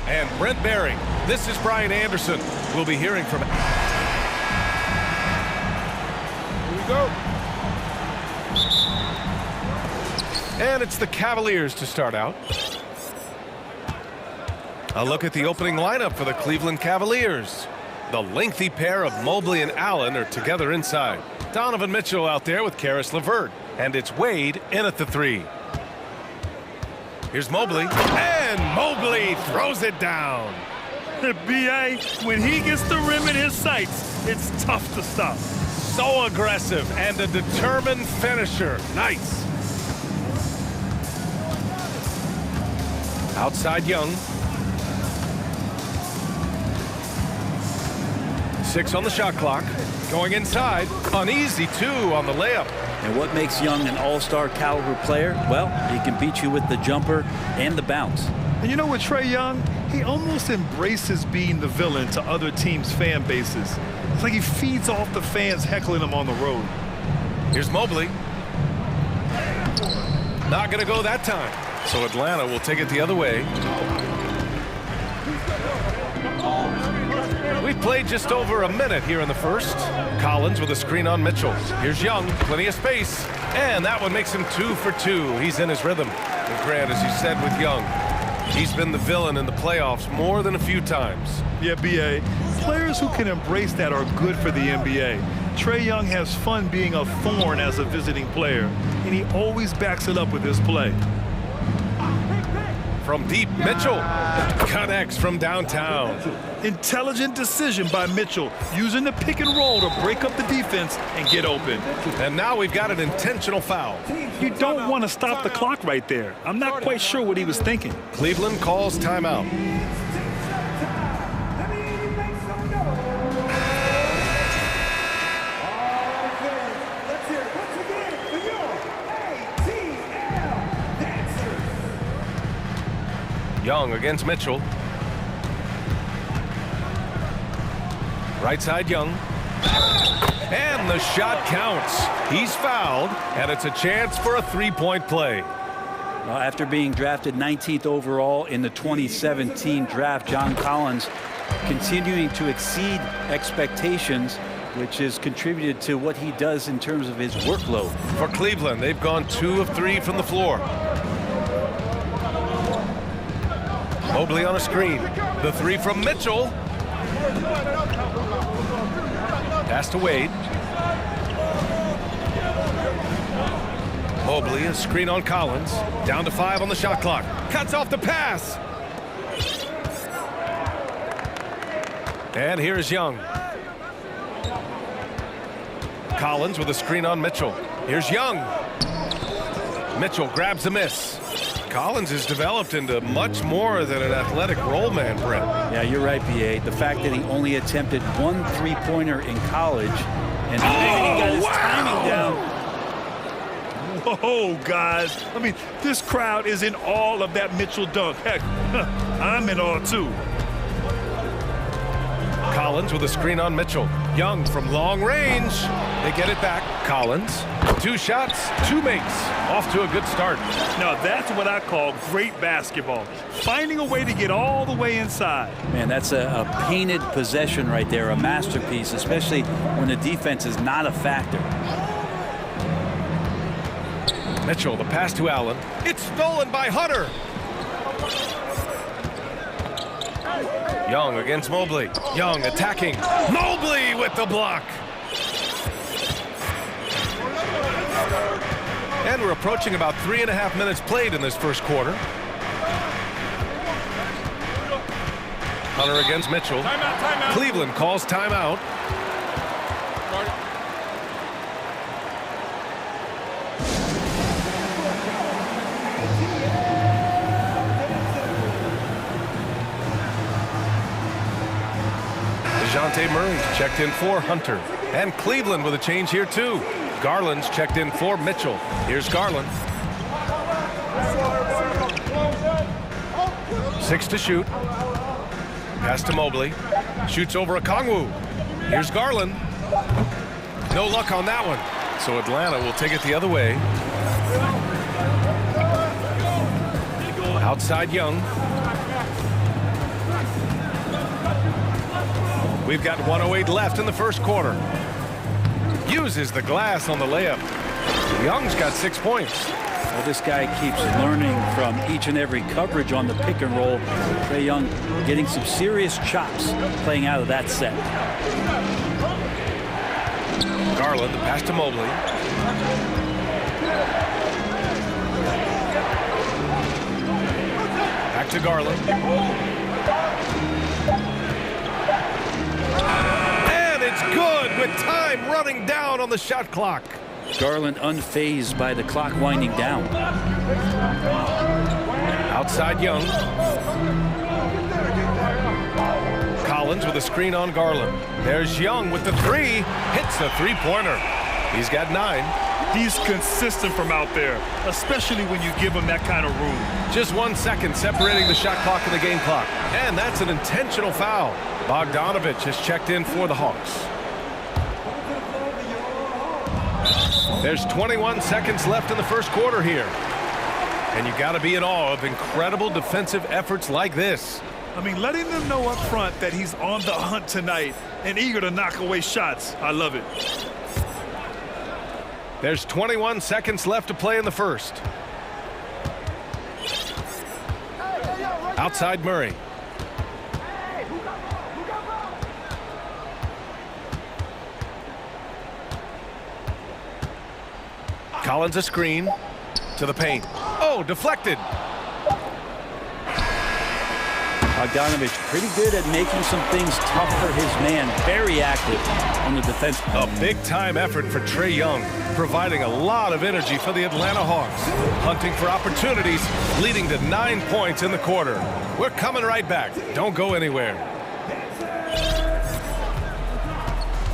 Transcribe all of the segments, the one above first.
And Brent Berry. This is Brian Anderson. We'll be hearing from... Here we go. And it's the Cavaliers to start out. A look at the opening lineup for the Cleveland Cavaliers. The lengthy pair of Mobley and Allen are together inside. Donovan Mitchell out there with Karis LeVert. And it's Wade in at the three. Here's Mobley. And Mobley throws it down. B.A., when he gets the rim in his sights, it's tough to stop. So aggressive and a determined finisher. Nice. Outside Young. 6 on the shot clock. Going inside. Uneasy, 2 on the layup. And what makes Young an all-star caliber player? Well, he can beat you with the jumper and the bounce. And you know what, Trae Young? He almost embraces being the villain to other teams' fan bases. It's like he feeds off the fans heckling him on the road. Here's Mobley. Not going to go that time. So Atlanta will take it the other way. We've played just over a minute here in the first. Collins with a screen on Mitchell. Here's Young, plenty of space. And that one makes him 2 for 2. He's in his rhythm. And Grant, as you said with Young, he's been the villain in the playoffs more than a few times. Yeah, B.A., players who can embrace that are good for the NBA. Trae Young has fun being a thorn as a visiting player, and he always backs it up with his play. From deep, Mitchell connects from downtown. Intelligent decision by Mitchell, using the pick and roll to break up the defense and get open. And now we've got an intentional foul. You don't want to stop the clock right there. I'm not quite sure what he was thinking. Cleveland calls timeout. Young against Mitchell. Right side Young. And the shot counts. He's fouled, and it's a chance for a three-point play. Well, after being drafted 19th overall in the 2017 draft, John Collins continuing to exceed expectations, which has contributed to what he does in terms of his workload. For Cleveland, they've gone 2 of 3 from the floor. Mobley on a screen. The 3 from Mitchell. Pass to Wade. Mobley, a screen on Collins. Down to 5 on the shot clock. Cuts off the pass. And here's Young. Collins with a screen on Mitchell. Here's Young. Mitchell grabs a miss. Collins has developed into much more than an athletic roll man, Brent. Yeah, you're right, B.A. The fact that he only attempted 1 3-pointer in college and he got his timing down. Whoa, guys. I mean, this crowd is in awe of that Mitchell dunk. Heck, I'm in awe, too. Collins with a screen on Mitchell. Young from long range. They get it back. Collins, 2 shots, 2 makes. Off to a good start. Now, that's what I call great basketball. Finding a way to get all the way inside. Man, that's a painted possession right there, a masterpiece, especially when the defense is not a factor. Mitchell, the pass to Allen. It's stolen by Hunter. Young against Mobley. Young attacking. Mobley with the block. And we're approaching about 3.5 minutes played in this first quarter. Hunter against Mitchell. Timeout. Cleveland calls timeout. DeJounte Murray checked in for Hunter. And Cleveland with a change here, too. Garland's checked in for Mitchell. Here's Garland. 6 to shoot. Pass to Mobley. Shoots over Okongwu. Here's Garland. No luck on that one. So Atlanta will take it the other way. Outside Young. We've got 1:08 left in the first quarter. Uses the glass on the layup. Young's got 6 points. Well, this guy keeps learning from each and every coverage on the pick and roll. Trae Young getting some serious chops playing out of that set. Garland, the pass to Mobley. Back to Garland. And it's good with time running down on the shot clock. Garland unfazed by the clock winding down. Outside Young. Collins with a screen on Garland. There's Young with the three. Hits the three-pointer. He's got 9. He's consistent from out there, especially when you give him that kind of room. Just 1 second separating the shot clock and the game clock. And that's an intentional foul. Bogdanovich has checked in for the Hawks. There's 21 seconds left in the first quarter here. And you got to be in awe of incredible defensive efforts like this. I mean, letting them know up front that he's on the hunt tonight and eager to knock away shots. I love it. There's 21 seconds left to play in the first. Outside Murray. Collins a screen to the paint. Oh, deflected. Bogdanovich pretty good at making some things tough for his man. Very active on the defense. A big-time effort for Trae Young, providing a lot of energy for the Atlanta Hawks. Hunting for opportunities, leading to 9 points in the quarter. We're coming right back. Don't go anywhere.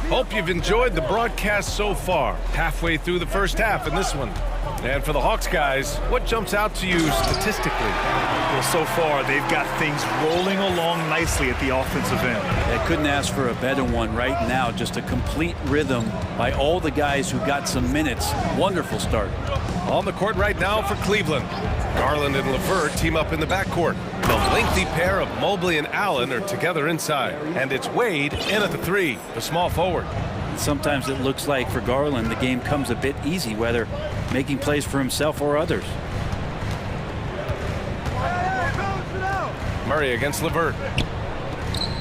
Hope you've enjoyed the broadcast so far. Halfway through the first half in this one. And for the Hawks guys, what jumps out to you statistically? Well, so far, they've got things rolling along nicely at the offensive end. They couldn't ask for a better one right now. Just a complete rhythm by all the guys who got some minutes. Wonderful start. On the court right now for Cleveland. Garland and LeVert team up in the backcourt. The lengthy pair of Mobley and Allen are together inside. And it's Wade in at the 3, the small forward. Sometimes it looks like for Garland the game comes a bit easy, whether making plays for himself or others. Murray against LeVert.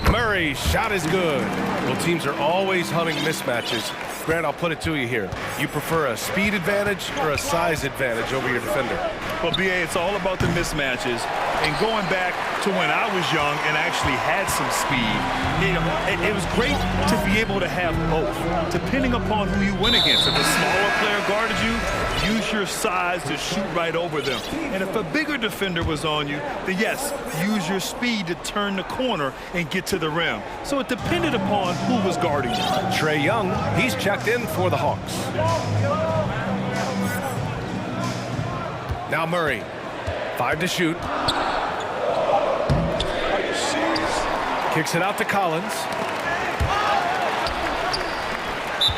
Murray, shot is good. Well, teams are always hunting mismatches. Grant, I'll put it to you here. You prefer a speed advantage or a size advantage over your defender? Well, BA, it's all about the mismatches. And going back to when I was young and actually had some speed, you know, it was great to be able to have both, depending upon who you went against. If a smaller player guarded you, use your size to shoot right over them. And if a bigger defender was on you, then yes, use your speed to turn the corner and get to the rim. So it depended upon who was guarding you. Trae Young, he's checked in for the Hawks. Now Murray, 5 to shoot. Kicks it out to Collins.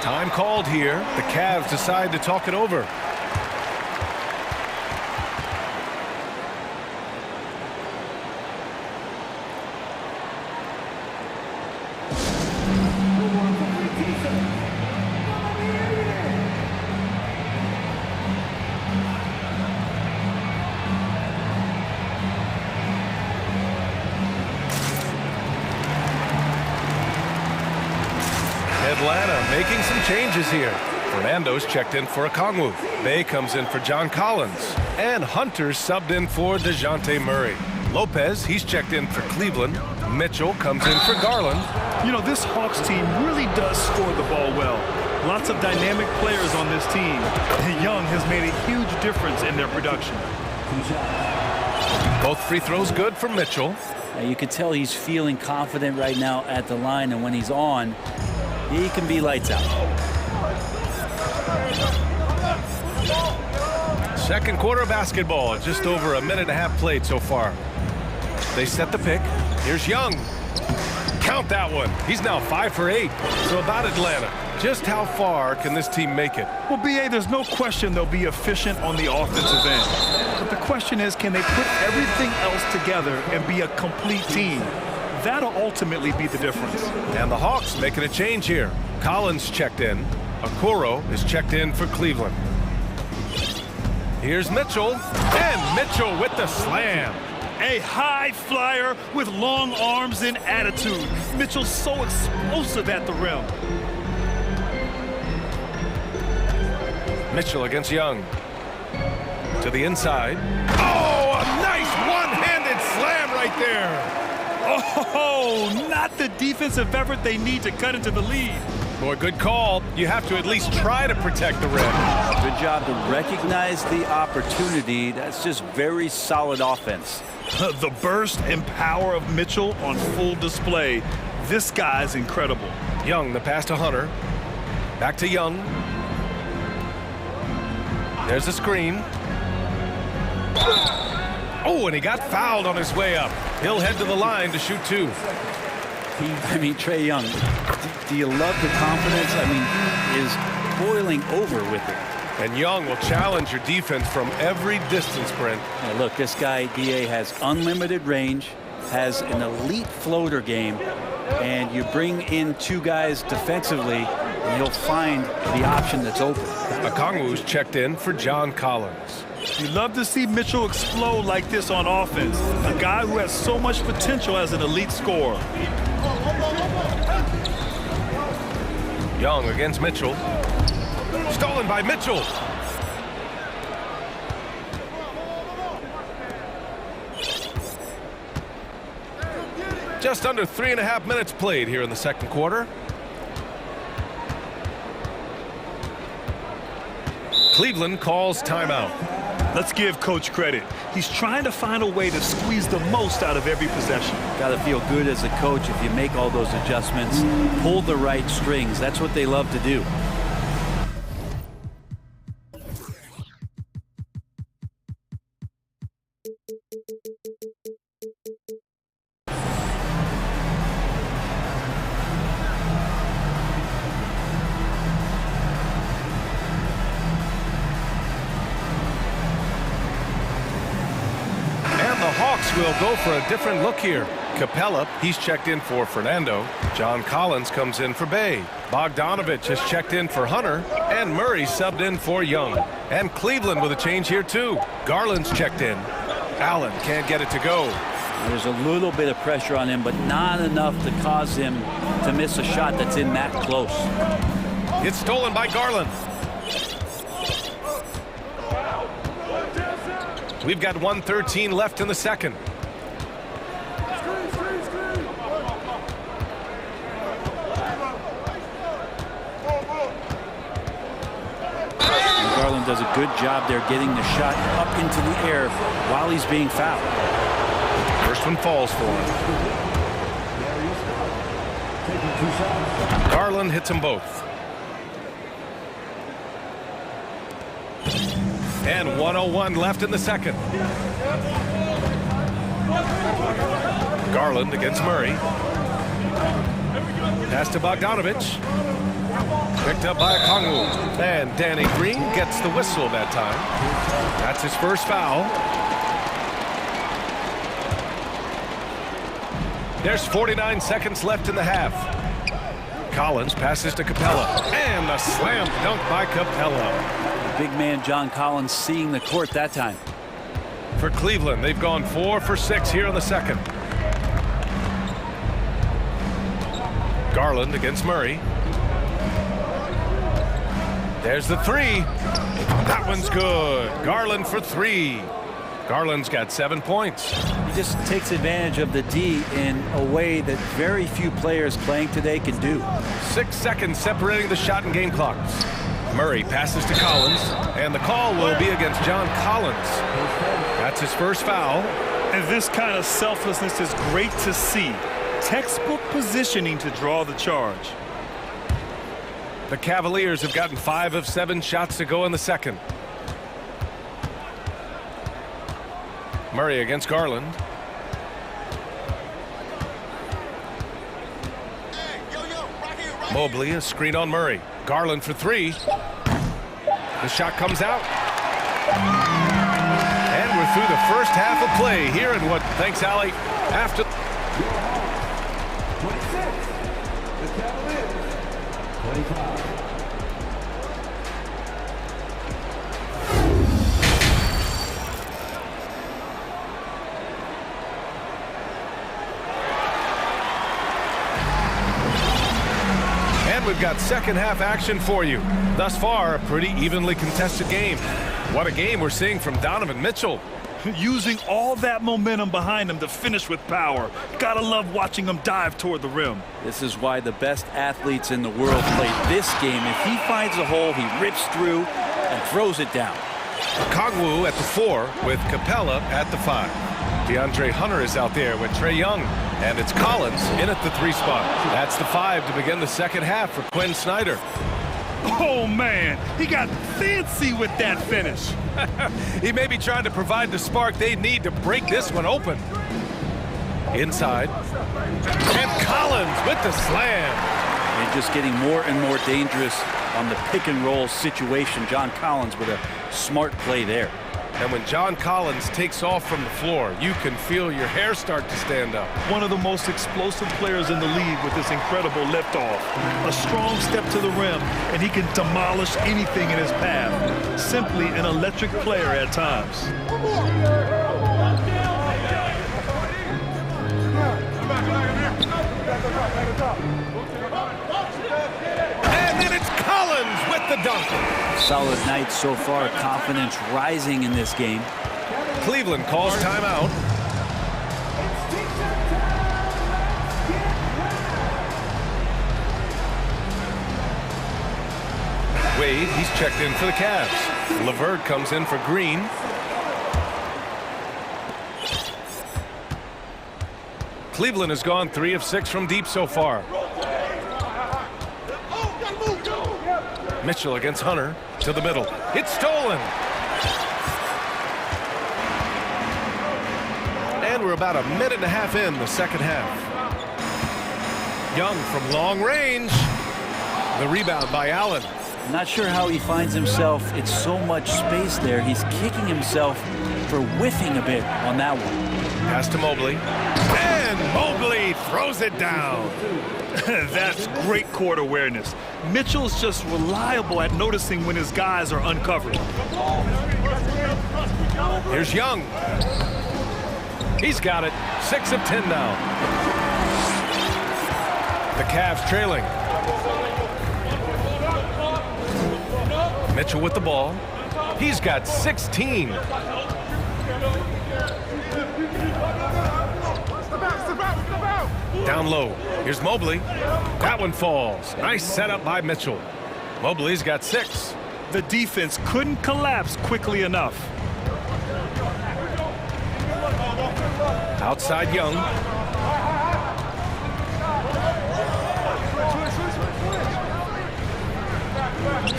Time called here. The Cavs decide to talk it over. Atlanta making some changes here. Fernando's checked in for Okongwu. Bay comes in for John Collins. And Hunter's subbed in for DeJounte Murray. Lopez, he's checked in for Cleveland. Mitchell comes in for Garland. You know, this Hawks team really does score the ball well. Lots of dynamic players on this team. Young has made a huge difference in their production. Both free throws good for Mitchell. Now you can tell he's feeling confident right now at the line, and when he's on, he can be lights out. Second quarter basketball, just over a minute and a half played so far. They set the pick. Here's Young. Count that one. He's now 5 for 8. So about Atlanta, just how far can this team make it? Well, BA, there's no question they'll be efficient on the offensive end. But the question is, can they put everything else together and be a complete team? that'll ultimately be the difference. And the Hawks making a change here. Collins checked in. Okoro is checked in for Cleveland. Here's Mitchell, and Mitchell with the slam. A high flyer with long arms and attitude. Mitchell's so explosive at the rim. Mitchell against Young. To the inside. Oh, a nice one-handed slam right there. Oh, not the defensive effort they need to cut into the lead. Boy, good call. You have to at least try to protect the rim. Good job to recognize the opportunity. That's just very solid offense. The burst and power of Mitchell on full display. This guy's incredible. Young, the pass to Hunter. Back to Young. There's a screen. Oh, and he got fouled on his way up. He'll head to the line to shoot two. I mean, Trae Young, do you love the confidence? I mean, he is boiling over with it. And Young will challenge your defense from every distance, Brent. Now look, this guy, D.A., has unlimited range, has an elite floater game, and you bring in two guys defensively, and you'll find the option that's open. Okongwu's checked in for John Collins. You love to see Mitchell explode like this on offense. A guy who has so much potential as an elite scorer. Young against Mitchell. Stolen by Mitchell. Just under 3.5 minutes played here in the second quarter. Cleveland calls timeout. Let's give Coach credit. He's trying to find a way to squeeze the most out of every possession. Got to feel good as a coach if you make all those adjustments, pull the right strings. That's what they love to do. Will go for a different look here. Capella, he's checked in for Fernando. John Collins comes in for Bay. Bogdanovich has checked in for Hunter. And Murray subbed in for Young. And Cleveland with a change here too. Garland's checked in. Allen can't get it to go. There's a little bit of pressure on him, but not enough to cause him to miss a shot that's in that close. It's stolen by Garland. We've got 1:13 left in the second. Garland does a good job there getting the shot up into the air while he's being fouled. First one falls for him. Garland hits them both. And 1:01 left in the second. Garland against Murray. Pass to Bogdanovich. Picked up by Okongwu. And Danny Green gets the whistle that time. That's his first foul. There's 49 seconds left in the half. Collins passes to Capella. And a slam dunk by Capella. Big man John Collins seeing the court that time. For Cleveland, they've gone 4 for 6 here in the second. Garland against Murray. There's the three. That one's good. Garland for 3. Garland's got 7 points. He just takes advantage of the D in a way that very few players playing today can do. 6 seconds separating the shot and game clocks. Murray passes to Collins, and the call will be against John Collins. That's his first foul. And this kind of selflessness is great to see. Textbook positioning to draw the charge. The Cavaliers have gotten 5 of 7 shots to go in the second. Murray against Garland. Mobley, a screen on Murray. Garland for 3. The shot comes out. And we're through the first half of play here in what, thanks, Allie, after And we've got second half action for you. Thus far, a pretty evenly contested game. What a game we're seeing from Donovan Mitchell. Using all that momentum behind him to finish with power. Gotta love watching him dive toward the rim. This is why the best athletes in the world play this game. If he finds a hole, he rips through and throws it down. Kongwu at the 4 with Capella at the 5. DeAndre Hunter is out there with Trae Young. And it's Collins in at the 3 spot. That's the 5 to begin the second half for Quinn Snyder. Oh, man, he got fancy with that finish. He may be trying to provide the spark they need to break this one open. Inside. And Collins with the slam. And just getting more and more dangerous on the pick and roll situation. John Collins with a smart play there. And when John Collins takes off from the floor, you can feel your hair start to stand up. One of the most explosive players in the league with this incredible liftoff. A strong step to the rim, and he can demolish anything in his path. Simply an electric player at times. And then it's Collins with the dunk. Solid night so far. Confidence rising in this game. Cleveland calls timeout. Wade, he's checked in for the Cavs. LeVert comes in for Green. Cleveland has gone 3 of 6 from deep so far. Mitchell against Hunter to the middle. It's stolen. And we're about a minute and a half in the second half. Young from long range. The rebound by Allen. Not sure how he finds himself. It's so much space there. He's kicking himself for whiffing a bit on that one. Pass to Mobley. And Mobley throws it down. That's great court awareness. Mitchell's just reliable at noticing when his guys are uncovered. Here's Young. He's got it. 6 of 10 now. The Cavs trailing. Mitchell with the ball. He's got 16. Down low. Here's Mobley. That one falls. Nice setup by Mitchell. Mobley's got 6. The defense couldn't collapse quickly enough. Outside Young.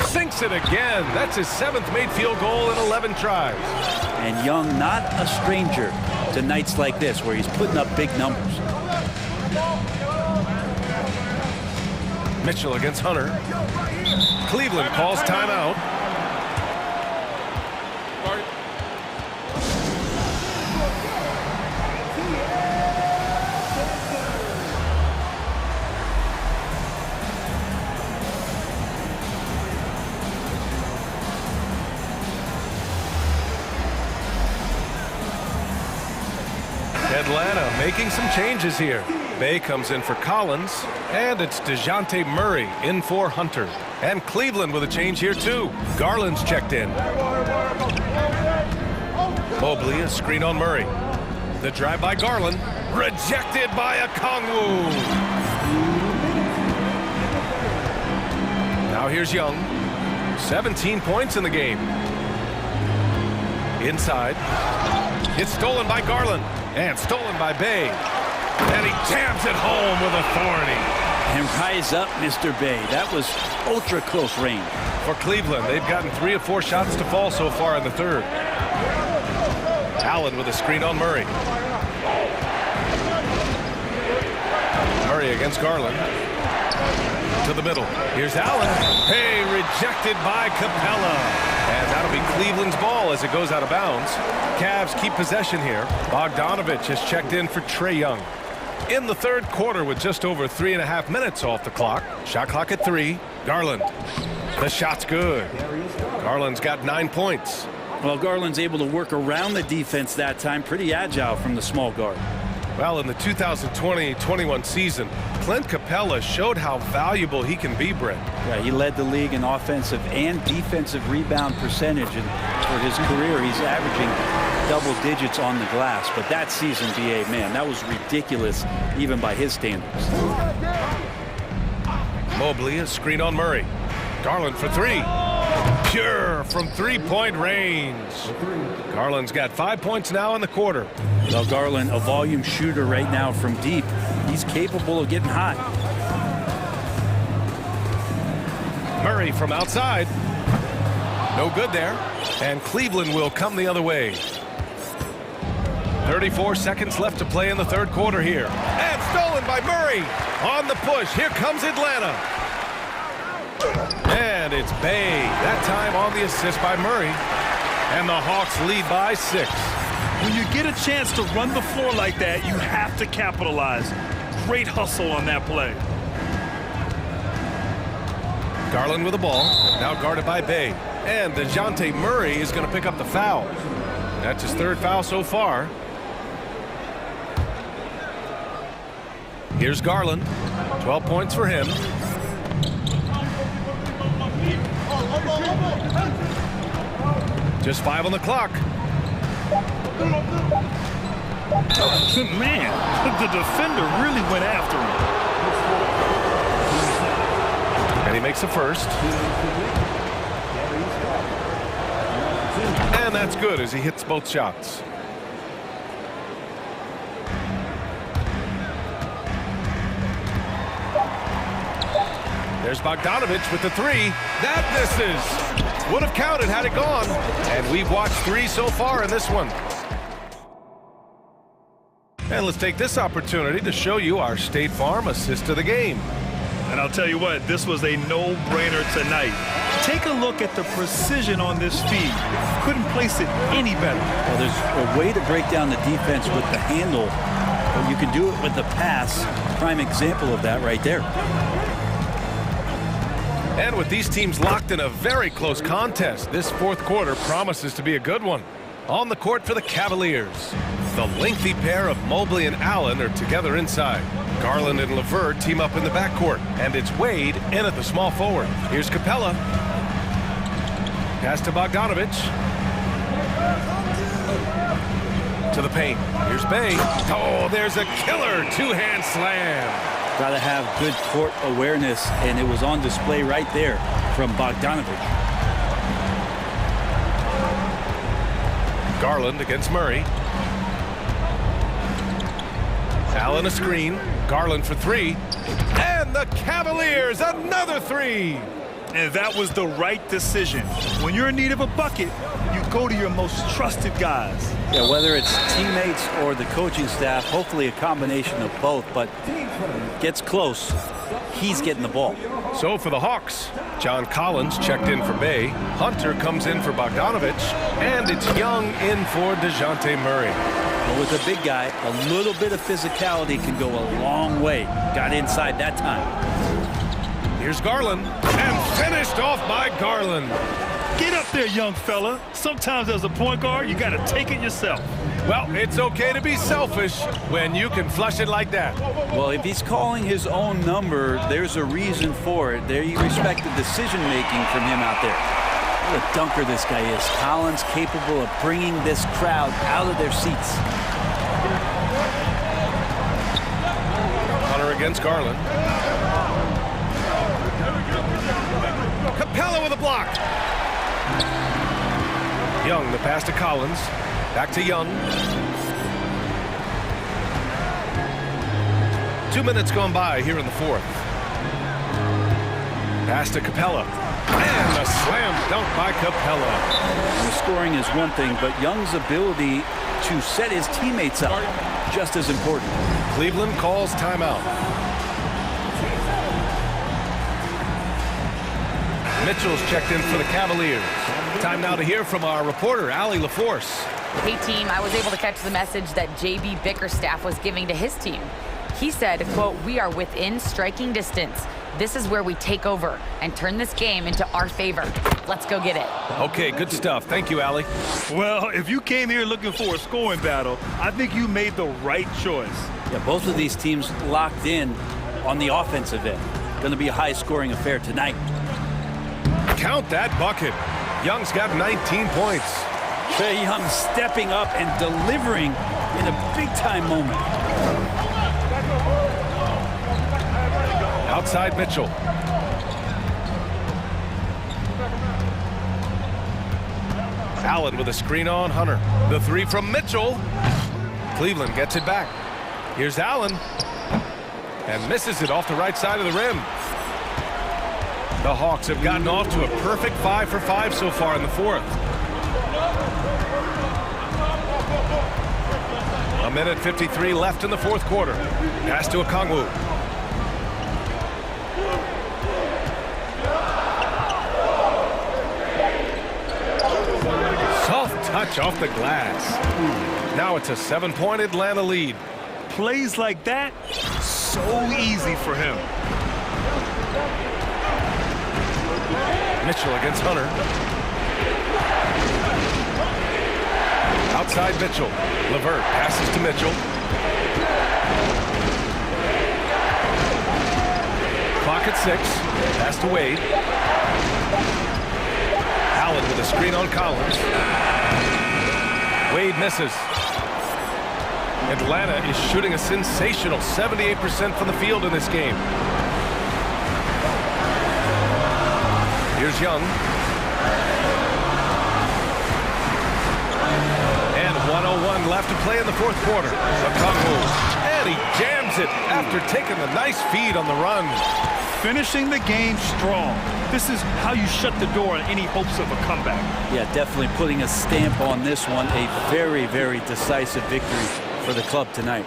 Sinks it again. That's his 7th made field goal in 11 tries. And Young not a stranger to nights like this where he's putting up big numbers. Mitchell against Hunter. Cleveland calls timeout. Atlanta making some changes here. Bay comes in for Collins, and it's DeJounte Murray in for Hunter. And Cleveland with a change here too. Garland's checked in. Mobley, a screen on Murray. The drive by Garland, rejected by a Kongwu. Now here's Young. 17 points in the game. Inside. It's stolen by Garland. And stolen by Bay. And he jams it home with authority. And rise up, Mr. Bay. That was ultra close range. For Cleveland, they've gotten 3 of 4 shots to fall so far in the third. Allen with a screen on Murray. Murray against Garland. To the middle. Here's Allen. Hey, rejected by Capella. And that'll be Cleveland's ball as it goes out of bounds. Cavs keep possession here. Bogdanovich has checked in for Trae Young. In the third quarter with just over 3.5 minutes off the clock. Shot clock at 3. Garland. The shot's good. Garland's got 9 points. Well, Garland's able to work around the defense that time. Pretty agile from the small guard. Well, in the 2020-21 season, Clint Capella showed how valuable he can be, Brent. Yeah, he led the league in offensive and defensive rebound percentage, and for his career, he's averaging double digits on the glass. But that season, B.A., man, that was ridiculous, even by his standards. Mobley, a screen on Murray. Garland for 3. Pure from three-point range. Garland's got 5 points now in the quarter. Well, Garland, a volume shooter right now from deep. He's capable of getting hot. Murray from outside. No good there. And Cleveland will come the other way. 34 seconds left to play in the third quarter here. And stolen by Murray. On the push. Here comes Atlanta. And it's Bay. That time on the assist by Murray. And the Hawks lead by 6. When you get a chance to run the floor like that, you have to capitalize. Great hustle on that play. Garland with the ball. Now guarded by Bay. And DeJounte Murray is going to pick up the foul. That's his 3rd foul so far. Here's Garland. 12 points for him. Just 5 on the clock. Man, the defender really went after him. And he makes the first. And that's good as he hits both shots. There's Bogdanovich with the 3. That misses. Would have counted had it gone. And we've watched 3 so far in this one. And let's take this opportunity to show you our State Farm assist of the game. And I'll tell you what, this was a no-brainer tonight. Take a look at the precision on this feed. Couldn't place it any better. Well, there's a way to break down the defense with the handle, but you can do it with the pass. Prime example of that right there. And with these teams locked in a very close contest, this fourth quarter promises to be a good one. On the court for the Cavaliers, the lengthy pair of Mobley and Allen are together inside. Garland and LeVert team up in the backcourt, and it's Wade in at the small forward. Here's Capella. Pass to Bogdanovich. To the paint. Here's Bay. Oh, there's a killer two-hand slam. Got to have good court awareness, and it was on display right there from Bogdanovich. Garland against Murray. Allen a screen. Garland for 3. And the Cavaliers, another 3. And that was the right decision. When you're in need of a bucket, you go to your most trusted guys. Yeah, whether it's teammates or the coaching staff, hopefully a combination of both, but gets close, he's getting the ball. So for the Hawks, John Collins checked in for Bay. Hunter comes in for Bogdanovich. And it's Young in for DeJounte Murray. Well, with a big guy, a little bit of physicality can go a long way. Got inside that time. Here's Garland, and finished off by Garland. Get up there, young fella. Sometimes as a point guard, you got to take it yourself. Well, it's okay to be selfish when you can flush it like that. Well, if he's calling his own number, there's a reason for it. There you respect the decision-making from him out there. What a dunker this guy is. Collins capable of bringing this crowd out of their seats. Hunter against Garland. Capella with a block. Young, the pass to Collins. Back to Young. 2 minutes gone by here in the fourth. Pass to Capella. And a slam dunk by Capella. Scoring is one thing, but Young's ability to set his teammates up, just as important. Cleveland calls timeout. Mitchell's checked in for the Cavaliers. Time now to hear from our reporter, Allie LaForce. Hey, team, I was able to catch the message that J.B. Bickerstaff was giving to his team. He said, quote, "We are within striking distance. This is where we take over and turn this game into our favor. Let's go get it." Okay, good stuff. Thank you, Allie. Well, if you came here looking for a scoring battle, I think you made the right choice. Yeah, both of these teams locked in on the offensive end. Going to be a high-scoring affair tonight. Count that bucket. Young's got 19 points. Trae Young stepping up and delivering in a big-time moment. Outside Mitchell. Allen with a screen on Hunter. The three from Mitchell. Cleveland gets it back. Here's Allen. And misses it off the right side of the rim. The Hawks have gotten off to a perfect 5 for 5 so far in the fourth. A minute 53 left in the fourth quarter. Pass to Okongwu. Soft touch off the glass. Now it's a 7-point Atlanta lead. Plays like that, so easy for him. Mitchell against Hunter. Outside Mitchell. LeVert passes to Mitchell. Clock at 6. Pass to Wade. Allen with a screen on Collins. Wade misses. Atlanta is shooting a sensational 78% from the field in this game. Here's Young. And 1:01 left to play in the fourth quarter. Okongwu. And he jams it after taking the nice feed on the run. Finishing the game strong. This is how you shut the door on any hopes of a comeback. Yeah, definitely putting a stamp on this one. A very, very decisive victory for the club tonight.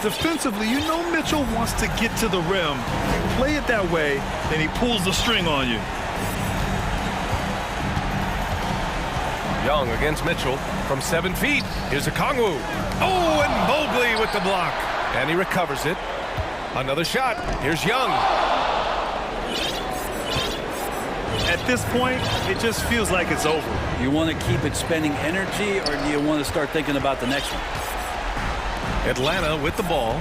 Defensively, you know Mitchell wants to get to the rim. You play it that way, and he pulls the string on you. Young against Mitchell from 7 feet. Here's Okongwu. Oh, and Mobley with the block. And he recovers it. Another shot. Here's Young. At this point, it just feels like it's over. You want to keep expending energy, or do you want to start thinking about the next one? Atlanta with the ball.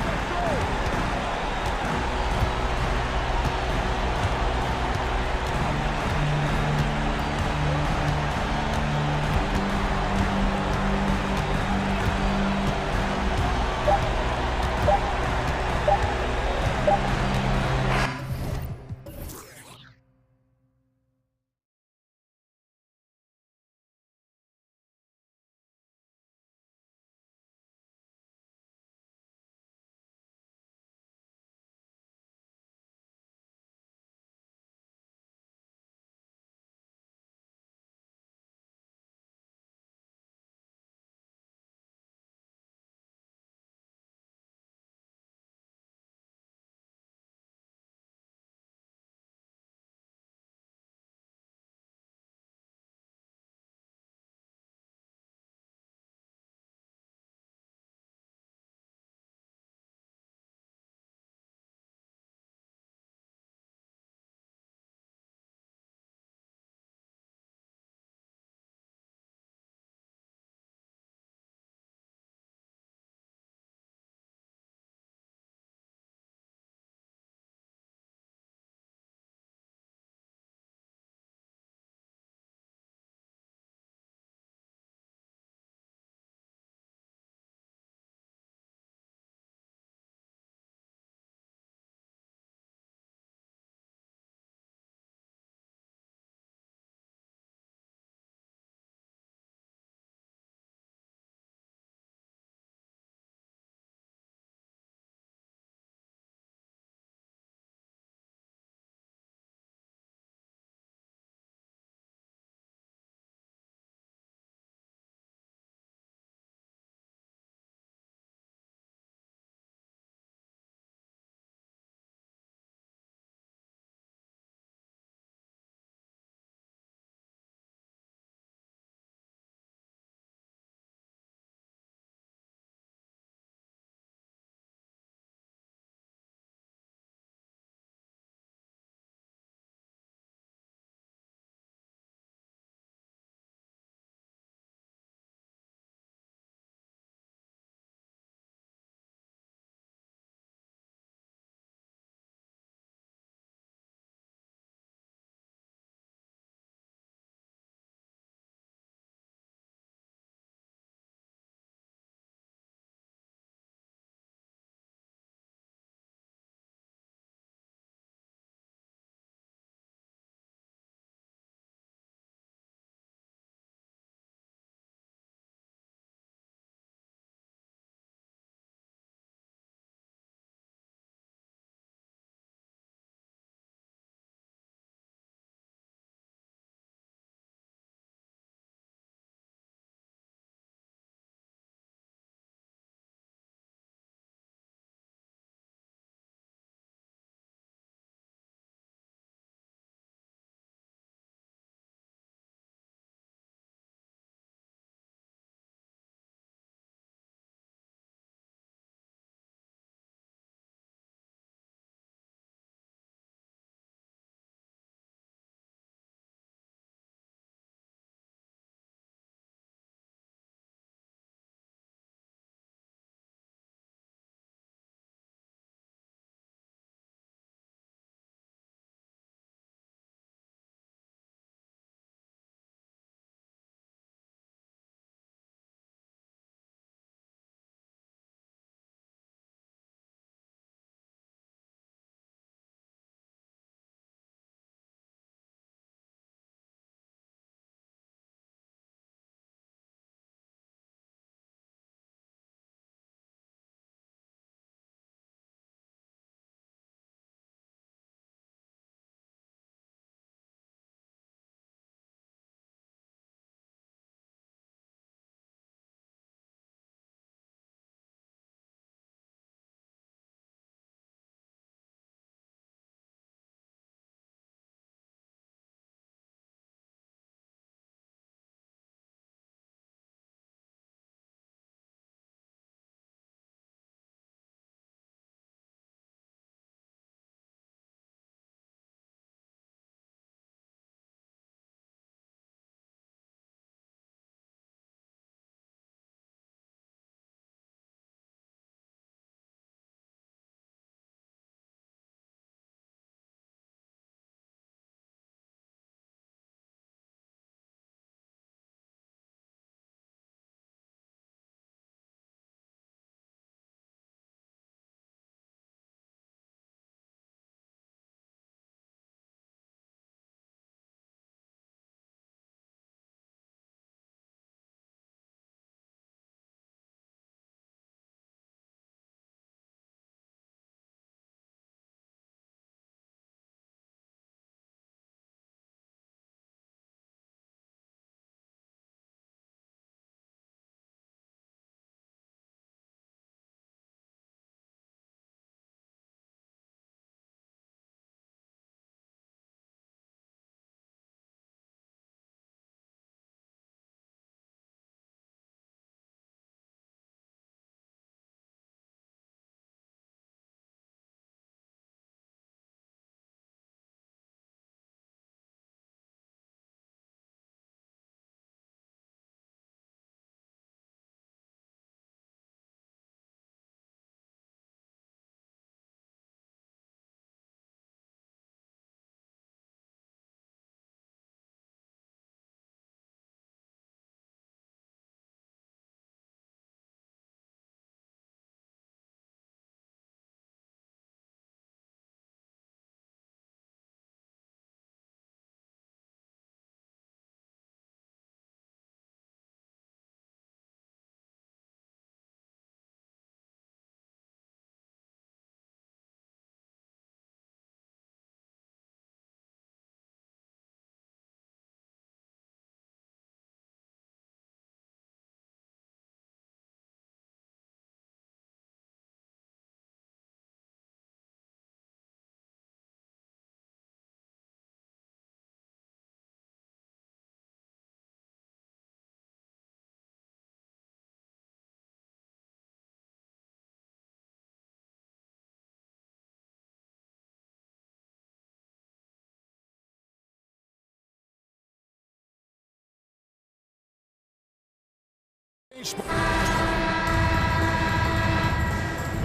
Here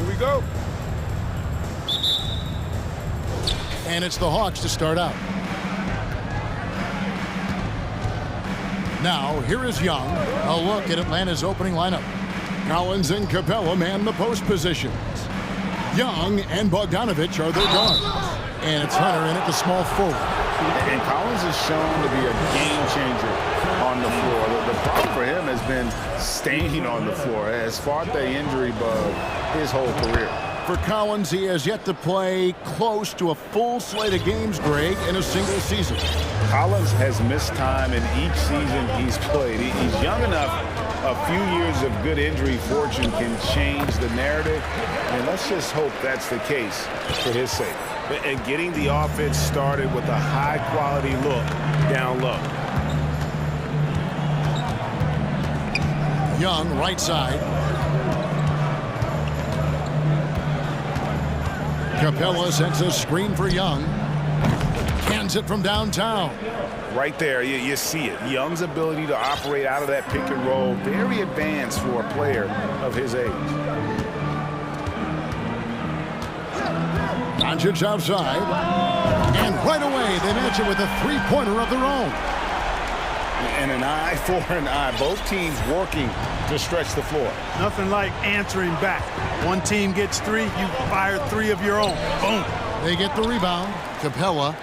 we go. And it's the Hawks to start out. Now, here is Young. A look at Atlanta's opening lineup. Collins and Capella man the post positions. Young and Bogdanovich are their guards. And it's Hunter in at the small forward. And Collins is shown to be a game changer on the floor. The problem for him has been staying on the floor. Has fought the injury bug his whole career. For Collins, he has yet to play close to a full slate of games, Greg, in a single season. Collins has missed time in each season he's played. He's young enough. A few years of good injury fortune can change the narrative. And let's just hope that's the case for his sake. And getting the offense started with a high-quality look down low. Young, right side. Capella sends a screen for Young. Cans it from downtown. Right there, you see it. Young's ability to operate out of that pick and roll, very advanced for a player of his age. Doncic outside. And right away, they match it with a three-pointer of their own. And an eye for an eye. Both teams working to stretch the floor. Nothing like answering back. One team gets three, you fire three of your own. Boom. They get the rebound. Capella.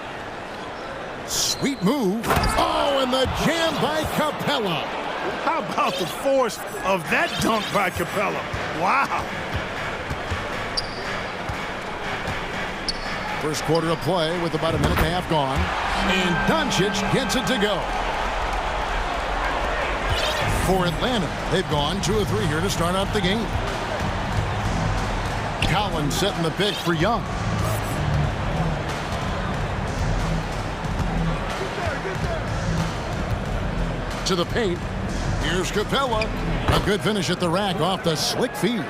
Sweet move. Oh, and the jam by Capella. How about the force of that dunk by Capella? Wow. First quarter of play with about a minute and a half gone. And Doncic gets it to go. For Atlanta, they've gone 2 of 3 here to start out the game. Collins setting the pick for Young. To the paint. Here's Capella. A good finish at the rack off the slick feed.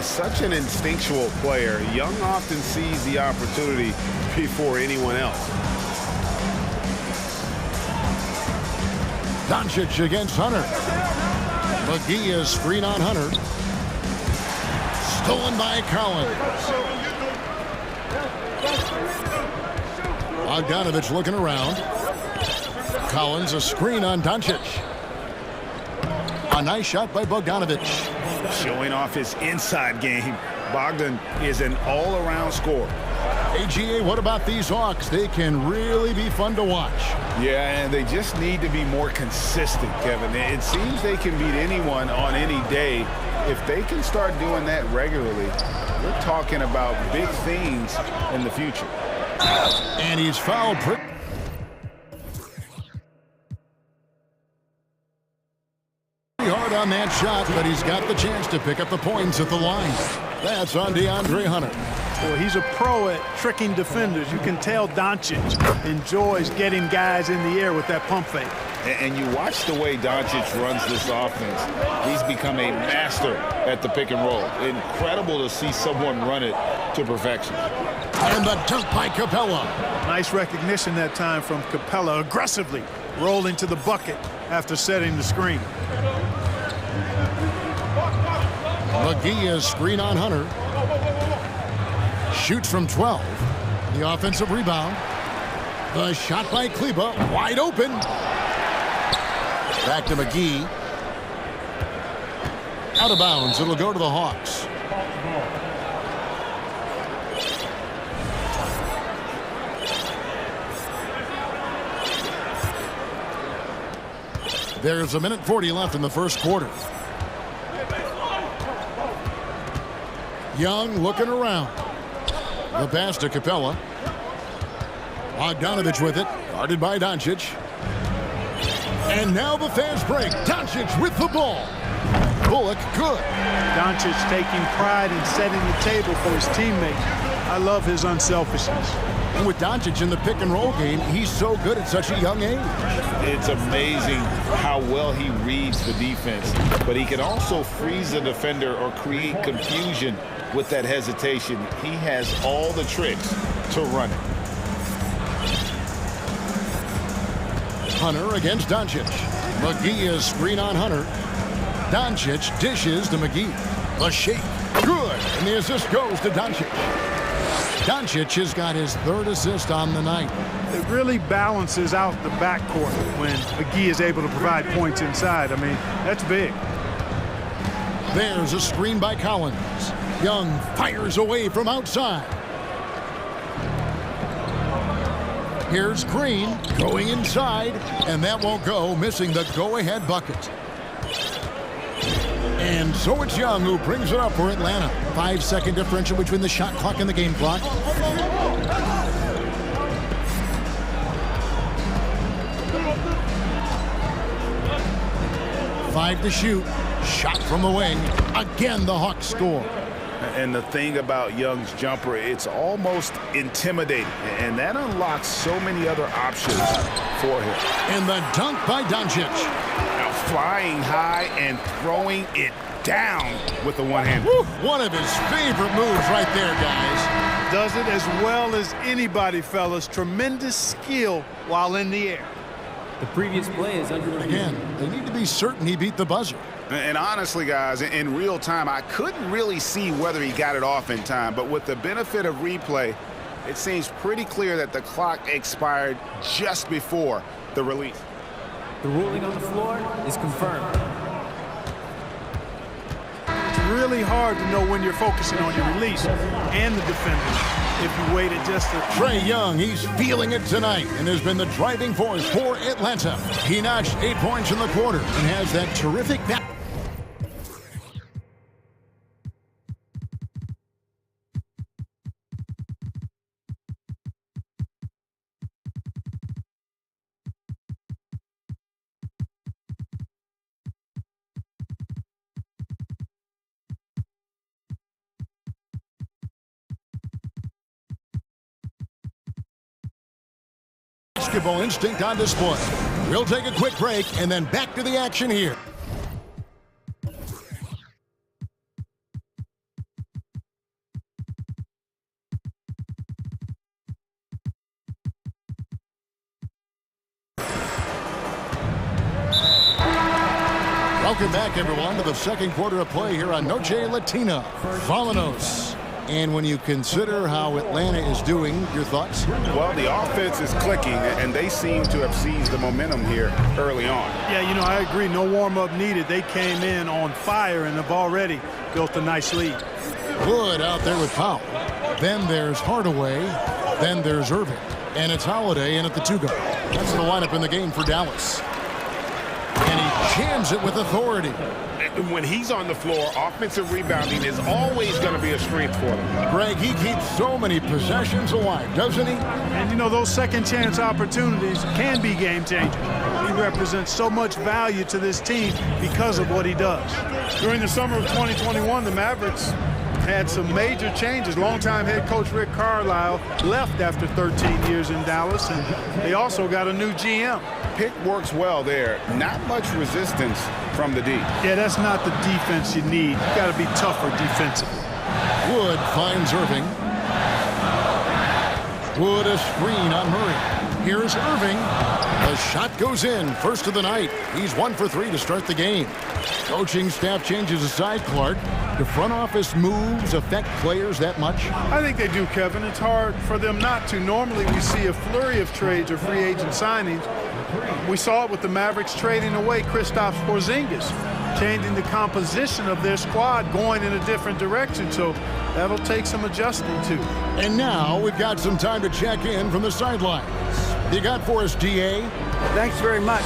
Such an instinctual player. Young often sees the opportunity before anyone else. Doncic against Hunter. McGee is screen on Hunter. Stolen by Collins. Bogdanovich looking around. Collins a screen on Doncic. A nice shot by Bogdanovich. Showing off his inside game. Bogdan is an all-around scorer. AGA, what about these Hawks? They can really be fun to watch. Yeah, and they just need to be more consistent, Kevin. It seems they can beat anyone on any day. If they can start doing that regularly, we're talking about big things in the future. And he's fouled pretty hard on that shot, but he's got the chance to pick up the points at the line. That's on DeAndre Hunter. Well, he's a pro at tricking defenders. You can tell Doncic enjoys getting guys in the air with that pump fake. And you watch the way Doncic runs this offense. He's become a master at the pick and roll. Incredible to see someone run it to perfection. And the dunk by Capella. Nice recognition that time from Capella, aggressively rolling to the bucket after setting the screen. McGee is screen on Hunter. Shoots from 12. The offensive rebound. The shot by Kleba, wide open. Back to McGee. Out of bounds, it'll go to the Hawks. There's a minute 40 left in the first quarter. Young looking around. The pass to Capella. Bogdanovich with it, guarded by Doncic. And now the fast break. Doncic with the ball. Bullock good. Doncic taking pride in setting the table for his teammates. I love his unselfishness. And with Doncic in the pick and roll game, he's so good at such a young age. It's amazing how well he reads the defense, but he can also freeze the defender or create confusion with that hesitation. He has all the tricks to run it. Hunter against Doncic. McGee is screen on Hunter. Doncic dishes to McGee. The shake. Good. And the assist goes to Doncic. Doncic has got his third assist on the night. It really balances out the backcourt when McGee is able to provide points inside. I mean, that's big. There's a screen by Collins. Young fires away from outside. Here's Green going inside, and that won't go, missing the go-ahead bucket. And so it's Young who brings it up for Atlanta. 5-second differential between the shot clock and the game clock. Five to shoot. Shot from the wing. Again, the Hawks score. And the thing about Young's jumper, it's almost intimidating. And that unlocks so many other options for him. And the dunk by Doncic. Now flying high and throwing it down with the one hand. One of his favorite moves right there, guys. Does it as well as anybody, fellas. Tremendous skill while in the air. The previous play is under review. Again, they need to be certain he beat the buzzer. And honestly, guys, in real time, I couldn't really see whether he got it off in time. But with the benefit of replay, it seems pretty clear that the clock expired just before the release. The ruling on the floor is confirmed. It's really hard to know when you're focusing on your release and the defender if you waited just a... Trae Young, he's feeling it tonight and has been the driving force for Atlanta. He notched 8 points in the quarter and has that terrific... basketball instinct on display. We'll take a quick break and then back to the action here. Welcome back, everyone, to the second quarter of play here on Noche Latina. Vámonos. And when you consider how Atlanta is doing, your thoughts? Well, the offense is clicking, and they seem to have seized the momentum here early on. Yeah, you know, I agree. No warm-up needed. They came in on fire and have already built a nice lead. Wood out there with Powell. Then there's Hardaway. Then there's Irving. And it's Holiday in at the two-guard. That's the lineup in the game for Dallas. And he jams it with authority. When he's on the floor, offensive rebounding is always going to be a strength for them. Greg, he keeps so many possessions alive, doesn't he? And, you know, those second-chance opportunities can be game-changers. He represents so much value to this team because of what he does. During the summer of 2021, the Mavericks had some major changes. Longtime head coach Rick Carlisle left after 13 years in Dallas, and they also got a new GM. Pick works well there. Not much resistance from the D. Yeah, that's not the defense you need. You got to be tougher defensively. Wood finds Irving. Wood a screen on Murray. Here's Irving. The shot goes in. First of the night. He's 1 for 3 to start the game. Coaching staff changes aside, Clark. Do front office moves affect players that much? I think they do, Kevin. It's hard for them not to. Normally we see a flurry of trades or free agent signings. We saw it with the Mavericks trading away Kristaps Porzingis, changing the composition of their squad, going in a different direction. So that'll take some adjusting to. And now we've got some time to check in from the sidelines. You got for us, DA? Thanks very much.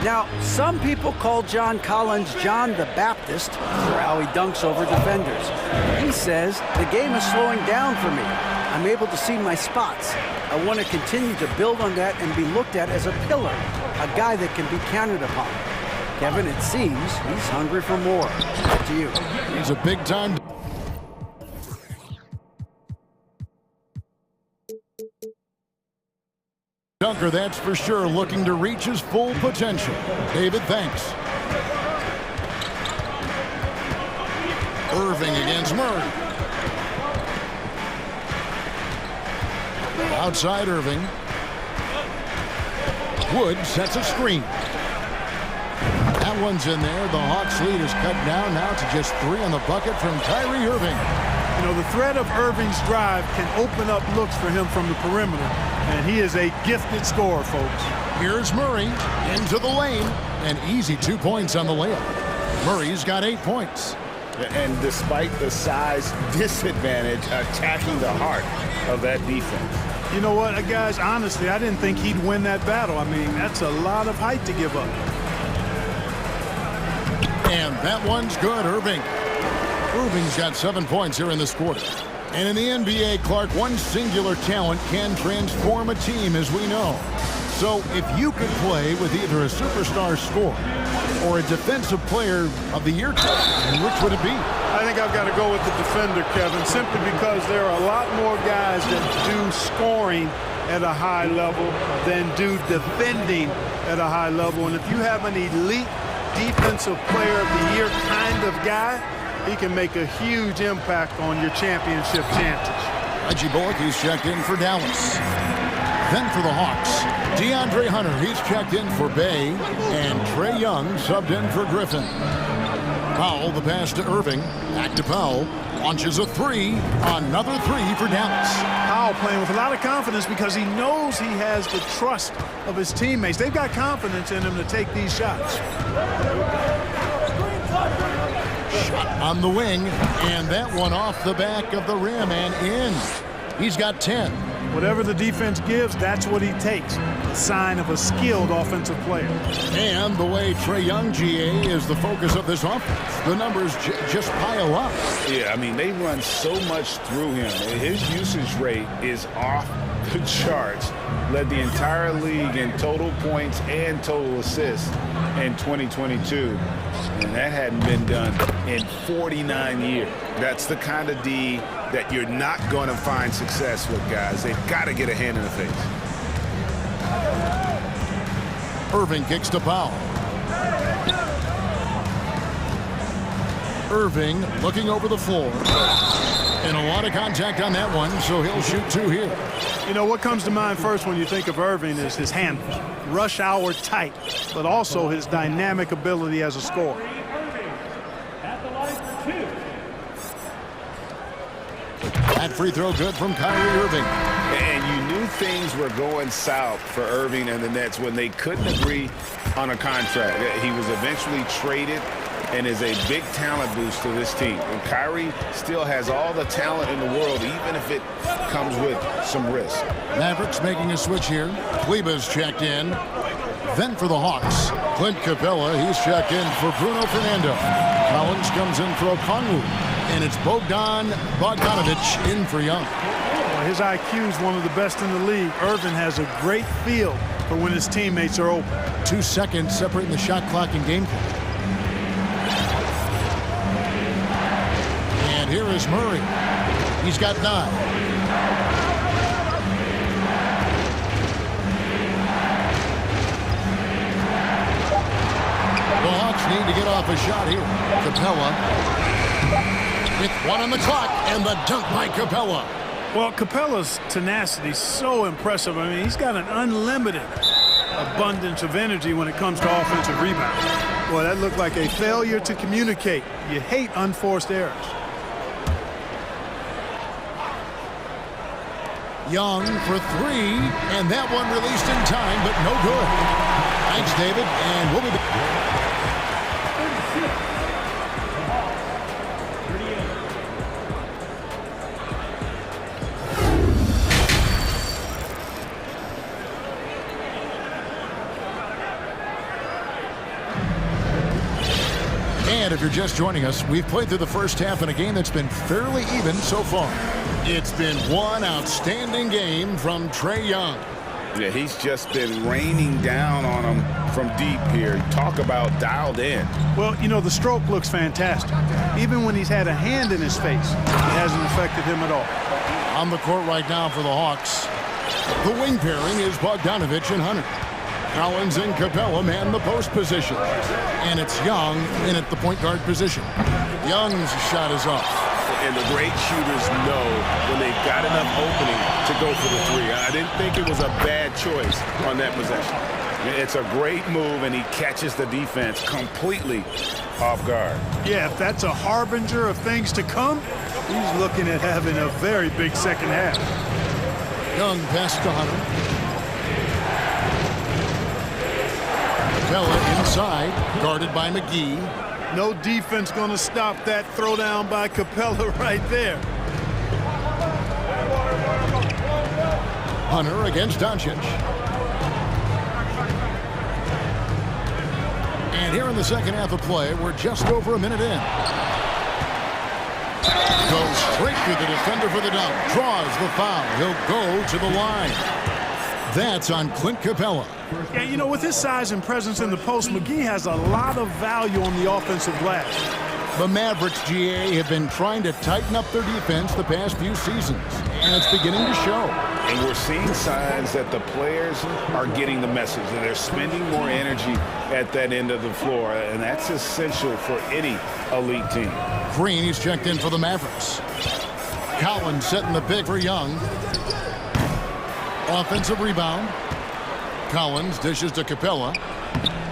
Now, some people call John Collins John the Baptist for how he dunks over defenders. He says the game is slowing down for me. I'm able to see my spots. I want to continue to build on that and be looked at as a pillar, a guy that can be counted upon. Kevin, it seems he's hungry for more. Back to you. He's a big-time... dunker, that's for sure, looking to reach his full potential. David, thanks. Irving against Murray. Outside Irving. Wood sets a screen. That one's in there. The Hawks lead is cut down now to just 3 on the bucket from Kyrie Irving. You know, the threat of Irving's drive can open up looks for him from the perimeter, and he is a gifted scorer, folks. Here's Murray into the lane, and easy 2 points on the layup. Murray's got 8 points. And despite the size disadvantage, attacking the heart of that defense. You know what, guys, honestly, I didn't think he'd win that battle. I mean, that's a lot of height to give up. And that one's good, Irving. Irving's got 7 points here in this quarter. And in the NBA, Clark, one singular talent can transform a team, as we know. So if you could play with either a superstar scorer or a defensive player of the year, which would it be? I think I've got to go with the defender, Kevin, simply because there are a lot more guys that do scoring at a high level than do defending at a high level. And if you have an elite defensive player of the year kind of guy, he can make a huge impact on your championship chances. Reggie Bullock, he's checked in for Dallas. Then for the Hawks, DeAndre Hunter, he's checked in for Bay, and Trae Young subbed in for Griffin. Powell, the pass to Irving, back to Powell, launches a 3, another 3 for Dallas. Powell playing with a lot of confidence because he knows he has the trust of his teammates. They've got confidence in him to take these shots. Shot on the wing, and that one off the back of the rim and in. He's got 10. Whatever the defense gives, that's what he takes. A sign of a skilled offensive player. And the way Trae Young, GA, is the focus of this offense. The numbers just pile up. Yeah, I mean, they run so much through him. His usage rate is off the charts. Led the entire league in total points and total assists in 2022. And that hadn't been done in 49 years. That's the kind of D that you're not going to find success with, guys. They've got to get a hand in the face. Irving kicks to Powell. Irving looking over the floor. And a lot of contact on that one, so he'll shoot 2 here. You know, what comes to mind first when you think of Irving is his handles. Rush hour tight, but also his dynamic ability as a scorer. That free throw good from Kyrie Irving. And you knew things were going south for Irving and the Nets when they couldn't agree on a contract. He was eventually traded and is a big talent boost to this team. And Kyrie still has all the talent in the world, even if it comes with some risk. Mavericks making a switch here. Kleba's checked in. Then for the Hawks, Clint Capella, he's checked in for Bruno Fernando. Collins comes in for Okongwu. And it's Bogdanovich in for Young. His IQ is one of the best in the league. Irving has a great feel for when his teammates are open. 2 seconds separating the shot clock and game clock. And here is Murray. He's got 9. The Hawks need to get off a shot here. Capella with 1 on the clock, and the dunk by Capella. Well, Capella's tenacity is so impressive. I mean, he's got an unlimited abundance of energy when it comes to offensive rebounds. Boy, that looked like a failure to communicate. You hate unforced errors. Young for 3, and that one released in time, but no good. Thanks, David, and we'll be back. And if you're just joining us, we've played through the first half in a game that's been fairly even so far. It's been one outstanding game from Trae Young. Yeah, he's just been raining down on him from deep here. Talk about dialed in. Well, you know, the stroke looks fantastic. Even when he's had a hand in his face, it hasn't affected him at all. On the court right now for the Hawks, the wing pairing is Bogdanovich and Hunter. Collins and Capella man the post position. And it's Young in at the point guard position. Young's shot is off. And the great shooters know when they've got enough opening to go for the 3. I didn't think it was a bad choice on that possession. It's a great move, and he catches the defense completely off guard. Yeah, if that's a harbinger of things to come, he's looking at having a very big second half. Young pass to Hunter. Capella inside, guarded by McGee. No defense going to stop that throwdown by Capella right there. Hunter against Doncic. And here in the second half of play, we're just over a minute in. Goes straight through the defender for the dunk. Draws the foul. He'll go to the line. That's on Clint Capella. Yeah, you know, with his size and presence in the post, McGee has a lot of value on the offensive glass. The Mavericks, GA, have been trying to tighten up their defense the past few seasons, and it's beginning to show. And we're seeing signs that the players are getting the message, that they're spending more energy at that end of the floor, and that's essential for any elite team. Green is checked in for the Mavericks. Collins setting the pick for Young. Offensive rebound. Collins dishes to Capella.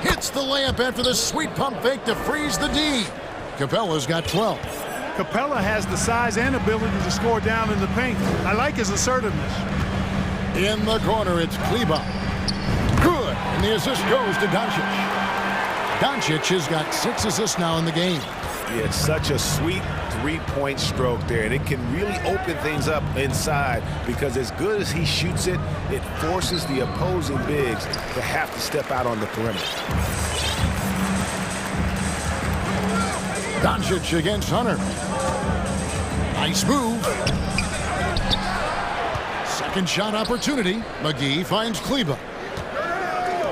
Hits the layup after the sweet pump fake to freeze the D. Capella's got 12. Capella has the size and ability to score down in the paint. I like his assertiveness. In the corner, it's Kleba. Good, and the assist goes to Doncic. Doncic has got 6 assists now in the game. Yeah, it's such a sweet three-point stroke there, and it can really open things up inside because as good as he shoots it, it forces the opposing bigs to have to step out on the perimeter. Doncic against Hunter. Nice move. Second shot opportunity. McGee finds Kleba.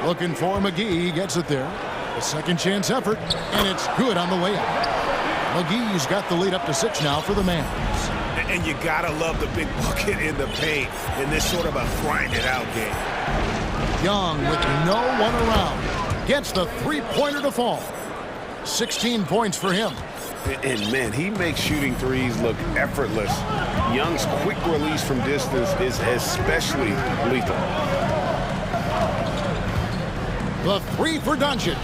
Looking for McGee. He gets it there. A second chance effort, and it's good on the layup. McGee's got the lead up to 6 now for the Mavs. And you gotta love the big bucket in the paint in this sort of a grind-it-out game. Young with no one around gets the three-pointer to fall. 16 points for him. And man, he makes shooting threes look effortless. Young's quick release from distance is especially lethal. The three for Doncic.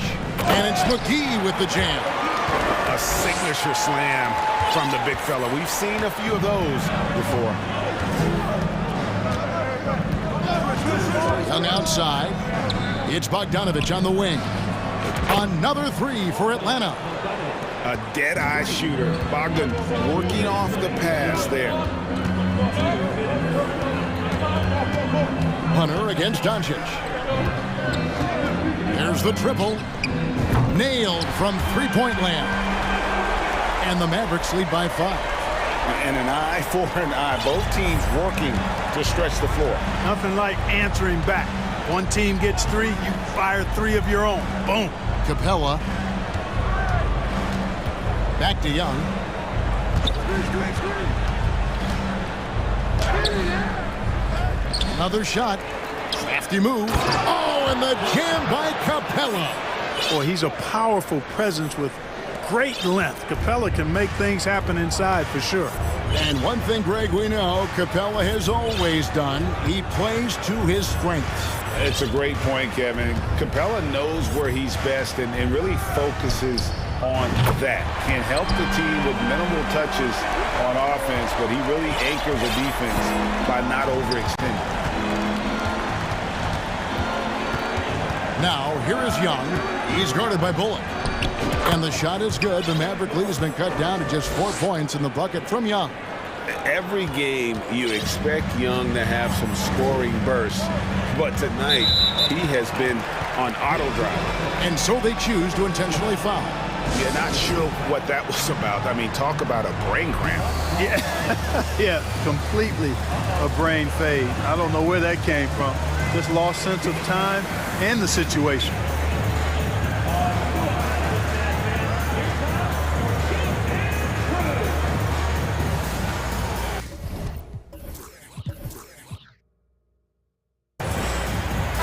And it's McGee with the jam. A signature slam from the big fella. We've seen a few of those before. Young outside. It's Bogdanovich on the wing. Another three for Atlanta. A dead-eye shooter. Bogdan working off the pass there. Hunter against Doncic. There's the triple. Nailed from three-point land. And the Mavericks lead by 5. And an eye for an eye. Both teams working to stretch the floor. Nothing like answering back. One team gets 3, you fire 3 of your own. Boom. Capella. Back to Young. Another shot. Crafty move. Oh, and the jam by Capella. Boy, he's a powerful presence with great length. Capella can make things happen inside for sure. And one thing, Greg, we know Capella has always done. He plays to his strengths. It's a great point, Kevin. Capella knows where he's best and really focuses on that. Can help the team with minimal touches on offense, but he really anchors the defense by not overextending. Now, here is Young. He's guarded by Bullock. And the shot is good. The Maverick lead has been cut down to just 4 points in the bucket from Young. Every game, you expect Young to have some scoring bursts, but tonight, he has been on auto drive. And so they choose to intentionally foul. Yeah, not sure what that was about. I mean, talk about a brain cramp. Yeah, completely a brain fade. I don't know where that came from. Just lost sense of time and the situation.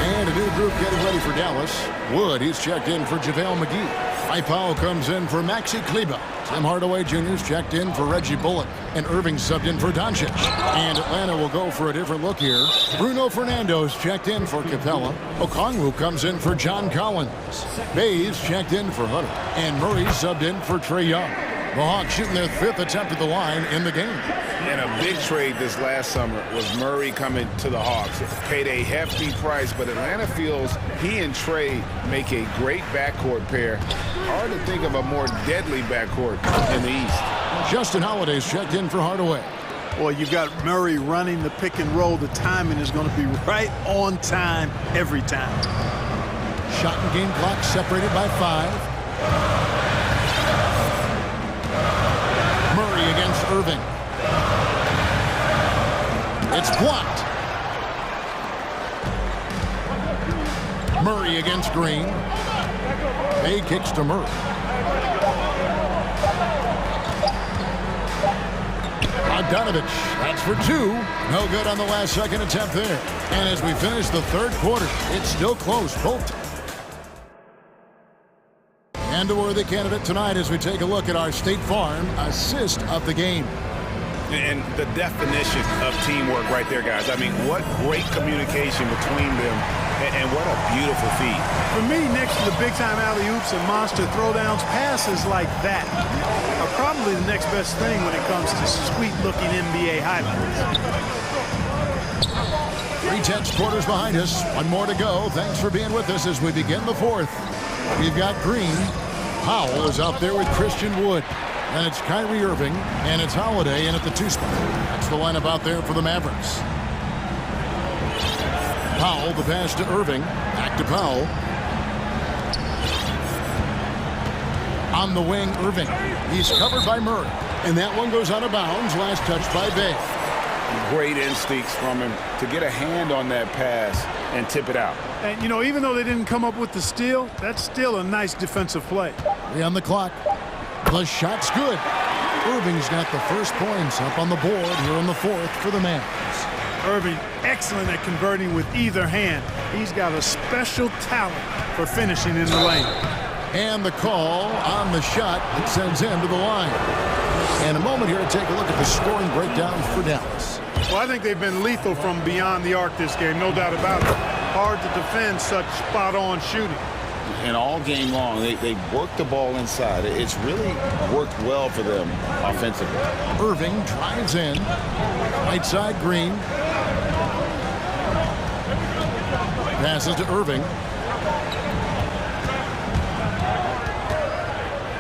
And a new group getting ready for for Dallas. Wood, he's checked in for JaVale McGee. Powell comes in for Maxi Kleber. Tim Hardaway Jr.'s checked in for Reggie Bullock. And Irving subbed in for Doncic. And Atlanta will go for a different look here. Bruno Fernando's checked in for Capella. Okongwu comes in for John Collins. Bays checked in for Hunter. And Murray subbed in for Trae Young. The Hawks shooting their 5th attempt at the line in the game. And a big trade this last summer was Murray coming to the Hawks. Paid a hefty price, but Atlanta feels he and Trae make a great backcourt pair. Hard to think of a more deadly backcourt in the East. Justin Holiday's checked in for Hardaway. Well, you've got Murray running the pick and roll. The timing is going to be right on time every time. Shot and game clock separated by 5. Murray against Irving. It's blocked. Murray against Green. Bay kicks to Murray. Bogdanovich, that's for 2. No good on the last second attempt there. And as we finish the 3rd quarter, it's still close. Both. And a worthy candidate tonight as we take a look at our State Farm assist of the game. And the definition of teamwork right there, guys. I mean, what great communication between them, and what a beautiful feed. For me, next to the big-time alley-oops and monster throwdowns, passes like that are probably the next best thing when it comes to sweet-looking NBA highlights. 3 tenths quarters behind us. 1 more to go. Thanks for being with us as we begin the 4th. We've got Green. Powell is out there with Christian Wood. And it's Kyrie Irving, and it's Holiday in at the 2 spot. That's the lineup out there for the Mavericks. Powell, the pass to Irving. Back to Powell. On the wing, Irving. He's covered by Murray. And that one goes out of bounds. Last touch by Bay. Great instincts from him to get a hand on that pass and tip it out. And, you know, even though they didn't come up with the steal, that's still a nice defensive play. 3 on the clock. The shot's good. Irving's got the first points up on the board here in the 4th for the Mavs. Irving, excellent at converting with either hand. He's got a special talent for finishing in the lane. And the call on the shot that sends him to the line. And a moment here to take a look at the scoring breakdown for Dallas. Well, I think they've been lethal from beyond the arc this game, no doubt about it. Hard to defend such spot-on shooting. And all game long, they worked the ball inside. It's really worked well for them offensively. Irving drives in. Right side, Green. Passes to Irving.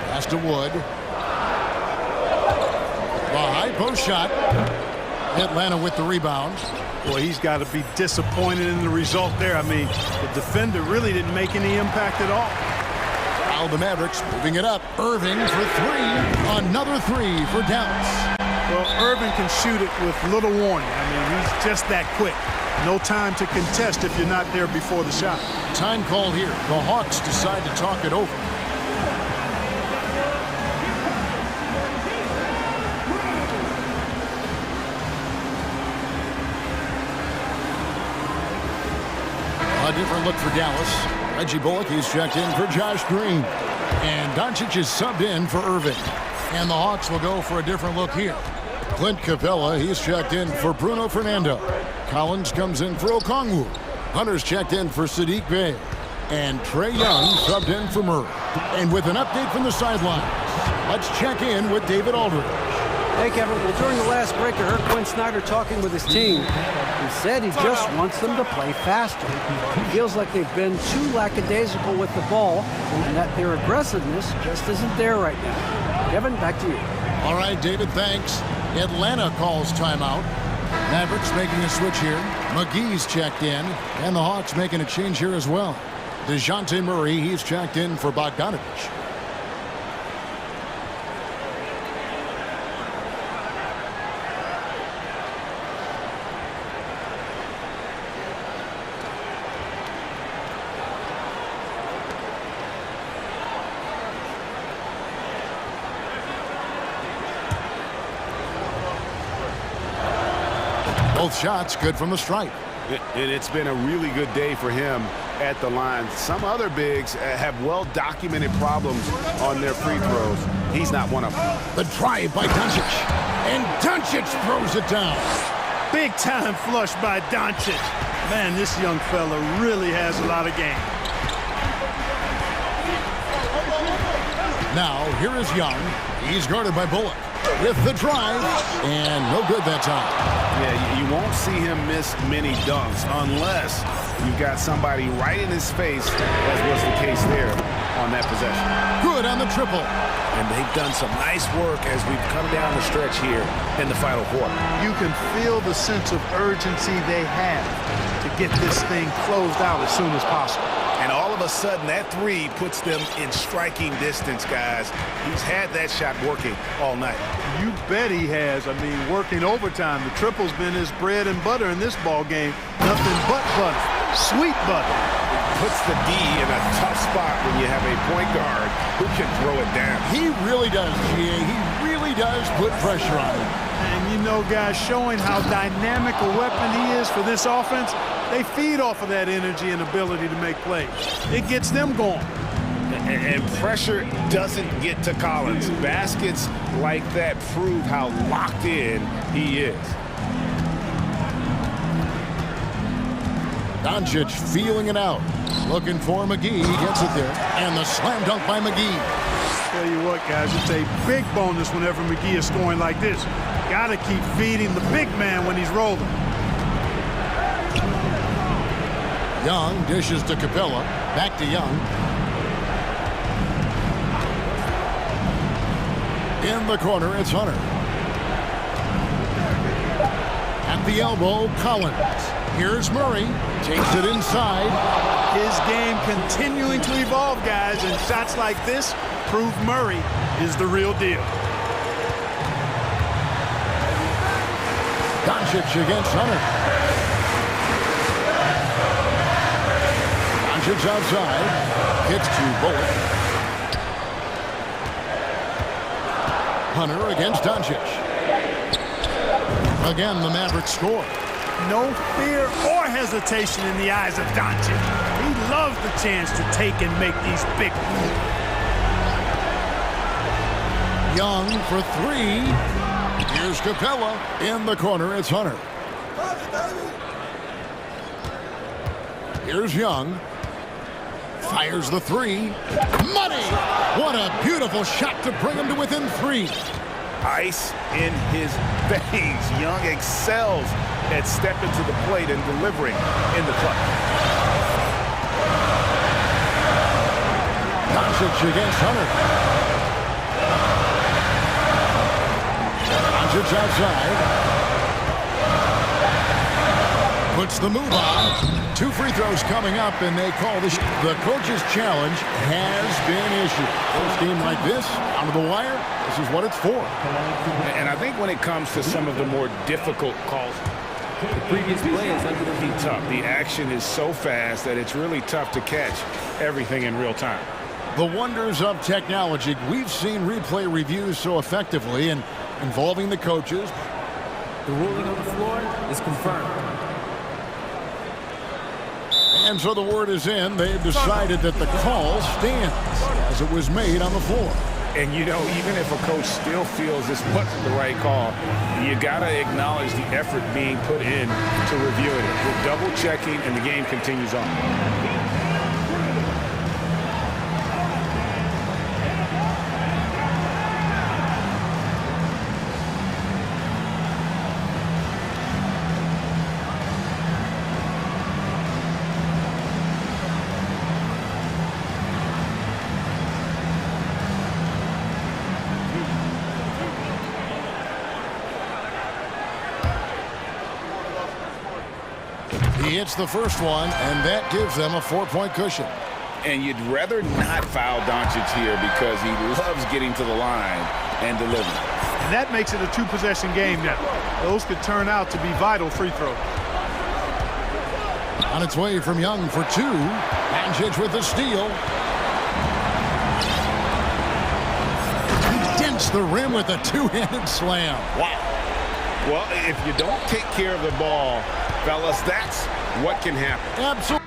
Pass to Wood. The high post shot. Atlanta with the rebound. Well, he's got to be disappointed in the result there. I mean, the defender really didn't make any impact at all. Now the Mavericks moving it up. Irving for 3. Another 3 for Dallas. Well, Irving can shoot it with little warning. I mean, he's just that quick. No time to contest if you're not there before the shot. Time call here. The Hawks decide to talk it over. A different look for Dallas. Reggie Bullock, he's checked in for Josh Green. And Doncic is subbed in for Irving. And the Hawks will go for a different look here. Clint Capella, he's checked in for Bruno Fernando. Collins comes in for Okongwu. Hunter's checked in for Sadiq Bey. And Trae Young subbed in for Murray. And with an update from the sideline, let's check in with David Aldridge. Hey, Kevin. Well, during the last break, I heard Quinn Snyder talking with his team. He said he just wants them to play faster. He feels like they've been too lackadaisical with the ball and that their aggressiveness just isn't there right now. Kevin, back to you. All right, David, thanks. Atlanta calls timeout. Mavericks making a switch here. McGee's checked in. And the Hawks making a change here as well. DeJounte Murray, he's checked in for Bogdanovich. Both shots good from the stripe. It's been a really good day for him. at the line. Some other bigs have well-documented problems on their free throws. He's not one of them. The drive by Doncic. And Doncic throws it down. Big time flush by Doncic. Man, this young fella really has a lot of game. Now, here is Young. He's guarded by Bullock with the drive, and no good that time. Yeah, you won't see him miss many dunks unless you've got somebody right in his face, as was the case there on that possession. Good on the triple. And they've done some nice work as we've come down the stretch here in the final quarter. You can feel the sense of urgency they have to get this thing closed out as soon as possible. And all of a sudden, that three puts them in striking distance, guys. He's had that shot working all night. You bet he has. I mean, working overtime. The triple's been his bread and butter in this ball game. Nothing but butter. Sweet butter. Puts the D in a tough spot when you have a point guard who can throw it down. He really does, G.A. He really does put pressure on him. And you know, guys, showing how dynamic a weapon he is for this offense, they feed off of that energy and ability to make plays. It gets them going. And pressure doesn't get to Collins. Baskets like that prove how locked in he is. Doncic feeling it out. Looking for McGee. He gets it there. And the slam dunk by McGee. Tell you what, guys, it's a big bonus whenever McGee is scoring like this. Gotta keep feeding the big man when he's rolling. Young dishes to Capella. Back to Young. In the corner, it's Hunter. At the elbow, Collins. Here's Murray. Takes it inside. His game continuing to evolve, guys, and shots like this prove Murray is the real deal. Doncic against Hunter. Doncic outside. Hits to Bullock. Hunter against Doncic. Again, the Mavericks score. No fear or hesitation in the eyes of Doncic. He loves the chance to take and make these big moves. Young for three. Here's Capella. In the corner, it's Hunter. Here's Young. Fires the three. Money! What a beautiful shot to bring him to within three. Ice in his veins. Young excels at stepping to the plate and delivering in the clutch. Doncic against Hunter. Doncic outside. Puts the move on. 2 free throws coming up, and they call this the coach's challenge has been issued. First game like this, down to the wire, this is what it's for. And I think when it comes to some of the more difficult calls, The previous play is under the heat. tough. The action is so fast that it's really tough to catch everything in real time. The wonders of technology. We've seen replay reviews so effectively and involving the coaches. The ruling on the floor is confirmed. And so the word is in. They've decided that the call stands as it was made on the floor. And, you know, even if a coach still feels this wasn't the right call, you got to acknowledge the effort being put in to reviewing it. We're double-checking, and the game continues on. He hits the first one, and that gives them a 4-point cushion. And you'd rather not foul Doncic here because he loves getting to the line and delivering. And that makes it a 2-possession game now. Those could turn out to be vital free throws. On its way from Young for 2. Doncic with the steal. He dents the rim with a 2-handed slam. Wow. Well, if you don't take care of the ball, fellas, that's what can happen. Absolutely.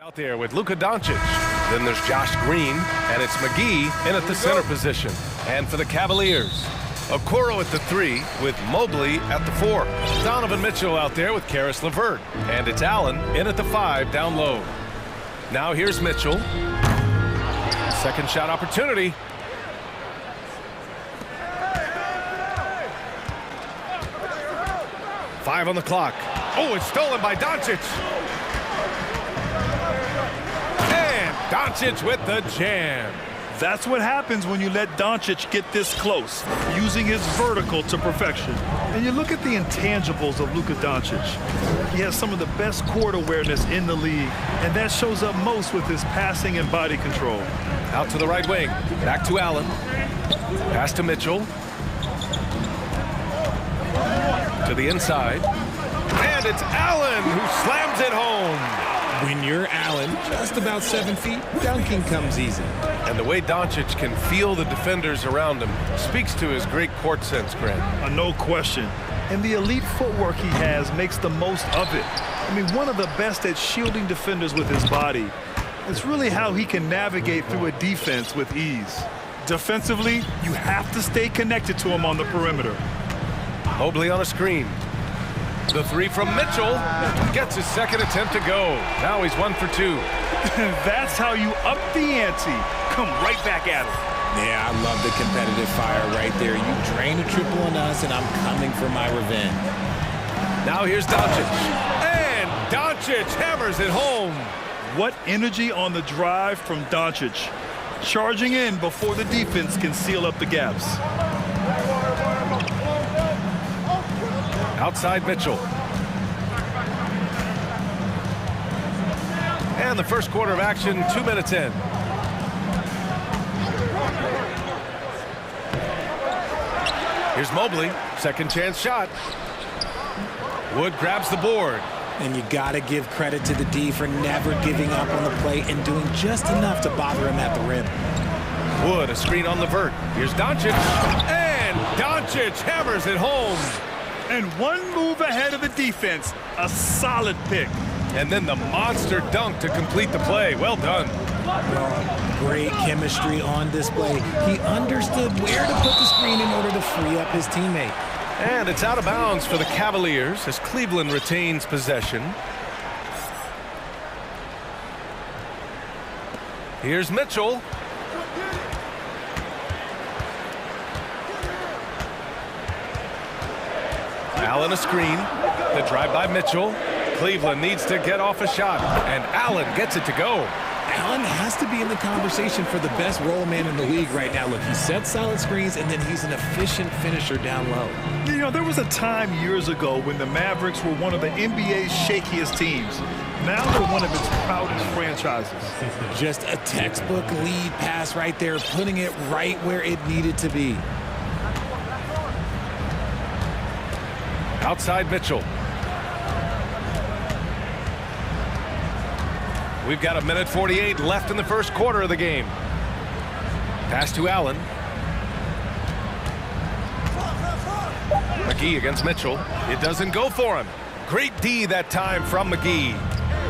Out there with Luka Doncic. Then there's Josh Green, and it's McGee in at the center position. And for the Cavaliers, Okoro at the 3 with Mobley at the 4. Donovan Mitchell out there with Karis LeVert. And it's Allen in at the 5 down low. Now here's Mitchell. Second shot opportunity. Five on the clock. Oh, it's stolen by Doncic. And Doncic with the jam. That's what happens when you let Doncic get this close, using his vertical to perfection. And you look at the intangibles of Luka Doncic. He has some of the best court awareness in the league, and that shows up most with his passing and body control. Out to the right wing. Back to Allen. Pass to Mitchell. To the inside. And it's Allen who slams it home. When you're Allen, just about 7 feet, dunking comes easy. And the way Doncic can feel the defenders around him speaks to his great court sense, Grant. No question. And the elite footwork he has makes the most of it. I mean, one of the best at shielding defenders with his body. It's really how he can navigate through a defense with ease. Defensively, you have to stay connected to him on the perimeter. Mobley on a screen. The 3 from Mitchell gets his second attempt to go. Now he's 1 for 2. That's how you up the ante. Come right back at him. Yeah, I love the competitive fire right there. You drain a triple on us, and I'm coming for my revenge. Now here's Doncic. And Doncic hammers it home. What energy on the drive from Doncic. Charging in before the defense can seal up the gaps. Outside Mitchell. And the first quarter of action, 2 minutes in. Here's Mobley, second chance shot. Wood grabs the board. And you got to give credit to the D for never giving up on the play and doing just enough to bother him at the rim. Wood, a screen on LeVert. Here's Doncic. And Doncic hammers it home. And one move ahead of the defense. A solid pick. And then the monster dunk to complete the play. Well done. Great chemistry on display. He understood where to put the screen in order to free up his teammate. And it's out of bounds for the Cavaliers as Cleveland retains possession. Here's Mitchell. Allen a screen. The drive by Mitchell. Cleveland needs to get off a shot, and Allen gets it to go. Allen has to be in the conversation for the best roll man in the league right now. Look, he sets solid screens, and then he's an efficient finisher down low. You know, there was a time years ago when the Mavericks were one of the NBA's shakiest teams. Now they're one of its proudest franchises. Just a textbook lead pass right there, putting it right where it needed to be. Outside Mitchell. We've got 1:48 left in the first quarter of the game. Pass to Allen. McGee against Mitchell. It doesn't go for him. Great D that time from McGee.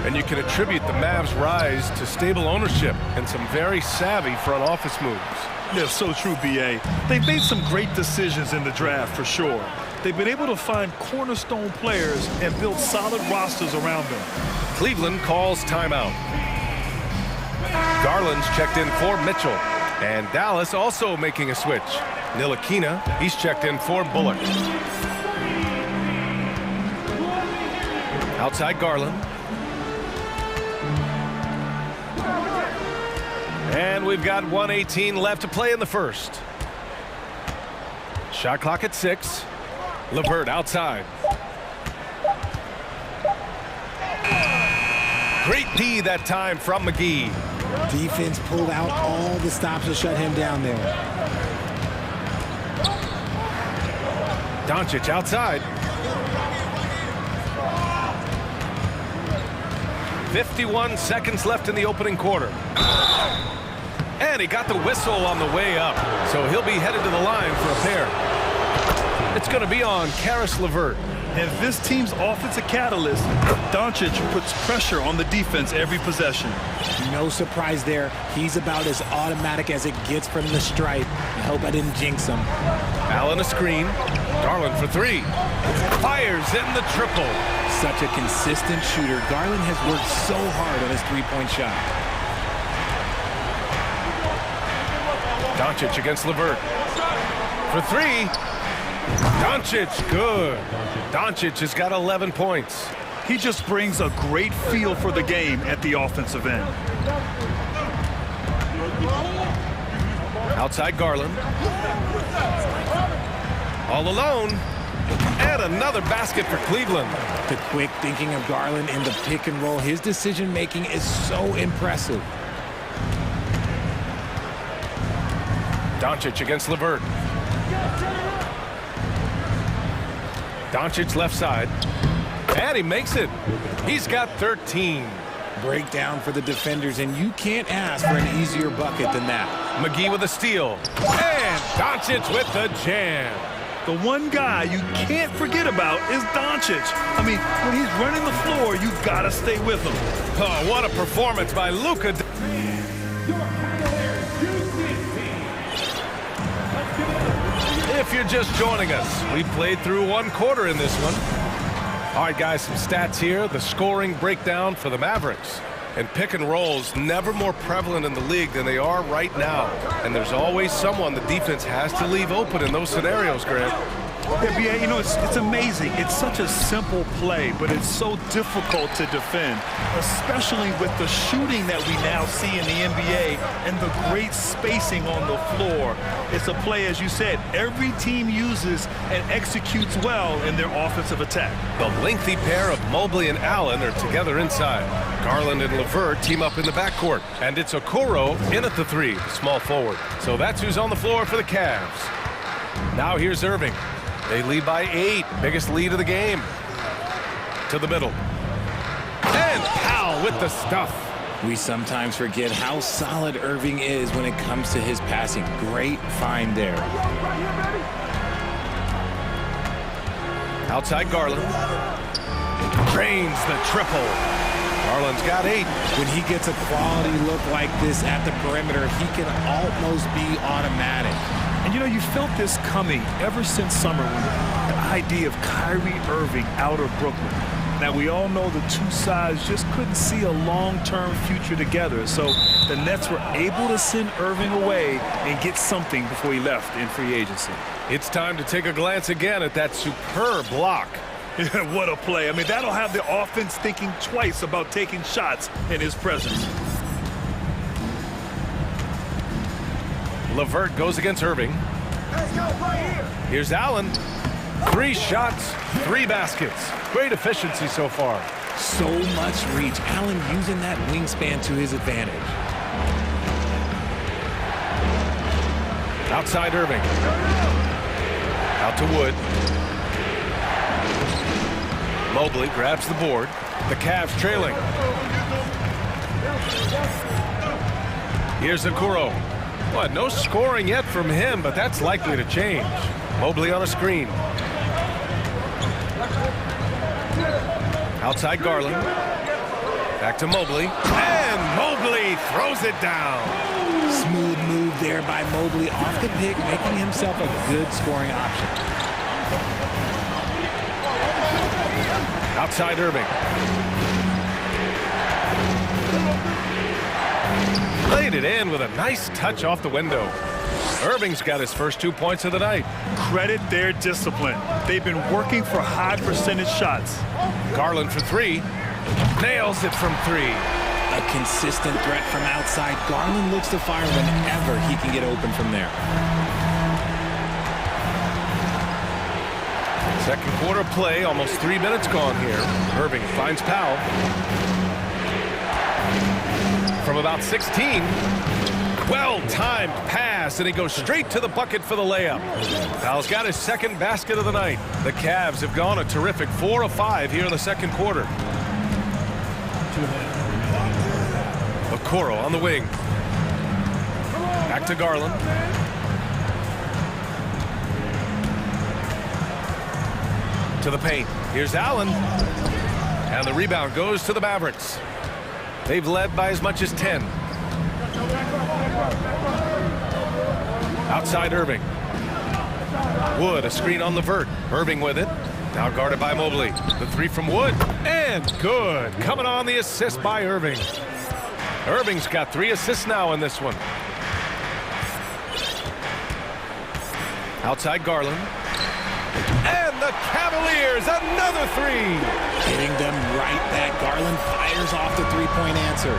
And you can attribute the Mavs' rise to stable ownership and some very savvy front office moves. Yeah, so true, B.A. They've made some great decisions in the draft, for sure. They've been able to find cornerstone players and build solid rosters around them. Cleveland calls timeout. Garland's checked in for Mitchell. And Dallas also making a switch. Ntilikina, he's checked in for Bullock. Outside Garland. And we've got 1:18 left to play in the first. Shot clock at 6. LeVert outside. Great D that time from McGee. Defense pulled out all the stops to shut him down there. Doncic outside. 51 seconds left in the opening quarter. And he got the whistle on the way up, so he'll be headed to the line for a pair. It's going to be on Karis LeVert. And this team's offensive catalyst, Doncic puts pressure on the defense every possession. No surprise there. He's about as automatic as it gets from the stripe. I hope I didn't jinx him. Allen a screen. Garland for three. Fires in the triple. Such a consistent shooter. Garland has worked so hard on his three-point shot. Doncic against LeVert. For three. Doncic, good. Doncic has got 11 points. He just brings a great feel for the game at the offensive end. Outside Garland. All alone. And another basket for Cleveland. The quick thinking of Garland in the pick and roll. His decision-making is so impressive. Doncic against LeVert. Doncic left side. And he makes it. He's got 13. Breakdown for the defenders, and you can't ask for an easier bucket than that. McGee with a steal. And Doncic with the jam. The one guy you can't forget about is Doncic. I mean, when he's running the floor, you gotta stay with him. Oh, what a performance by Luka. If you're just joining us, we played through one quarter in this one. All right, guys, some stats here. The scoring breakdown for the Mavericks. And pick and rolls never more prevalent in the league than they are right now. And there's always someone the defense has to leave open in those scenarios, Grant. Yeah, B.A., you know, it's amazing. It's such a simple play, but it's so difficult to defend, especially with the shooting that we now see in the NBA and the great spacing on the floor. It's a play, as you said, every team uses and executes well in their offensive attack. The lengthy pair of Mobley and Allen are together inside. Garland and LeVert team up in the backcourt. And it's Okoro in at the three, small forward. So that's who's on the floor for the Cavs. Now here's Irving. They lead by 8, biggest lead of the game. To the middle. And Powell with the stuff. We sometimes forget how solid Irving is when it comes to his passing. Great find there. Outside Garland. Drains the triple. Garland's got 8. When he gets a quality look like this at the perimeter, he can almost be automatic. And, you know, you felt this coming ever since summer when the idea of Kyrie Irving out of Brooklyn. Now, we all know the two sides just couldn't see a long-term future together. So the Nets were able to send Irving away and get something before he left in free agency. It's time to take a glance again at that superb block. What a play. I mean, that'll have the offense thinking twice about taking shots in his presence. LeVert goes against Irving. Here's Allen. 3 shots, 3 baskets. Great efficiency so far. So much reach. Allen using that wingspan to his advantage. Outside Irving. Out to Wood. Mobley grabs the board. The Cavs trailing. Here's Okoro. Well, no scoring yet from him, but that's likely to change. Mobley on a screen. Outside Garland. Back to Mobley. And Mobley throws it down. Smooth move there by Mobley off the pick, making himself a good scoring option. Outside Irving. Laid it in with a nice touch off the window. Irving's got his first 2 points of the night. Credit their discipline. They've been working for high percentage shots. Garland for 3. Nails it from 3. A consistent threat from outside. Garland looks to fire whenever he can get open from there. Second quarter play, almost 3 minutes gone here. Irving finds Powell. From about 16. Well-timed pass, and he goes straight to the bucket for the layup. Powell's got his second basket of the night. The Cavs have gone a terrific 4 of 5 here in the second quarter. Okoro on the wing. Back to Garland. To the paint. Here's Allen. And the rebound goes to the Mavericks. They've led by as much as 10. Outside Irving. Wood, a screen on the vert. Irving with it. Now guarded by Mobley. The three from Wood. And good. Coming on the assist by Irving. Irving's got 3 assists now in this one. Outside Garland. And the Cavaliers, another 3. Hitting them right back. Garland fires off the three-point answer.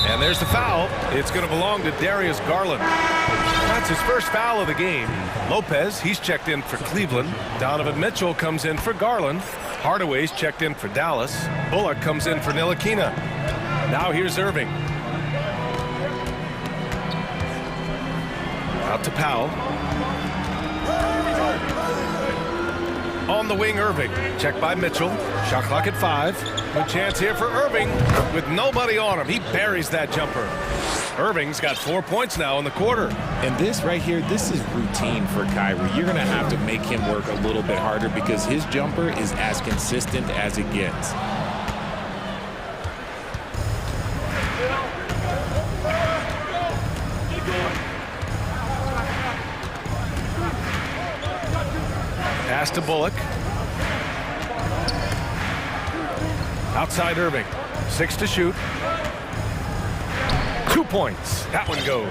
And there's the foul. It's going to belong to Darius Garland. That's his first foul of the game. Lopez, he's checked in for Cleveland. Donovan Mitchell comes in for Garland. Hardaway's checked in for Dallas. Bullock comes in for Ntilikina. Now here's Irving. Out to Powell. On the wing, Irving. Checked by Mitchell. Shot clock at 5. Good chance here for Irving with nobody on him. He buries that jumper. Irving's got 4 points now in the quarter. And this right here, this is routine for Kyrie. You're going to have to make him work a little bit harder because his jumper is as consistent as it gets. Pass to Bullock. Outside Irving. 6 to shoot. 2 points. That one goes.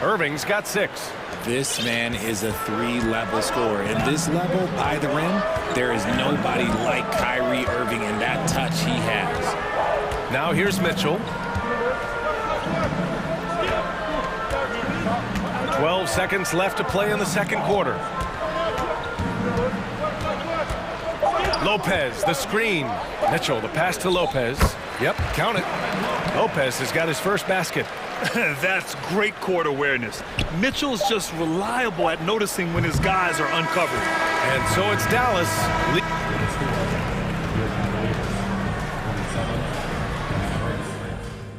Irving's got 6. This man is a 3-level scorer. And this level by the rim, there is nobody like Kyrie Irving in that touch he has. Now here's Mitchell. 12 seconds left to play in the second quarter. Lopez, the screen. Mitchell, the pass to Lopez. Yep, count it. Lopez has got his first basket. That's great court awareness. Mitchell's just reliable at noticing when his guys are uncovered. And so it's Dallas.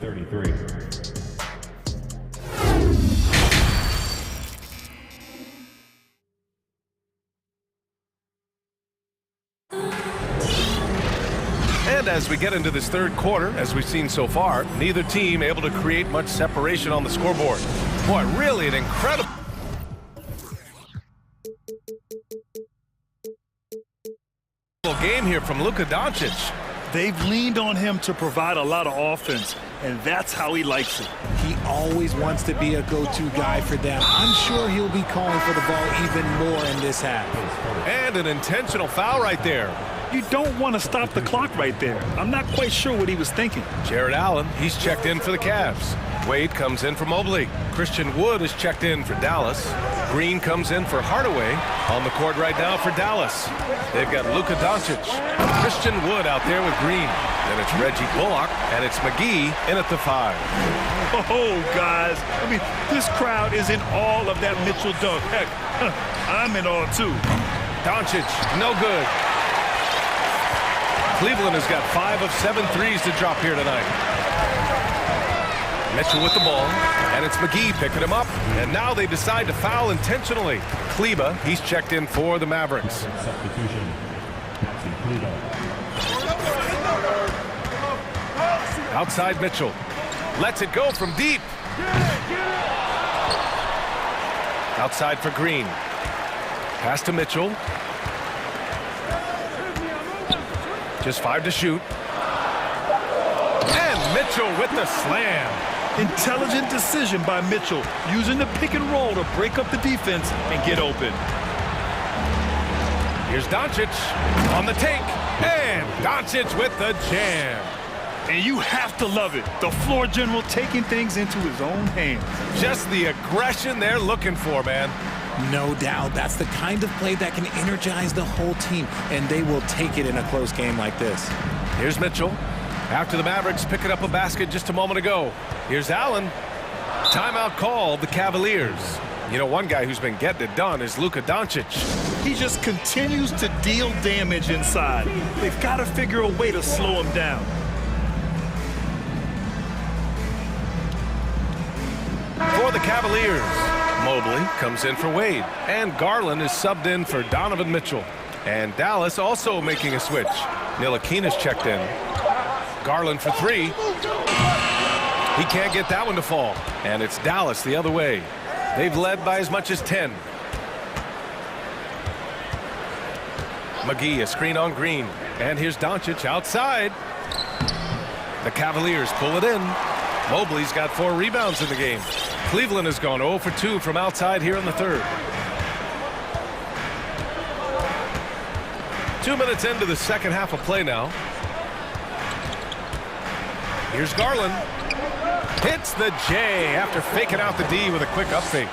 33. And as we get into this third quarter, as we've seen so far, neither team able to create much separation on the scoreboard. Boy, really an incredible game here from Luka Doncic. They've leaned on him to provide a lot of offense, and that's how he likes it. He always wants to be a go-to guy for them. I'm sure he'll be calling for the ball even more in this half. And an intentional foul right there. You don't want to stop the clock right there. I'm not quite sure what he was thinking. Jared Allen, he's checked in for the Cavs. Wade comes in for Mobley. Christian Wood is checked in for Dallas. Green comes in for Hardaway. On the court right now for Dallas. They've got Luka Doncic. Christian Wood out there with Green. Then it's Reggie Bullock, and it's McGee in at the 5. Oh, guys. I mean, this crowd is in awe of that Mitchell dunk. Heck, I'm in awe, too. Doncic, no good. Cleveland has got 5 of 7 threes to drop here tonight. Mitchell with the ball, and it's McGee picking him up. And now they decide to foul intentionally. Kleba, he's checked in for the Mavericks. Outside Mitchell. Lets it go from deep. Outside for Green. Pass to Mitchell. Just 5 to shoot. And Mitchell with the slam. Intelligent decision by Mitchell, using the pick and roll to break up the defense and get open. Here's Doncic on the take. And Doncic with the jam. And you have to love it. The floor general taking things into his own hands. Just the aggression they're looking for, man. No doubt. That's the kind of play that can energize the whole team, and they will take it in a close game like this. Here's Mitchell. After the Mavericks picking up a basket just a moment ago. Here's Allen. Timeout called the Cavaliers. You know, one guy who's been getting it done is Luka Doncic. He just continues to deal damage inside. They've got to figure a way to slow him down. For the Cavaliers, Mobley comes in for Wade. And Garland is subbed in for Donovan Mitchell. And Dallas also making a switch. Ntilikina's checked in. Garland for three. He can't get that one to fall. And it's Dallas the other way. They've led by as much as 10. McGee, a screen on Green. And here's Doncic outside. The Cavaliers pull it in. Mobley's got 4 rebounds in the game. Cleveland has gone 0 for 2 from outside here in the third. 2 minutes into the second half of play now. Here's Garland. Hits the J after faking out the D with a quick up fake.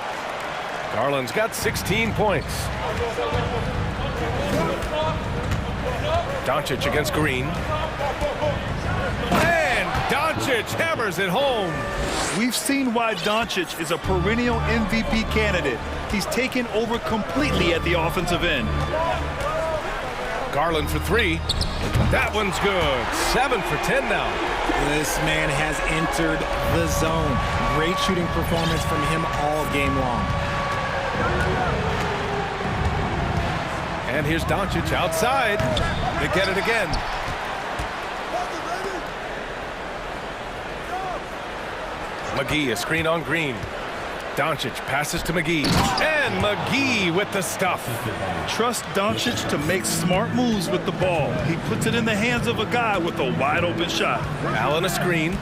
Garland's got 16 points. Doncic against Green. And Doncic hammers it home. We've seen why Doncic is a perennial MVP candidate. He's taken over completely at the offensive end. Garland for three. That one's good. 7 for 10 now. This man has entered the zone. Great shooting performance from him all game long. And here's Doncic outside. They get it again. McGee, a screen on Green. Doncic passes to McGee. And McGee with the stuff. Trust Doncic to make smart moves with the ball. He puts it in the hands of a guy with a wide open shot. Allen a screen.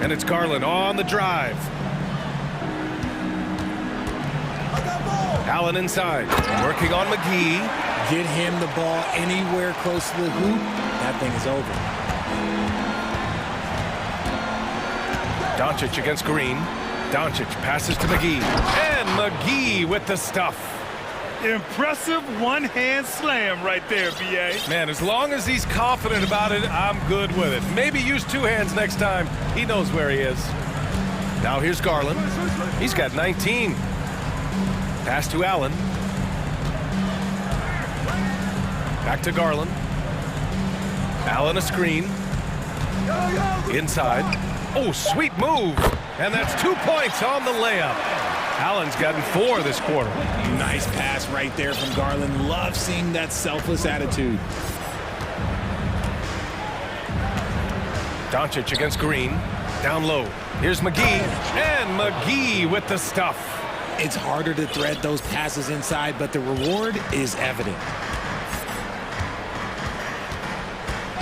And it's Garland on the drive. Allen inside. Working on McGee. Get him the ball anywhere close to the hoop. That thing is over. Doncic against Green. Doncic passes to McGee. And McGee with the stuff. Impressive one-hand slam right there, B.A. Man, as long as he's confident about it, I'm good with it. Maybe use 2 hands next time. He knows where he is. Now here's Garland. He's got 19. Pass to Allen. Back to Garland. Allen a screen. Inside. Oh, sweet move. And that's 2 points on the layup. Allen's gotten 4 this quarter. Nice pass right there from Garland. Love seeing that selfless attitude. Doncic against Green. Down low. Here's McGee. And McGee with the stuff. It's harder to thread those passes inside, but the reward is evident.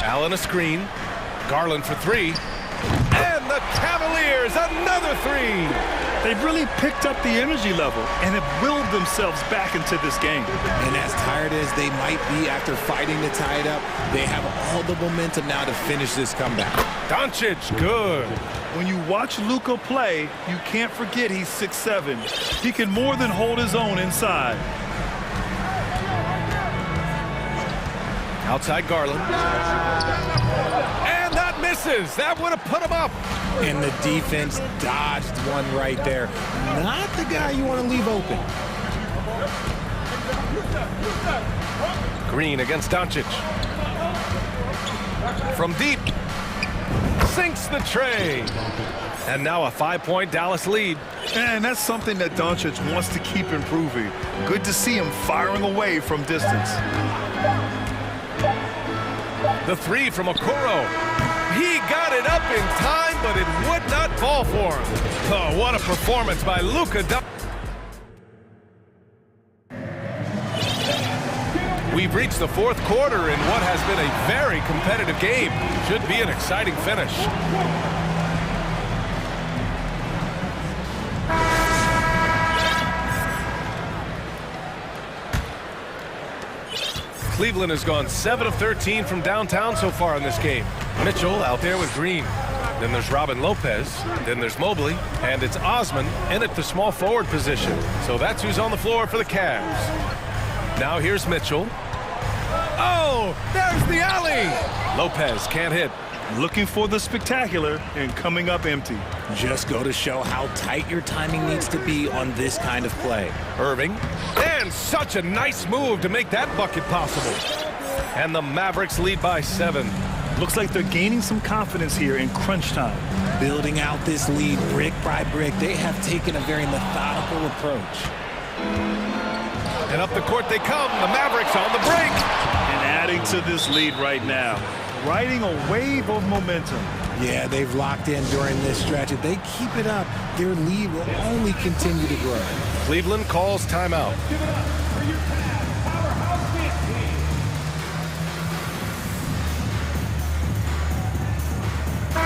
Allen a screen. Garland for 3. And the Cavaliers, another 3. They've really picked up the energy level and have willed themselves back into this game. And as tired as they might be after fighting to tie it up, they have all the momentum now to finish this comeback. Doncic, good. When you watch Luka play, you can't forget he's 6'7". He can more than hold his own inside. Outside Garland. And that misses. That would have put him up. And the defense dodged one right there. Not the guy you want to leave open. Green against Doncic. From deep. Sinks the tray. And now a 5-point Dallas lead. And that's something that Doncic wants to keep improving. Good to see him firing away from distance. The 3 from Okoro. He got it up in time, but it would not fall for him. Oh, what a performance by Luka. We've reached the 4th quarter in what has been a very competitive game. Should be an exciting finish. Cleveland has gone 7 of 13 from downtown so far in this game. Mitchell out there with Green. Then there's Robin Lopez. Then there's Mobley. And it's Osman in at the small forward position. So that's who's on the floor for the Cavs. Now here's Mitchell. Oh, there's the alley. Lopez can't hit. Looking for the spectacular and coming up empty. Just go to show how tight your timing needs to be on this kind of play. Irving. And such a nice move to make that bucket possible. And the Mavericks lead by 7. Looks like they're gaining some confidence here in crunch time. Building out this lead brick by brick, they have taken a very methodical approach. And up the court they come. The Mavericks on the break. And adding to this lead right now. Riding a wave of momentum. Yeah, they've locked in during this stretch. If they keep it up, their lead will only continue to grow. Cleveland calls timeout.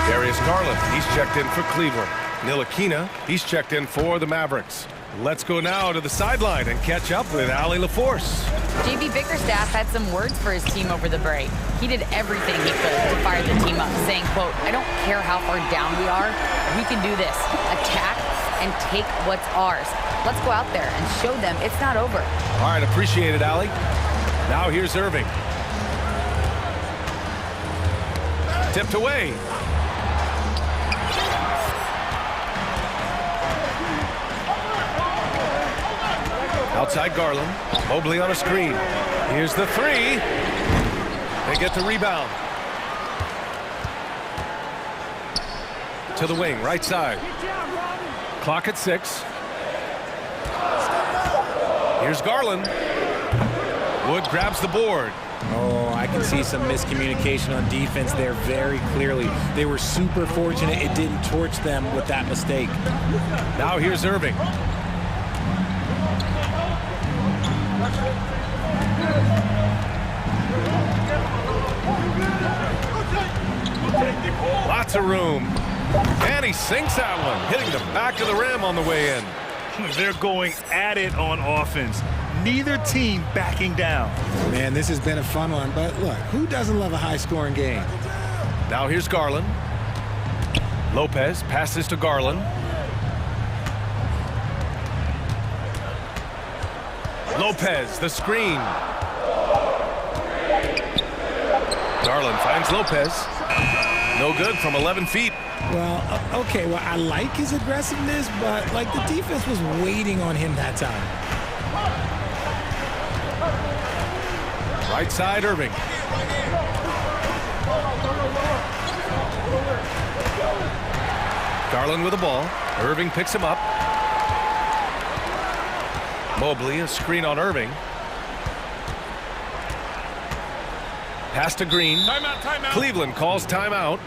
Darius Garland, he's checked in for Cleveland. Ntilikina, he's checked in for the Mavericks. Let's go now to the sideline and catch up with Allie LaForce. JB Bickerstaff had some words for his team over the break. He did everything he could to fire the team up, saying, quote, "I don't care how far down we are, we can do this. Attack and take what's ours. Let's go out there and show them it's not over." All right, appreciate it, Allie. Now here's Irving. Tipped away. Outside Garland. Mobley on a screen. Here's the three. They get the rebound. To the wing, right side. Clock at 6. Here's Garland. Wood grabs the board. Oh, I can see some miscommunication on defense there very clearly. They were super fortunate it didn't torch them with that mistake. Now here's Irving. Lots of room. And he sinks that one, hitting the back of the rim on the way in. They're going at it on offense. Neither team backing down. Man, this has been a fun one, but look, who doesn't love a high-scoring game? Now here's Garland. Lopez passes to Garland. Lopez, the screen. Garland finds Lopez. No good from 11 feet. Well, okay, well, I like his aggressiveness, but, like, the defense was waiting on him that time. Right side, Irving. Garland with the ball. Irving picks him up. Mobley, a screen on Irving. Pass to Green. Timeout, timeout. Cleveland calls timeout.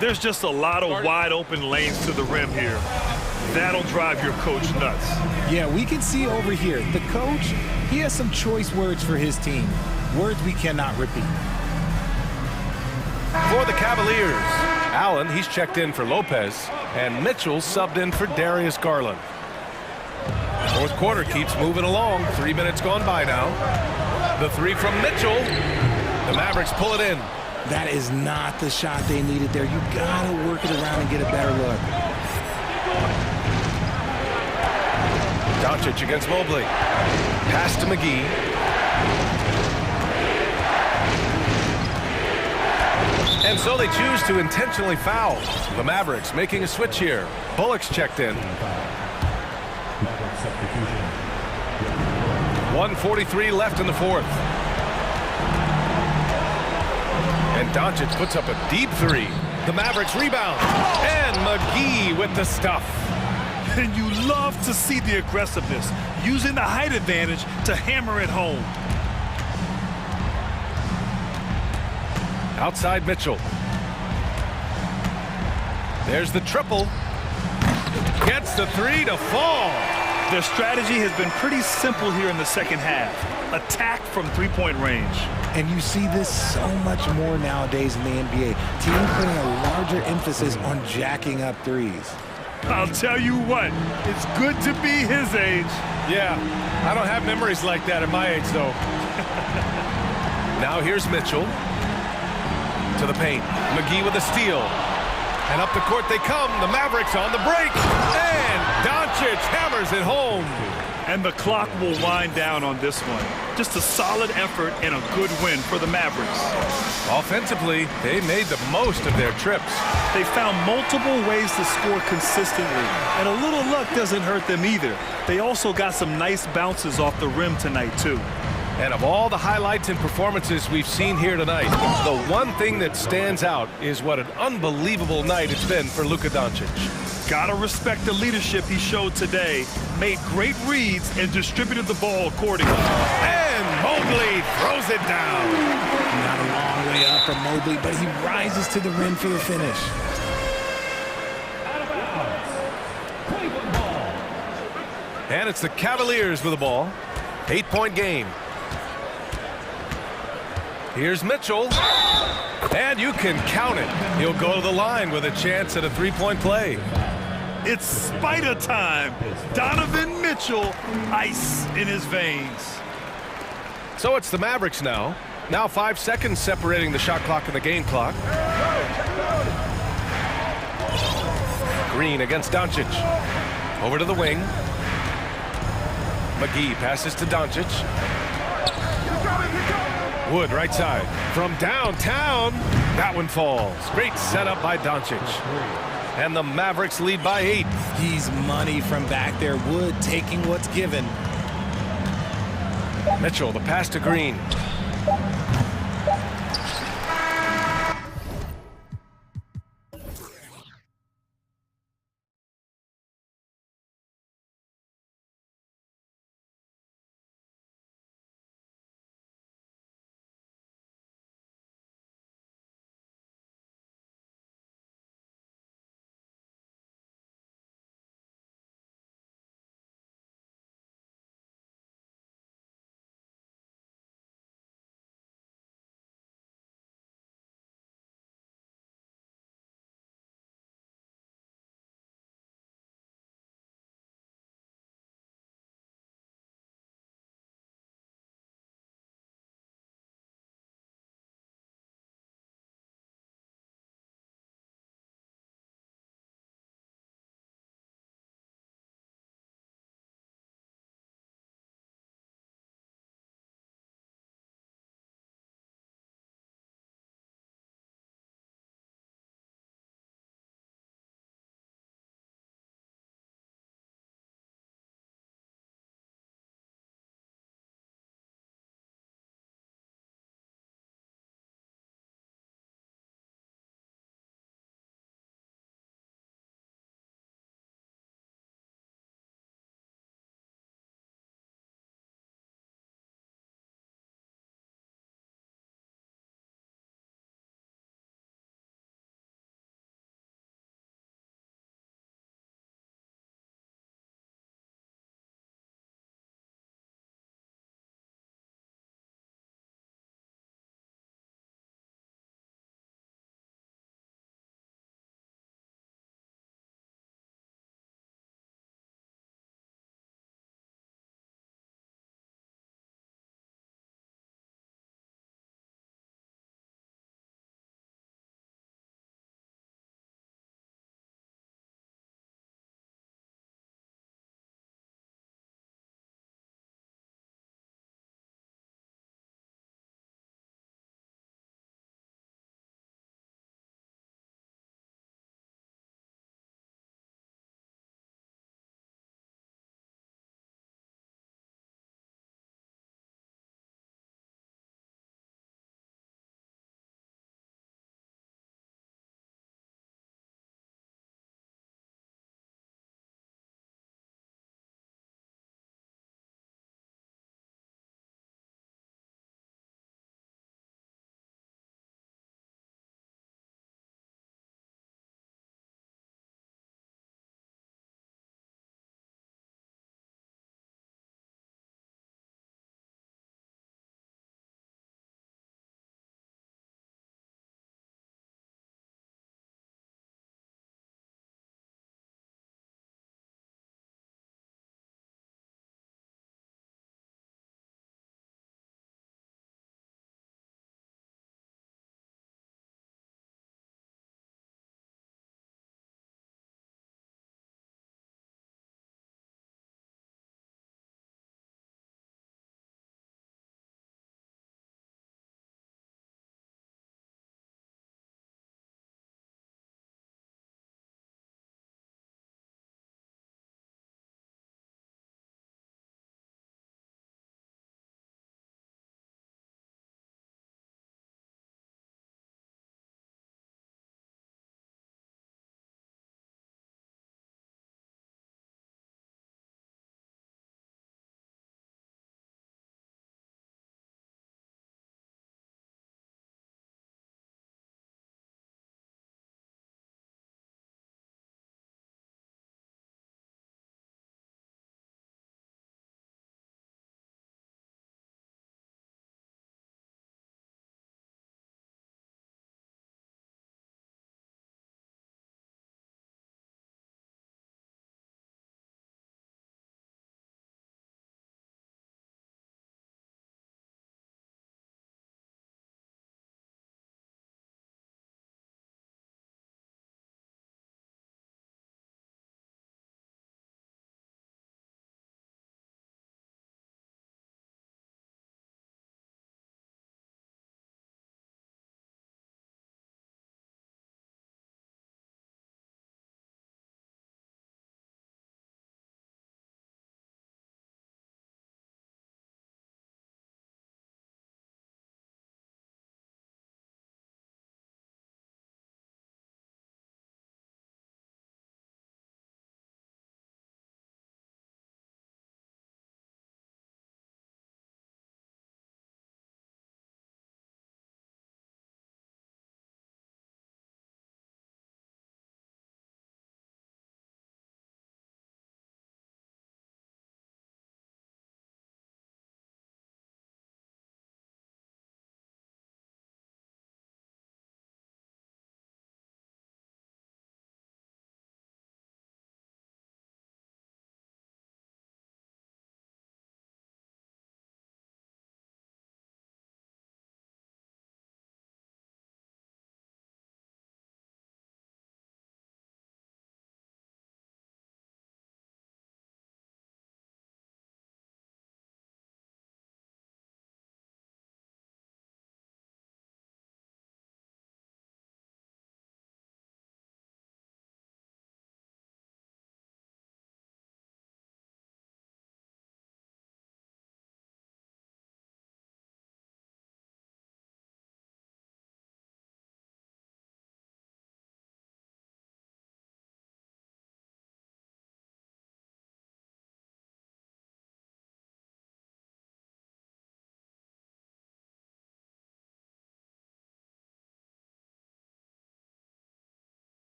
There's just a lot of wide open lanes to the rim here. That'll drive your coach nuts. Yeah, we can see over here, the coach, he has some choice words for his team. Words we cannot repeat. For the Cavaliers, Allen, he's checked in for Lopez, and Mitchell subbed in for Darius Garland. Fourth quarter keeps moving along. 3 minutes gone by now. The three from Mitchell. The Mavericks pull it in. That is not the shot they needed there. You gotta work it around and get a better look. Doncic against Mobley. Pass to McGee. And so they choose to intentionally foul. The Mavericks making a switch here. Bullock's checked in. 1:43 left in the fourth. And Doncic puts up a deep three. The Mavericks rebound. And McGee with the stuff. And you love to see the aggressiveness, using the height advantage to hammer it home. Outside Mitchell. There's the triple. Gets the three to fall. Their strategy has been pretty simple here in the second half. Attack from three-point range. And you see this so much more nowadays in the NBA. Teams putting a larger emphasis on jacking up threes. I'll tell you what, it's good to be his age. Yeah, I don't have memories like that at my age, though. Now here's Mitchell. To the paint. McGee with a steal. And up the court they come. The Mavericks on the break. And Doncic hammers it home. And the clock will wind down on this one. Just a solid effort and a good win for the Mavericks. Offensively, they made the most of their trips. They found multiple ways to score consistently, and a little luck doesn't hurt them either. They also got some nice bounces off the rim tonight, too. And of all the highlights and performances we've seen here tonight, the one thing that stands out is what an unbelievable night it's been for Luka Doncic. Gotta respect the leadership he showed today. Made great reads and distributed the ball accordingly. And Mobley throws it down. Not a long way up for Mobley, but he rises to the rim for the finish. And it's the Cavaliers with the ball. 8-point game. Here's Mitchell. And you can count it. He'll go to the line with a chance at a three-point play. It's spider time. Donovan Mitchell, ice in his veins. So it's the Mavericks now. Now 5 seconds separating the shot clock and the game clock. Green against Doncic. Over to the wing. McGee passes to Doncic. Wood right side. From downtown. That one falls. Great setup by Doncic. And the Mavericks lead by 8. He's money from back there. Wood taking what's given. Mitchell, the pass to Green.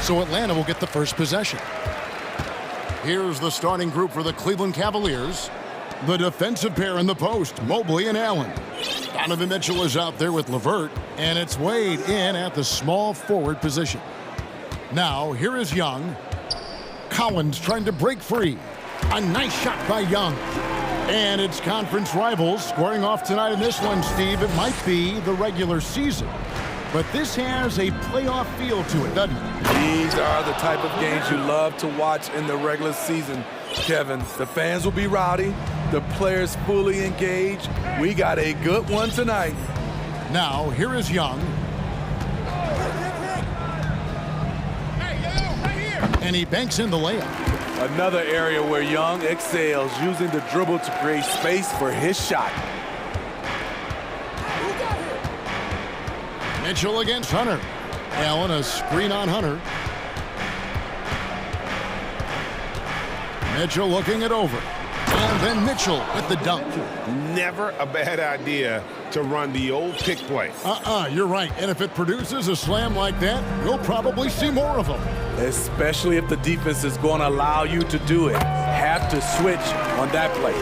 So Atlanta will get the first possession. Here's the starting group for the Cleveland Cavaliers. The defensive pair in the post, Mobley and Allen. Donovan Mitchell is out there with LeVert, and it's Wade in at the small forward position. Now, here is Young. Collins trying to break free. A nice shot by Young. And it's conference rivals scoring off tonight in this one, Steve. It might be the regular season, but this has a playoff feel to it, doesn't it? These are the type of games you love to watch in the regular season, Kevin. The fans will be rowdy, the players fully engaged. We got a good one tonight. Now, here is Young. And he banks in the layup. Another area where Young excels, using the dribble to create space for his shot. Mitchell against Hunter. Allen, a screen on Hunter. Mitchell looking it over. And then Mitchell with the dunk. Never a bad idea to run the old pick play. You're right. And if it produces a slam like that, we'll probably see more of them. Especially if the defense is going to allow you to do it. Have to switch on that play.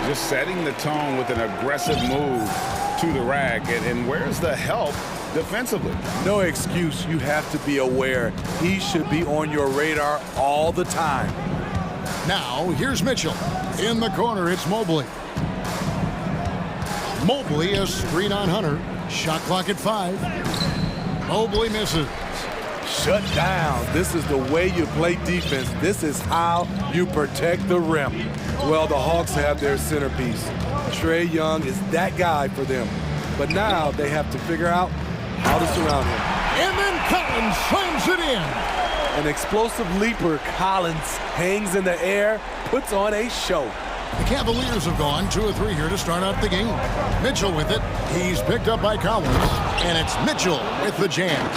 Just setting the tone with an aggressive move to the rack. And where's the help defensively? No excuse. You have to be aware. He should be on your radar all the time. Now, here's Mitchell. In the corner, it's Mobley. Mobley, a screen on Hunter. Shot clock at 5. Mobley misses. Shut down. This is the way you play defense. This is how you protect the rim. Well, the Hawks have their centerpiece. Trae Young is that guy for them. But now they have to figure out how to surround him. And then Collins slams it in. An explosive leaper, Collins hangs in the air, puts on a show. The Cavaliers have gone 2 of 3 here to start out the game. Mitchell with it. He's picked up by Collins. And it's Mitchell with the jam.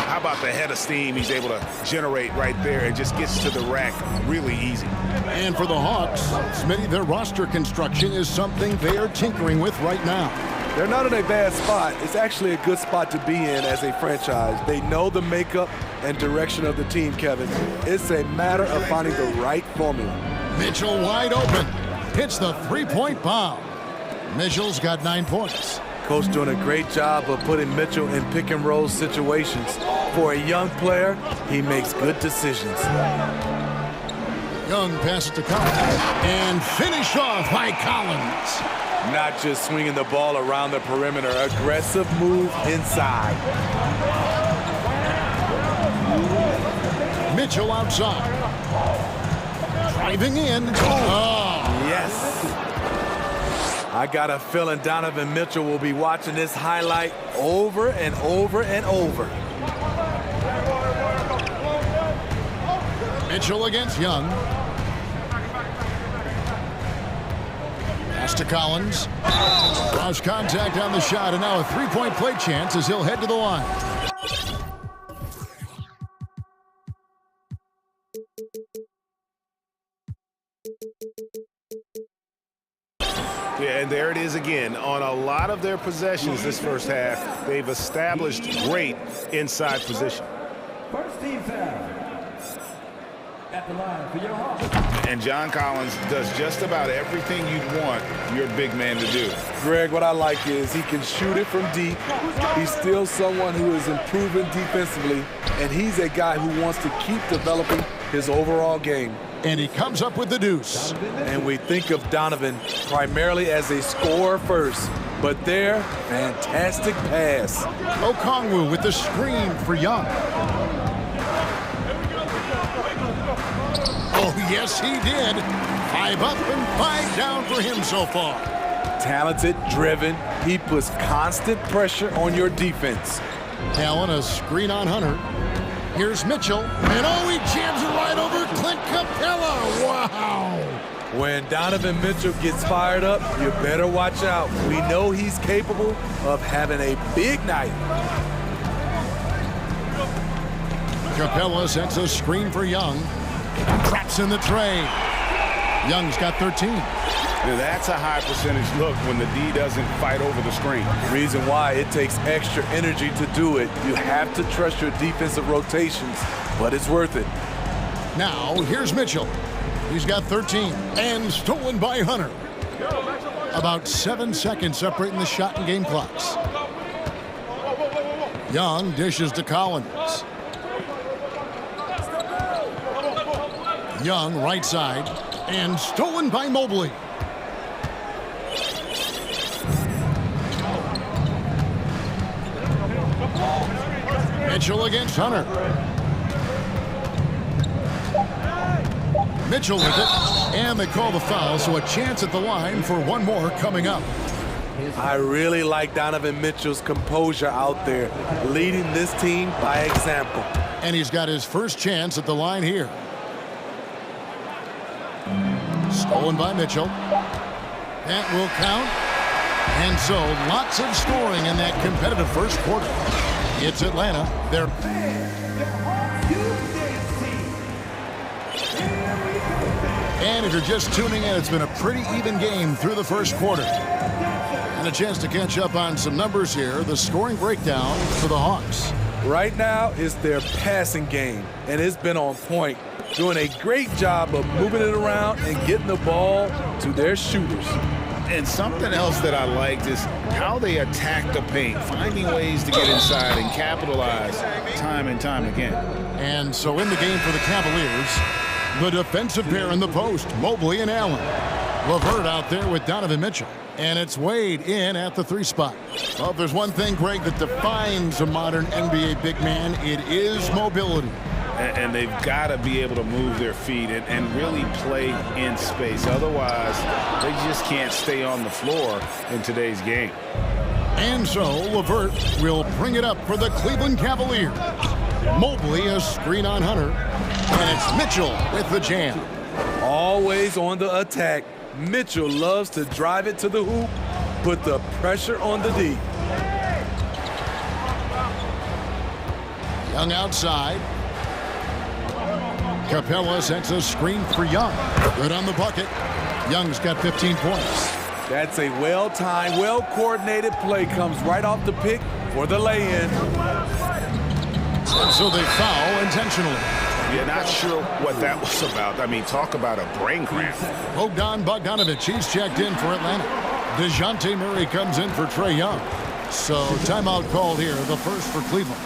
How about the head of steam he's able to generate right there and just gets to the rack really easy. And for the Hawks, Smitty, their roster construction is something they are tinkering with right now. They're not in a bad spot. It's actually a good spot to be in as a franchise. They know the makeup and direction of the team, Kevin. It's a matter of finding the right formula. Mitchell wide open. Hits the three-point bomb. Mitchell's got 9 points. Coach doing a great job of putting Mitchell in pick-and-roll situations. For a young player, he makes good decisions. Young passes to Collins. And finish off by Collins. Not just swinging the ball around the perimeter. Aggressive move inside. Mitchell outside. Driving in. Oh. Yes. I got a feeling Donovan Mitchell will be watching this highlight over and over and over. Mitchell against Young. Pass to Collins. Lost contact on the shot, and now a three-point play chance as he'll head to the line. Yeah, and there it is again. On a lot of their possessions this first half, they've established great inside position. First team foul at the line for your Hawks. And John Collins does just about everything you'd want your big man to do. Greg, what I like is he can shoot it from deep. He's still someone who is improving defensively, and he's a guy who wants to keep developing his overall game. And he comes up with the deuce. And we think of Donovan primarily as a scorer first, but there, fantastic pass. Okongwu with the screen for Young. Oh, yes, he did. 5 up and 5 down for him so far. Talented, driven. He puts constant pressure on your defense. Allen, a screen on Hunter. Here's Mitchell, and oh, he jams it right over Clint Capella. Wow. When Donovan Mitchell gets fired up, you better watch out. We know he's capable of having a big night. Capella sets a screen for Young. Traps in the tray. Young's got 13. Now that's a high percentage look when the D doesn't fight over the screen. Reason why it takes extra energy to do it. You have to trust your defensive rotations but it's worth it. Now, here's Mitchell. He's got 13 and stolen by Hunter. About 7 seconds separating the shot and game clocks. Young dishes to Collins. Young right side and stolen by Mobley. Mitchell against Hunter. Mitchell with it, and they call the foul, so a chance at the line for one more coming up. I really like Donovan Mitchell's composure out there, leading this team by example. And he's got his first chance at the line here. Stolen by Mitchell. That will count. And so lots of scoring in that competitive first quarter. It's Atlanta. They're... And if you're just tuning in, it's been a pretty even game through the first quarter. And a chance to catch up on some numbers here. The scoring breakdown for the Hawks. Right now, it's their passing game, and it's been on point, doing a great job of moving it around and getting the ball to their shooters. And something else that I liked is how they attack the paint, finding ways to get inside and capitalize time and time again. And so in the game for the Cavaliers, the defensive pair in the post, Mobley and Allen. LeVert out there with Donovan Mitchell. And it's Wade in at the 3 spot. Well, if there's one thing, Greg, that defines a modern NBA big man, it is mobility. And they've got to be able to move their feet and really play in space. Otherwise, they just can't stay on the floor in today's game. And so LeVert will bring it up for the Cleveland Cavaliers. Mobley a screen on Hunter. And it's Mitchell with the jam. Always on the attack. Mitchell loves to drive it to the hoop, put the pressure on the D. Young outside. Capella sets a screen for Young. Good on the bucket. Young's got 15 points. That's a well-timed, well-coordinated play. Comes right off the pick for the lay-in. And so they foul intentionally. Yeah, not sure what that was about. I mean, talk about a brain cramp. Bogdanovich, he's checked in for Atlanta. DeJounte Murray comes in for Trae Young. So timeout called here, the first for Cleveland.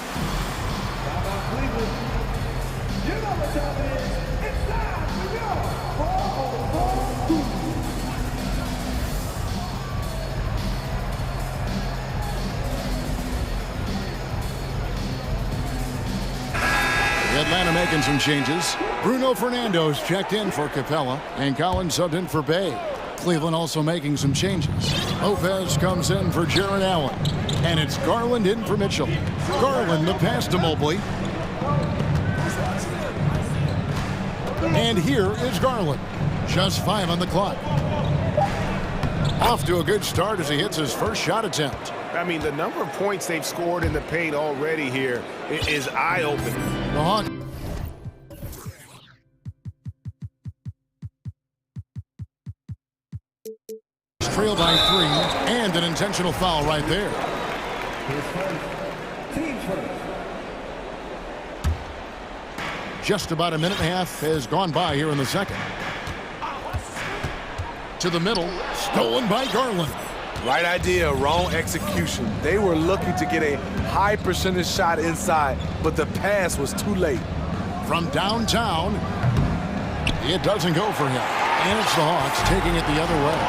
Atlanta making some changes. Bruno Fernando's checked in for Capella, and Collins subbed in for Bay. Cleveland also making some changes. Lopez comes in for Jarrett Allen, and it's Garland in for Mitchell. Garland the pass to Mobley. And here is Garland. Just 5 on the clock. Off to a good start as he hits his first shot attempt. I mean, the number of points they've scored in the paint already here is eye-opening. The Hawks trail by 3, and an intentional foul right there. Just about a minute and a half has gone by here in the second. To the middle, stolen by Garland. Right idea, wrong execution. They were looking to get a high percentage shot inside, but the pass was too late. From downtown, it doesn't go for him. And it's the Hawks taking it the other way.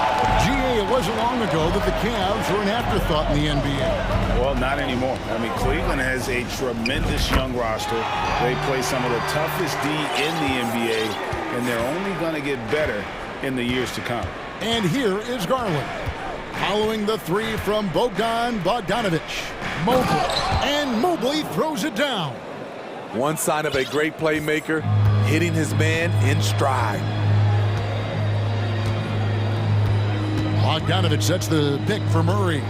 GA, it wasn't long ago that the Cavs were an afterthought in the NBA. Well, not anymore. I mean, Cleveland has a tremendous young roster. They play some of the toughest D in the NBA, and they're only going to get better in the years to come. And here is Garland. Following the 3 from Bogdanovich. Mobley. And Mobley throws it down. One sign of a great playmaker, hitting his man in stride. Bogdanovich sets the pick for Murray.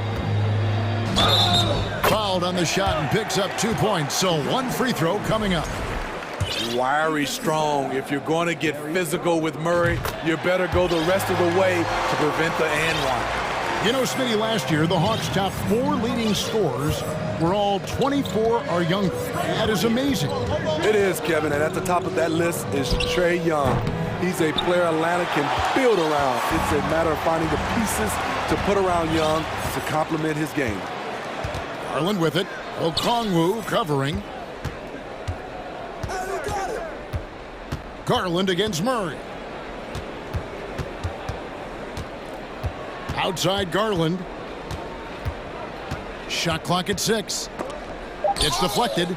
Fouled on the shot and picks up 2 points. So 1 free throw coming up. Wiry strong. If you're going to get physical with Murray, you better go the rest of the way to prevent the and one. You know, Smitty, last year, the Hawks' top 4 leading scorers were all 24 or younger. That is amazing. It is, Kevin, and at the top of that list is Trae Young. He's a player Atlanta can build around. It's a matter of finding the pieces to put around Young to complement his game. Garland with it. Okongwu covering. Garland against Murray. Outside Garland. Shot clock at 6. It's deflected.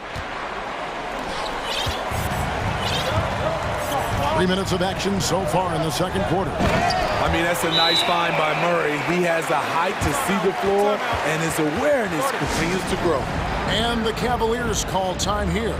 3 minutes of action so far in the second quarter. I mean, that's a nice find by Murray. He has the height to see the floor, and his awareness continues to grow. And the Cavaliers call time here.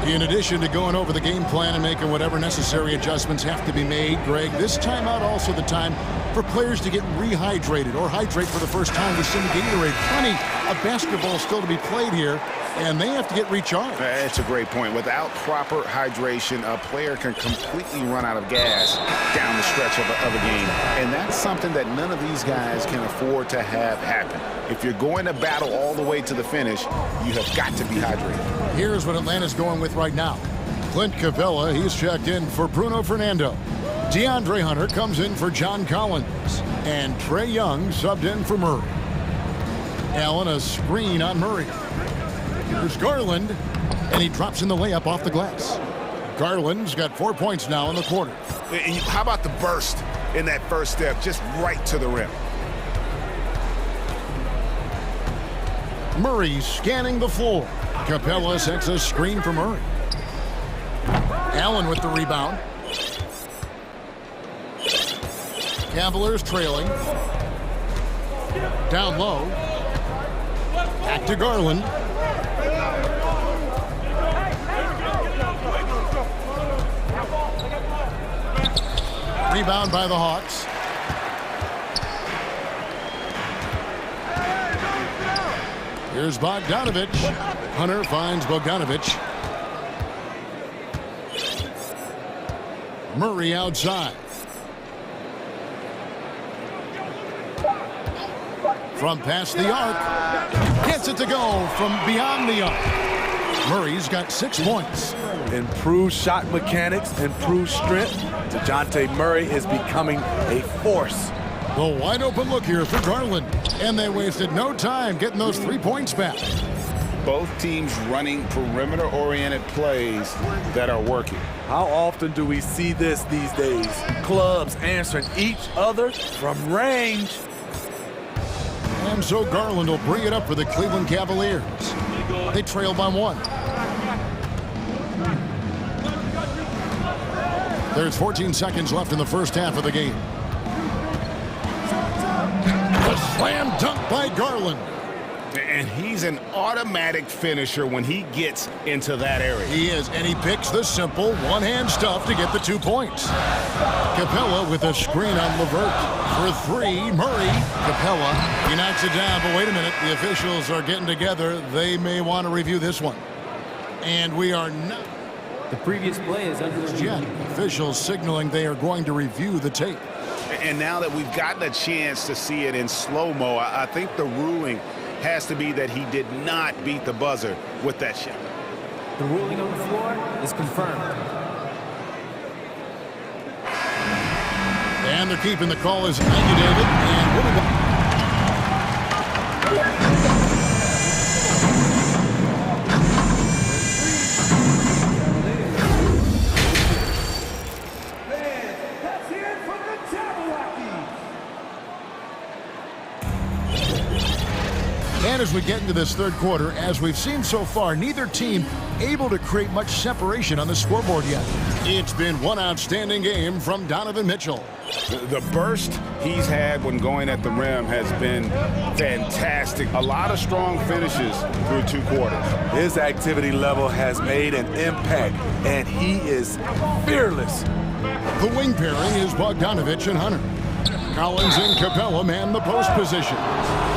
In addition to going over the game plan and making whatever necessary adjustments have to be made, Greg, this timeout also the time for players to get rehydrated or hydrate for the first time with some Gatorade. Plenty of basketball still to be played here, and they have to get recharged. That's a great point. Without proper hydration, a player can completely run out of gas down the stretch of a game. And that's something that none of these guys can afford to have happen. If you're going to battle all the way to the finish, you have got to be hydrated. Here's what Atlanta's going with right now. Clint Capella, he's checked in for Bruno Fernando. DeAndre Hunter comes in for John Collins. And Trae Young subbed in for Murray. Allen, a screen on Murray. Here's Garland, and he drops in the layup off the glass. Garland's got 4 points now in the quarter. And how about the burst in that first step, just right to the rim? Murray scanning the floor. Capella sets a screen for Murray. Allen with the rebound. Cavaliers trailing. Down low. Back to Garland. Rebound by the Hawks. Here's Bogdanovich. Hunter finds Bogdanovich. Murray outside. From past the arc. Gets it to go from beyond the arc. Murray's got 6 points. Improved shot mechanics, improved strength. DeJounte Murray is becoming a force. The wide open look here for Garland. And they wasted no time getting those 3 points back. Both teams running perimeter-oriented plays that are working. How often do we see this these days? Clubs answering each other from range. And so Garland will bring it up for the Cleveland Cavaliers. They trail by 1. There's 14 seconds left in the first half of the game. A slam dunk by Garland. And he's an automatic finisher when he gets into that area. He is, and he picks the simple one-hand stuff to get the 2 points. Capella with a screen on LeVert. For 3, Murray. Capella, he knocks it down, but wait a minute. The officials are getting together. They may want to review this one. And we are not. The previous play is under review. Officials signaling they are going to review the tape. And now that we've gotten a chance to see it in slow-mo, I think the ruling has to be that he did not beat the buzzer with that shot. The ruling on the floor is confirmed. And they're keeping the call as thank you, David. And what about And as we get into this third quarter, as we've seen so far, neither team able to create much separation on the scoreboard yet. It's been one outstanding game from Donovan Mitchell. The burst he's had when going at the rim has been fantastic. A lot of strong finishes through 2 quarters. His activity level has made an impact, and he is fearless. The wing pairing is Bogdanovich and Hunter. Collins and Capella man the post position.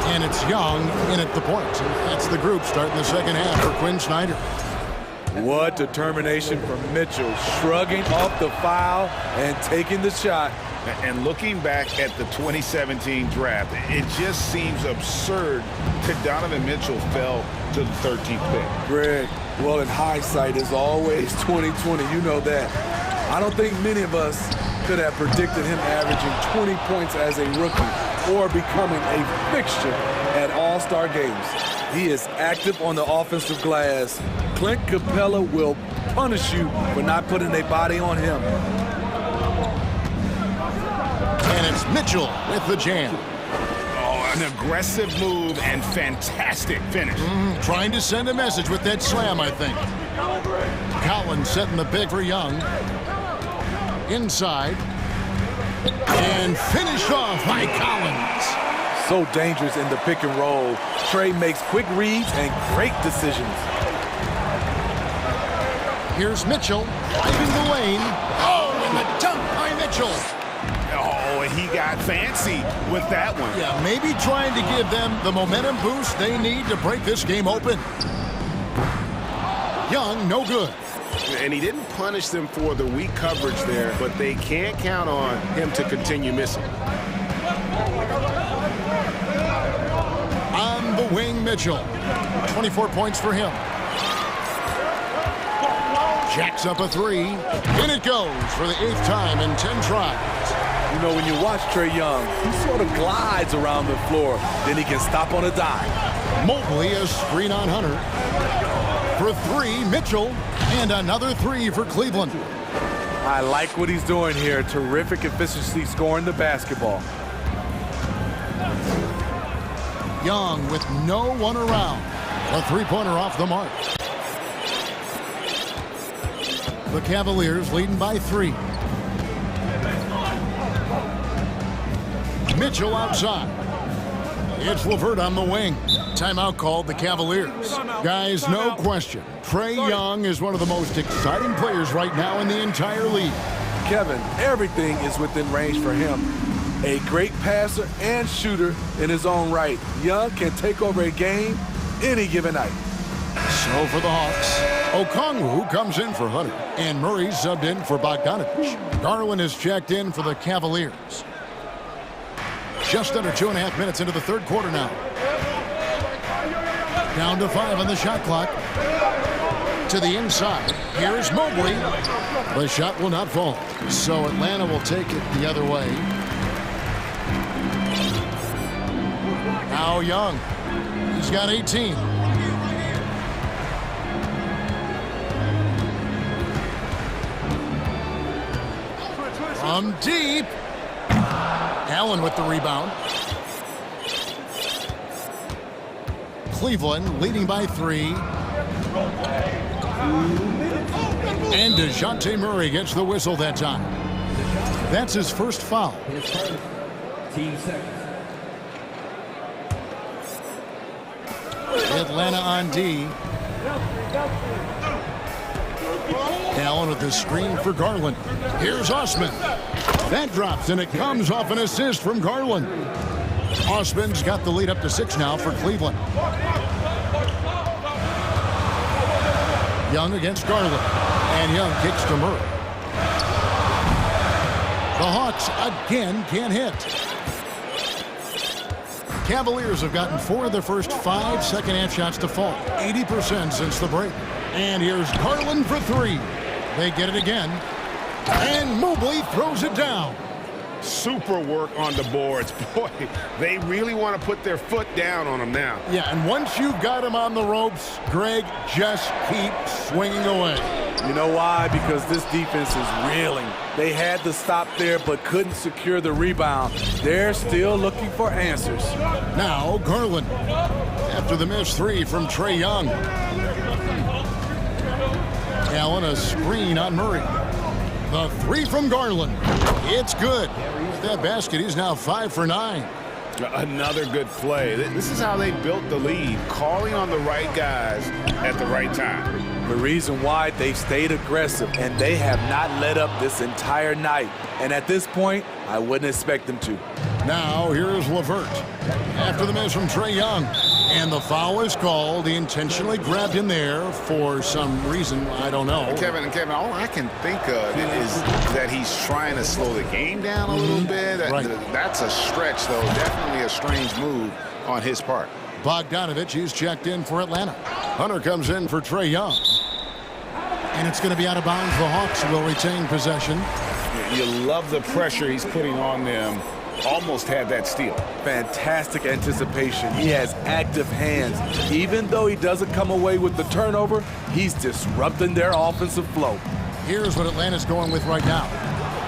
And it's Young in at the point. That's the group starting the second half for Quinn Snyder. What determination from Mitchell, shrugging off the foul and taking the shot. And looking back at the 2017 draft, it just seems absurd that Donovan Mitchell fell to the 13th pick. Greg, well, in hindsight, is always 2020. You know that. I don't think many of us could have predicted him averaging 20 points as a rookie or becoming a fixture at All-Star games. He is active on the offensive glass. Clint Capella will punish you for not putting a body on him. And it's Mitchell with the jam. Oh, an aggressive move and fantastic finish. Trying to send a message with that slam, I think. Collins setting the pick for Young. Inside. And finished off by Collins. So dangerous in the pick and roll. Trey makes quick reads and great decisions. Here's Mitchell driving the lane. Oh, and the dunk by Mitchell. Oh, and he got fancy with that one. Yeah, maybe trying to give them the momentum boost they need to break this game open. Young, no good. And he didn't punish them for the weak coverage there, but they can't count on him to continue missing. On the wing, Mitchell. 24 points for him. Jacks up a three. In it goes for the 8th time in 10 tries. You know, when you watch Trey Young, he sort of glides around the floor. Then he can stop on a dime. Mobley a screen on Hunter. For three, Mitchell. And another three for Cleveland. I like what he's doing here. Terrific efficiency scoring the basketball. Young with no one around. A three-pointer off the mark. The Cavaliers leading by 3. Mitchell outside. It's LeVert on the wing. Timeout called the Cavaliers. Guys, no question. Trey Young is one of the most exciting players right now in the entire league. Kevin, everything is within range for him. A great passer and shooter in his own right. Young can take over a game any given night. So for the Hawks, Okongwu comes in for Hunter, and Murray subbed in for Bogdanovich. Garland is checked in for the Cavaliers. Just under 2.5 minutes into the third quarter now. Down to 5 on the shot clock. To the inside. Here's Mobley. The shot will not fall. So Atlanta will take it the other way. Now Young. He's got 18. From deep. Allen with the rebound. Cleveland leading by 3. And DeJounte Murray gets the whistle that time. That's his first foul. Team seconds. Atlanta on D. Allen with the screen for Garland. Here's Osman. That drops, and it comes off an assist from Garland. Osman's got the lead up to 6 now for Cleveland. Young against Garland. And Young kicks to Murray. The Hawks again can't hit. Cavaliers have gotten 4 of their first 5 second-half shots to fall. 80% since the break. And here's Garland for 3. They get it again. And Mobley throws it down. Super work on the boards. Boy, they really want to put their foot down on them now. Yeah, and once you've got him on the ropes, Greg, just keep swinging away. You know why? Because this defense is reeling. They had to stop there but couldn't secure the rebound. They're still looking for answers. Now Garland after the missed 3 from Trey Young. Allen a screen on Murray. The 3 from Garland. It's good. That basket, he's now 5 for 9. Another good play. This is how they built the lead, calling on the right guys at the right time. The reason why they've stayed aggressive, and they have not let up this entire night. And at this point, I wouldn't expect them to. Now here's LeVert after the miss from Trey Young. And the foul is called. He intentionally grabbed him there for some reason. I don't know. Kevin, all I can think of is that he's trying to slow the game down a little bit. Right. That's a stretch, though. Definitely a strange move on his part. Bogdanovich, he's checked in for Atlanta. Hunter comes in for Trae Young. And it's going to be out of bounds. The Hawks will retain possession. You love the pressure he's putting on them. Almost had that steal. Fantastic anticipation. He has active hands. Even though he doesn't come away with the turnover, he's disrupting their offensive flow. Here's what Atlanta's going with right now.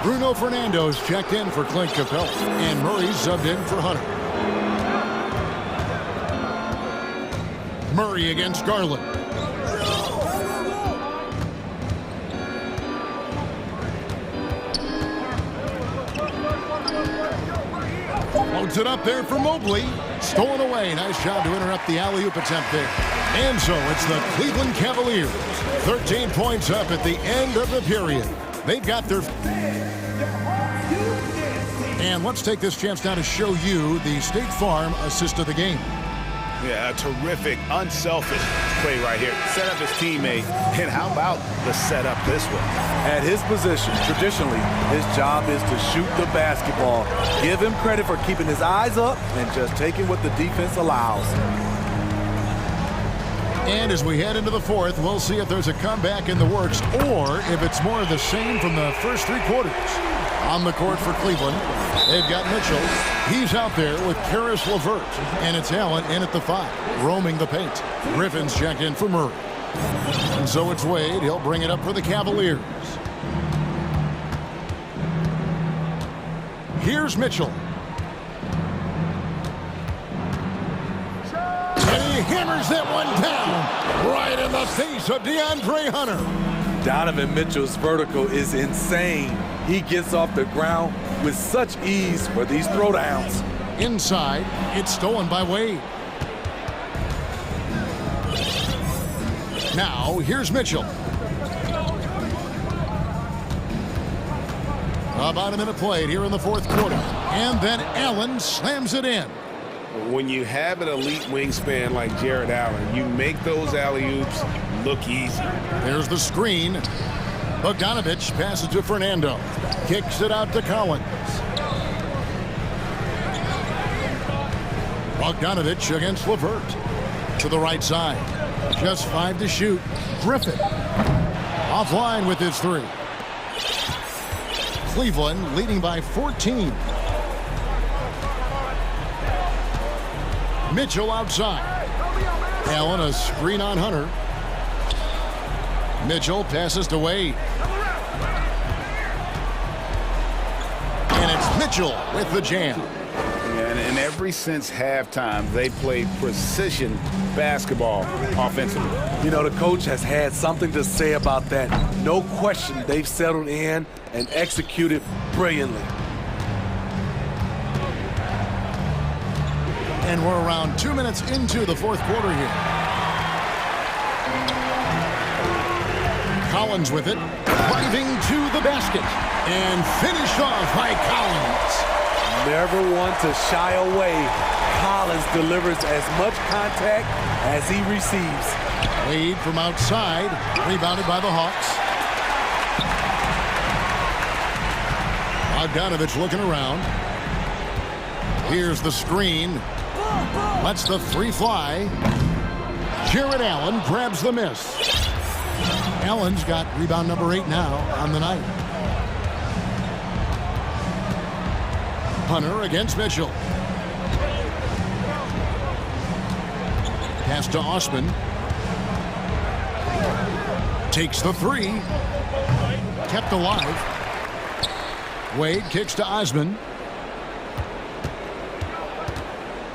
Bruno Fernando's checked in for Clint Capella. And Murray's subbed in for Hunter. Murray against Garland. Loads it up there for Mobley. Stolen away. Nice job to interrupt the alley-oop attempt there. And so it's the Cleveland Cavaliers. 13 points up at the end of the period. They've got their... And let's take this chance now to show you the State Farm assist of the game. Yeah, a terrific, unselfish play right here. Set up his teammate, and how about the setup this way? At his position, traditionally, his job is to shoot the basketball. Give him credit for keeping his eyes up and just taking what the defense allows. And as we head into the fourth, we'll see if there's a comeback in the works or if it's more of the same from the first three quarters. On the court for Cleveland, they've got Mitchell. He's out there with Karis LeVert. And it's Allen in at the 5, roaming the paint. Griffin's checked in for Murray. And so it's Wade. He'll bring it up for the Cavaliers. Here's Mitchell. And he hammers that one down right in the face of DeAndre Hunter. Donovan Mitchell's vertical is insane. He gets off the ground with such ease for these throwdowns. Inside, it's stolen by Wade. Now, here's Mitchell. About a minute played here in the fourth quarter. And then Allen slams it in. When you have an elite wingspan like Jared Allen, you make those alley-oops look easy. There's the screen. Bogdanovich passes to Fernando. Kicks it out to Collins. Bogdanovich against LeVert. To the right side. Just 5 to shoot. Griffin. Offline with his 3. Cleveland leading by 14. Mitchell outside. Allen a screen on Hunter. Mitchell passes to Wade. And it's Mitchell with the jam. And ever since halftime, they played precision basketball offensively. You know, the coach has had something to say about that. No question, they've settled in and executed brilliantly. And we're around 2 minutes into the fourth quarter here. Collins with it, driving to the basket, and finished off by Collins. Never one to shy away. Collins delivers as much contact as he receives. Wade from outside, rebounded by the Hawks. Bogdanovich looking around. Here's the screen. Lets the 3 fly. Jared Allen grabs the miss. Allen's got rebound number 8 now on the night. Hunter against Mitchell. Pass to Osman. Takes the 3. Kept alive. Wade kicks to Osman.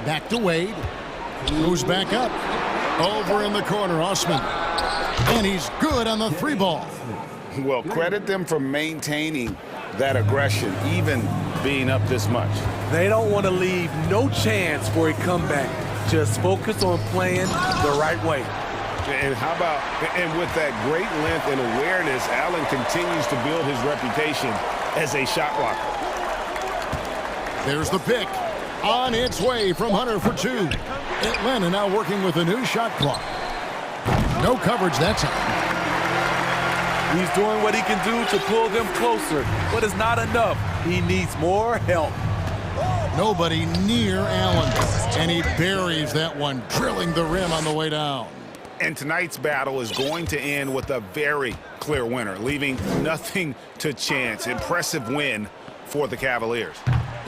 Back to Wade. Goes back up. Over in the corner, Osman. And he's good on the 3 ball. Well, credit them for maintaining that aggression, even being up this much. They don't want to leave no chance for a comeback. Just focus on playing the right way. And how about, and with that great length and awareness, Allen continues to build his reputation as a shot blocker. There's the pick. On its way from Hunter for 2. Atlanta now working with a new shot clock. No coverage that time. He's doing what he can do to pull them closer, but it's not enough. He needs more help. Nobody near Allen, and he buries that one, drilling the rim on the way down. And tonight's battle is going to end with a very clear winner, leaving nothing to chance. Impressive win for the Cavaliers.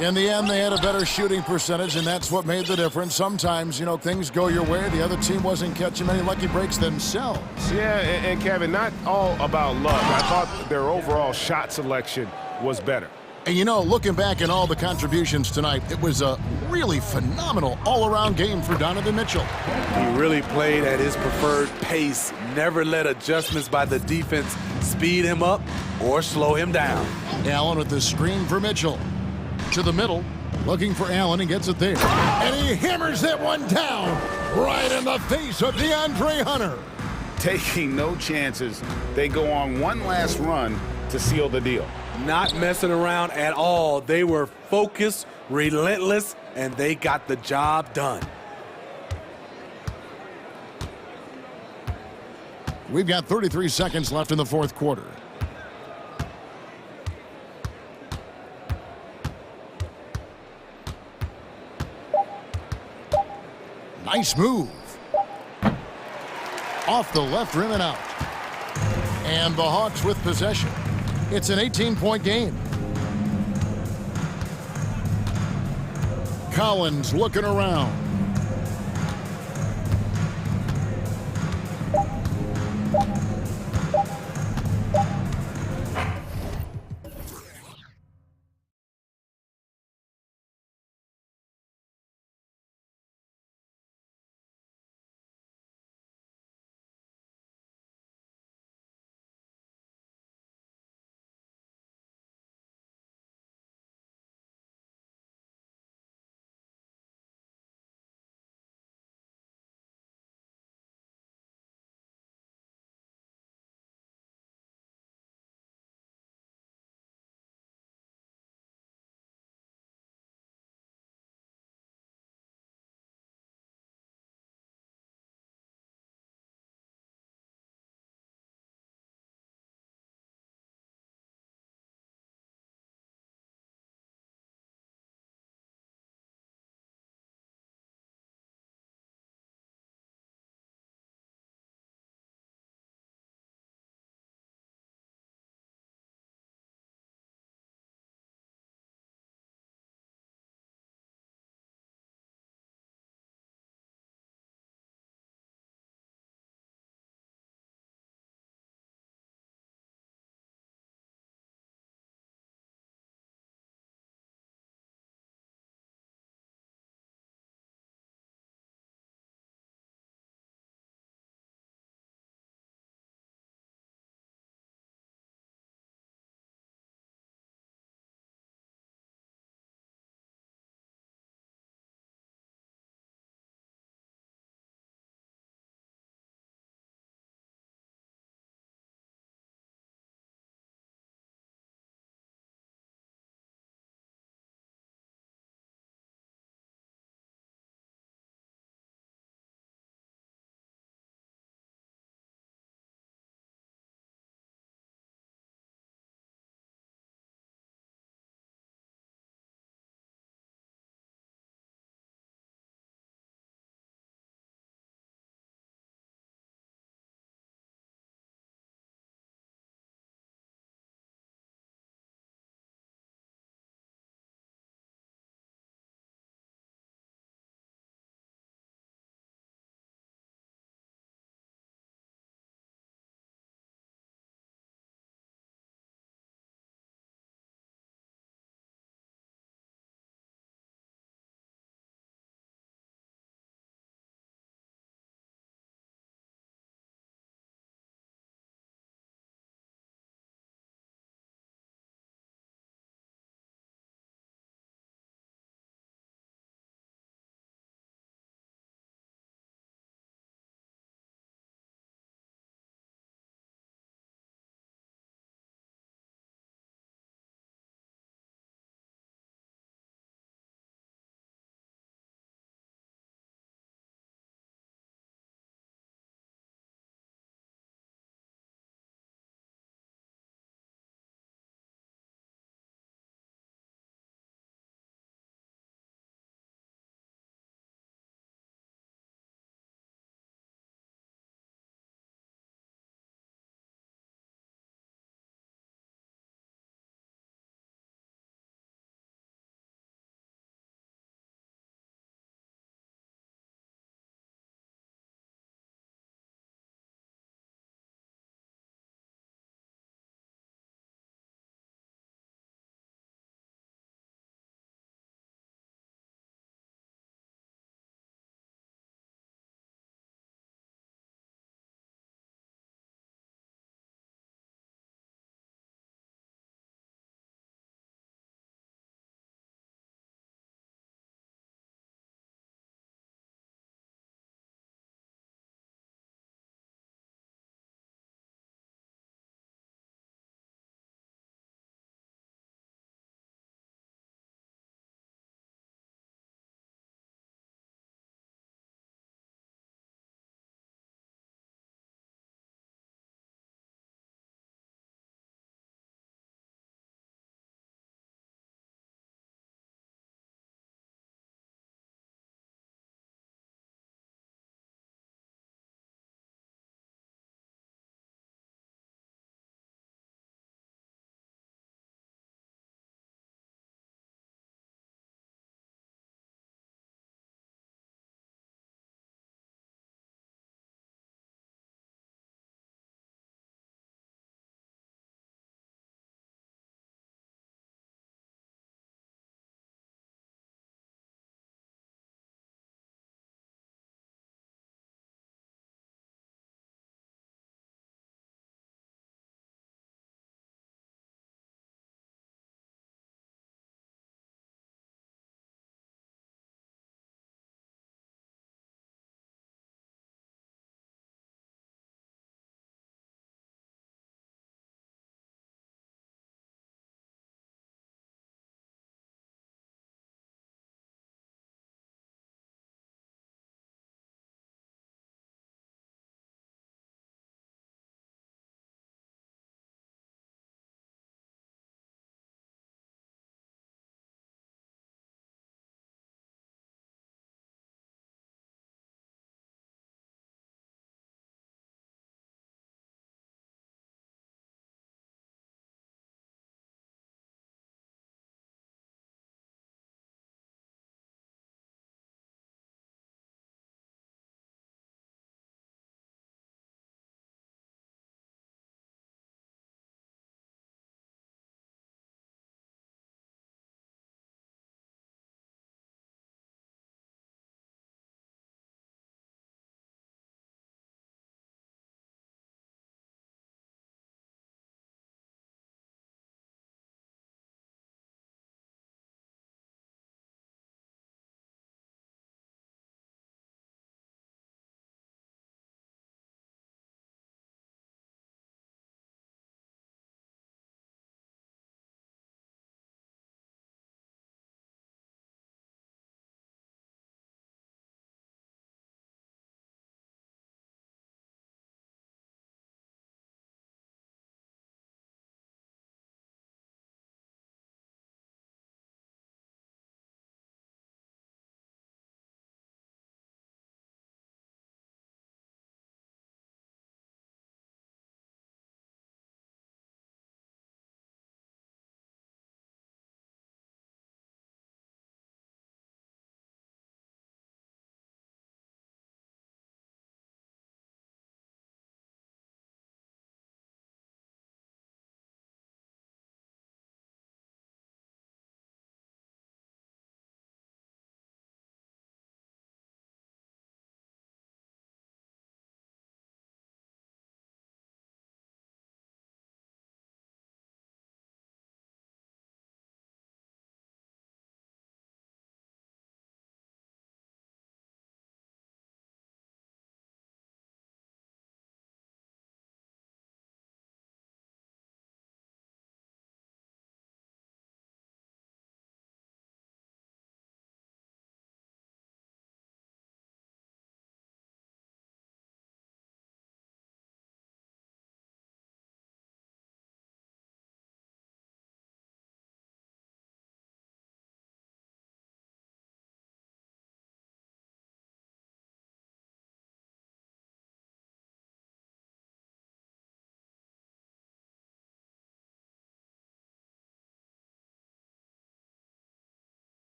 In the end, they had a better shooting percentage, and that's what made the difference. Sometimes, you know, things go your way. The other team wasn't catching many lucky breaks themselves. Yeah, and Kevin, not all about luck. I thought their overall shot selection was better. And, you know, looking back at all the contributions tonight, it was a really phenomenal all-around game for Donovan Mitchell. He really played at his preferred pace, never let adjustments by the defense speed him up or slow him down. Allen with the screen for Mitchell. To the middle, looking for Allen, and gets it there. And he hammers that one down right in the face of DeAndre Hunter. Taking no chances, they go on one last run to seal the deal. Not messing around at all. They were focused, relentless, and they got the job done. We've got 33 seconds left in the fourth quarter. Nice move. Off the left rim and out. And the Hawks with possession. It's an 18-point game. Collins looking around.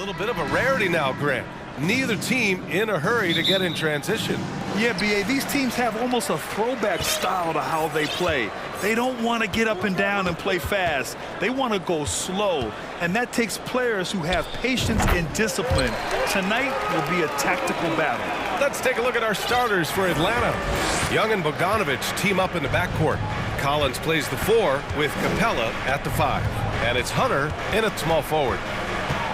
little bit of a rarity now, Grant. Neither team in a hurry to get in transition. Yeah, B.A., these teams have almost a throwback style to how they play. They don't want to get up and down and play fast. They want to go slow, and that takes players who have patience and discipline. Tonight will be a tactical battle. Let's take a look at our starters for Atlanta. Young and Bogdanovich team up in the backcourt. Collins plays the 4 with Capella at the 5. And it's Hunter in at small forward.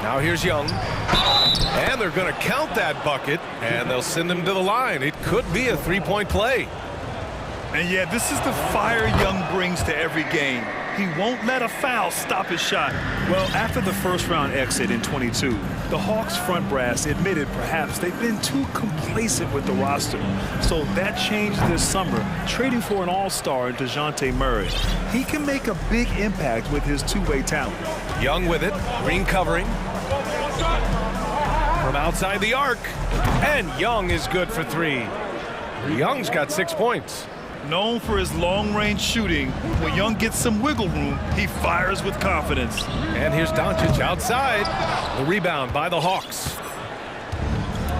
Now here's Young. And they're going to count that bucket, and they'll send him to the line. It could be a three-point play. And yeah, this is the fire Young brings to every game. He won't let a foul stop his shot. Well, after the first-round exit in 22, the Hawks front brass admitted perhaps they've been too complacent with the roster. So that changed this summer, trading for an all-star in DeJounte Murray. He can make a big impact with his two-way talent. Young with it, Green covering. From outside the arc, and Young is good for 3. Young's got 6 points. Known for his long-range shooting, when Young gets some wiggle room, he fires with confidence. And here's Doncic outside. The rebound by the Hawks.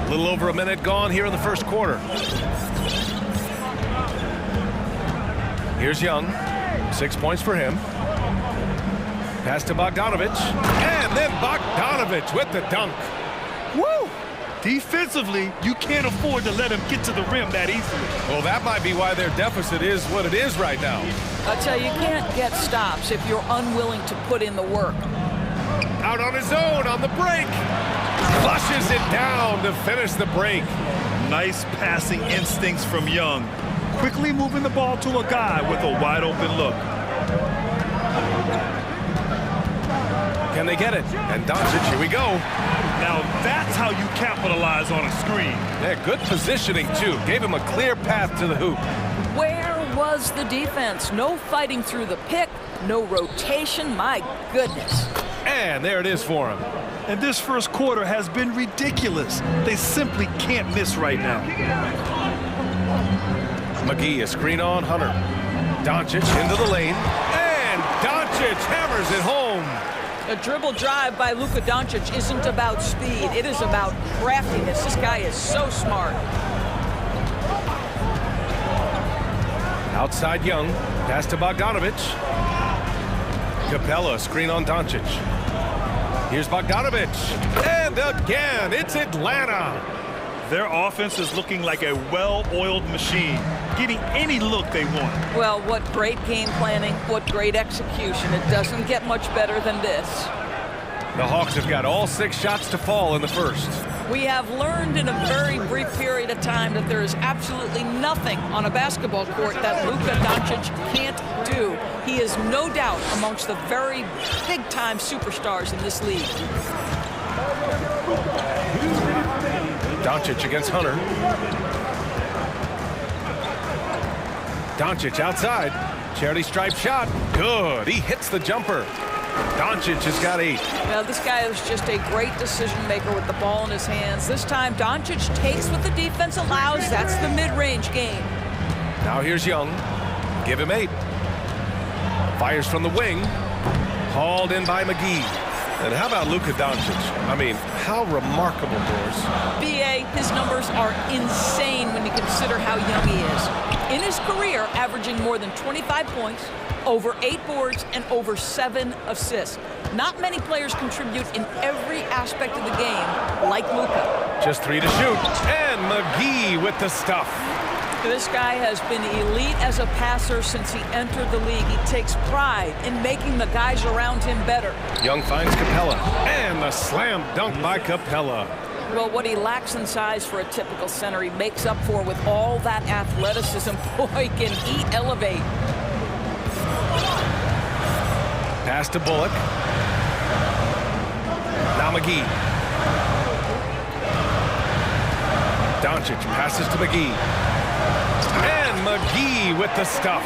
A little over a minute gone here in the first quarter. Here's Young. 6 points for him. Pass to Bogdanovich. And then Bogdanovich with the dunk. Woo! Defensively, you can't afford to let him get to the rim that easily. Well, that might be why their deficit is what it is right now. I'll tell you, you can't get stops if you're unwilling to put in the work. Out on his own on the break. Flushes it down to finish the break. Nice passing instincts from Young. Quickly moving the ball to a guy with a wide open look. Can they get it? And Doncic, here we go. Now that's how you capitalize on a screen. Yeah, good positioning, too. Gave him a clear path to the hoop. Where was the defense? No fighting through the pick, no rotation. My goodness. And there it is for him. And this first quarter has been ridiculous. They simply can't miss right now. McGee, a screen on Hunter. Doncic into the lane. And Doncic hammers it home. A dribble drive by Luka Doncic isn't about speed. It is about craftiness. This guy is so smart. Outside Young. Pass to Bogdanovich. Capella, screen on Doncic. Here's Bogdanovich. And again, it's Atlanta. Their offense is looking like a well-oiled machine, getting any look they want. Well, what great game planning, what great execution. It doesn't get much better than this. The Hawks have got all 6 shots to fall in the first. We have learned in a very brief period of time that there is absolutely nothing on a basketball court that Luka Doncic can't do. He is no doubt amongst the very big-time superstars in this league. Doncic against Hunter. Doncic outside. Charity stripe shot. Good. He hits the jumper. Doncic has got 8. Now, this guy is just a great decision maker with the ball in his hands. This time, Doncic takes what the defense allows. That's the mid-range game. Now here's Young. Give him 8. Fires from the wing. Hauled in by McGee. And how about Luka Doncic? I mean, how remarkable, Boris. B.A., his numbers are insane when you consider how young he is. In his career, averaging more than 25 points, over 8 boards, and over 7 assists. Not many players contribute in every aspect of the game like Luka. Just 3 to shoot. And McGee with the stuff. This guy has been elite as a passer since he entered the league. He takes pride in making the guys around him better. Young finds Capella. And the slam dunk by Capella. Well, what he lacks in size for a typical center, he makes up for with all that athleticism. Boy, can he elevate. Pass to Bullock. Now McGee. Doncic passes to McGee. And McGee with the stuff.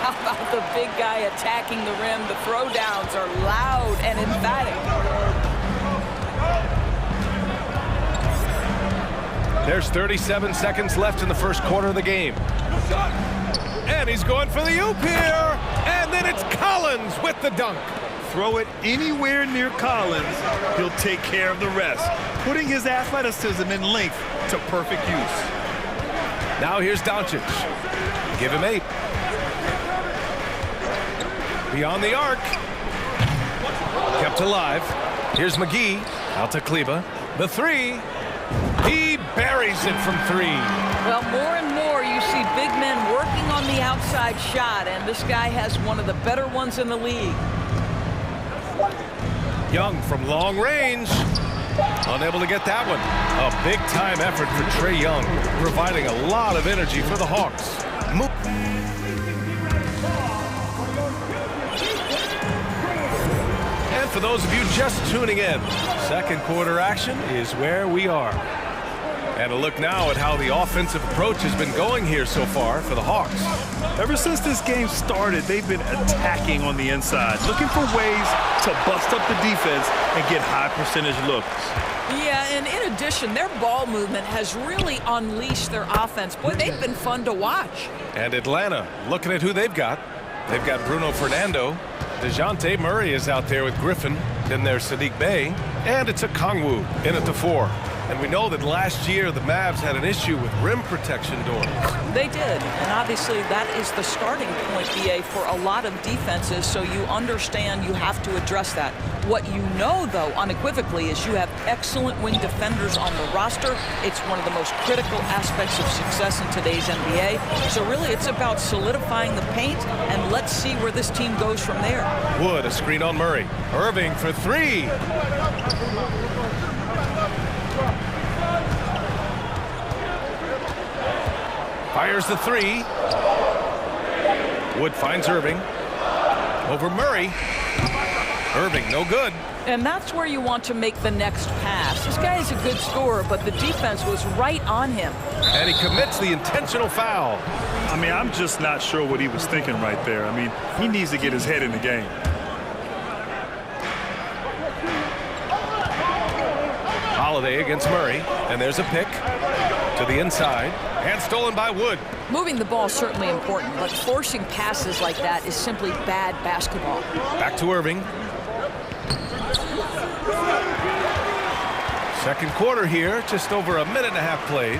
How about the big guy attacking the rim? The throwdowns are loud and emphatic. There's 37 seconds left in the first quarter of the game. And he's going for the oop here. And then it's Collins with the dunk. throw it anywhere near Collins, he'll take care of the rest, putting his athleticism and length to perfect use. Now here's Doncic. Give him 8. Beyond the arc. Kept alive. Here's McGee. Out to Kleba. The 3. He buries it from 3. Well, more and more you see big men working on the outside shot, and this guy has one of the better ones in the league. Young from long range. Unable to get that one. A big-time effort for Trae Young, providing a lot of energy for the Hawks. And for those of you just tuning in, second quarter action is where we are. And a look now at how the offensive approach has been going here so far for the Hawks. Ever since this game started, they've been attacking on the inside, looking for ways to bust up the defense and get high percentage looks. Yeah, and in addition, their ball movement has really unleashed their offense. Boy, they've been fun to watch. And Atlanta, looking at who they've got. They've got Bruno Fernando. DeJounte Murray is out there with Griffin. Then there's Sadiq Bey. And it's a Kongwu in at the 4. And we know that last year the Mavs had an issue with rim protection doors. They did, and obviously that is the starting point, BA, for a lot of defenses, so you understand you have to address that. What you know, though, unequivocally, is you have excellent wing defenders on the roster. It's one of the most critical aspects of success in today's NBA. So really it's about solidifying the paint, and let's see where this team goes from there. Wood, a screen on Murray. Irving for 3. Fires the 3. Wood finds Irving. Over Murray. Irving, no good. And that's where you want to make the next pass. This guy is a good scorer, but the defense was right on him. And he commits the intentional foul. I mean, I'm just not sure what he was thinking right there. I mean, he needs to get his head in the game. Holiday against Murray. And there's a pick to the inside. And stolen by Wood. Moving the ball is certainly important, but forcing passes like that is simply bad basketball. Back to Irving. Second quarter here, just over a minute and a half played.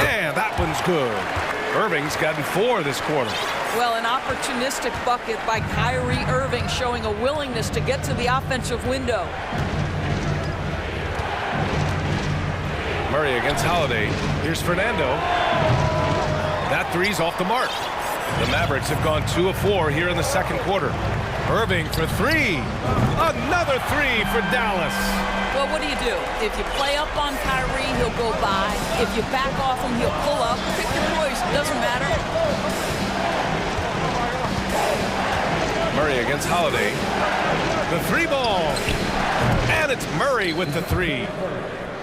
And that one's good. Irving's gotten 4 this quarter. Well, an opportunistic bucket by Kyrie Irving, showing a willingness to get to the offensive window. Murray against Holiday. Here's Fernando. That 3's off the mark. The Mavericks have gone 2 of 4 here in the second quarter. Irving for 3. Another 3 for Dallas. Well, what do? If you play up on Kyrie, he'll go by. If you back off him, he'll pull up. Pick your poison. Doesn't matter. Murray against Holiday. The 3 ball. And it's Murray with the 3.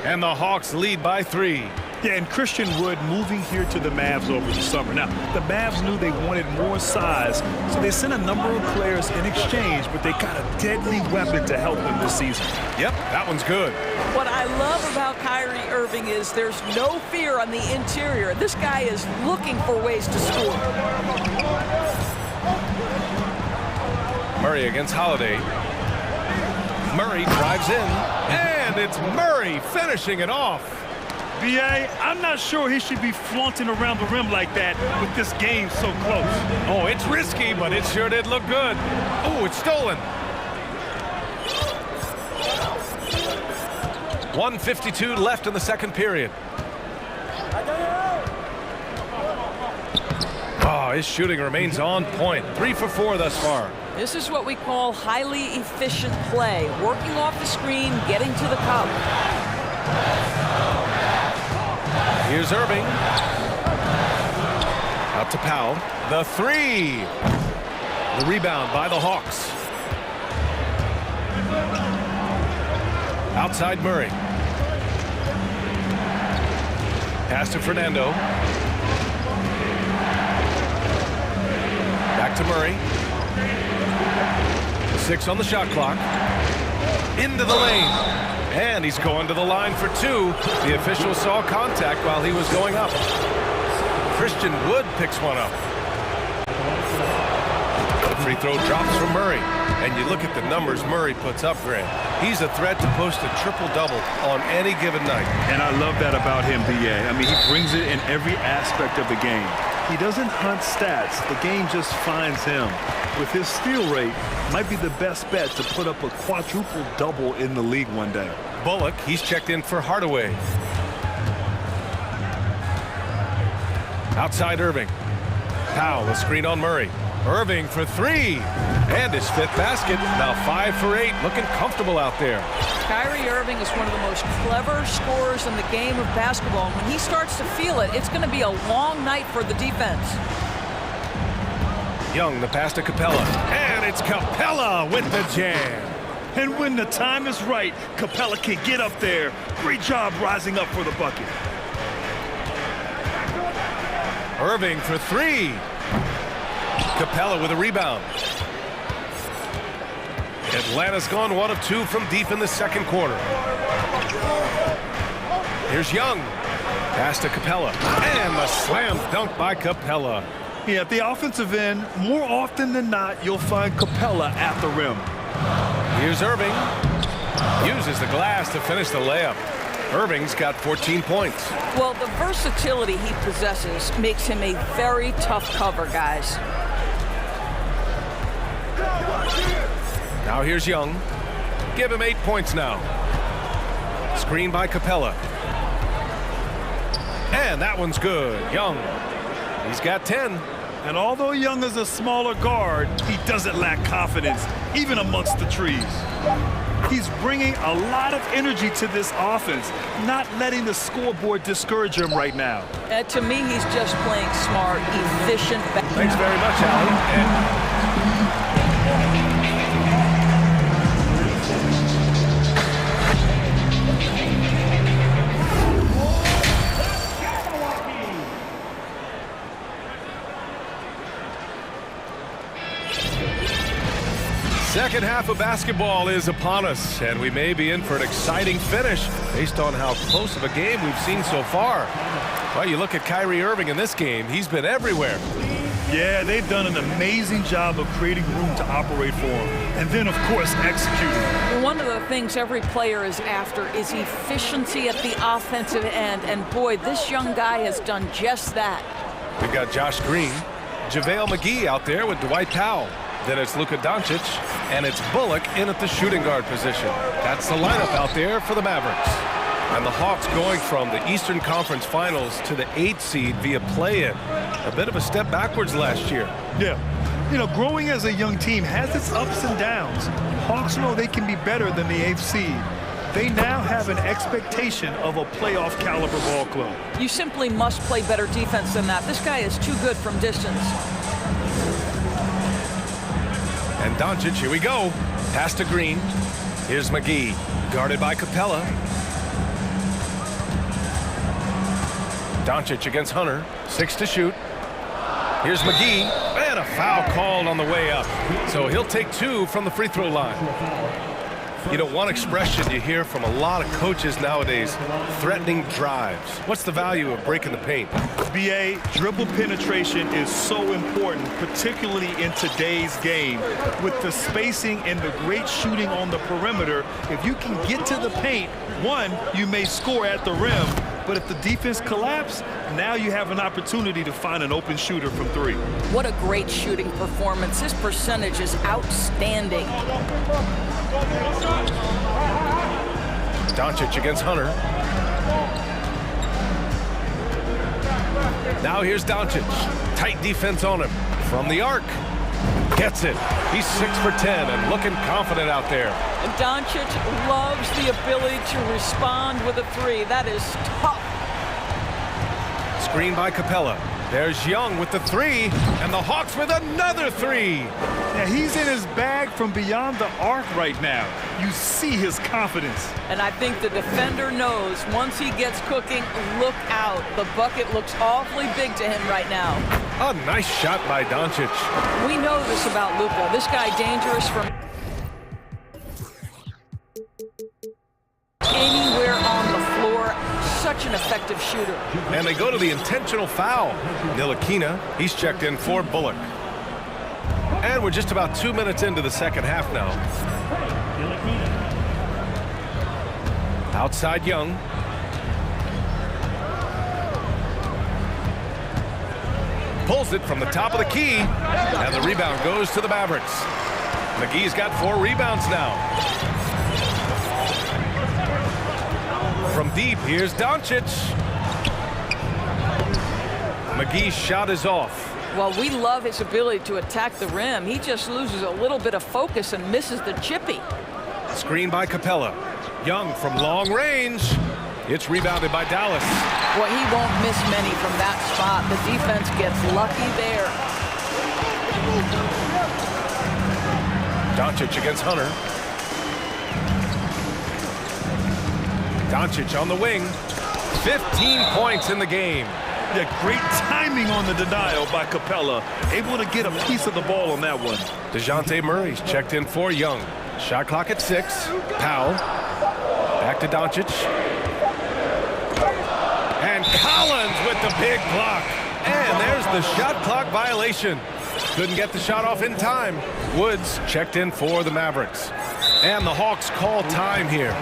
And the Hawks lead by 3. Yeah, and Christian Wood moving here to the Mavs over the summer. Now, the Mavs knew they wanted more size, so they sent a number of players in exchange, but they got a deadly weapon to help them this season. Yep, that one's good. What I love about Kyrie Irving is there's no fear on the interior. This guy is looking for ways to score. Murray against Holiday. Murray drives in, and it's Murray finishing it off. B.A., I'm not sure he should be flaunting around the rim like that with this game so close. Oh, it's risky, but it sure did look good. Oh, it's stolen. 1:52 left in the second period. Oh, his shooting remains on point. 3 for 4 thus far. This is what we call highly efficient play. Working off the screen, getting to the cup. Here's Irving. Out to Powell. The 3. The rebound by the Hawks. Outside Murray. Pass to Fernando. Back to Murray. 6 on the shot clock. Into the lane. And he's going to the line for 2. The official saw contact while he was going up. Christian Wood picks one up. The free throw drops from Murray. And you look at the numbers Murray puts up, Grant. He's a threat to post a triple-double on any given night. And I love that about him, B.A. I mean, he brings it in every aspect of the game. He doesn't hunt stats. The game just finds him. With his steal rate, might be the best bet to put up a quadruple-double in the league one day. Bullock, he's checked in for Hardaway. Outside Irving. Powell, a screen on Murray. Irving for three. And his fifth basket. Now 5 for 8. Looking comfortable out there. Kyrie Irving is one of the most clever scorers in the game of basketball. And when he starts to feel it, it's going to be a long night for the defense. Young, the pass to Capella. And it's Capella with the jam. And when the time is right, Capella can get up there. Great job rising up for the bucket. Irving for three. Capella with a rebound. Atlanta's gone 1 of 2 from deep in the second quarter. Here's Young. Pass to Capella. And the slam dunk by Capella. Yeah, at the offensive end, more often than not, you'll find Capella at the rim. Here's Irving. Uses the glass to finish the layup. Irving's got 14 points. Well, the versatility he possesses makes him a very tough cover, guys. Now here's Young. Give him 8 points now. Screen by Capella. And that one's good. Young. He's got 10. And although Young is a smaller guard, he doesn't lack confidence, even amongst the trees. He's bringing a lot of energy to this offense, not letting the scoreboard discourage him right now. To me, he's just playing smart, efficient. Thanks very much, Allie. Second half of basketball is upon us, and we may be in for an exciting finish based on how close of a game we've seen so far. Well, you look at Kyrie Irving in this game, he's been everywhere. Yeah, they've done an amazing job of creating room to operate for him. And then, of course, executing. One of the things every player is after is efficiency at the offensive end. And boy, this young guy has done just that. We've got Josh Green, JaVale McGee out there with Dwight Powell. Then it's Luka Doncic, and it's Bullock in at the shooting guard position. That's the lineup out there for the Mavericks. And the Hawks going from the Eastern Conference Finals to the 8th seed via play-in. A bit of a step backwards last year. Yeah. You know, growing as a young team has its ups and downs. Hawks know they can be better than the 8th seed. They now have an expectation of a playoff caliber ball club. You simply must play better defense than that. This guy is too good from distance. And Doncic, here we go. Pass to Green. Here's McGee, guarded by Capella. Doncic against Hunter, 6 to shoot. Here's McGee, and a foul called on the way up. So he'll take 2 from the free throw line. You know, one expression you hear from a lot of coaches nowadays, threatening drives. What's the value of breaking the paint? BA, dribble penetration is so important, particularly in today's game. With the spacing and the great shooting on the perimeter, if you can get to the paint, one, you may score at the rim, but if the defense collapses, now you have an opportunity to find an open shooter from 3. What a great shooting performance. His percentage is outstanding. Doncic against Hunter. Now here's Doncic. Tight defense on him. From the arc. Gets it. He's 6 for 10 and looking confident out there. And Doncic loves the ability to respond with a 3. That is tough. Screen by Capella. There's Young with the 3, and the Hawks with another 3. Now he's in his bag from beyond the arc right now. You see his confidence. And I think the defender knows once he gets cooking, look out. The bucket looks awfully big to him right now. A nice shot by Doncic. We know this about Luka. This guy dangerous from anywhere on the floor. Such an effective shooter. And they go to the intentional foul. Ntilikina, he's checked in for Bullock. And we're just about 2 minutes into the second half now. Outside Young. Pulls it from the top of the key. And the rebound goes to the Mavericks. McGee's got 4 rebounds now. From deep, here's Doncic. McGee's shot is off. Well, we love his ability to attack the rim. He just loses a little bit of focus and misses the chippy. Screen by Capella. Young from long range. It's rebounded by Dallas. Well, he won't miss many from that spot. The defense gets lucky there. Doncic against Hunter. Doncic on the wing. 15 points in the game. Yeah, great timing on the denial by Capella. Able to get a piece of the ball on that one. DeJounte Murray's checked in for Young. Shot clock at 6. Powell. Back to Doncic. And Collins with the big block. And there's the shot clock violation. Couldn't get the shot off in time. Woods checked in for the Mavericks. And the Hawks call time here.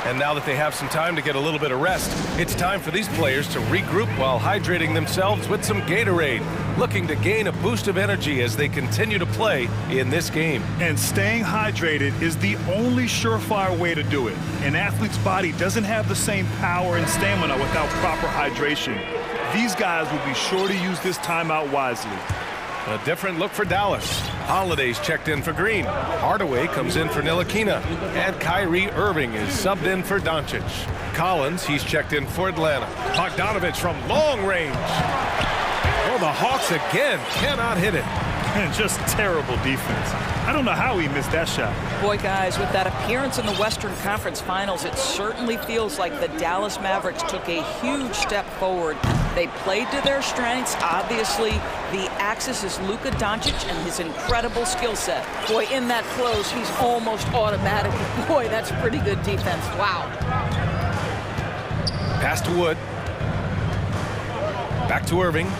And now that they have some time to get a little bit of rest, it's time for these players to regroup while hydrating themselves with some Gatorade, looking to gain a boost of energy as they continue to play in this game. And staying hydrated is the only surefire way to do it. An athlete's body doesn't have the same power and stamina without proper hydration. These guys will be sure to use this timeout wisely. A different look for Dallas. Holiday's checked in for Green. Hardaway comes in for Ntilikina. And Kyrie Irving is subbed in for Doncic. Collins, he's checked in for Atlanta. Bogdanovich from long range. Oh, the Hawks again cannot hit it. And just terrible defense. I don't know how he missed that shot. Boy, guys, with that appearance in the Western Conference Finals, it certainly feels like the Dallas Mavericks took a huge step forward. They played to their strengths. Obviously, the axis is Luka Doncic and his incredible skill set. Boy, in that close, he's almost automatic. Boy, that's pretty good defense. Wow. Pass to Wood. Back to Irving.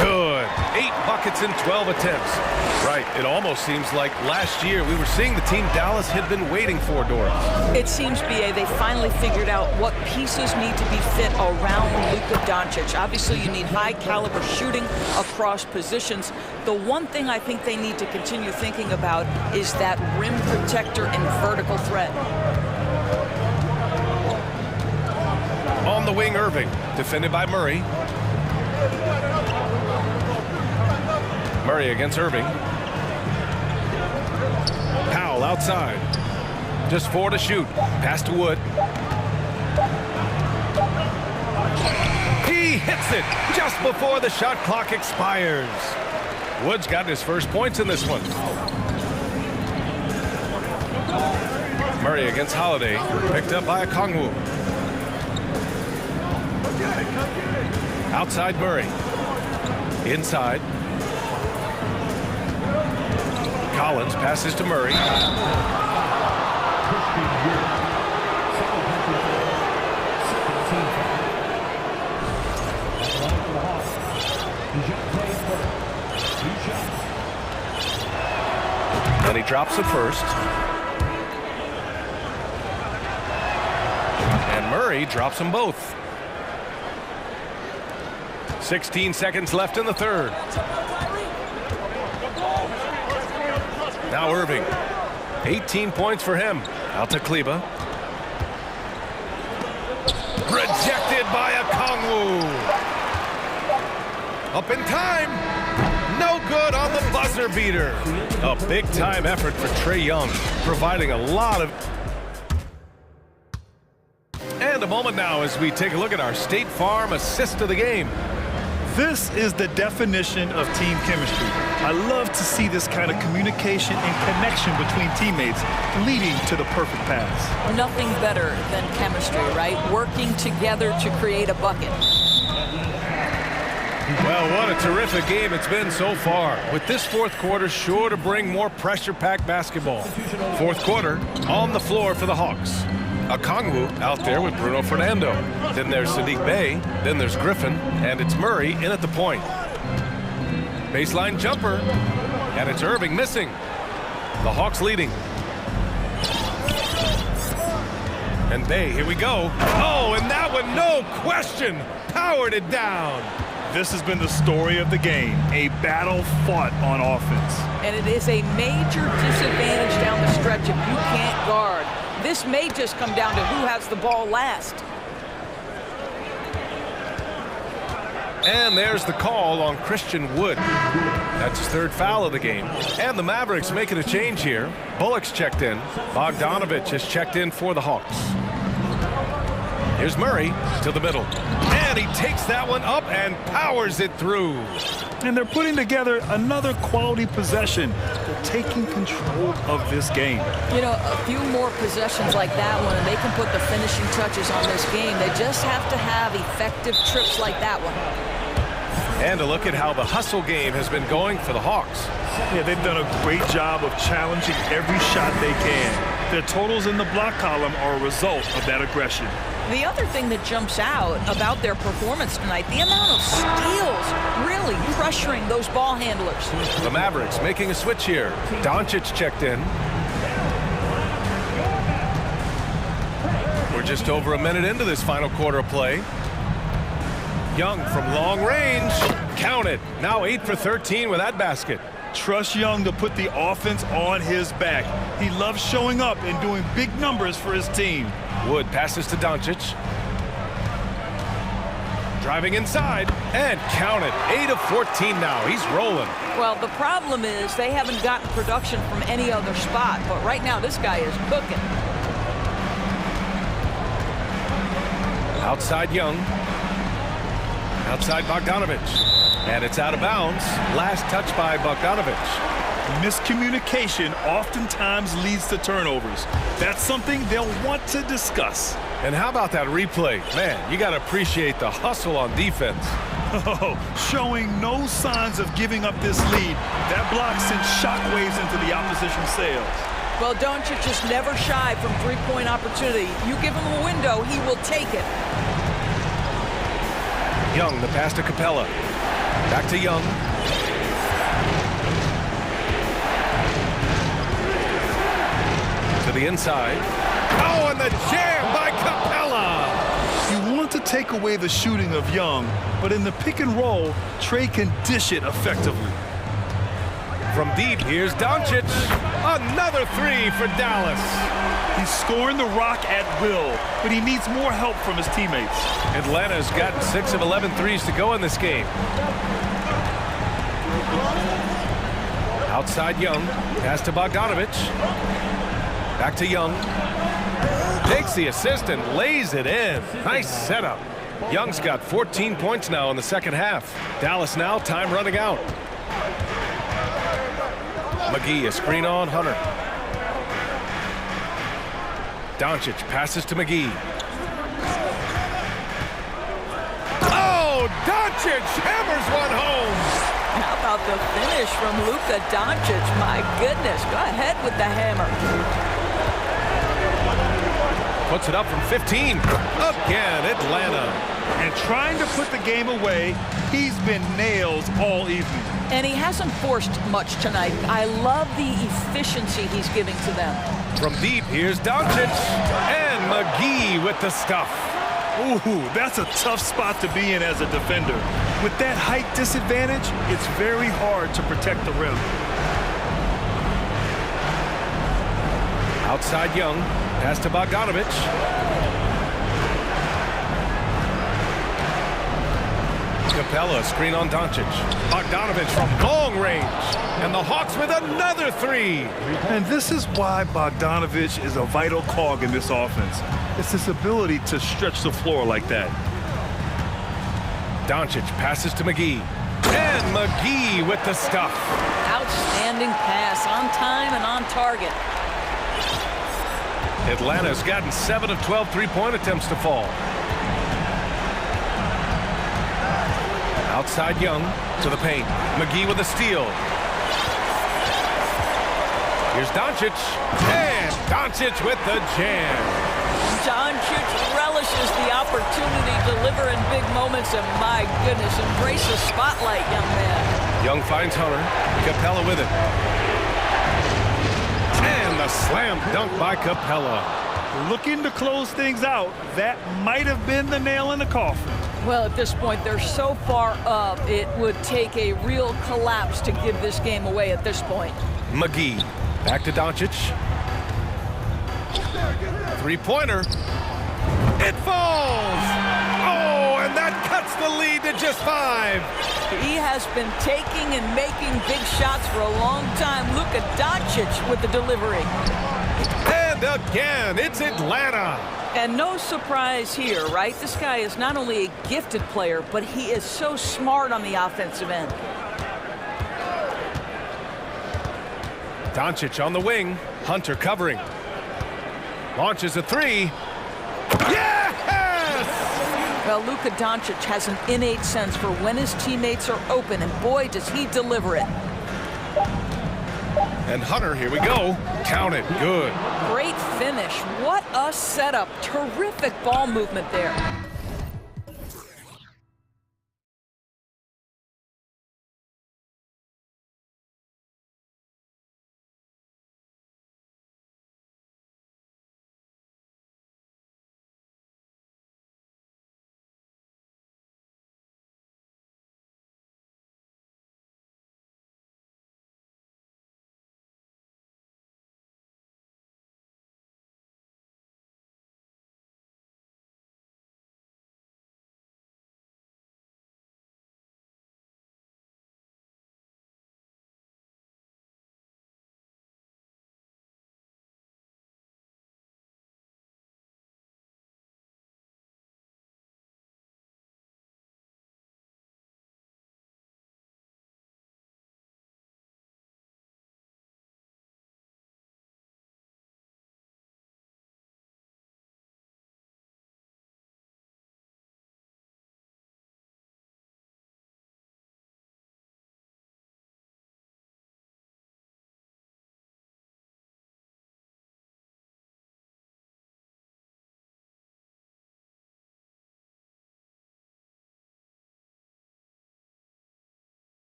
Good. 8 buckets in 12 attempts. Right. It almost seems like last year we were seeing the team Dallas had been waiting for, Doris. It seems, B.A., they finally figured out what pieces need to be fit around Luka Doncic. Obviously, you need high-caliber shooting across positions. The one thing I think they need to continue thinking about is that rim protector and vertical threat. On the wing, Irving. Defended by Murray. Murray against Irving. Powell outside. Just 4 to shoot. Pass to Wood. He hits it just before the shot clock expires. Wood's got his first points in this one. Murray against Holiday. Picked up by Okongwu. Outside Murray. Inside. Collins passes to Murray. Then he drops it first. And Murray drops them both. 16 seconds left in the third. Now Irving. 18 points for him. Out to Kleba. Rejected by Okongwu. Up in time. No good on the buzzer beater. A big-time effort for Trae Young, providing a lot of... And a moment now as we take a look at our State Farm assist of the game. This is the definition of team chemistry. I love to see this kind of communication and connection between teammates leading to the perfect pass. Nothing better than chemistry, right? Working together to create a bucket. Well, what a terrific game it's been so far, with this fourth quarter sure to bring more pressure-packed basketball. Fourth quarter on the floor for the Hawks. Okongwu out there with Bruno Fernando. Then there's Sadiq Bey. Then there's Griffin. And it's Murray in at the point. Baseline jumper. And it's Irving missing. The Hawks leading. And Bey, here we go. Oh, and that one, no question, powered it down. This has been the story of the game, a battle fought on offense. And it is a major disadvantage down the stretch if you can't guard. This may just come down to who has the ball last. And there's the call on Christian Wood. That's his third foul of the game. And the Mavericks making a change here. Bullock's checked in. Bogdanovich has checked in for the Hawks. Here's Murray to the middle. And he takes that one up and powers it through. And they're putting together another quality possession. They're taking control of this game. You know, a few more possessions like that one, and they can put the finishing touches on this game. They just have to have effective trips like that one. And a look at how the hustle game has been going for the Hawks. Yeah, they've done a great job of challenging every shot they can. Their totals in the block column are a result of that aggression. The other thing that jumps out about their performance tonight, the amount of steals, really pressuring those ball handlers. The Mavericks making a switch here. Doncic checked in. We're just over a minute into this final quarter of play. Young from long range. Count it. Now 8 for 13 with that basket. Trust Young to put the offense on his back. He loves showing up and doing big numbers for his team. Wood passes to Doncic. Driving inside and count it. 8 of 14 now. He's rolling. Well, the problem is they haven't gotten production from any other spot, but right now this guy is cooking. Outside Young. Outside Bogdanovich. And it's out of bounds. Last touch by Bogdanovich. Miscommunication oftentimes leads to turnovers. That's something they'll want to discuss. And how about that replay? Man, you got to appreciate the hustle on defense. Oh, showing no signs of giving up this lead. That block sends shockwaves into the opposition sails. Well, Doncic just never shy from three-point opportunity. You give him a window, he will take it. Young, the pass to Capella. Back to Young. To the inside. Oh, and the jam by Capella! You want to take away the shooting of Young, but in the pick and roll, Trey can dish it effectively. From deep, here's Doncic. Another three for Dallas. He's scoring the rock at will, but he needs more help from his teammates. Atlanta's gotten 6 of 11 threes to go in this game. Outside Young. Pass to Bogdanovich. Back to Young. Takes the assist and lays it in. Nice setup. Young's got 14 points now in the second half. Dallas now, time running out. McGee, a screen on Hunter. Doncic passes to McGee. Oh, Doncic hammers one home. How about the finish from Luka Doncic? My goodness, go ahead with the hammer. Puts it up from 15. Again, Atlanta. And trying to put the game away, he's been nails all evening. And he hasn't forced much tonight. I love the efficiency he's giving to them. From deep, here's Doncic. And McGee with the stuff. Ooh, that's a tough spot to be in as a defender. With that height disadvantage, it's very hard to protect the rim. Outside Young. Pass to Bogdanovich. Capella, screen on Doncic. Bogdanovich from long range. And the Hawks with another three. And this is why Bogdanovich is a vital cog in this offense. It's his ability to stretch the floor like that. Doncic passes to McGee. And McGee with the stuff. Outstanding pass, on time and on target. Atlanta's gotten 7 of 12 three-point attempts to fall. Outside Young to the paint. McGee with a steal. Here's Doncic. And Doncic with the jam. Doncic relishes the opportunity to deliver in big moments, and my goodness, embrace the spotlight, young man. Young finds Hunter. Capella with it. And the slam dunk by Capella. Looking to close things out. That might have been the nail in the coffin. Well, at this point, they're so far up, it would take a real collapse to give this game away at this point. McGee. Back to Doncic. Three-pointer. It falls! Oh, and that cuts the lead to just 5. He has been taking and making big shots for a long time. Luka Doncic with the delivery. And again, it's Atlanta. And no surprise here, right? This guy is not only a gifted player, but he is so smart on the offensive end. Doncic on the wing. Hunter covering. Launches a 3. Yes! Well, Luka Doncic has an innate sense for when his teammates are open, and boy, does he deliver it. And Hunter, here we go. Count it. Good. Great finish. What a setup. Terrific ball movement there.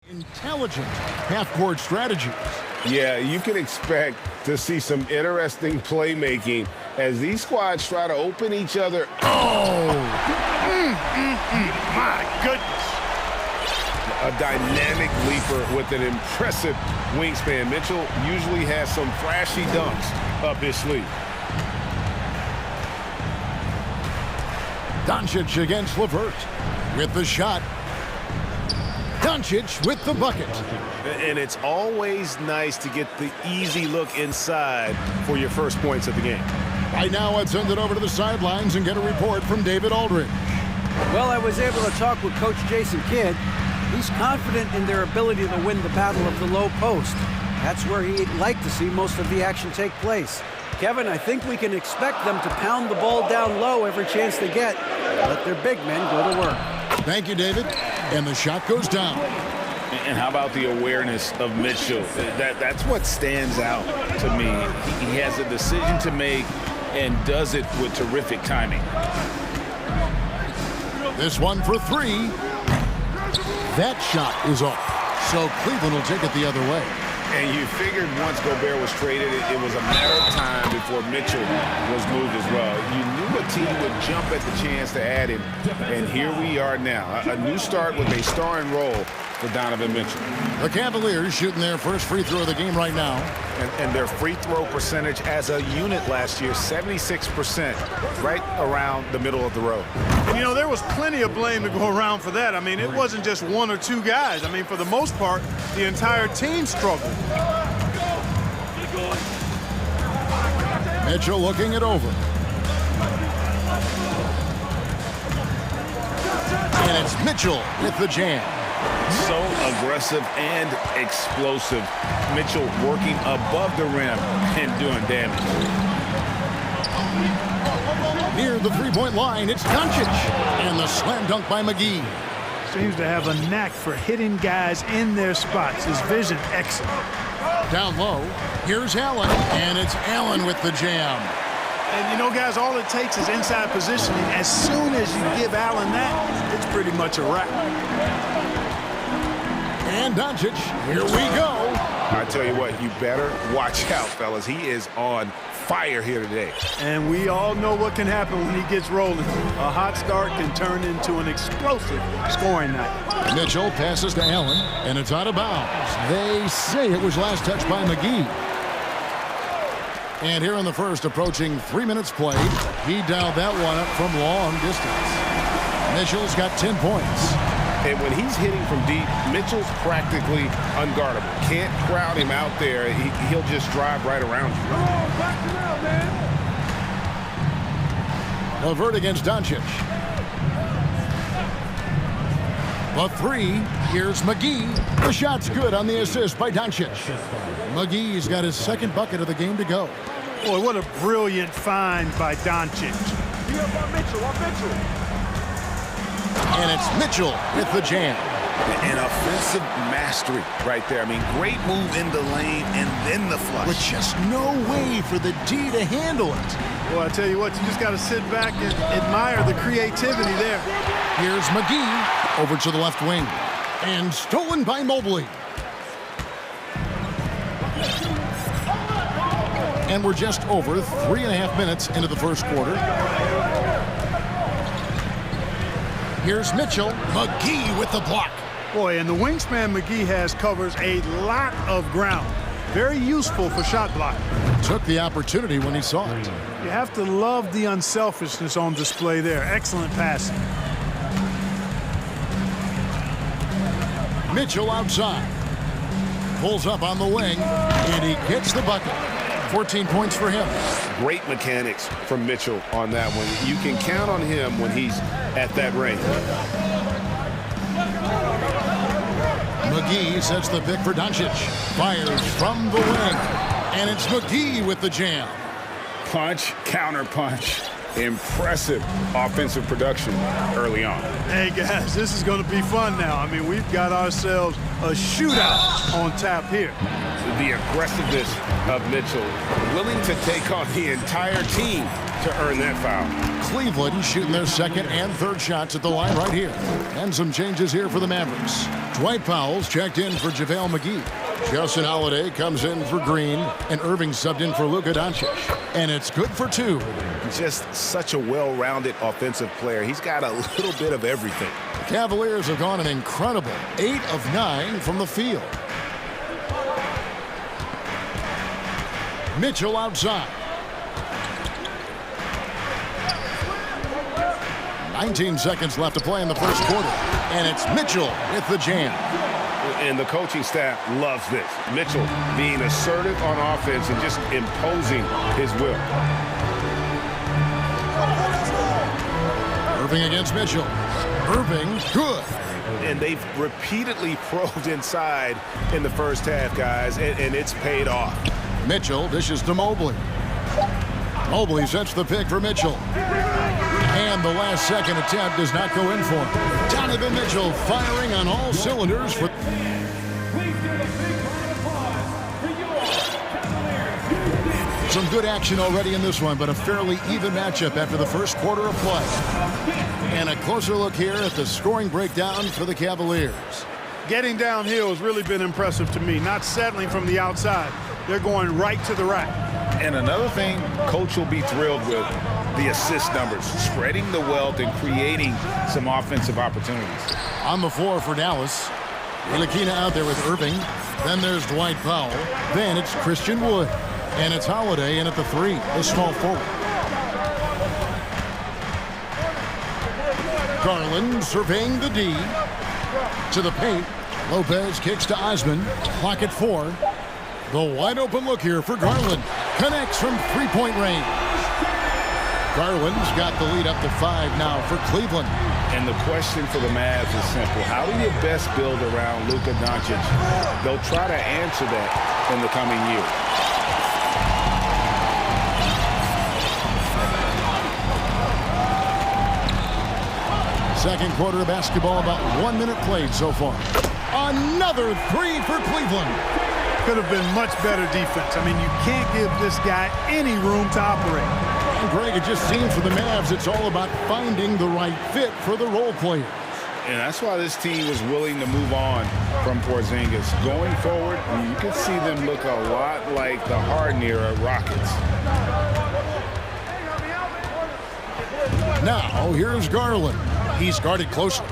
Intelligent half-court strategies. Yeah, you can expect to see some interesting playmaking as these squads try to open each other. Oh! My goodness. A dynamic leaper with an impressive wingspan. Mitchell usually has some flashy dunks up his sleeve. Doncic against LeVert with the shot. Doncic with the bucket. And it's always nice to get the easy look inside for your first points of the game. Right now, let's send it over to the sidelines and get a report from David Aldridge. Well, I was able to talk with Coach Jason Kidd. He's confident in their ability to win the battle of the low post. That's where he'd like to see most of the action take place. Kevin, I think we can expect them to pound the ball down low every chance they get. Let their big men go to work. Thank you, David. And the shot goes down. And how about the awareness of Mitchell? That's what stands out to me. He has a decision to make and does it with terrific timing. This one for three. That shot is off. So Cleveland will take it the other way. And you figured once Gobert was traded, it was a matter of time before Mitchell was moved as well. You knew a team would jump at the chance to add him, and here we are now. A new start with a starring role for Donovan Mitchell. The Cavaliers shooting their first free throw of the game right now. And their free throw percentage as a unit last year, 76%, right around the middle of the road. And, you know, there was plenty of blame to go around for that. I mean, it wasn't just one or two guys. I mean, for the most part, the entire team struggled. Mitchell looking it over. And it's Mitchell with the jam. So aggressive and explosive. Mitchell working above the rim and doing damage. Near the three-point line, it's Doncic. And the slam dunk by McGee. Seems to have a knack for hitting guys in their spots. His vision excellent. Down low, here's Allen. And it's Allen with the jam. And, you know, guys, all it takes is inside positioning. As soon as you give Allen that, it's pretty much a wrap. And Doncic, here we go. I tell you what, you better watch out, fellas. He is on fire here today. And we all know what can happen when he gets rolling. A hot start can turn into an explosive scoring night. Mitchell passes to Allen, and it's out of bounds. They say it was last touched by McGee. And here in the first, approaching 3 minutes played, he dialed that one up from long distance. Mitchell's got 10 points. And when he's hitting from deep, Mitchell's practically unguardable. Can't crowd him out there. He'll just drive right around you. Come on, back it up, man. LeVert against Doncic. The three, here's McGee. The shot's good on the assist by Doncic. McGee's got his second bucket of the game to go. Boy, what a brilliant find by Doncic. And it's Mitchell with the jam. An offensive mastery right there. I mean, great move in the lane and then the flush. With just no way for the D to handle it. Well, I tell you what, you just got to sit back and admire the creativity there. Here's McGee over to the left wing. And stolen by Mobley. And we're just over 3.5 minutes into the first quarter. Here's Mitchell. McGee with the block. Boy, and the wingspan McGee has covers a lot of ground. Very useful for shot blocking. Took the opportunity when he saw it. You have to love the unselfishness on display there. Excellent passing. Mitchell outside. Pulls up on the wing, and he gets the bucket. 14 points for him. Great mechanics from Mitchell on that one. You can count on him when he's at that range. McGee sets the pick for Doncic. Fires from the wing. And it's McGee with the jam. Punch, counter punch. Impressive offensive production early on. Hey, guys, this is going to be fun now. I mean, we've got ourselves a shootout on tap here. The aggressiveness of Mitchell willing to take on the entire team to earn that foul. Cleveland shooting their second and third shots at the line right here. And some changes here for the Mavericks. Dwight Powell's checked in for JaVale McGee. Justin Holiday comes in for Green, and Irving subbed in for Luka Doncic. And it's good for two. Just such a well-rounded offensive player. He's got a little bit of everything. The Cavaliers have gone an incredible 8 of 9 from the field. Mitchell outside. 19 seconds left to play in the first quarter. And it's Mitchell with the jam. And the coaching staff loves this. Mitchell being assertive on offense and just imposing his will. Irving against Mitchell. Irving, good. And they've repeatedly probed inside in the first half, guys, and it's paid off. Mitchell dishes to Mobley. Mobley sets the pick for Mitchell. And the last second attempt does not go in for him. Donovan Mitchell firing on all cylinders for... Some good action already in this one, but a fairly even matchup after the first quarter of play. And a closer look here at the scoring breakdown for the Cavaliers. Getting downhill has really been impressive to me, not settling from the outside. They're going right to the rack. And another thing Coach will be thrilled with, the assist numbers, spreading the wealth and creating some offensive opportunities. On the floor for Dallas, Ntilikina out there with Irving. Then there's Dwight Powell. Then it's Christian Wood. And it's Holiday in at the 3, the small forward. Garland surveying the D. To the paint. Lopez kicks to Osman. Clock at 4. The wide open look here for Garland. Connects from three-point range. Garland's got the lead up to 5 now for Cleveland. And the question for the Mavs is simple. How do you best build around Luka Doncic? They'll try to answer that in the coming year. Second quarter of basketball, about 1 minute played so far. Another 3 for Cleveland. Could have been much better defense. I mean, you can't give this guy any room to operate. And Greg, it just seems for the Mavs, it's all about finding the right fit for the role players. And that's why this team was willing to move on from Porzingis. Going forward, you can see them look a lot like the Harden-era Rockets. Now, here's Garland. He's guarded closely.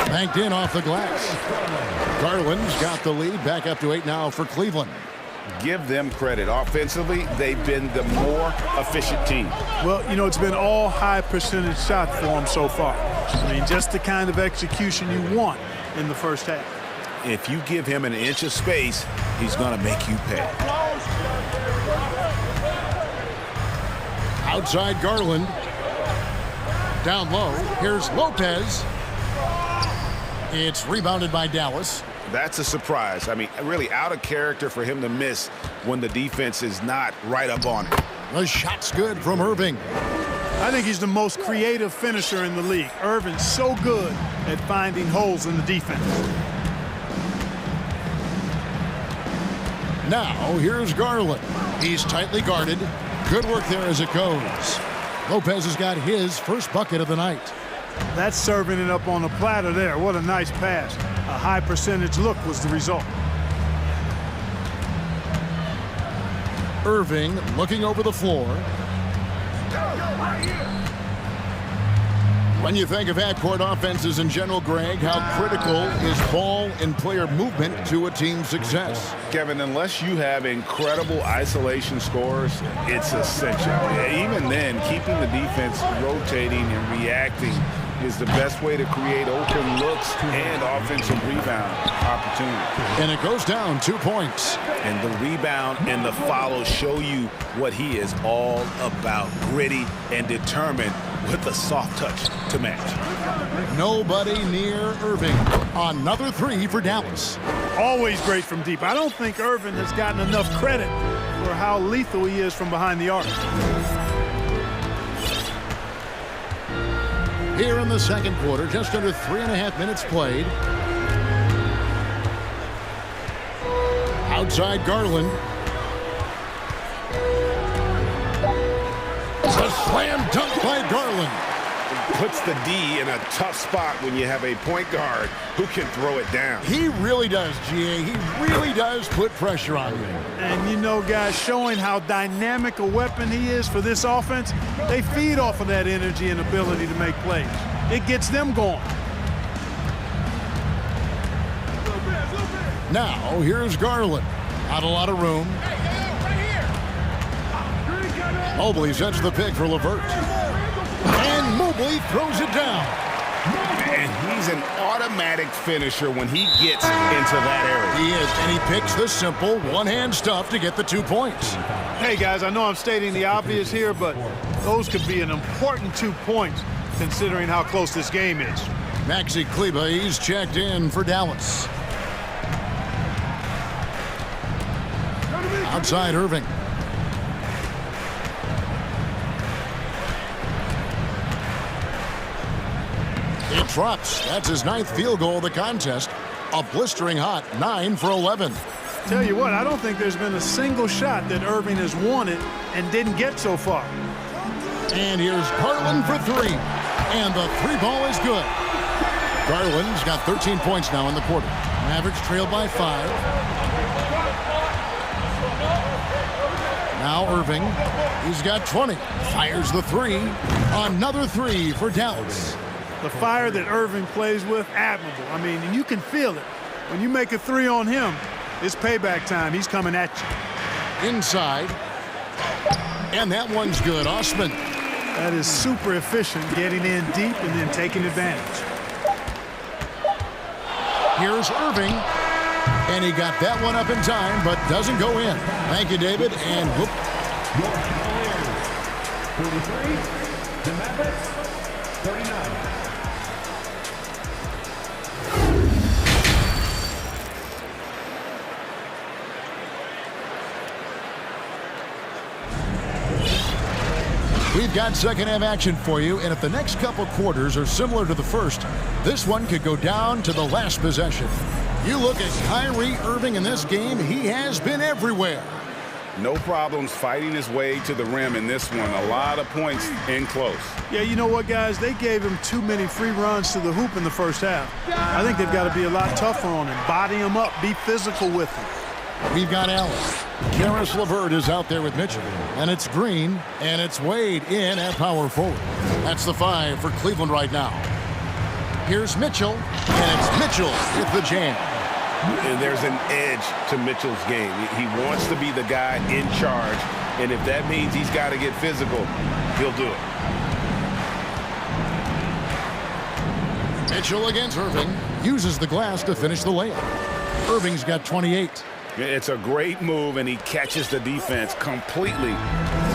Banked in off the glass. Garland's got the lead, back up to 8 now for Cleveland. Give them credit. Offensively, they've been the more efficient team. Well, you know, it's been all high percentage shot for them so far. I mean, just the kind of execution you want in the first half. If you give him an inch of space, he's going to make you pay. Outside Garland. Down low. Here's Lopez. It's rebounded by Dallas. That's a surprise. I mean, really out of character for him to miss when the defense is not right up on it. The shot's good from Irving. I think he's the most creative finisher in the league. Irving's so good at finding holes in the defense. Now, here's Garland. He's tightly guarded. Good work there as it goes. Lopez has got his first bucket of the night. That's serving it up on a platter there. What a nice pass. A high percentage look was the result. Irving looking over the floor. When you think of half-court offenses in general, Greg, how critical is ball and player movement to a team's success? Kevin, unless you have incredible isolation scores, it's essential. Even then, keeping the defense rotating and reacting is the best way to create open looks and offensive rebound opportunities. And it goes down 2 points. And the rebound and the follow show you what he is all about. Gritty and determined with a soft touch to match. Nobody near Irving. Another 3 for Dallas. Always great from deep. I don't think Irving has gotten enough credit for how lethal he is from behind the arc. Here in the second quarter, just under 3.5 minutes played. Outside Garland. Slam dunk by Garland. Puts the D in a tough spot when you have a point guard who can throw it down. He really does, GA. He really does put pressure on you. And you know, guys, showing how dynamic a weapon he is for this offense, they feed off of that energy and ability to make plays. It gets them going. Now, here's Garland. Not a lot of room. Mobley sets the pick for LeVert. And Mobley throws it down. And he's an automatic finisher when he gets into that area. He is, and he picks the simple one-hand stuff to get the 2 points. Hey, guys, I know I'm stating the obvious here, but those could be an important 2 points considering how close this game is. Maxi Kleber, he's checked in for Dallas. Outside Irving. It drops. That's his 9th field goal of the contest. A blistering hot 9 for 11. Tell you what, I don't think there's been a single shot that Irving has wanted and didn't get so far. And here's Garland for 3. And the 3 ball is good. Garland's got 13 points now in the quarter. Mavericks trail by 5. Now Irving, he's got 20. Fires the 3. Another 3 for Dallas. The fire that Irving plays with, admirable. I mean, and you can feel it. When you make a 3 on him, it's payback time. He's coming at you. Inside. And that one's good. Osman. That is super efficient, getting in deep and then taking advantage. Here's Irving. And he got that one up in time, but doesn't go in. Thank you, David. And whoop. 43, the Mavericks, 39. We've got second half action for you, and if the next couple quarters are similar to the first, this one could go down to the last possession. You look at Kyrie Irving in this game, he has been everywhere. No problems fighting his way to the rim in this one. A lot of points in close. Yeah, you know what, guys? They gave him too many free runs to the hoop in the first half. I think they've got to be a lot tougher on him. Body him up. Be physical with him. We've got Allen. Karis LeVert is out there with Mitchell. And it's Green, and it's Wade in at power forward. That's the 5 for Cleveland right now. Here's Mitchell, and it's Mitchell with the jam. And there's an edge to Mitchell's game. He wants to be the guy in charge, and if that means he's got to get physical, he'll do it. Mitchell against Irving. Uses the glass to finish the layup. Irving's got 28. It's a great move, and he catches the defense completely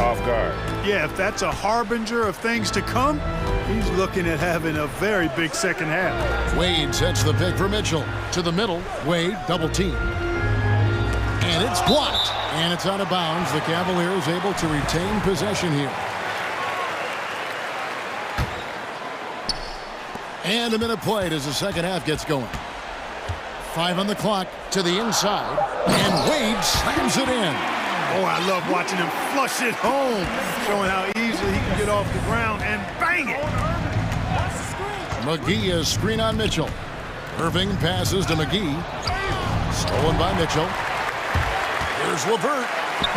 off guard. Yeah, if that's a harbinger of things to come, he's looking at having a very big second half. Wade sets the pick for Mitchell. To the middle, Wade double team. And it's blocked. And it's out of bounds. The Cavaliers able to retain possession here. And a minute played as the second half gets going. 5 on the clock to the inside. And Wade slams it in. Oh, I love watching him flush it home, showing how easily he can get off the ground and bang it. McGee is screen on Mitchell. Irving passes to McGee. Stolen by Mitchell. Here's LeVert.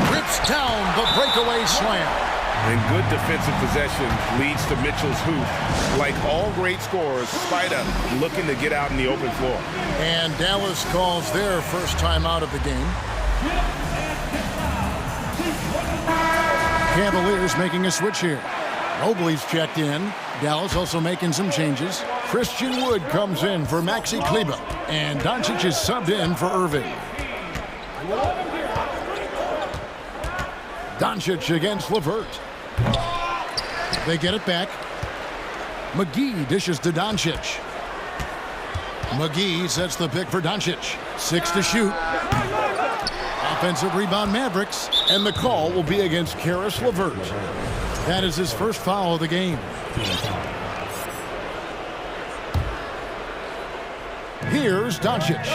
Rips down the breakaway slam. And good defensive possession leads to Mitchell's hoop. Like all great scorers, Spida looking to get out in the open floor. And Dallas calls their first time out of the game. Cavaliers making a switch here. Mobley's checked in. Dallas also making some changes. Christian Wood comes in for Maxi Kleber. And Doncic is subbed in for Irving. Doncic against LeVert. They get it back. McGee dishes to Doncic. McGee sets the pick for Doncic. 6 to shoot. Offensive rebound Mavericks. And the call will be against Karis LeVert. That is his first foul of the game. Here's Doncic.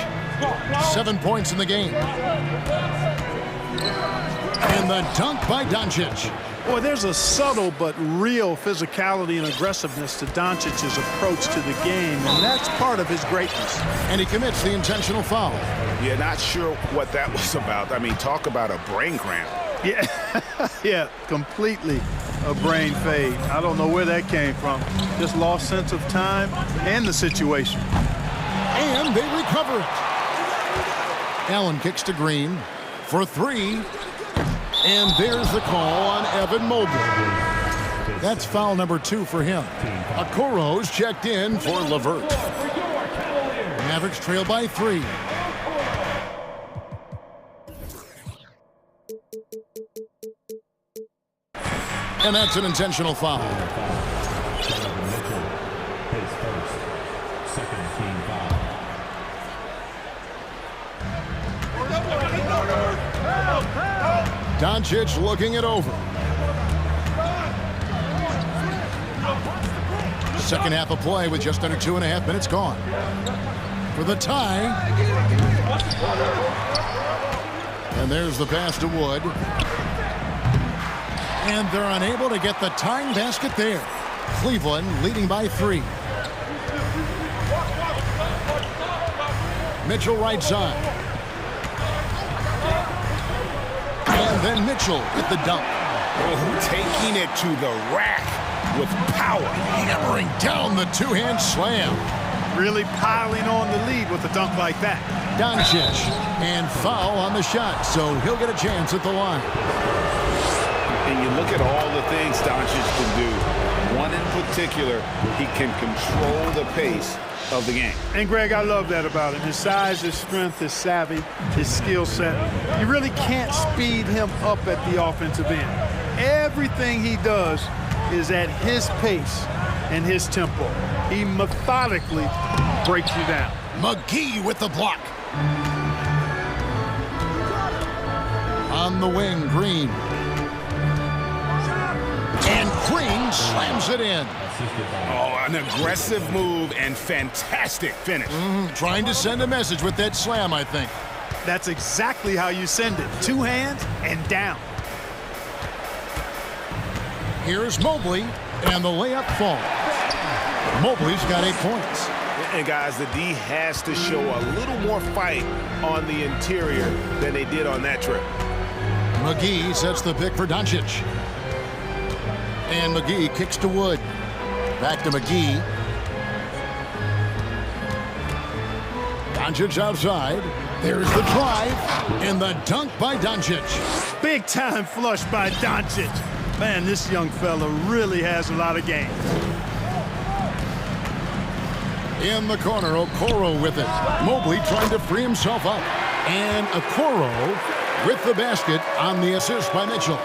7 points in the game. And the dunk by Doncic. Boy, there's a subtle but real physicality and aggressiveness to Doncic's approach to the game, and that's part of his greatness. And he commits the intentional foul. Yeah, not sure what that was about. I mean, talk about a brain cramp. Yeah, yeah, completely a brain fade. I don't know where that came from. Just lost sense of time and the situation. And they recover it. Allen kicks to Green for three. And there's the call on Evan Mobley. That's foul number 2 for him. Okoro's checked in for LeVert. Mavericks trail by 3. And that's an intentional foul. Doncic looking it over. Second half of play with just under 2.5 minutes gone. For the tie. And there's the pass to Wood. And they're unable to get the tying basket there. Cleveland leading by 3. Mitchell right side. And then Mitchell at the dunk. Oh, taking it to the rack with power. Hammering down the two-hand slam. Really piling on the lead with a dunk like that. Doncic. And foul on the shot, so he'll get a chance at the line. And you look at all the things Doncic can do. One in particular, he can control the pace of the game. And Greg, I love that about him. His size, his strength, his savvy, his skill set. You really can't speed him up at the offensive end. Everything he does is at his pace and his tempo. He methodically breaks you down. McGee with the block. On the wing, Green. And Green slams it in. Oh, an aggressive move and fantastic finish. Trying to send a message with that slam, I think. That's exactly how you send it. 2 hands and down. Here's Mobley, and the layup falls. Mobley's got 8 points. And guys, the D has to show a little more fight on the interior than they did on that trip. McGee sets the pick for Doncic. And McGee kicks to Wood. Back to McGee. Doncic outside. There's the drive. And the dunk by Doncic. Big time flush by Doncic. Man, this young fella really has a lot of game. In the corner, Okoro with it. Mobley trying to free himself up. And Okoro with the basket on the assist by Mitchell.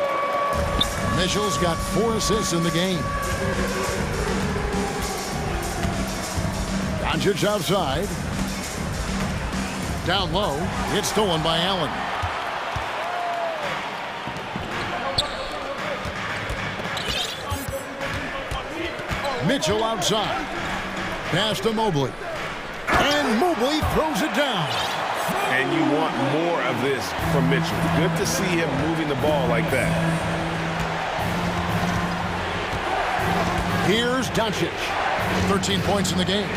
Mitchell's got 4 assists in the game. Doncic outside. Down low. It's stolen by Allen. Mitchell outside. Pass to Mobley. And Mobley throws it down. And you want more of this from Mitchell. Good to see him moving the ball like that. Here's Doncic. 13 points in the game.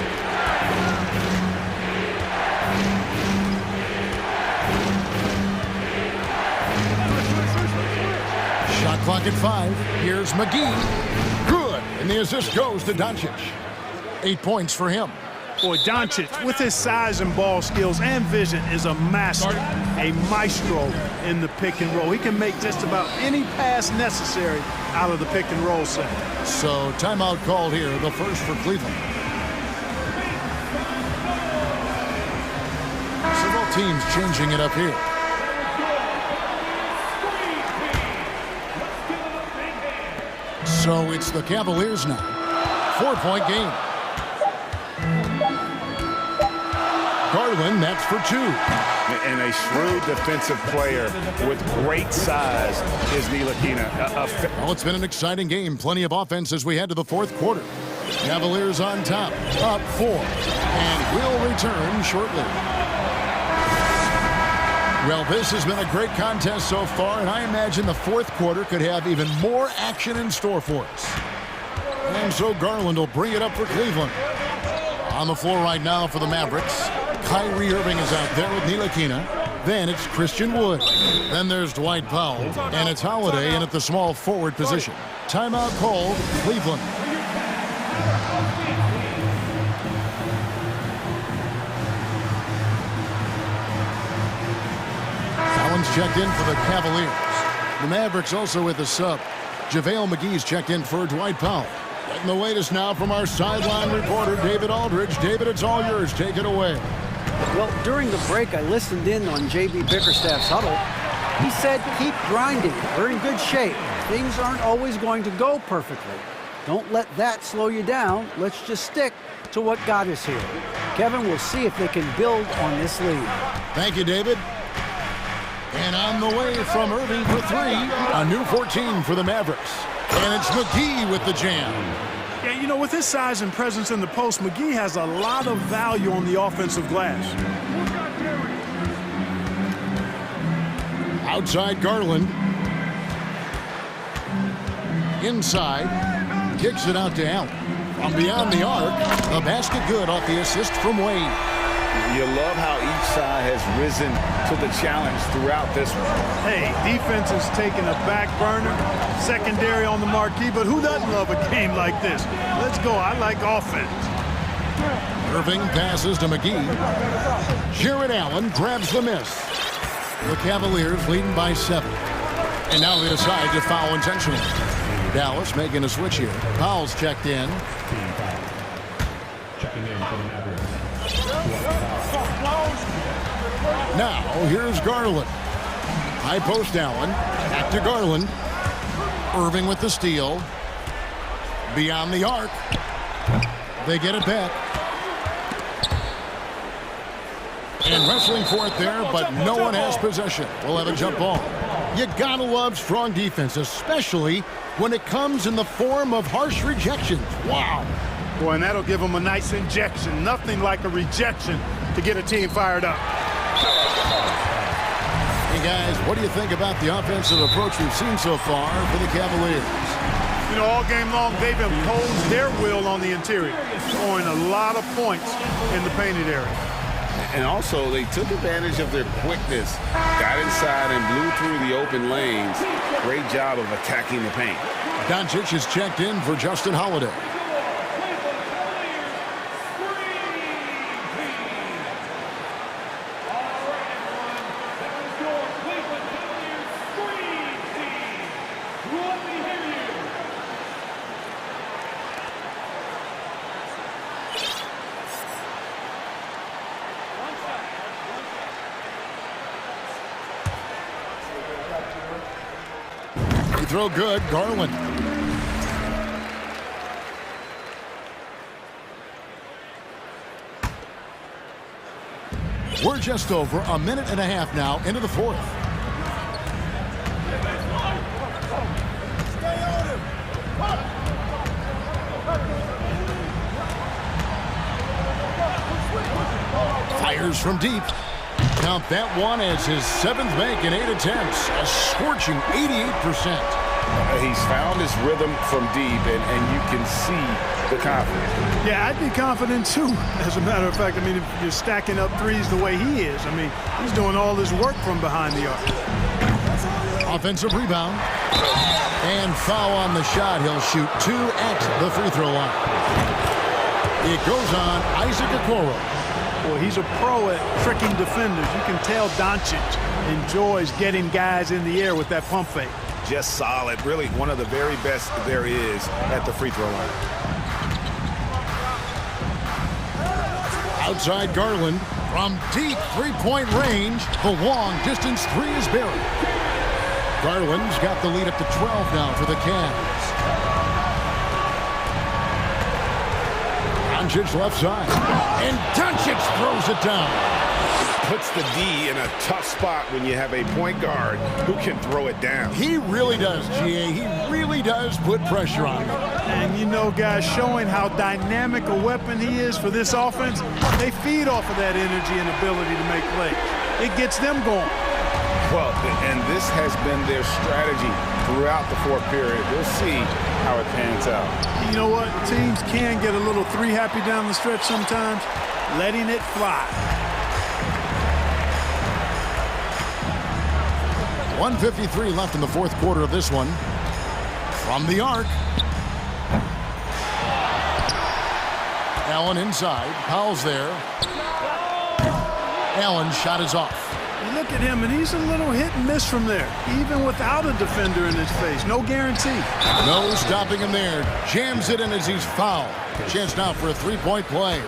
Shot clock at 5. Here's McGee. Good. And the assist goes to Doncic. 8 points for him. Boy, Doncic, with his size and ball skills and vision, is a master, a maestro in the pick and roll. He can make just about any pass necessary out of the pick and roll set. So timeout called here, the first for Cleveland. Several teams changing it up here. So it's the Cavaliers now. 4-point game. Garland, that's for 2. And a shrewd defensive player with great size is Ntilikina. Well, it's been an exciting game. Plenty of offense as we head to the 4th quarter. Cavaliers on top, up 4. And will return shortly. Well, this has been a great contest so far, and I imagine the fourth quarter could have even more action in store for us. And so Garland will bring it up for Cleveland. On the floor right now for the Mavericks, Kyrie Irving is out there with Ntilikina. Then it's Christian Wood. Then there's Dwight Powell, and it's Holiday in at the small forward position. Timeout called, Cleveland. Collins checked in for the Cavaliers. The Mavericks also with a sub. JaVale McGee's checked in for Dwight Powell. Getting the latest now from our sideline reporter, David Aldridge. David, it's all yours. Take it away. Well, during the break, I listened in on J.B. Bickerstaff's huddle. He said, keep grinding. We're in good shape. Things aren't always going to go perfectly. Don't let that slow you down. Let's just stick to what got us here. Kevin, we'll see if they can build on this lead. Thank you, David. And on the way from Irving for three, a new 14 for the Mavericks. And it's McGee with the jam. Yeah, you know, with his size and presence in the post, McGee has a lot of value on the offensive glass. Outside Garland. Inside. Kicks it out to Allen. From beyond the arc, the basket good off the assist from Wade. You love how each side has risen to the challenge throughout this one. Hey, defense is taking a back burner, secondary on the marquee, but who doesn't love a game like this? Let's go. I like offense. Irving passes to McGee. Jared Allen grabs the miss. The Cavaliers leading by 7. And now they decide to foul intentionally. Dallas making a switch here. Powell's checked in. Now, here's Garland. High post Allen. Back to Garland. Irving with the steal. Beyond the arc. They get it back. And wrestling for it there, but no one has possession. We'll have a jump ball. You gotta love strong defense, especially when it comes in the form of harsh rejections. Wow. Boy, and that'll give them a nice injection. Nothing like a rejection to get a team fired up. Hey, guys, what do you think about the offensive approach we've seen so far for the Cavaliers? You know, all game long, they've imposed their will on the interior, scoring a lot of points in the painted area. And also, they took advantage of their quickness, got inside and blew through the open lanes. Great job of attacking the paint. Doncic is checked in for Justin Holiday. Throw good, Garland. We're just over a minute and a half now into the fourth. Fires from deep. Count that one as his 7th make in 8 attempts. A scorching 88%. He's found his rhythm from deep, and you can see the confidence. Yeah, I'd be confident too, as a matter of fact. I mean, if you're stacking up threes the way he is, I mean, he's doing all his work from behind the arc. Offensive rebound. And foul on the shot. He'll shoot 2 at the free throw line. It goes on Isaac Okoro. Well, he's a pro at tricking defenders. You can tell Doncic enjoys getting guys in the air with that pump fake. Just solid. Really one of the very best there is at the free throw line. Outside Garland from deep three-point range. The long distance three is buried. Garland's got the lead up to 12 now for the Cavs. Doncic left side. And Doncic throws it down. Puts the D in a tough spot when you have a point guard who can throw it down. He really does, GA. He really does put pressure on him. And you know, guys, showing how dynamic a weapon he is for this offense, they feed off of that energy and ability to make plays. it gets them going. Well, and this has been their strategy throughout the fourth period. We'll see how it pans out. You know what? Teams can get a little three happy down the stretch sometimes, letting it fly. 1:53 left in the fourth quarter of this one. From the arc. Allen inside. Powell's there. Allen's shot is off. You look at him, and he's a little hit and miss from there, even without a defender in his face. No guarantee. No stopping him there. Jams it in as he's fouled. Chance now for a three-point play.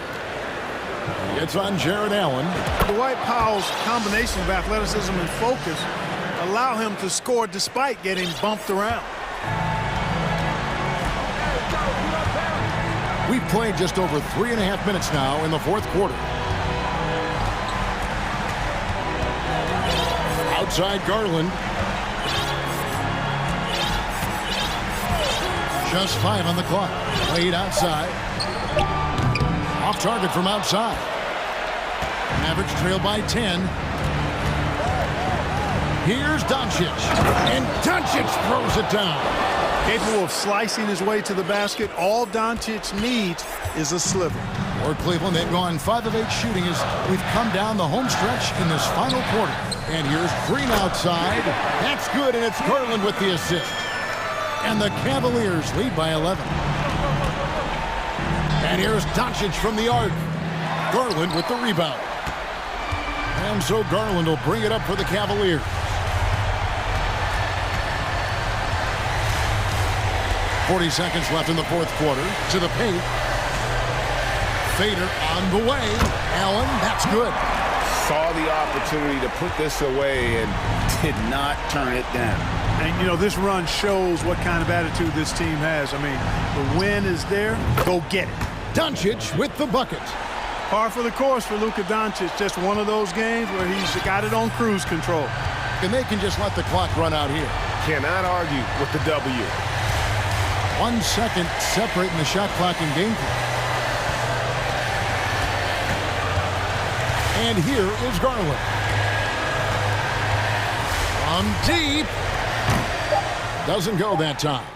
It's on Jared Allen. Dwight Powell's combination of athleticism and focus allow him to score despite getting bumped around. We've played just over 3.5 minutes now in the fourth quarter. Outside Garland. Just 5 on the clock. Played outside. Off target from outside. Mavericks trail by 10. Here's Doncic. And Doncic throws it down. Capable of slicing his way to the basket, all Doncic needs is a sliver. For Cleveland, they've gone 5 of 8 shooting as we've come down the home stretch in this final quarter. And here's Green outside. That's good, and it's Garland with the assist. And the Cavaliers lead by 11. And here's Doncic from the arc. Garland with the rebound. And so Garland will bring it up for the Cavaliers. .40 seconds left in the fourth quarter. To the paint. Fader on the way. Allen, that's good. Saw the opportunity to put this away and did not turn it down. And, you know, this run shows what kind of attitude this team has. I mean, the win is there. Go get it. Doncic with the bucket. Par for the course for Luka Doncic. Just one of those games where he's got it on cruise control. And they can just let the clock run out here. Cannot argue with the W. 1 second separating the shot clock and game clock. And here is Garland. From deep. Doesn't go that time.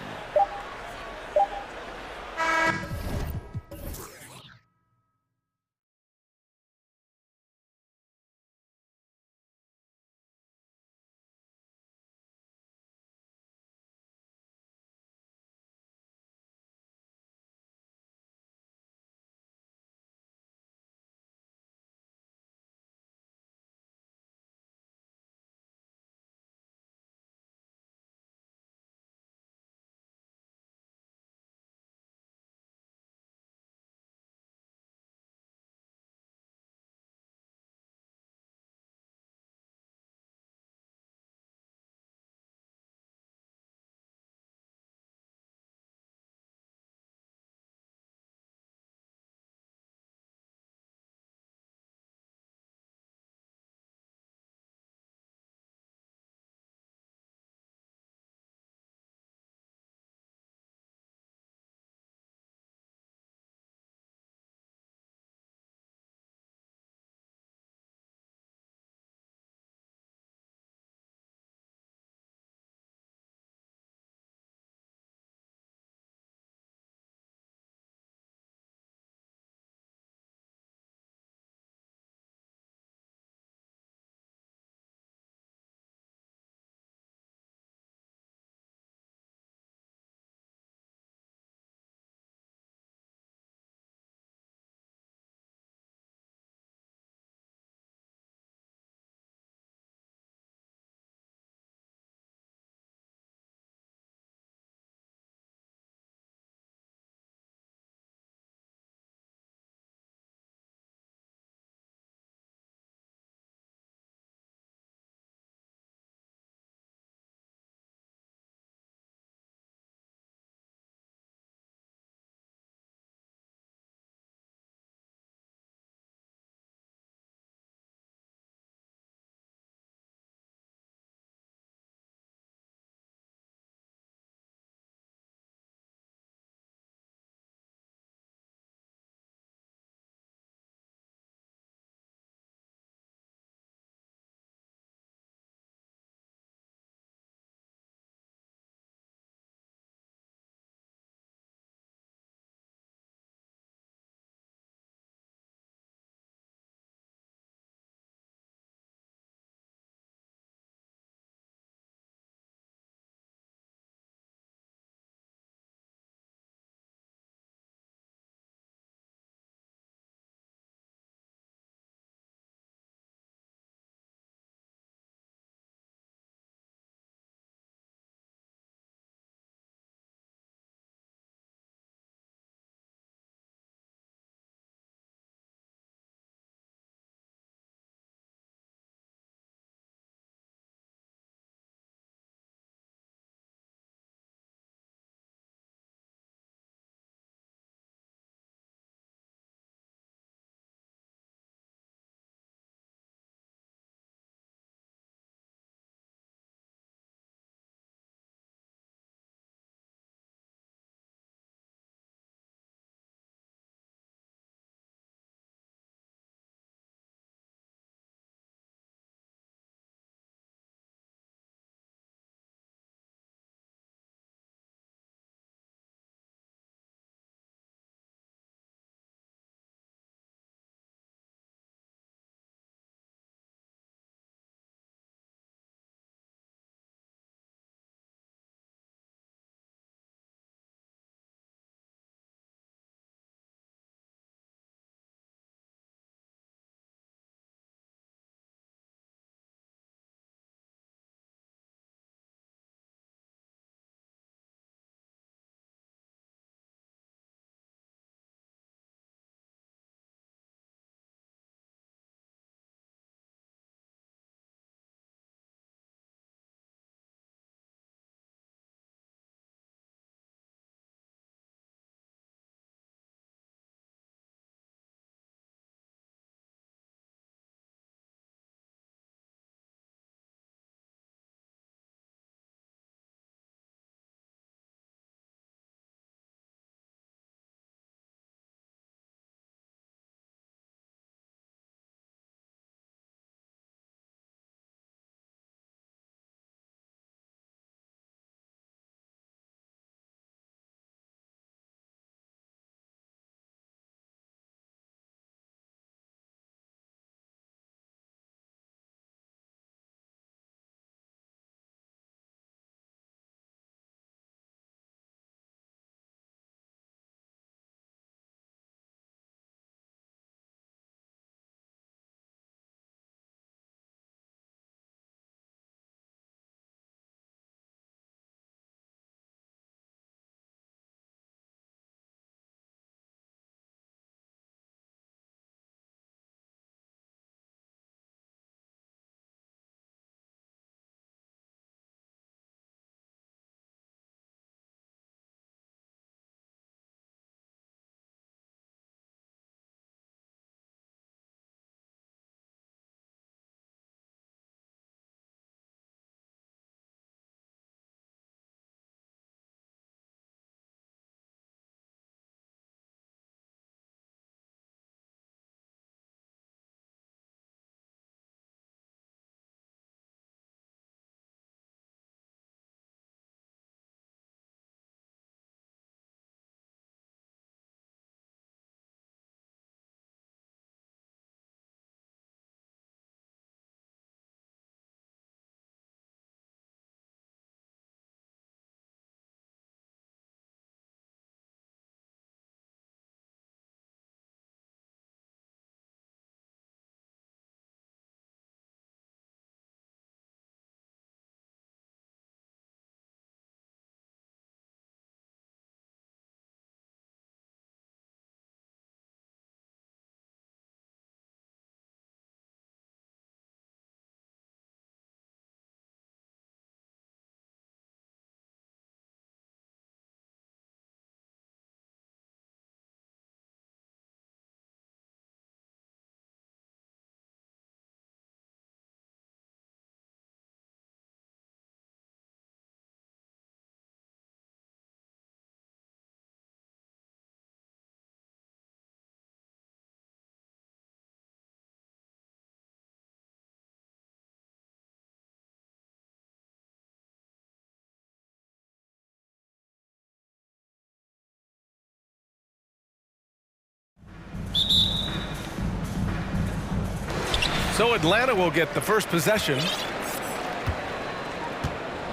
So Atlanta will get the first possession.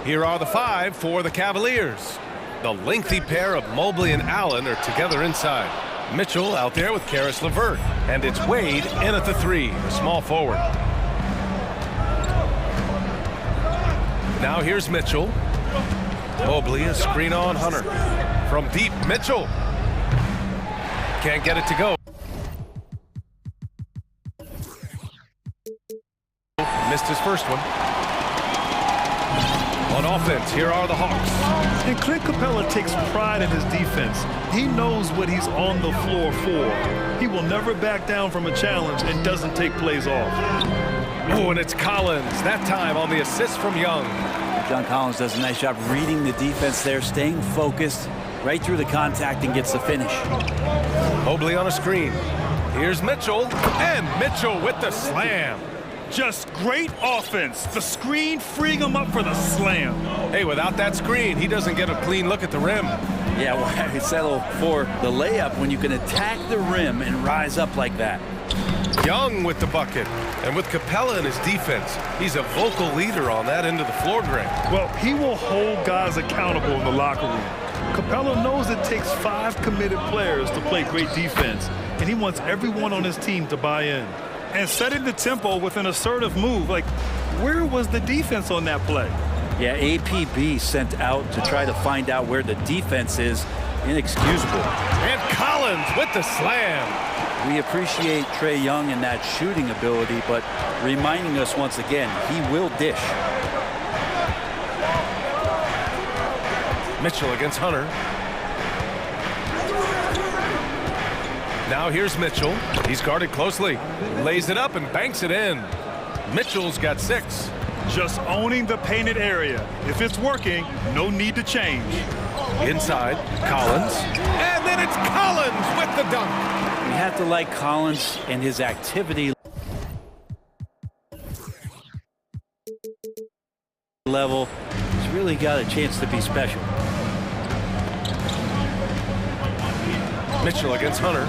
Here are the 5 for the Cavaliers. The lengthy pair of Mobley and Allen are together inside. Mitchell out there with Karis LeVert. And it's Wade in at the 3, a small forward. Now here's Mitchell. Mobley, a screen on Hunter. From deep, Mitchell. Can't get it to go. Missed his first one. On offense, here are the Hawks. And Clint Capella takes pride in his defense. He knows what he's on the floor for. He will never back down from a challenge and doesn't take plays off. Oh, and it's Collins, that time on the assist from Young. John Collins does a nice job reading the defense there, staying focused right through the contact and gets the finish. Mobley on a screen. Here's Mitchell, and Mitchell with the slam. Just great offense. The screen freeing him up for the slam. Hey, without that screen, he doesn't get a clean look at the rim. Yeah, why settle for the layup when you can attack the rim and rise up like that? Young with the bucket. And with Capella in his defense, he's a vocal leader on that end of the floor, Greg. Well, he will hold guys accountable in the locker room. Capella knows it takes 5 committed players to play great defense, and he wants everyone on his team to buy in. And setting the tempo with an assertive move, like, where was the defense on that play? Yeah, APB sent out to try to find out where the defense is. Inexcusable. And Collins with the slam. We appreciate Trae Young and that shooting ability, but reminding us once again, he will dish. Mitchell against Hunter. Now here's Mitchell. He's guarded closely. Lays it up and banks it in. Mitchell's got 6. Just owning the painted area. If it's working, no need to change. Inside, Collins. And then it's Collins with the dunk. You have to like Collins and his activity level. He's really got a chance to be special. Mitchell against Hunter.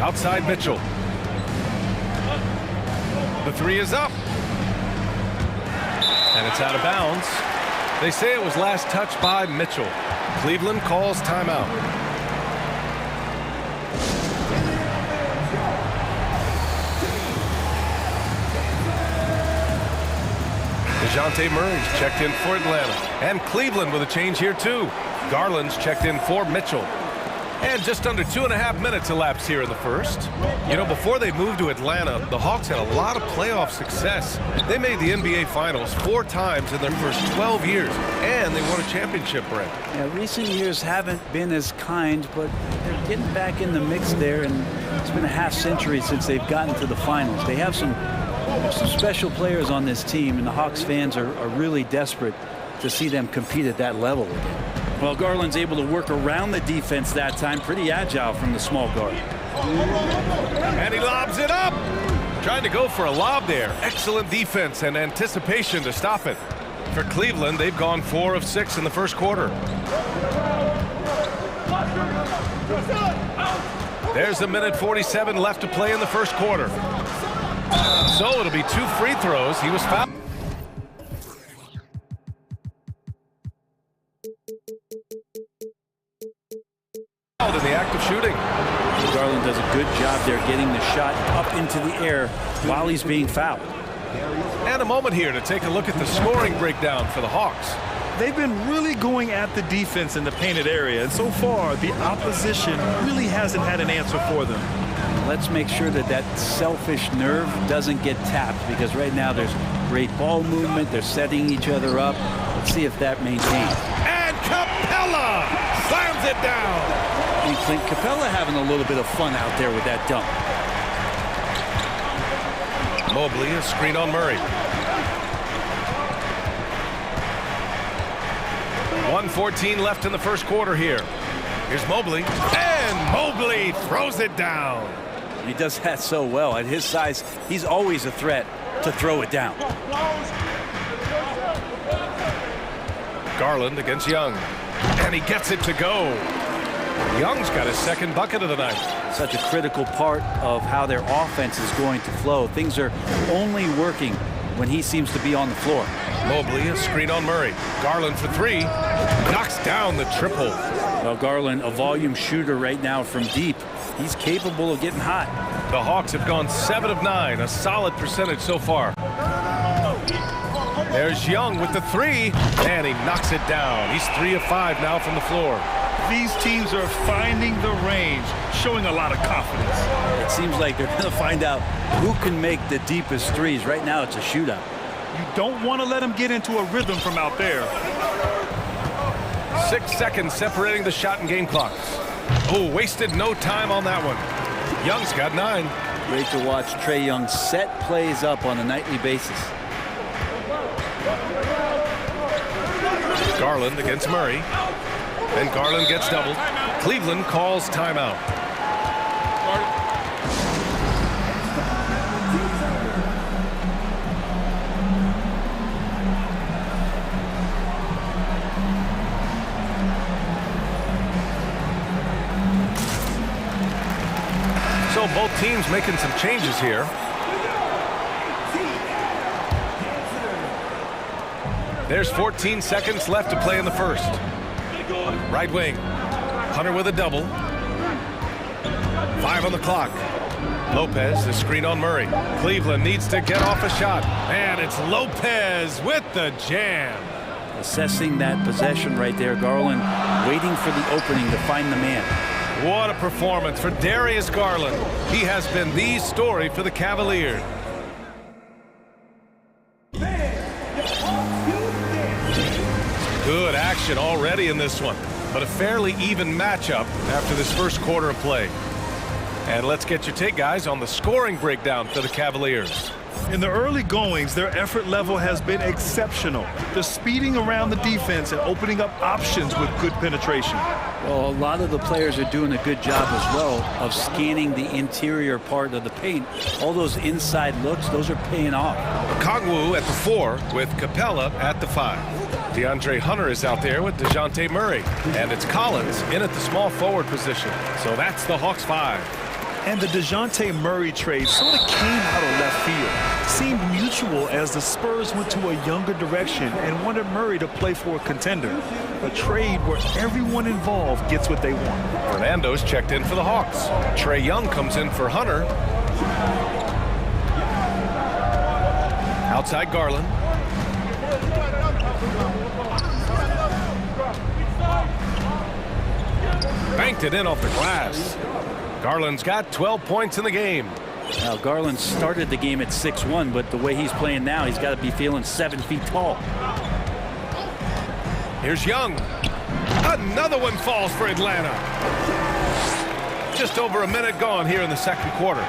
Outside Mitchell. The 3 is up. And it's out of bounds. They say it was last touched by Mitchell. Cleveland calls timeout. DeJounte Murray's checked in for Atlanta. And Cleveland with a change here too. Garland's checked in for Mitchell. And just under 2.5 minutes elapsed here in the first. You know, before they moved to Atlanta, the Hawks had a lot of playoff success. They made the NBA Finals 4 times in their first 12 years, and they won a championship, Brent. Yeah, recent years haven't been as kind, but they're getting back in the mix there, and it's been a half-century since they've gotten to the finals. They have some special players on this team, and the Hawks fans are really desperate to see them compete at that level again. Well, Garland's able to work around the defense that time. Pretty agile from the small guard. And he lobs it up. Trying to go for a lob there. Excellent defense and anticipation to stop it. For Cleveland, they've gone 4 of 6 in the first quarter. There's a minute 47 left to play in the first quarter. So it'll be 2 free throws. He was fouled. In the act of shooting. Garland does a good job there getting the shot up into the air while he's being fouled. And a moment here to take a look at the scoring breakdown for the Hawks. They've been really going at the defense in the painted area, and so far the opposition really hasn't had an answer for them. Let's make sure that that selfish nerve doesn't get tapped, because right now there's great ball movement. They're setting each other up. Let's see if that maintains. And Capella slams it down. And Clint Capella having a little bit of fun out there with that dunk. Mobley, a screen on Murray. 1:14 left in the first quarter here. Here's Mobley, and Mobley throws it down. He does that so well. At his size, he's always a threat to throw it down. Garland against Young, and he gets it to go. Young's got his second bucket of the night. Such a critical part of how their offense is going to flow. Things are only working when he seems to be on the floor. Mobley, a screen on Murray. Garland for three. Knocks down the triple. Well, Garland, a volume shooter right now from deep. He's capable of getting hot. The Hawks have gone 7 of 9, a solid percentage so far. There's Young with the three, and he knocks it down. He's 3 of 5 now from the floor. These teams are finding the range, showing a lot of confidence. It seems like they're going to find out who can make the deepest threes. Right now, it's a shootout. You don't want to let them get into a rhythm from out there. 6 seconds separating the shot and game clocks. Oh, wasted no time on that one. Young's got 9. Great to watch Trae Young set plays up on a nightly basis. Garland against Murray. And Garland gets doubled. Cleveland calls timeout. So both teams making some changes here. There's 14 seconds left to play in the first. Right wing. Hunter with a double. 5 on the clock. Lopez, the screen on Murray. Cleveland needs to get off a shot. And it's Lopez with the jam. Assessing that possession right there, Garland waiting for the opening to find the man. What a performance for Darius Garland. He has been the story for the Cavaliers. Good action already in this one, but a fairly even matchup after this first quarter of play. And let's get your take, guys, on the scoring breakdown for the Cavaliers. In the early goings, their effort level has been exceptional. They're speeding around the defense and opening up options with good penetration. Well, a lot of the players are doing a good job as well of scanning the interior part of the paint. All those inside looks, those are paying off. Kongwu at the 4 with Capella at the 5. DeAndre Hunter is out there with DeJounte Murray. And it's Collins in at the small forward position. So that's the Hawks 5. And the DeJounte Murray trade sort of came out of left field. Seemed mutual as the Spurs went to a younger direction and wanted Murray to play for a contender. A trade where everyone involved gets what they want. Fernando's checked in for the Hawks. Trae Young comes in for Hunter. Outside Garland. Banked it in off the glass. Garland's got 12 points in the game. Now, Garland started the game at 6'1", but the way he's playing now, he's got to be feeling 7 feet tall. Here's Young. Another one falls for Atlanta. Just over a minute gone here in the second quarter.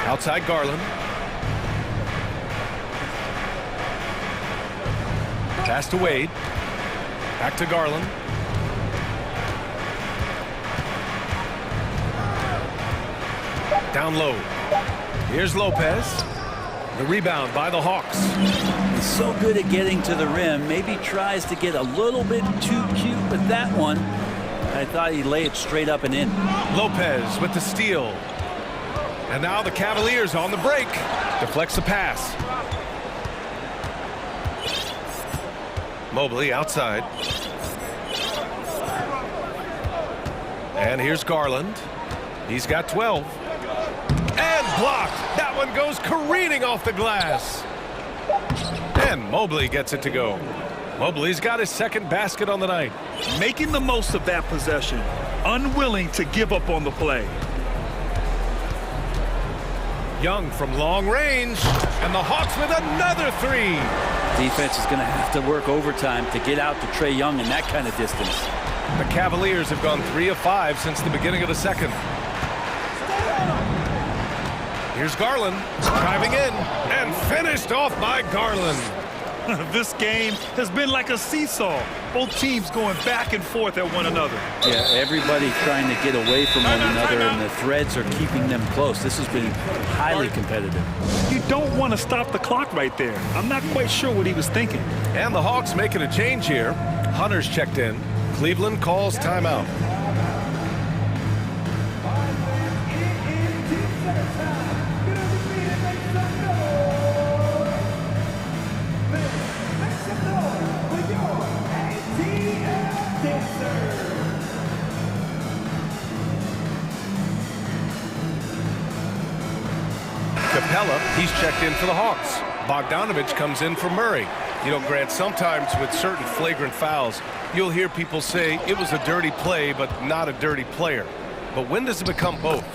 Outside Garland. Pass to Wade. Back to Garland. Down low. Here's Lopez. The rebound by the Hawks. He's so good at getting to the rim. Maybe tries to get a little bit too cute with that one. I thought he'd lay it straight up and in. Lopez with the steal. And now the Cavaliers on the break. Deflects the pass. Mobley outside. And here's Garland. He's got 12. And blocked. That one goes careening off the glass. And Mobley gets it to go. Mobley's got his second basket on the night. Making the most of that possession. Unwilling to give up on the play. Young from long range. And the Hawks with another 3. Defense is going to have to work overtime to get out to Trae Young in that kind of distance. The Cavaliers have gone 3 of 5 since the beginning of the second. Here's Garland driving in and finished off by Garland. This game has been like a seesaw. Both teams going back and forth at one another. Yeah, everybody trying to get away from one another, and the threads are keeping them close. This has been highly competitive. You don't want to stop the clock right there. I'm not quite sure what he was thinking. And the Hawks making a change here. Hunter's checked in. Cleveland calls timeout. Capella, he's checked in for the Hawks. Bogdanovich comes in for Murray. You know, Grant, sometimes with certain flagrant fouls, you'll hear people say it was a dirty play, but not a dirty player. But when does it become both?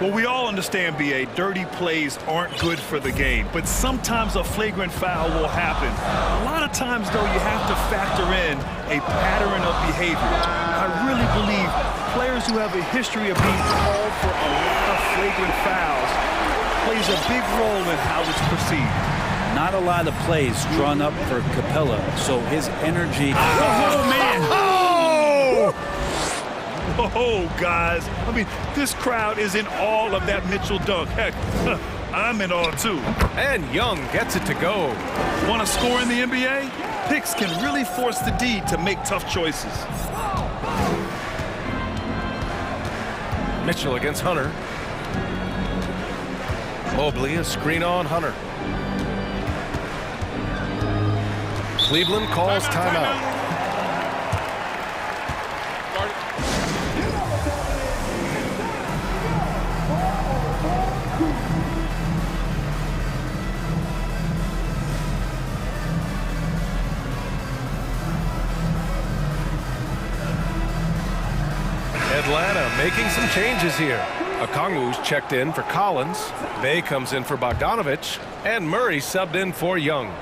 Well, we all understand, B.A., dirty plays aren't good for the game, but sometimes a flagrant foul will happen. A lot of times, though, you have to factor in a pattern of behavior. I really believe players who have a history of being called for a lot of flagrant fouls plays a big role in how it's perceived. Not a lot of plays drawn up for Capella, so his energy... Oh, man! Oh, guys. I mean, this crowd is in awe of that Mitchell dunk. Heck, I'm in awe, too. And Young gets it to go. Want to score in the NBA? Picks can really force the D to make tough choices. Mitchell against Hunter. Mobley, a screen on Hunter. Cleveland calls timeout. Atlanta making some changes here. Okongwu's checked in for Collins. Bay comes in for Bogdanovich. And Murray subbed in for Young.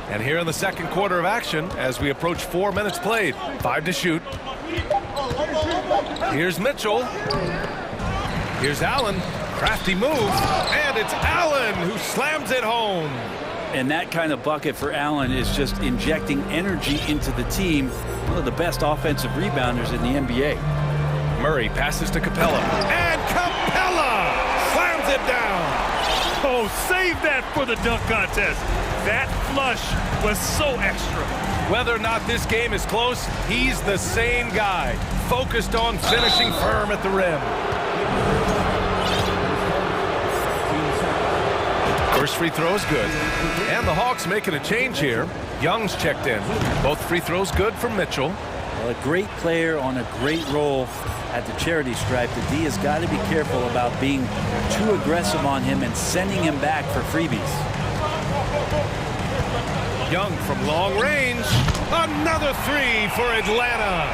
And here in the second quarter of action, as we approach 4 minutes played, 5 to shoot. Here's Mitchell. Here's Allen. Crafty move. And it's Allen who slams it home. And that kind of bucket for Allen is just injecting energy into the team. One of the best offensive rebounders in the NBA. Murray passes to Capella. And Capella slams it down. Oh, save that for the dunk contest. That flush was so extra. Whether or not this game is close, he's the same guy, focused on finishing firm at the rim. First free throw is good. And the Hawks making a change here. Young's checked in. Both free throws good for Mitchell. Well, a great player on a great role at the charity stripe. The D has got to be careful about being too aggressive on him and sending him back for freebies. Young from long range. Another three for Atlanta.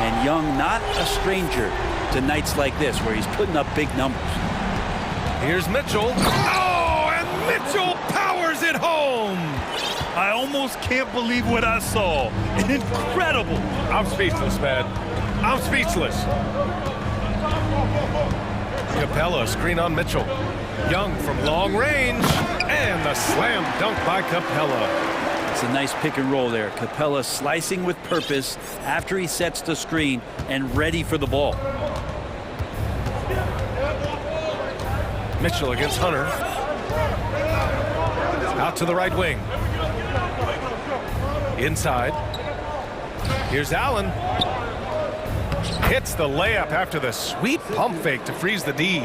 And Young not a stranger to nights like this where he's putting up big numbers. Here's Mitchell. Oh, and Mitchell powers it home. I almost can't believe what I saw. Incredible. I'm speechless, man. I'm speechless. Capella screen on Mitchell. Young from long range. And the slam dunk by Capella. It's a nice pick and roll there. Capella slicing with purpose after he sets the screen and ready for the ball. Mitchell against Hunter. Out to the right wing. Inside. Here's Allen. Hits the layup after the sweet pump fake to freeze the D.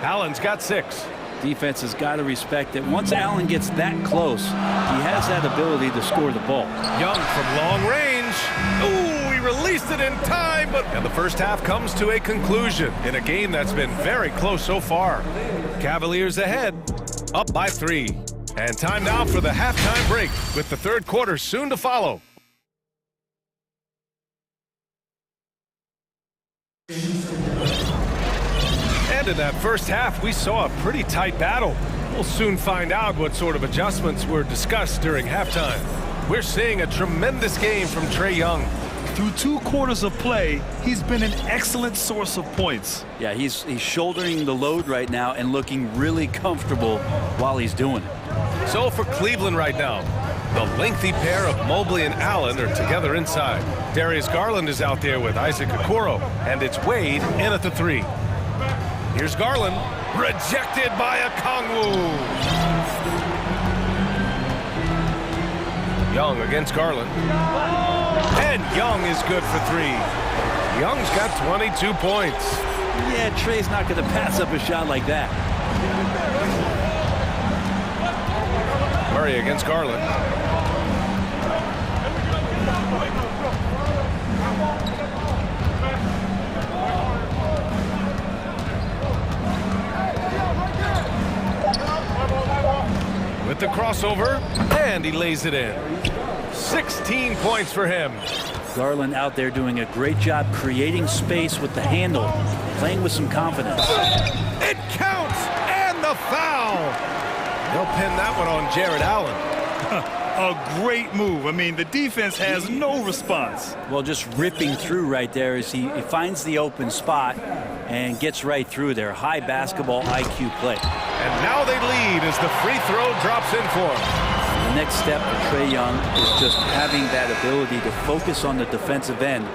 Allen's got 6. Defense has got to respect that once Allen gets that close, he has that ability to score the ball. Young from long range. Ooh, he released it in time, and the first half comes to a conclusion in a game that's been very close so far. Cavaliers ahead, up by 3. And time now for the halftime break, with the third quarter soon to follow. And in that first half, we saw a pretty tight battle. We'll soon find out what sort of adjustments were discussed during halftime. We're seeing a tremendous game from Trae Young. Through 2 quarters of play, he's been an excellent source of points. Yeah, he's shouldering the load right now and looking really comfortable while he's doing it. So for Cleveland right now, the lengthy pair of Mobley and Allen are together inside. Darius Garland is out there with Isaac Okoro, and it's Wade in at the 3. Here's Garland, rejected by Okongwu. Young against Garland. And Young is good for 3. Young's got 22 points. Yeah, Trey's not going to pass up a shot like that. Murray against Garland. With the crossover, and he lays it in. 16 points for him. Garland out there doing a great job creating space with the handle, playing with some confidence. It counts, and the foul. They'll pin that one on Jared Allen. A great move. I mean, the defense has no response. Well, just ripping through right there as he finds the open spot and gets right through there. High basketball IQ play. And now they lead as the free throw drops in for him. The next step for Trae Young is just having that ability to focus on the defensive end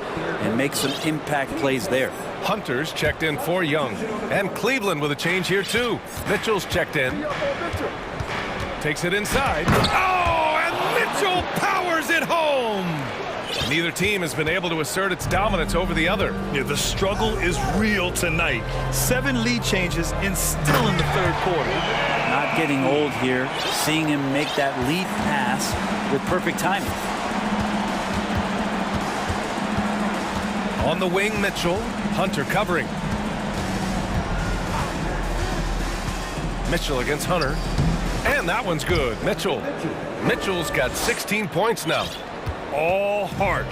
and make some impact plays there. Hunter's checked in for Young. And Cleveland with a change here, too. Mitchell's checked in. Takes it inside. Oh, and Mitchell powers it home. Neither team has been able to assert its dominance over the other. Yeah, the struggle is real tonight. 7 lead changes and still in the third quarter. Not getting old here, seeing him make that lead pass with perfect timing. On the wing, Mitchell. Hunter covering. Mitchell against Hunter. And that one's good. Mitchell's got 16 points now. All heart.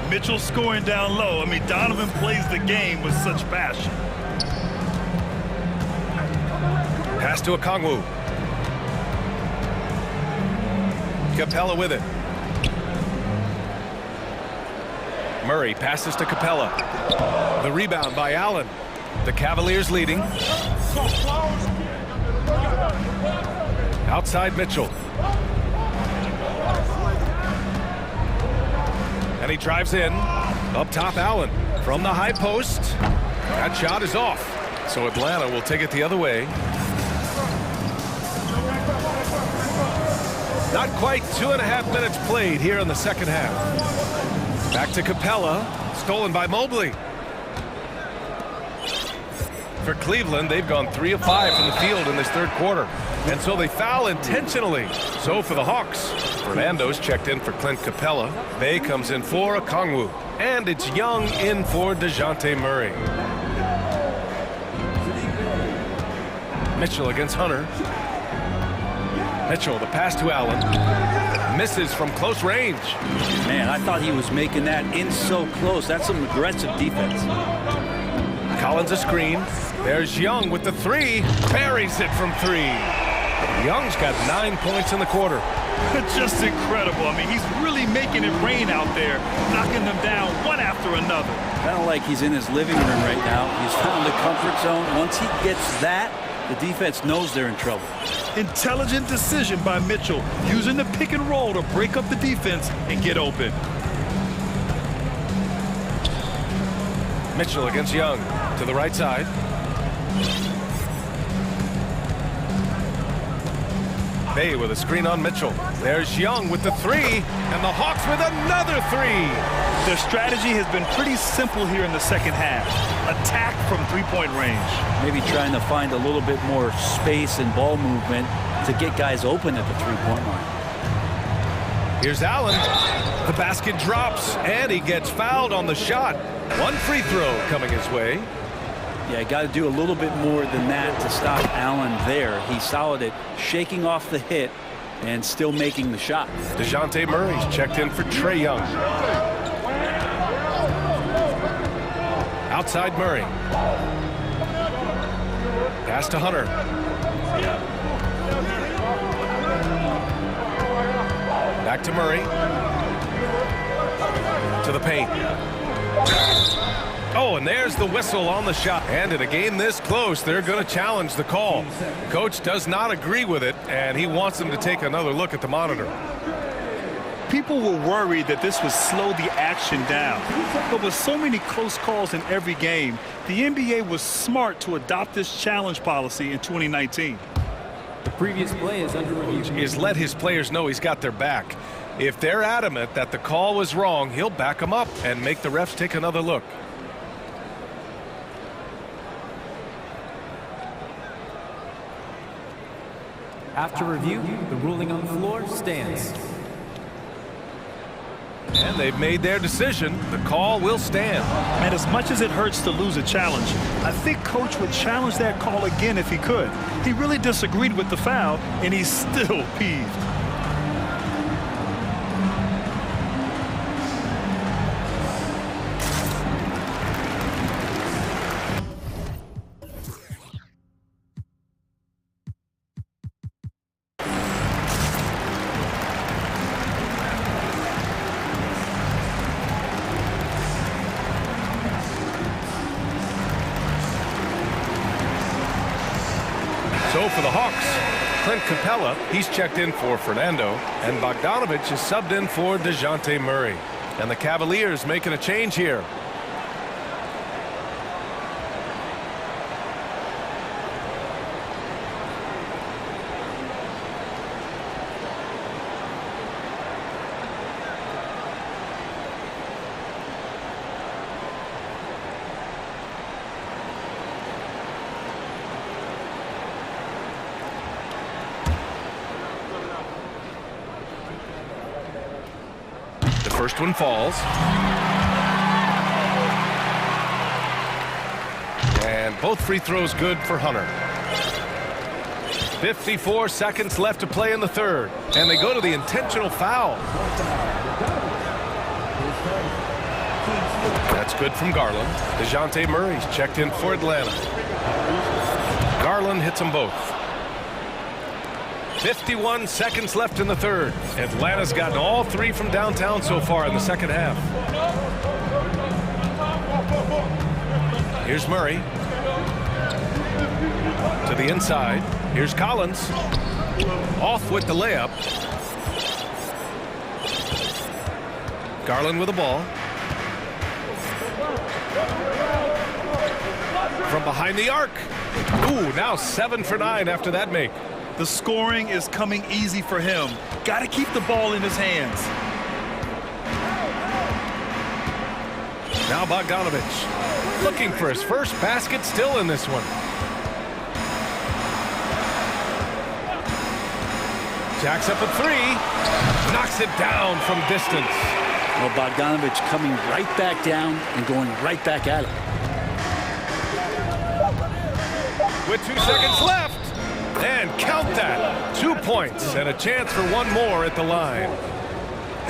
Mitchell scoring down low. I mean, Donovan plays the game with such passion. Pass to Okongwu. Capella with it. Murray passes to Capella. The rebound by Allen. The Cavaliers leading. Outside Mitchell. And he drives in. Up top Allen. From the high post. That shot is off. So Atlanta will take it the other way. Not quite 2.5 minutes played here in the second half. Back to Capella. Stolen by Mobley. For Cleveland, they've gone 3 of 5 from the field in this third quarter. And so they foul intentionally. So for the Hawks, Fernando's checked in for Clint Capella. Bay comes in for Okongwu. And it's Young in for DeJounte Murray. Mitchell against Hunter. Mitchell, the pass to Allen. Misses from close range. Man, I thought he was making that in so close. That's some aggressive defense. Collins a screen. There's Young with the 3. Buries it from 3. Young's got 9 points in the quarter. Just incredible. I mean, he's really making it rain out there, knocking them down one after another. Kind of like he's in his living room right now. He's found the comfort zone. Once he gets that, the defense knows they're in trouble. Intelligent decision by Mitchell, using the pick and roll to break up the defense and get open. Mitchell against Young to the right side. Bay with a screen on Mitchell. There's Young with the 3, and the Hawks with another 3. Their strategy has been pretty simple here in the second half. Attack from three-point range. Maybe trying to find a little bit more space and ball movement to get guys open at the three-point line. Here's Allen. The basket drops, and he gets fouled on the shot. 1 free throw coming his way. Yeah, got to do a little bit more than that to stop Allen there. He's solid at shaking off the hit and still making the shot. DeJounte Murray's checked in for Trae Young. Outside Murray. Pass to Hunter. Back to Murray. To the paint. Oh, and there's the whistle on the shot. And in a game this close, they're going to challenge the call. Coach does not agree with it, and he wants them to take another look at the monitor. People were worried that this would slow the action down. But with so many close calls in every game, the NBA was smart to adopt this challenge policy in 2019. The previous play is under review. Is let his players know he's got their back. If they're adamant that the call was wrong, he'll back them up and make the refs take another look. After review, the ruling on the floor stands. And they've made their decision. The call will stand. And as much as it hurts to lose a challenge, I think Coach would challenge that call again if he could. He really disagreed with the foul, and he's still peeved. So for the Hawks, Clint Capella, he's checked in for Fernando, and Bogdanovich is subbed in for DeJounte Murray. And the Cavaliers making a change here. First one falls. And both free throws good for Hunter. 54 seconds left to play in the third. And they go to the intentional foul. That's good from Garland. DeJounte Murray's checked in for Atlanta. Garland hits them both. 51 seconds left in the third. Atlanta's gotten all three from downtown so far in the second half. Here's Murray. To the inside. Here's Collins. Off with the layup. Garland with the ball. From behind the arc. Ooh, now 7 for 9 after that make. The scoring is coming easy for him. Got to keep the ball in his hands. Now Bogdanovich looking for his first basket, still in this one. Jacks up a three. Knocks it down from distance. Well, Bogdanovich coming right back down and going right back at it. With 2 seconds left. And count that. 2 points and a chance for one more at the line.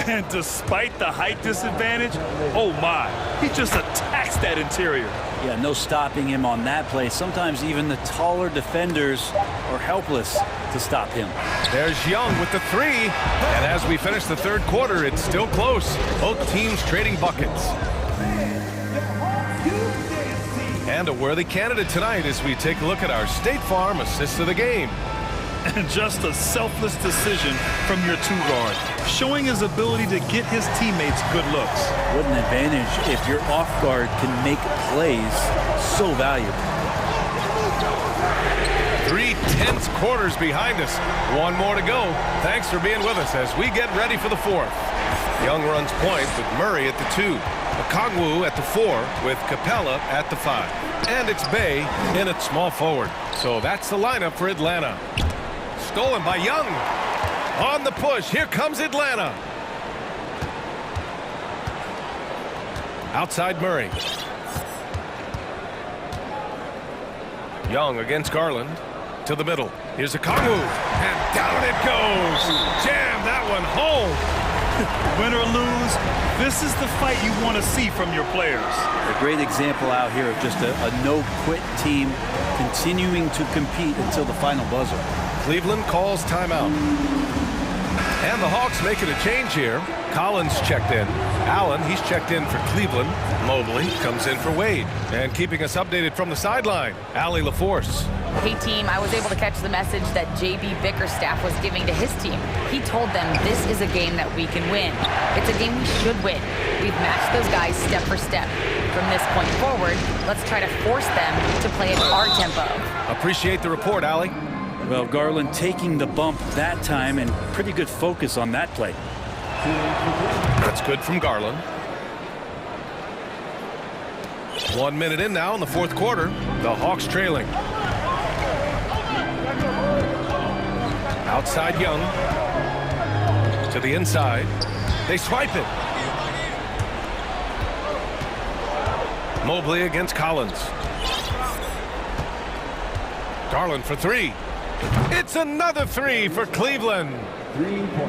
And despite the height disadvantage, oh my, he just attacks that interior. Yeah, no stopping him on that play. Sometimes even the taller defenders are helpless to stop him. There's Young with the three. And as we finish the third quarter, it's still close. Both teams trading buckets. And a worthy candidate tonight as we take a look at our State Farm assist of the game. And just a selfless decision from your two-guard, showing his ability to get his teammates good looks. What an advantage if your off-guard can make plays so valuable. 3 tense quarters behind us. One more to go. Thanks for being with us as we get ready for the fourth. Young runs point with Murray at the 2. Okongwu at the 4 with Capella at the 5. And it's Bay in at small forward. So that's the lineup for Atlanta. Stolen by Young. On the push. Here comes Atlanta. Outside Murray. Young against Garland. To the middle. Here's Okongwu. And down it goes. Jam that one home. Win or lose, this is the fight you want to see from your players. A great example out here of just a no-quit team continuing to compete until the final buzzer. Cleveland calls timeout. And the Hawks making a change here. Collins checked in. Allen, he's checked in for Cleveland. Mobley comes in for Wade. And keeping us updated from the sideline, Allie LaForce. Hey team, I was able to catch the message that JB Bickerstaff was giving to his team. He told them this is a game that we can win. It's a game we should win. We've matched those guys step for step. From this point forward, let's try to force them to play at our tempo. Appreciate the report, Allie. Well, Garland taking the bump that time and pretty good focus on that play. That's good from Garland. 1 minute in now in the fourth quarter. The Hawks trailing. Outside Young. To the inside. They swipe it. Mobley against Collins. Garland for three. It's another three for Cleveland.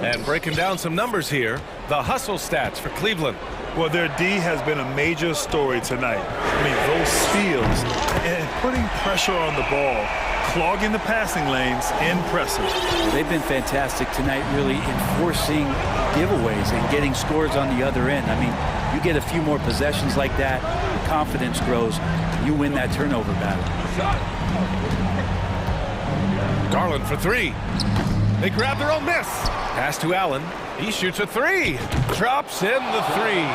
And breaking down some numbers here, the hustle stats for Cleveland. Well, their D has been a major story tonight. I mean, those steals and putting pressure on the ball, clogging the passing lanes, impressive. They've been fantastic tonight, really enforcing giveaways and getting scores on the other end. I mean, you get a few more possessions like that, the confidence grows, you win that turnover battle. Garland for three. They grab their own miss. Pass to Allen. He shoots a three. Drops in the three.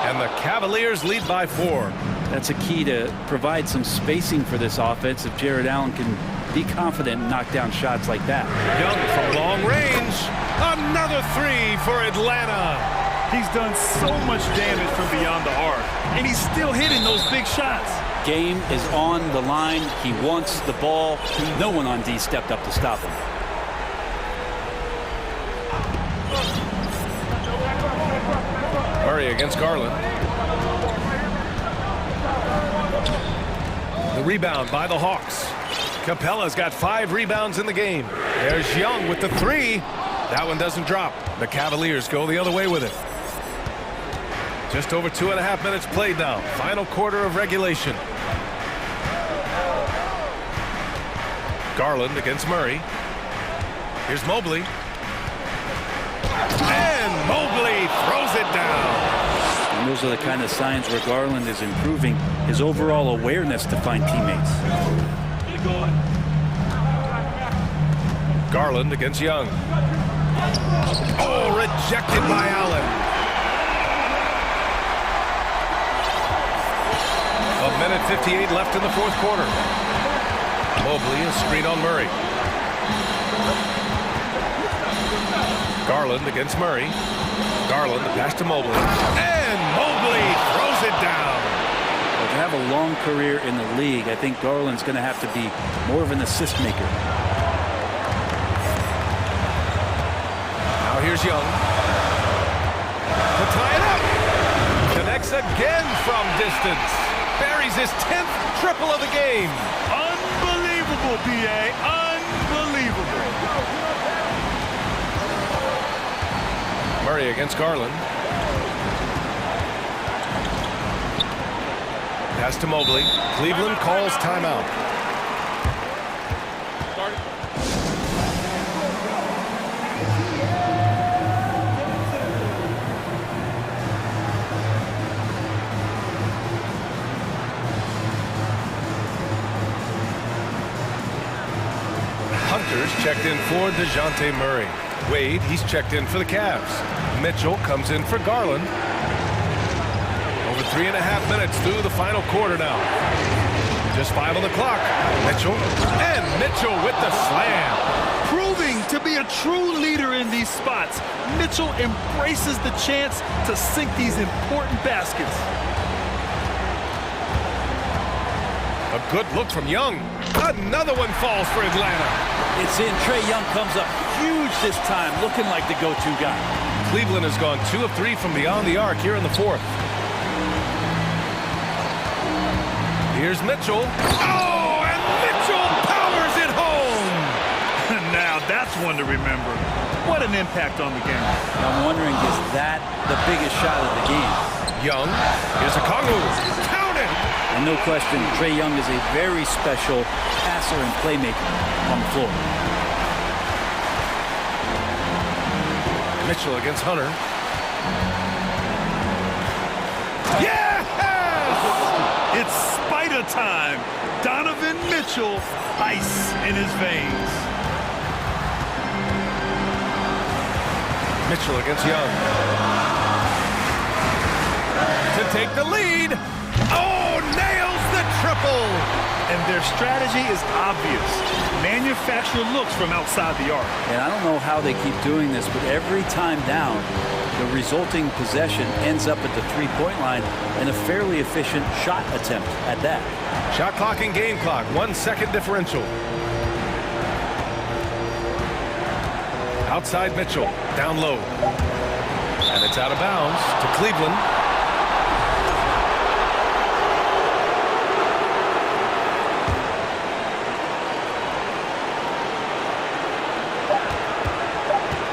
And the Cavaliers lead by 4. That's a key to provide some spacing for this offense if Jared Allen can be confident and knock down shots like that. Young from long range. Another three for Atlanta. He's done so much damage from beyond the arc, and he's still hitting those big shots. Game is on the line. He wants the ball. No one on D stepped up to stop him. Murray against Garland. The rebound by the Hawks. Capella's got 5 rebounds in the game. There's Young with the three. That one doesn't drop. The Cavaliers go the other way with it. Just over 2.5 minutes played now. Final quarter of regulation. Garland against Murray. Here's Mobley. And Mobley throws it down. And those are the kind of signs where Garland is improving his overall awareness to find teammates. Garland against Young. Oh, rejected by Allen. A minute 58 left in the fourth quarter. Mobley a screen on Murray. Garland against Murray. Garland the pass to Mobley. And Mobley throws it down. Well, to have a long career in the league, I think Garland's going to have to be more of an assist maker. Now here's Young. To tie it up. Connects again from distance. Buries his 10th triple of the game. Unbelievable, B.A. Unbelievable. Murray against Garland. Pass to Mobley. Cleveland calls timeout. Hunter's checked in for DeJounte Murray. Wade, he's checked in for the Cavs. Mitchell comes in for Garland. Over 3.5 minutes through the final quarter now. Just 5 on the clock. Mitchell, and Mitchell with the slam. Proving to be a true leader in these spots, Mitchell embraces the chance to sink these important baskets. A good look from Young. Another one falls for Atlanta. It's in. Trae Young comes up huge this time, looking like the go-to guy. Cleveland has gone 2 of 3 from beyond the arc here in the fourth. Here's Mitchell. Oh, and Mitchell powers it home. Now that's one to remember. What an impact on the game. I'm wondering, is that the biggest shot of the game? Young, here's a Kongu. Count it. And no question, Trae Young is a very special passer and playmaker on the floor. Mitchell against Hunter. Yes! It's spider time. Donovan Mitchell, ice in his veins. Mitchell against Young. To take the lead. Oh, nails the triple. And Their strategy is obvious. Manufacture looks from outside the arc. And I don't know how they keep doing this, but every time down, the resulting possession ends up at the three-point line and a fairly efficient shot attempt at that. Shot clock and game clock, 1 second differential. Outside Mitchell, down low. And it's out of bounds to Cleveland.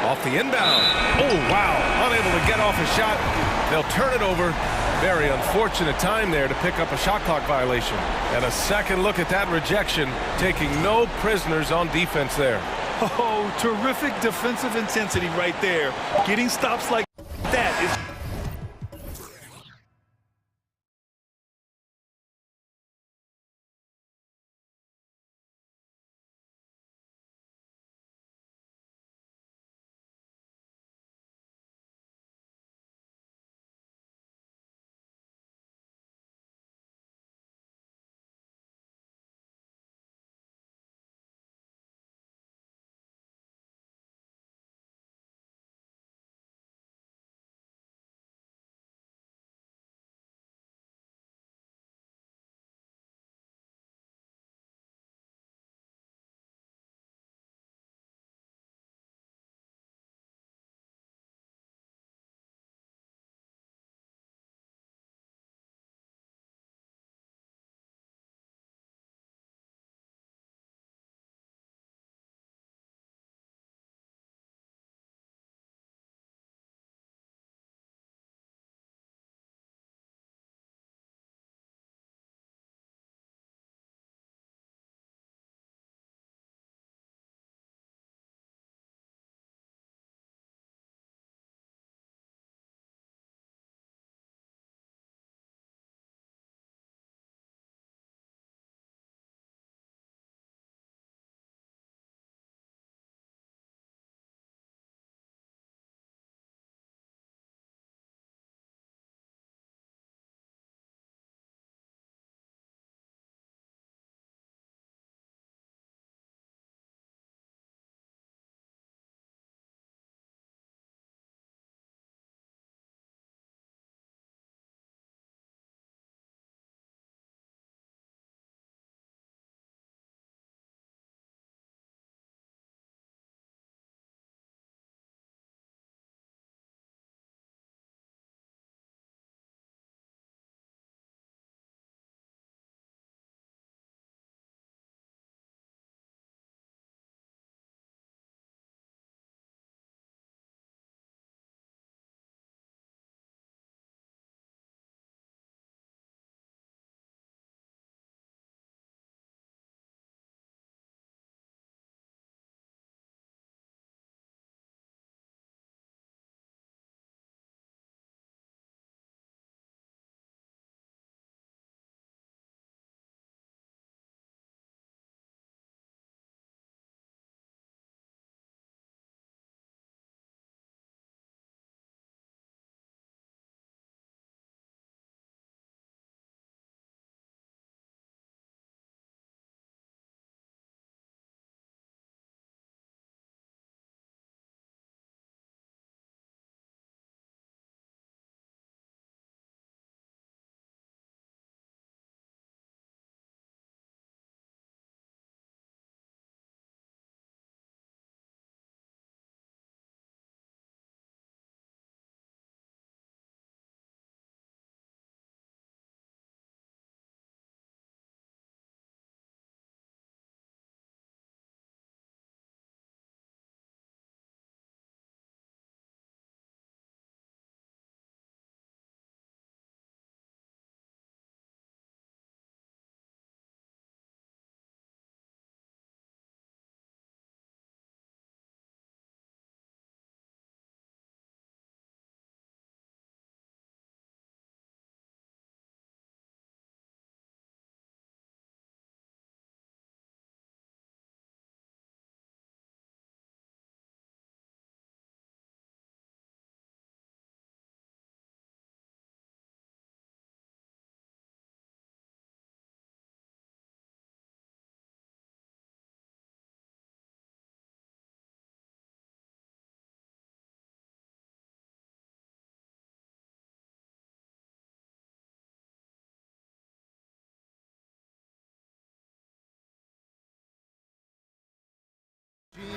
Off the inbound. Oh, wow. Unable to get off a shot. They'll turn it over. Very unfortunate time there to pick up a shot clock violation. And a second look at that rejection, taking no prisoners on defense there. Oh, terrific defensive intensity right there. Getting stops like that is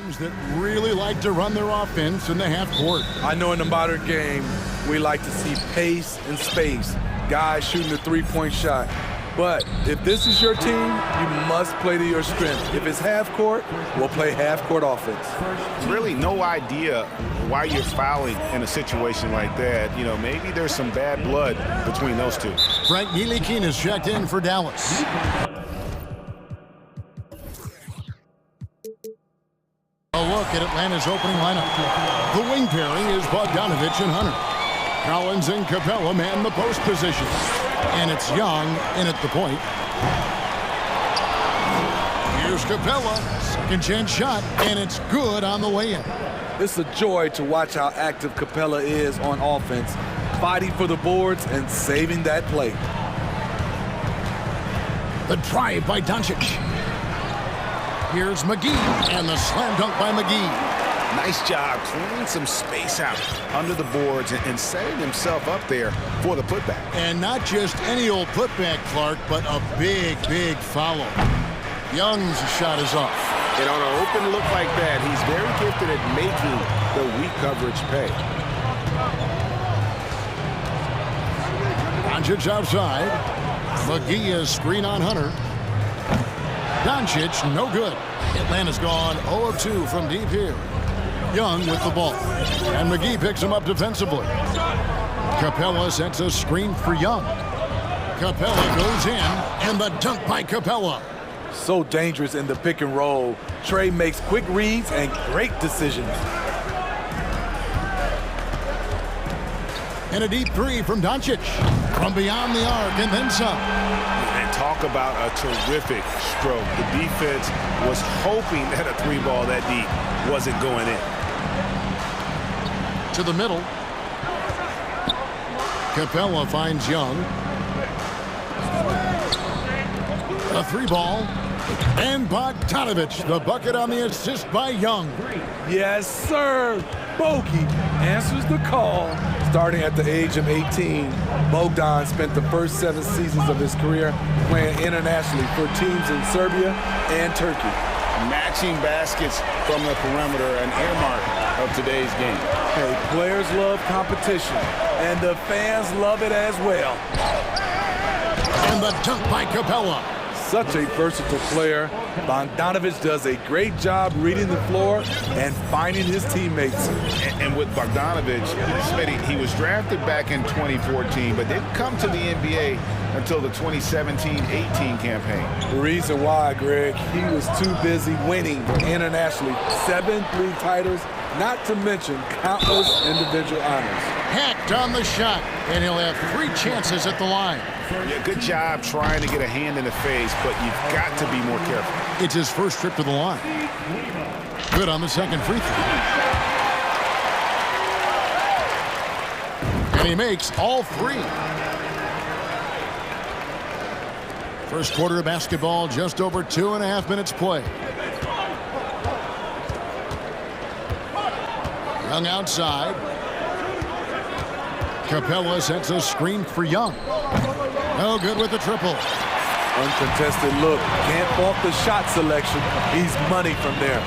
teams that really like to run their offense in the half court. I know in the modern game, we like to see pace and space, guys shooting the three-point shot. But if this is your team, you must play to your strength. If it's half court, we'll play half court offense. Really no idea why you're fouling in a situation like that. You know, maybe there's some bad blood between those two. Frank Ntilikina is checked in for Dallas. A look at Atlanta's opening lineup. The wing pairing is Bogdanovich and Hunter. Collins and Capella man the post position. And it's Young in at the point. Here's Capella. Second chance shot, and it's good on the way in. It's a joy to watch how active Capella is on offense, fighting for the boards and saving that play. The drive by Doncic. Here's McGee, and the slam dunk by McGee. Nice job clearing some space out under the boards and setting himself up there for the putback. And not just any old putback, Clark, but a big, big follow. Young's shot is off. And on an open look like that, he's very gifted at making the weak coverage pay. Doncic outside. McGee is screen on Hunter. Doncic, no good. Atlanta's gone 0 of 2 from deep here. Young with the ball. And McGee picks him up defensively. Capella sets a screen for Young. Capella goes in, and the dunk by Capella. So dangerous in the pick and roll. Trey makes quick reads and great decisions. And a deep three from Doncic. From beyond the arc and then some. And talk about a terrific stroke. The defense was hoping that a three ball that deep wasn't going in. To the middle. Capella finds Young. A three ball. And Bogdanovich, the bucket on the assist by Young. Yes, sir. Bogey answers the call. Starting at the age of 18, Bogdan spent the first 7 seasons of his career playing internationally for teams in Serbia and Turkey. Matching baskets from the perimeter, an earmark of today's game. Hey, players love competition, and the fans love it as well. And the dunk by Capella. Such a versatile player. Bogdanovich does a great job reading the floor and finding his teammates. And with Bogdanovich, Smitty, he was drafted back in 2014, but didn't come to the NBA until the 2017-18 campaign. The reason why, Greg, he was too busy winning internationally. 7 3 titles, not to mention countless individual honors. Hacked on the shot, and he'll have 3 chances at the line. Yeah, good job trying to get a hand in the face, but you've got to be more careful. It's his first trip to the line. Good on the second free throw. And he makes all 3. First quarter of basketball, just over 2.5 minutes play. Young outside. Capella sets a screen for Young. No good with the triple. Uncontested look. Can't fault the shot selection. He's money from there.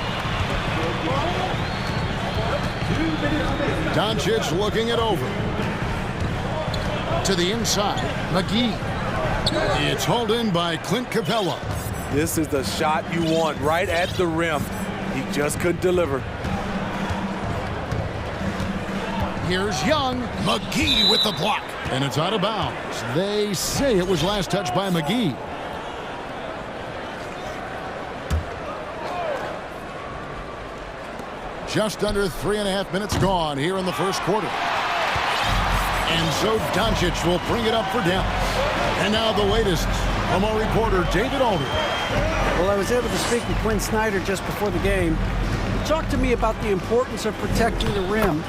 Doncic looking it over. To the inside. McGee. It's hauled in by Clint Capella. This is the shot you want right at the rim. He just couldn't deliver. Here's Young. McGee with the block. And it's out of bounds. They say it was last touched by McGee. Just under 3.5 minutes gone here in the first quarter. And so Doncic will bring it up for Dallas. And now the latest from our reporter, David Alder. Well, I was able to speak with Quinn Snyder just before the game. He talked to me about the importance of protecting the rim,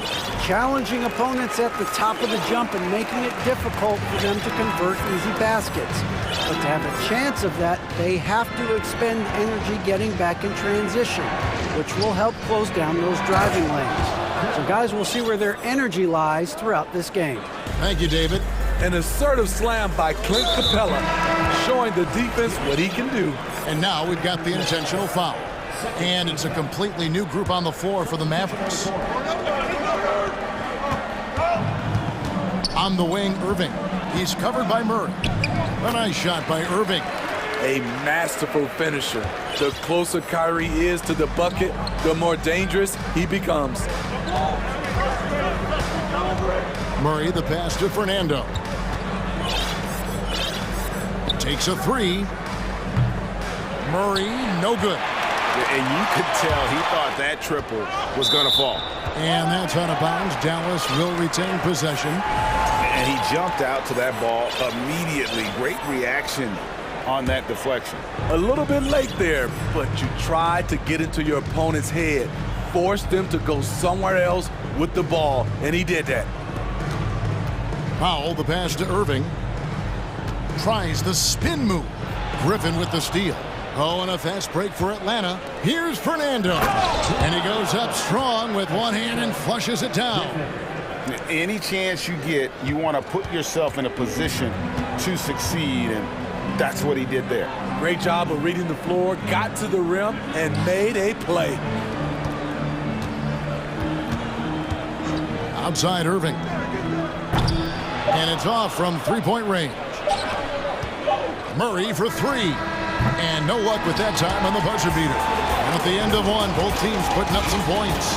challenging opponents at the top of the jump and making it difficult for them to convert easy baskets. But to have a chance of that, they have to expend energy getting back in transition, which will help close down those driving lanes. So guys, we'll see where their energy lies throughout this game. Thank you, David. An assertive slam by Clint Capella, showing the defense what he can do. And now we've got the intentional foul. And it's a completely new group on the floor for the Mavericks. On the wing, Irving. He's covered by Murray. A nice shot by Irving. A masterful finisher. The closer Kyrie is to the bucket, the more dangerous he becomes. Murray, the pass to Fernando. Takes a three. Murray, no good. And you could tell he thought that triple was going to fall. And that's out of bounds. Dallas will retain possession. And he jumped out to that ball immediately. Great reaction on that deflection. A little bit late there, but you tried to get into your opponent's head. Forced them to go somewhere else with the ball, and he did that. Powell, the pass to Irving. Tries the spin move. Griffin with the steal. Oh, and a fast break for Atlanta. Here's Fernando. And he goes up strong with one hand and flushes it down. Any chance you get, you want to put yourself in a position to succeed, and that's what he did there. Great job of reading the floor, got to the rim, and made a play. Outside Irving. And it's off from three-point range. Murray for three. And no luck with that time on the buzzer beater. And at the end of one, both teams putting up some points.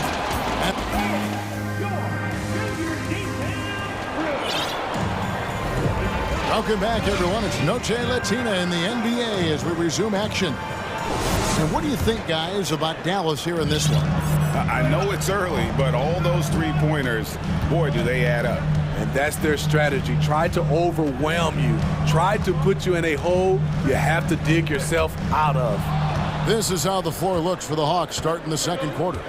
Welcome back, everyone. It's Noche Latina in the NBA as we resume action. And what do you think, guys, about Dallas here in this one? I know it's early, but all those three-pointers, boy, do they add up. And that's their strategy. Try to overwhelm you. Try to put you in a hole you have to dig yourself out of. This is how the floor looks for the Hawks starting the second quarter.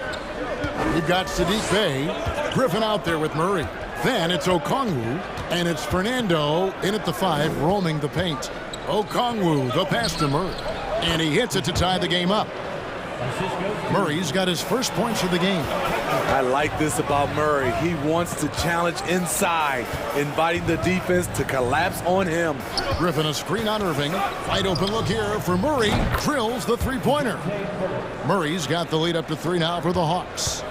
We've got Sadiq Bey, Griffin out there with Murray. Then it's Okongwu, and it's Fernando in at the 5, roaming the paint. Okongwu, the pass to Murray. And he hits it to tie the game up. Murray's got his first points of the game. I like this about Murray. He wants to challenge inside, inviting the defense to collapse on him. Griffin, a screen on Irving. Wide open look here for Murray. Drills the three-pointer. Murray's got the lead up to 3 now for the Hawks.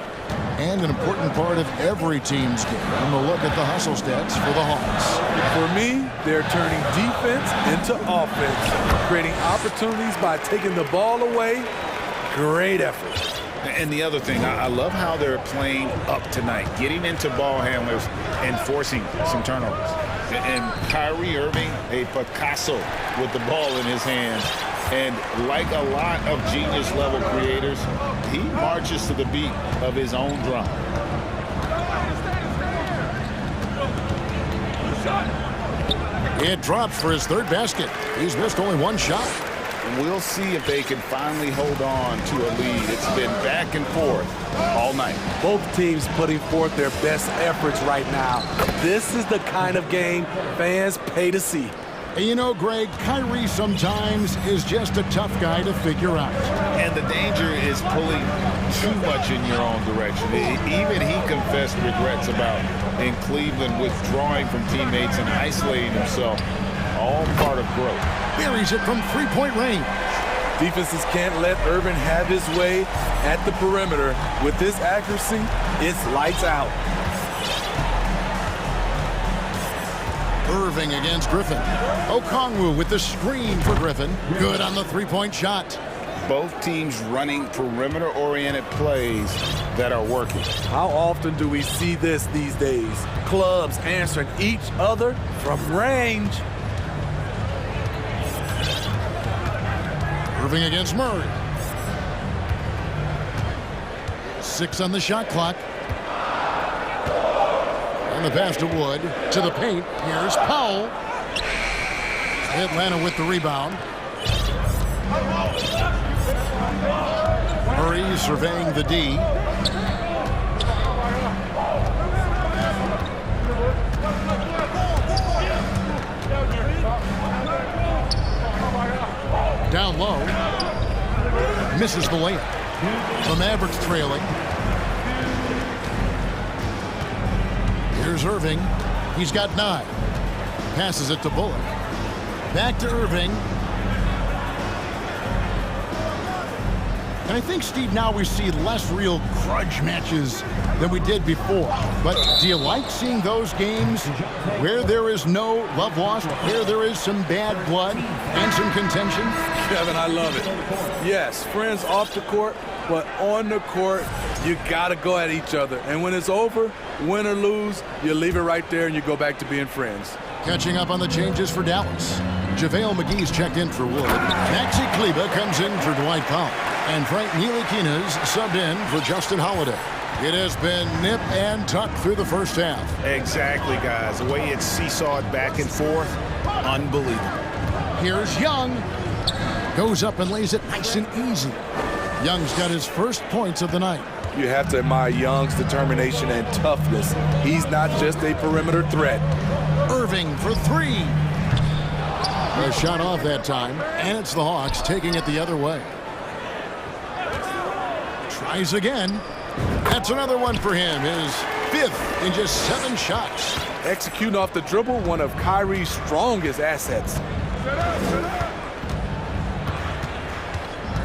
And an important part of every team's game. And we'll look at the hustle stats for the Hawks. For me, they're turning defense into offense, creating opportunities by taking the ball away. Great effort. And the other thing, I love how they're playing up tonight, getting into ball handlers and forcing some turnovers. And Kyrie Irving, a Picasso with the ball in his hands. And like a lot of genius-level creators, he marches to the beat of his own drum. It drops for his third basket. He's missed only one shot. We'll see if they can finally hold on to a lead. It's been back and forth all night. Both teams putting forth their best efforts right now. This is the kind of game fans pay to see. And you know, Greg, Kyrie sometimes is just a tough guy to figure out. And the danger is pulling too much in your own direction. Even he confessed regrets about in Cleveland withdrawing from teammates and isolating himself. All part of growth. Buries it from three-point range. Defenses can't let Irving have his way at the perimeter. With this accuracy, it's lights out. Irving against Griffin. Okongwu with the screen for Griffin. Good on the three-point shot. Both teams running perimeter-oriented plays that are working. How often do we see this these days? Clubs answering each other from range. Irving against Murray. 6 on the shot clock. And the pass to Wood. To the paint. Here's Powell. Atlanta with the rebound. Murray surveying the D. Down low. Misses the layup. The Mavericks trailing. Here's Irving. He's got 9. Passes it to Bullock. Back to Irving. And I think, Steve, now we see less real grudge matches than we did before. But do you like seeing those games where there is no love lost, where there is some bad blood and some contention? Kevin, I love it. Yes, friends off the court, but on the court, you got to go at each other. And when it's over, win or lose, you leave it right there and you go back to being friends. Catching up on the changes for Dallas. JaVale McGee's checked in for Wood. Maxi Kleber comes in for Dwight Powell. And Frank Ntilikina's subbed in for Justin Holiday. It has been nip and tuck through the first half. Exactly, guys. The way it's seesawed back and forth, unbelievable. Here's Young. Goes up and lays it nice and easy. Young's got his first points of the night. You have to admire Young's determination and toughness. He's not just a perimeter threat. Irving for three. A shot off that time, and it's the Hawks taking it the other way. Tries again. That's another one for him. His fifth in just 7 shots. Executing off the dribble, one of Kyrie's strongest assets.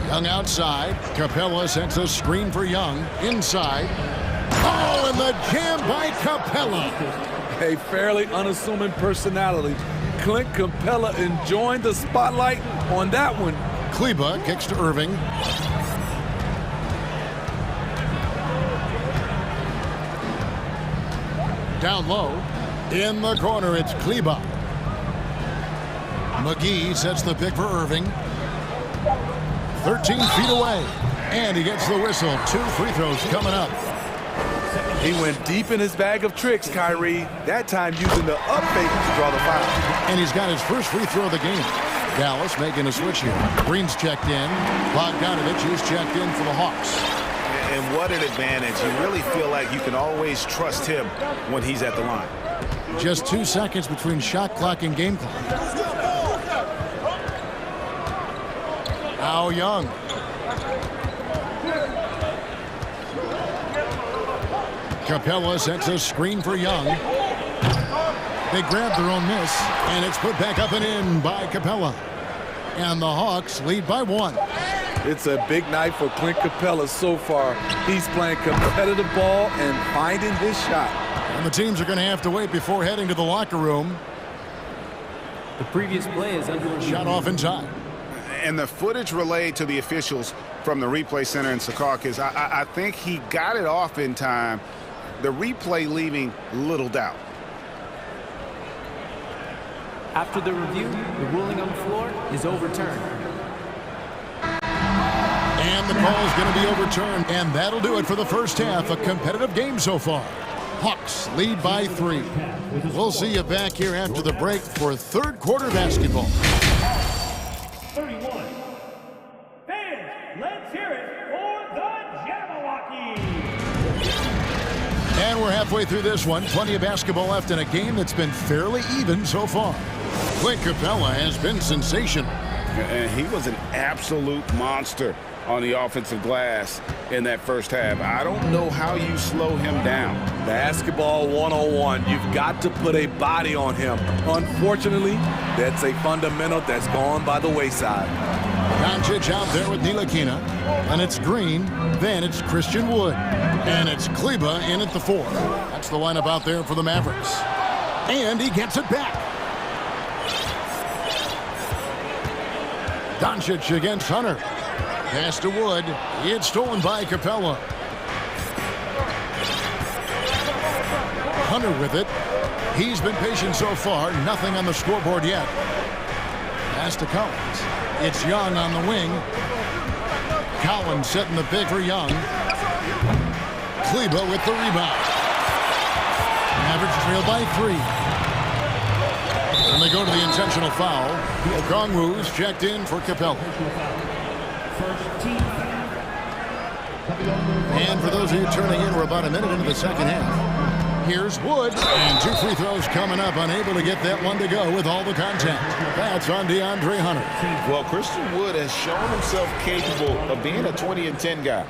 Young outside. Capella sends a screen for Young. Inside. Oh, and the jam by Capella. A fairly unassuming personality. Clint Capella enjoying the spotlight on that one. Kleber kicks to Irving. Down low. In the corner, it's Kleber. McGee sets the pick for Irving. 13 feet away. And he gets the whistle. 2 free throws coming up. He went deep in his bag of tricks, Kyrie. That time using the up fake to draw the foul. And he's got his first free throw of the game. Dallas making a switch here. Green's checked in. Bogdanovich is checked in for the Hawks. And what an advantage. You really feel like you can always trust him when he's at the line. Just 2 seconds between shot clock and game clock. Now Young. Capella sets a screen for Young. They grab their own miss, and it's put back up and in by Capella. And the Hawks lead by 1. It's a big night for Clint Capella so far. He's playing competitive ball and finding his shot. And the teams are going to have to wait before heading to the locker room. The previous play is under review. Shot off in time. And the footage relayed to the officials from the replay center in Secaucus, I think he got it off in time. The replay leaving little doubt. After the review, the ruling on the floor is overturned. And the call is going to be overturned. And that'll do it for the first half. A competitive game so far. Hawks lead by 3. We'll see you back here after the break for third quarter basketball. 31. Fans, let's hear it for the Jabberwocky. And we're halfway through this one. Plenty of basketball left in a game that's been fairly even so far. Clint Capella has been sensational. And he was an absolute monster on the offensive glass in that first half. I don't know how you slow him down. Basketball 101. You've got to put a body on him. Unfortunately, that's a fundamental that's gone by the wayside. Doncic out there with Ntilikina. And it's Green. Then it's Christian Wood. And it's Kleber in at the 4. That's the lineup out there for the Mavericks. And he gets it back. Doncic against Hunter. Pass to Wood. It's stolen by Capella. Hunter with it. He's been patient so far. Nothing on the scoreboard yet. Pass to Collins. It's Young on the wing. Collins setting the pick for Young. Kleber with the rebound. Mavericks trail by 3. And they go to the intentional foul. Okongwu's checked in for Capella. And for those of you turning in, we're about a minute into the second half. Here's Wood. And 2 free throws coming up. Unable to get that one to go with all the contact. That's on DeAndre Hunter. Well, Christian Wood has shown himself capable of being a 20 and 10 guy.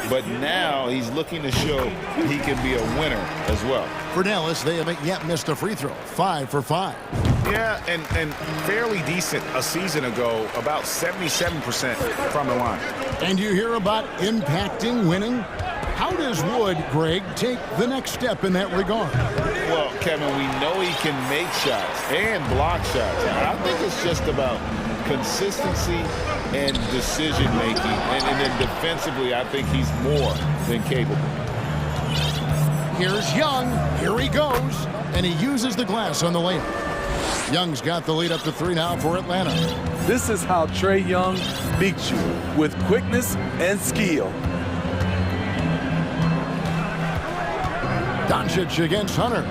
But now he's looking to show he can be a winner as well. For Dallas, they haven't yet missed a free throw. 5 for 5. Yeah, and fairly decent a season ago, about 77% from the line. And you hear about impacting winning? How does Wood, Greg, take the next step in that regard? Well, Kevin, we know he can make shots and block shots. I think it's just about consistency and decision-making. And then defensively, I think he's more than capable. Here's Young. Here he goes. And he uses the glass on the layup. Young's got the lead up to 3 now for Atlanta. This is how Trae Young beats you, with quickness and skill. Doncic against Hunter.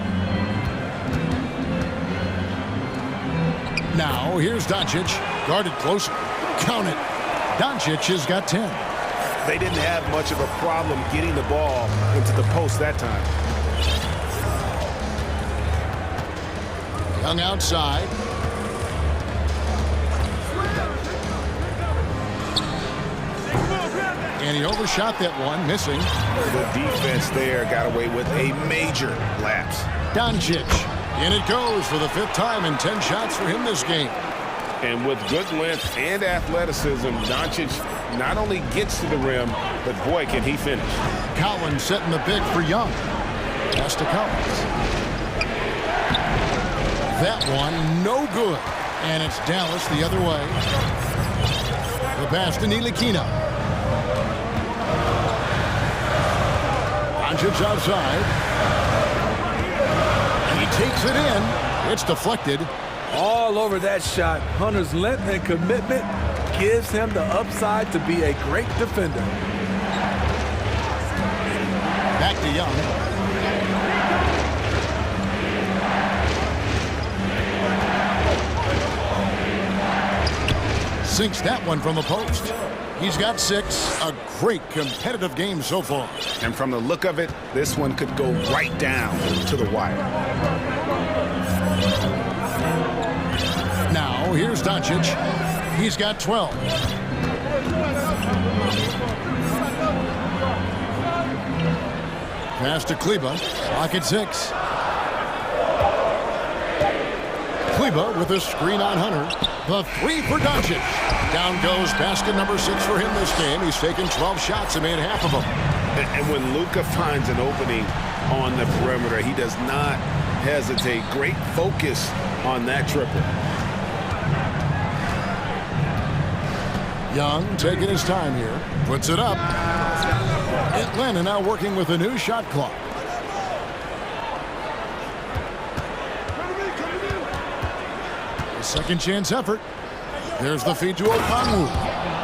Now, here's Doncic, guarded close. Count it. Doncic has got 10. They didn't have much of a problem getting the ball into the post that time. Young outside. And he overshot that one, missing. The defense there got away with a major lapse. Doncic. In it goes for the 5th time, and 10 shots for him this game. And with good length and athleticism, Doncic not only gets to the rim, but boy, can he finish. Collins setting the pick for Young. Pass to Collins. That one, no good. And it's Dallas the other way. The pass to Ntilikina. Doncic outside. He takes it in. It's deflected. All over that shot. Hunter's length and commitment gives him the upside to be a great defender. Back to Young. Sinks that one from the post. He's got 6. A great competitive game so far. And from the look of it, this one could go right down to the wire. Now, here's Doncic. He's got 12. Pass to Kleba. Clock at 6. Kleba with a screen on Hunter. The 3 for Doncic. Down goes basket number 6 for him this game. He's taken 12 shots and made half of them. And when Luka finds an opening on the perimeter, he does not hesitate. Great focus on that triple. Young taking his time here. Puts it up. Atlanta now working with a new shot clock. A second chance effort. There's the feed to Okongwu.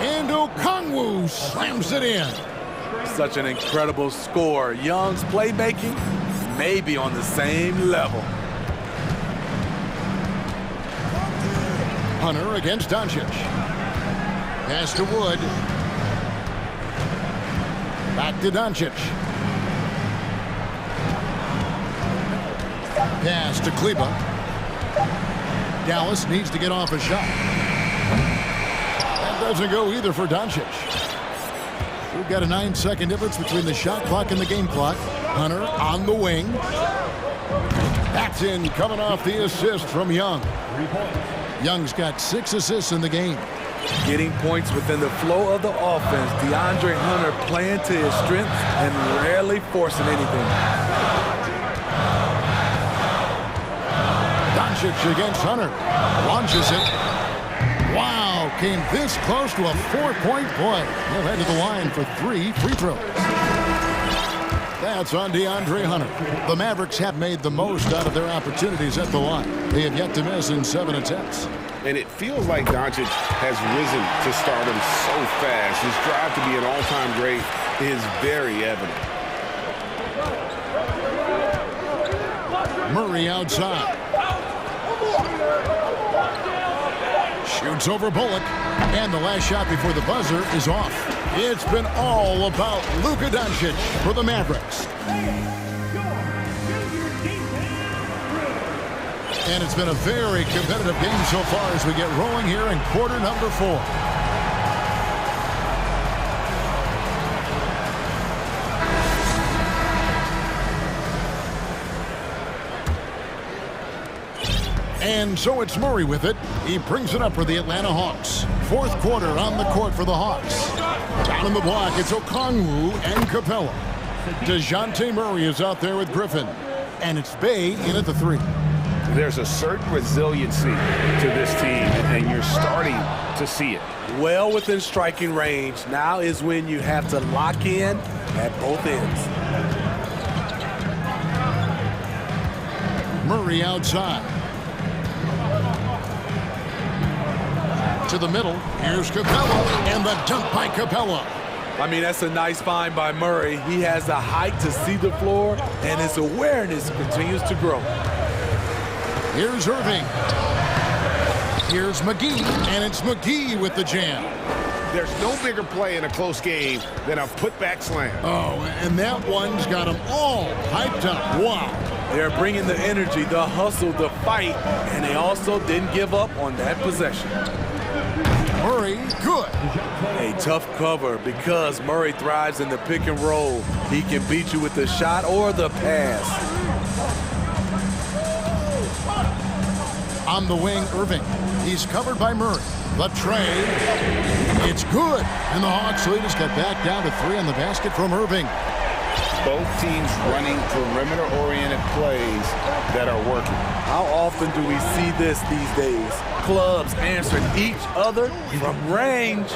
And Okongwu slams it in. Such an incredible score. Young's playmaking may be on the same level. Hunter against Doncic. Pass to Wood. Back to Doncic. Pass to Kleba. Dallas needs to get off a shot. That doesn't go either for Doncic. We've got a 9-second difference between the shot clock and the game clock. Hunter on the wing. That's in, coming off the assist from Young. Young's got 6 assists in the game. Getting points within the flow of the offense. DeAndre Hunter playing to his strengths and rarely forcing anything. Doncic against Hunter. Launches it. Wow, came this close to a 4-point play. He'll head to the line for 3 free throws. That's on DeAndre Hunter. The Mavericks have made the most out of their opportunities at the line. They have yet to miss in 7 attempts. And it feels like Doncic has risen to stardom so fast. His drive to be an all-time great is very evident. Murray outside. Shoots over Bullock. And the last shot before the buzzer is off. It's been all about Luka Doncic for the Mavericks. And it's been a very competitive game so far as we get rolling here in quarter number 4. And so it's Murray with it. He brings it up for the Atlanta Hawks. Fourth quarter on the court for the Hawks. Down in the block, it's Okongwu and Capella. DeJounte Murray is out there with Griffin. And it's Bay in at the three. There's a certain resiliency to this team, and you're starting to see it. Well within striking range. Now is when you have to lock in at both ends. Murray outside. To the middle, here's Capella, and the dunk by Capella. I mean, that's a nice find by Murray. He has the height to see the floor, and his awareness continues to grow. Here's Irving. Here's McGee, and it's McGee with the jam. There's no bigger play in a close game than a putback slam. Oh, and that one's got them all hyped up. Wow. They're bringing the energy, the hustle, the fight, and they also didn't give up on that possession. Murray, good. A tough cover because Murray thrives in the pick and roll. He can beat you with the shot or the pass. On the wing, Irving. He's covered by Murray. The trade. It's good. And the Hawks lead us get back down to three on the basket from Irving. Both teams running perimeter-oriented plays that are working. How often do we see this these days? Clubs answering each other from range.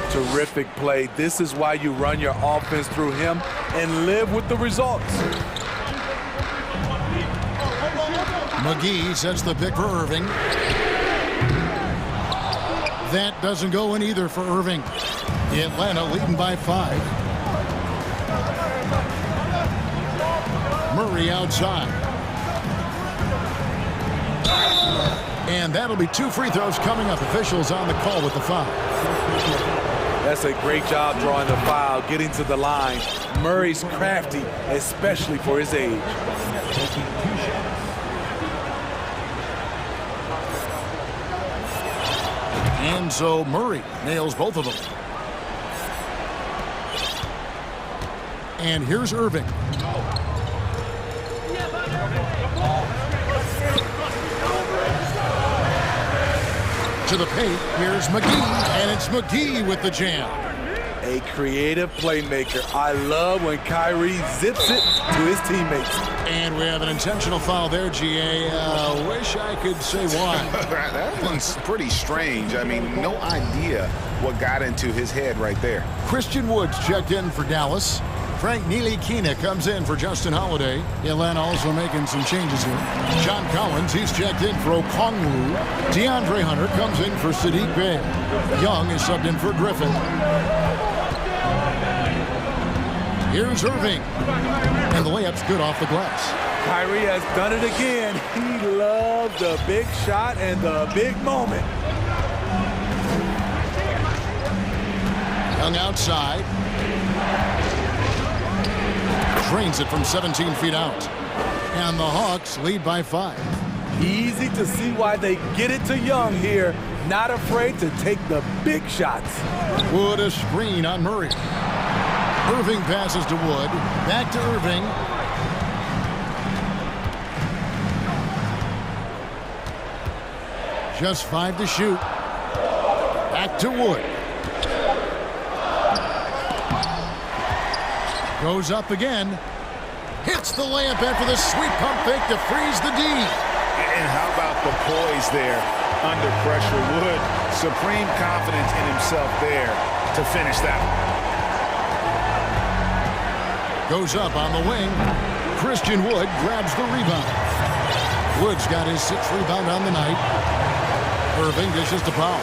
Terrific play. This is why you run your offense through him and live with the results. McGee sets the pick for Irving. That doesn't go in either for Irving. Atlanta leading by 5. Murray outside. And that'll be 2 free throws coming up. Officials on the call with the foul. That's a great job drawing the foul, getting to the line. Murray's crafty, especially for his age. And so Murray nails both of them. And here's Irving. To the paint, here's McGee, and it's McGee with the jam. A creative playmaker. I love when Kyrie zips it to his teammates. And we have an intentional foul there, GA. Wish I could say why. That one's pretty strange. I mean, no idea what got into his head right there. Christian Woods checked in for Dallas. Frank Ntilikina comes in for Justin Holiday. Atlanta also making some changes here. John Collins, he's checked in for Okongwu. DeAndre Hunter comes in for Sadiq Bey. Young is subbed in for Griffin. Here's Irving. And the layup's good off the glass. Kyrie has done it again. He loved the big shot and the big moment. Young outside. Drains it from 17 feet out. And the Hawks lead by 5. Easy to see why they get it to Young here. Not afraid to take the big shots. Wood a screen on Murray. Irving passes to Wood. Back to Irving. Just 5 to shoot. Back to Wood. Goes up again. Hits the layup after the sweet pump fake to freeze the D. And how about the poise there under pressure? Wood, supreme confidence in himself there to finish that one. Goes up on the wing. Christian Wood grabs the rebound. Wood's got his 6th rebound on the night. Irving dishes to Powell.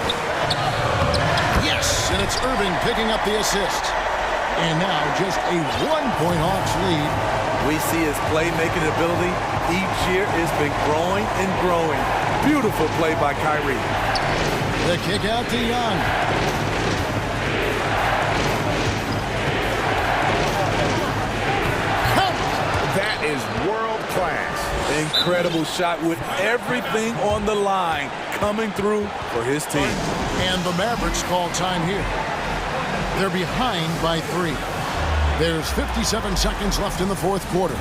Yes, and it's Irving picking up the assist. And now just a 1-point Hawks lead. We see his playmaking ability each year has been growing and growing. Beautiful play by Kyrie. The kick out to Young. That is world class. Incredible shot with everything on the line coming through for his team. And the Mavericks call time here. They're behind by 3. There's 57 seconds left in the 4th quarter.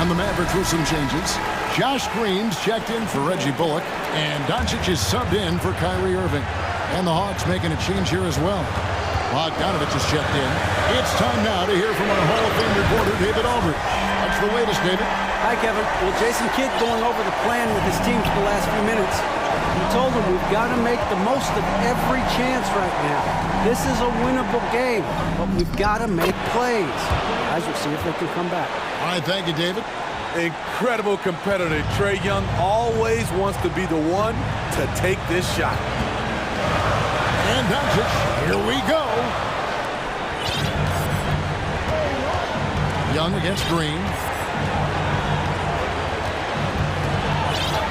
And the Mavericks with some changes. Josh Green's checked in for Reggie Bullock, and Doncic is subbed in for Kyrie Irving. And the Hawks making a change here as well. Bogdanovich is checked in. It's time now to hear from our Hall of Fame reporter, David Aldridge. What's the latest, David? Hi, Kevin. Well, Jason Kidd going over the plan with his team for the last few minutes. He told them we've got to make the most of every chance right now. This is a winnable game, but we've got to make plays. Guys, we'll see if they can come back. All right, thank you, David. Incredible competitor. Trae Young always wants to be the one to take this shot. And Doncic, here we go. Young against Green.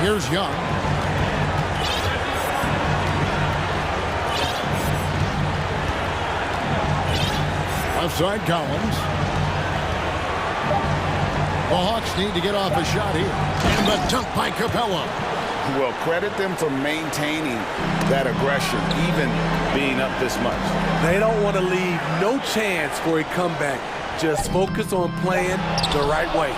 Here's Young. Left side, Collins. The Hawks need to get off a shot here. And the dunk by Capella. Well, credit them for maintaining that aggression, even being up this much. They don't want to leave no chance for a comeback. Just focus on playing the right way.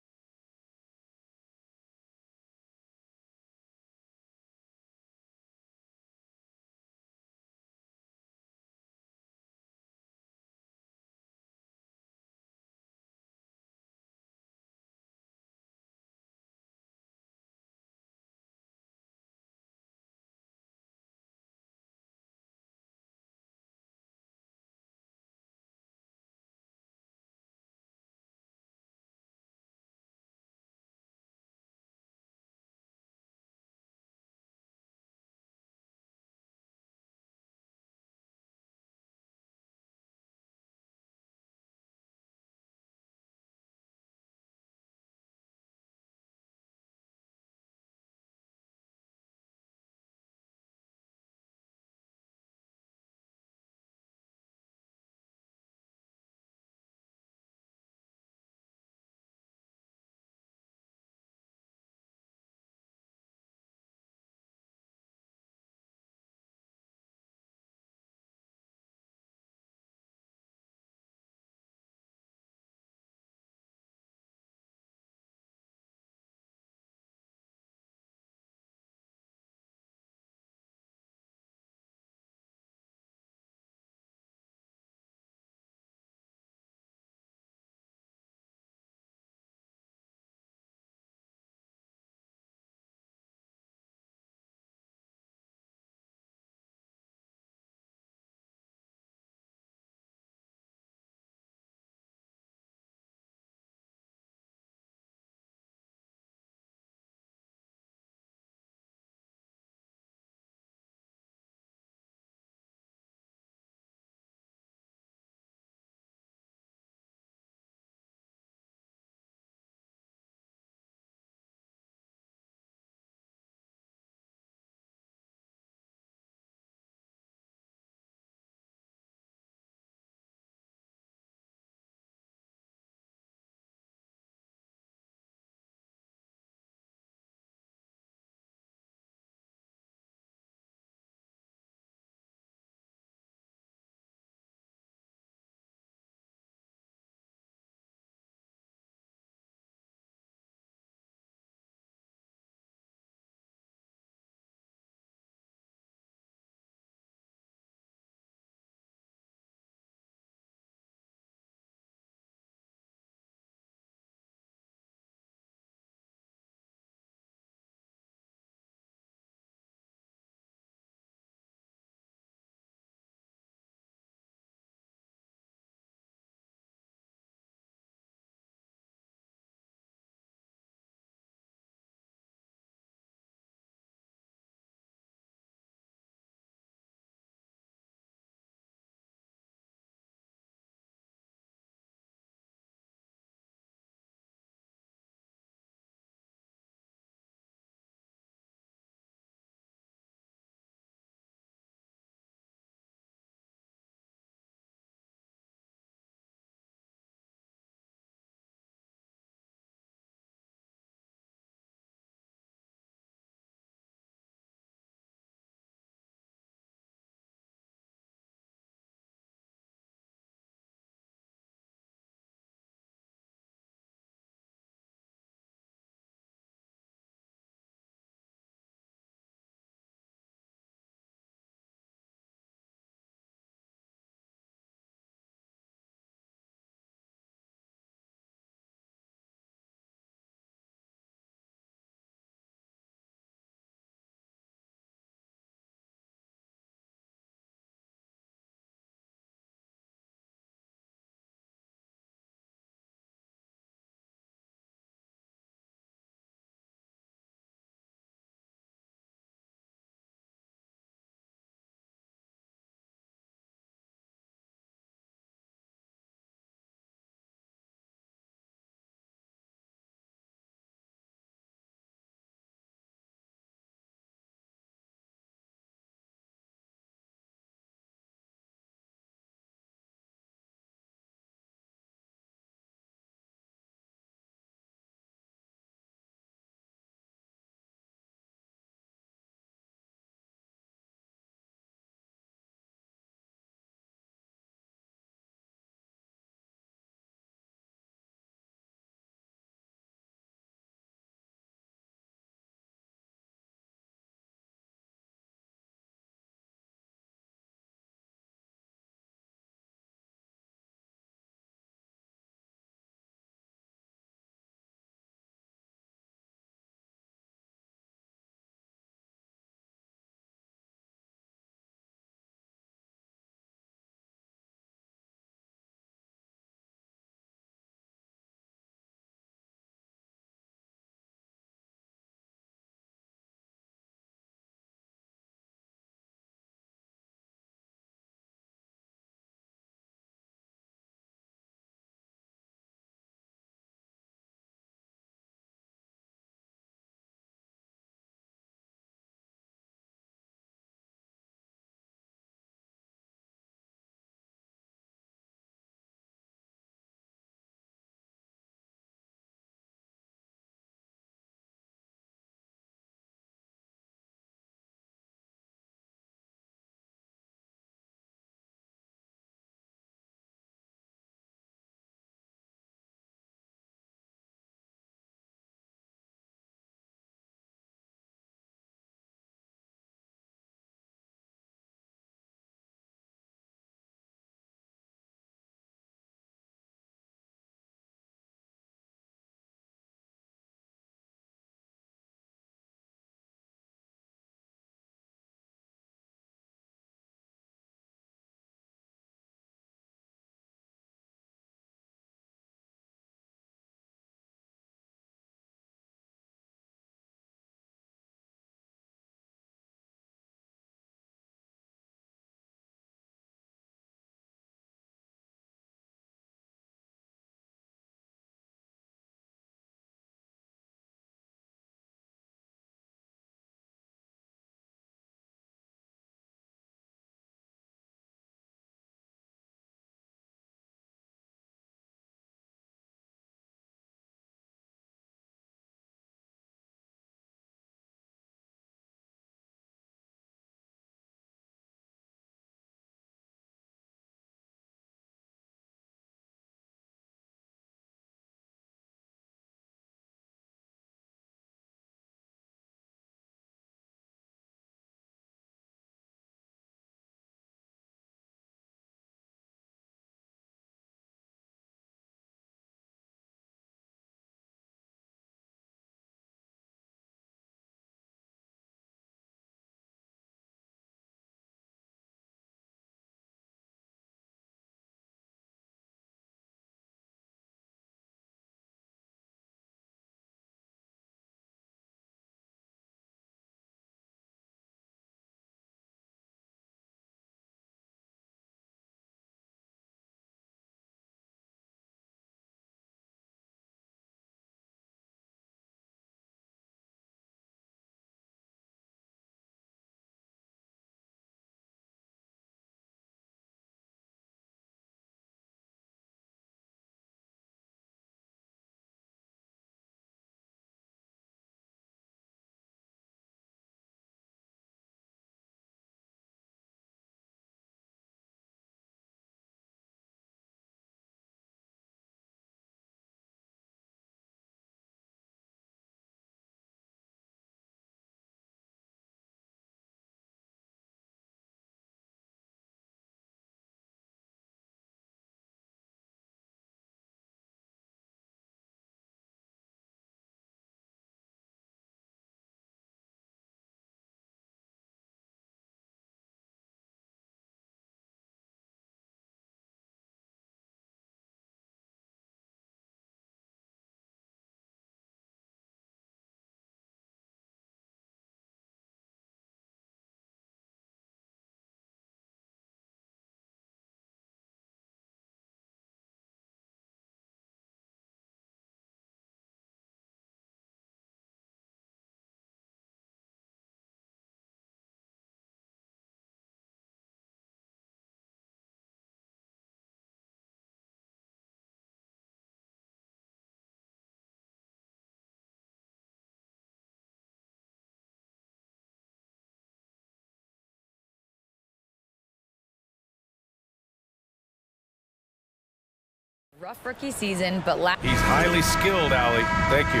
Rough rookie season, but he's highly skilled, Allie. Thank you.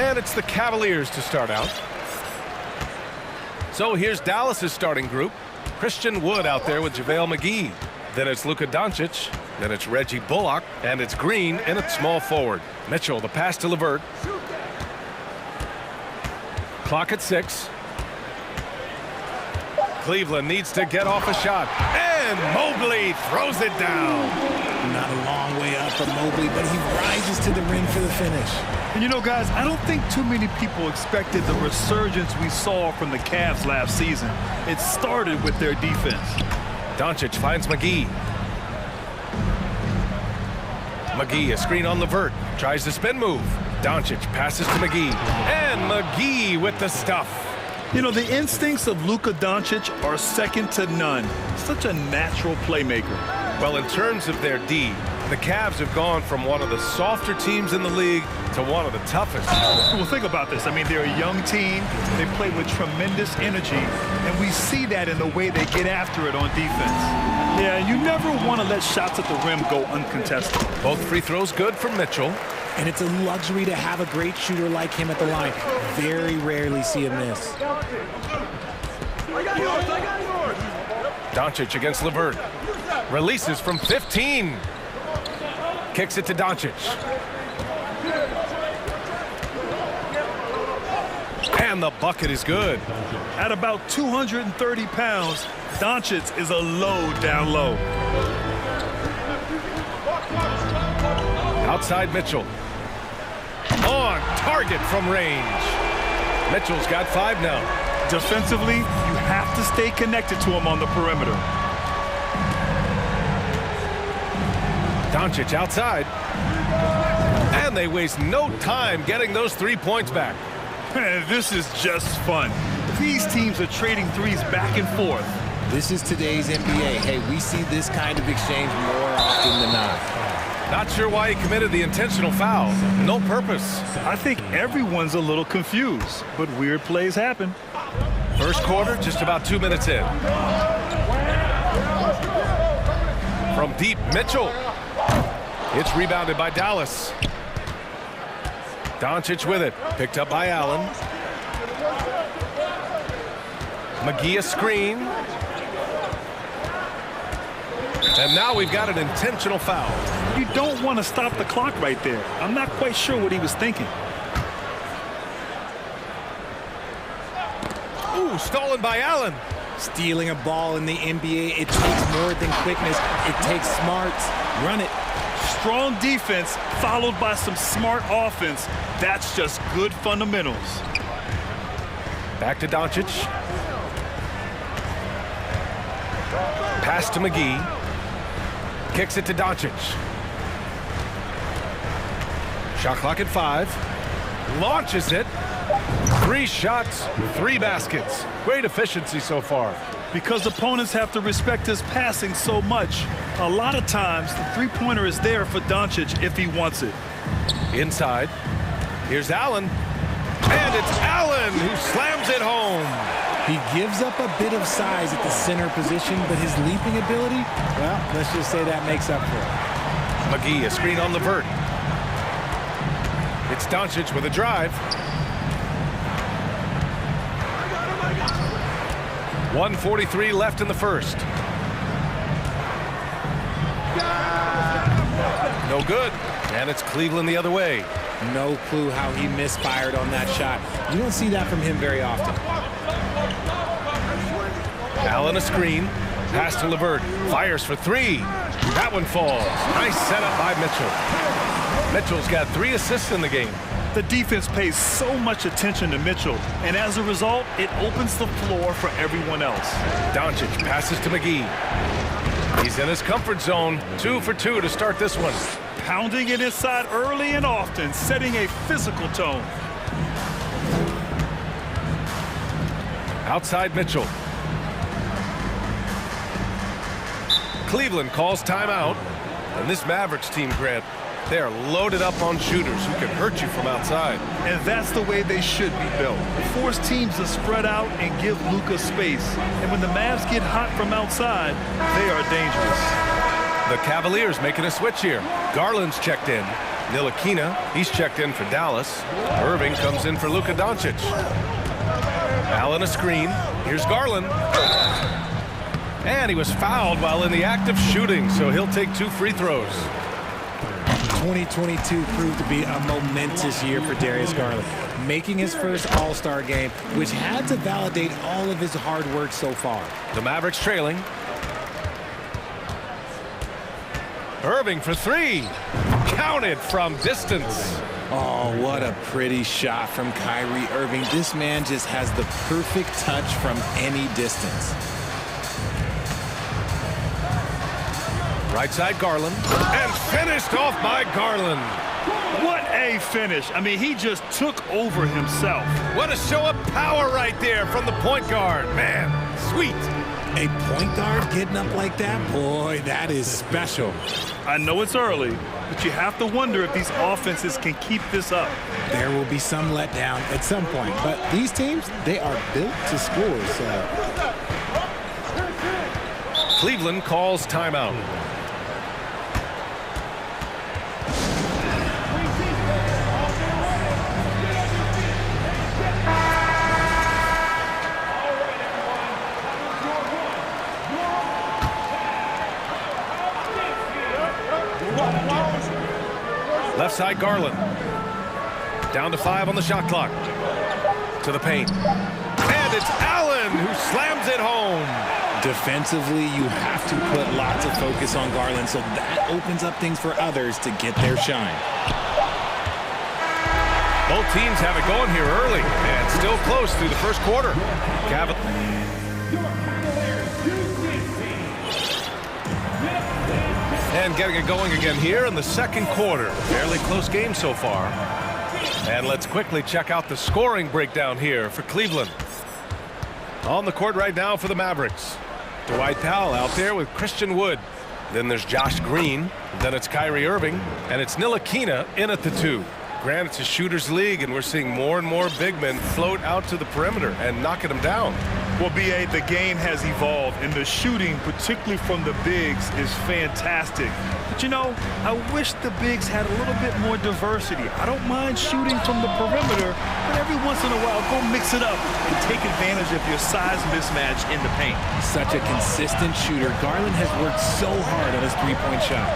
And it's the Cavaliers to start out. So here's Dallas's starting group. Christian Wood out there with JaVale McGee. Then it's Luka Doncic. Then it's Reggie Bullock. And it's Green in at small forward. Mitchell, the pass to LeVert. Clock at 6. Cleveland needs to get off a shot. And Mobley throws it down. Not a long way up for Mobley, but he rises to the rim for the finish. And you know, guys, I don't think too many people expected the resurgence we saw from the Cavs last season. It started with their defense. Doncic finds McGee. McGee, a screen on LeVert. Tries the spin move. Doncic passes to McGee. And McGee with the stuff. You know, the instincts of Luka Doncic are second to none. Such a natural playmaker. Well, in terms of their D, the Cavs have gone from one of the softer teams in the league to one of the toughest. Well, think about this. I mean, they're a young team. They play with tremendous energy, and we see that in the way they get after it on defense. Yeah, you never want to let shots at the rim go uncontested. Both free throws good from Mitchell. And it's a luxury to have a great shooter like him at the line. Very rarely see him miss. Doncic against LeVert. Releases from 15. Kicks it to Doncic. And the bucket is good. At about 230 pounds, Doncic is a load down low. Outside Mitchell. On target from range. Mitchell's got 5 now. Defensively, you have to stay connected to him on the perimeter. Doncic outside. And they waste no time getting those 3 points back. This is just fun. These teams are trading threes back and forth. This is today's NBA. Hey, we see this kind of exchange more often than not. Not sure why he committed the intentional foul. No purpose. I think everyone's a little confused, but weird plays happen. First quarter, just about 2 minutes in. From deep, Mitchell. It's rebounded by Dallas. Doncic with it. Picked up by Allen. McGee a screen. And now we've got an intentional foul. You don't want to stop the clock right there. I'm not quite sure what he was thinking. Ooh, stolen by Allen. Stealing a ball in the NBA, it takes more than quickness. It takes smarts. Run it. Strong defense followed by some smart offense. That's just good fundamentals. Back to Doncic. Pass to McGee. Kicks it to Doncic. Shot clock at 5. Launches it. 3 shots, 3 baskets. Great efficiency so far. Because opponents have to respect his passing so much, a lot of times the three-pointer is there for Doncic if he wants it. Inside. Here's Allen. And it's Allen who slams it home. He gives up a bit of size at the center position, but his leaping ability, well, let's just say that makes up for it. McGee, a screen on LeVert. It's Doncic with a drive. 1:43 left in the first. No good. And it's Cleveland the other way. No clue how he misfired on that shot. You don't see that from him very often. Allen a screen. Pass to LeVert. Fires for 3. That one falls. Nice setup by Mitchell. Mitchell's got 3 assists in the game. The defense pays so much attention to Mitchell, and as a result, it opens the floor for everyone else. Doncic passes to McGee. He's in his comfort zone. 2 for 2 to start this one. Pounding it inside early and often, setting a physical tone. Outside Mitchell. Cleveland calls timeout. And this Mavericks team, Grant, They are loaded up on shooters who can hurt you from outside. And that's the way they should be built. Force teams to spread out and give Luka space. And when the Mavs get hot from outside, they are dangerous. The Cavaliers making a switch here. Garland's checked in. Ntilikina, he's checked in for Dallas. Irving comes in for Luka Doncic. Allen a screen. Here's Garland. And he was fouled while in the act of shooting, so he'll take 2 free throws. 2022 proved to be a momentous year for Darius Garland, making his first All-Star game, which had to validate all of his hard work so far. The Mavericks trailing. Irving for 3. Counted from distance. Oh, what a pretty shot from Kyrie Irving. This man just has the perfect touch from any distance. Right side Garland. And finished off by Garland. What a finish. I mean, he just took over himself. What a show of power right there from the point guard. Man, sweet. A point guard getting up like that? Boy, that is special. I know it's early, but you have to wonder if these offenses can keep this up. There will be some letdown at some point, but these teams, they are built to score, so. Cleveland calls timeout. Left side Garland. Down to 5 on the shot clock. To the paint. And it's Allen who slams it home. Defensively, you have to put lots of focus on Garland, so that opens up things for others to get their shine. Both teams have it going here early and still close through the first quarter. And getting it going again here in the second quarter. Fairly close game so far. And let's quickly check out the scoring breakdown here for Cleveland. On the court right now for the Mavericks. Dwight Powell out there with Christian Wood. Then there's Josh Green. Then it's Kyrie Irving. And it's Ntilikina in at the 2. Granted, it's a shooter's league, and we're seeing more and more big men float out to the perimeter and knocking them down. Well, B.A., the game has evolved, and the shooting, particularly from the bigs, is fantastic. But, you know, I wish the bigs had a little bit more diversity. I don't mind shooting from the perimeter, but every once in a while, go mix it up and take advantage of your size mismatch in the paint. Such a consistent shooter. Garland has worked so hard on his three-point shot.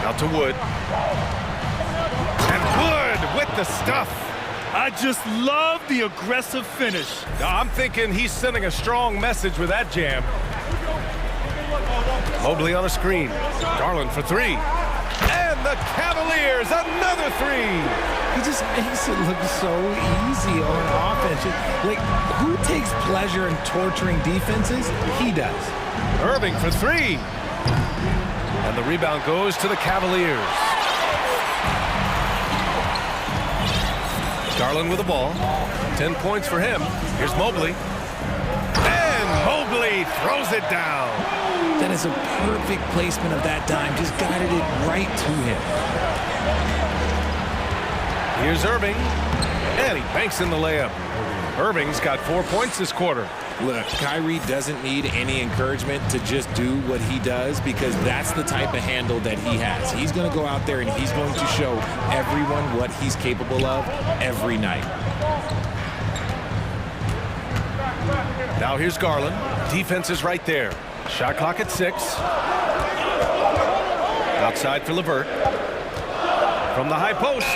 Out to Wood. And Wood with the stuff. I just love the aggressive finish. Now, I'm thinking he's sending a strong message with that jam. Mobley on a screen. Garland for 3. And the Cavaliers, another 3. He just makes it look so easy on offense. Like, who takes pleasure in torturing defenses? He does. Irving for 3. And the rebound goes to the Cavaliers. Garland with the ball. 10 points for him. Here's Mobley. And Mobley throws it down. That is a perfect placement of that dime. Just guided it right to him. Here's Irving. And he banks in the layup. Irving's got 4 points this quarter. Look, Kyrie doesn't need any encouragement to just do what he does, because that's the type of handle that he has. He's going to go out there and he's going to show everyone what he's capable of every night. Now here's Garland. Defense is right there. Shot clock at 6. Outside for LeVert. From the high post.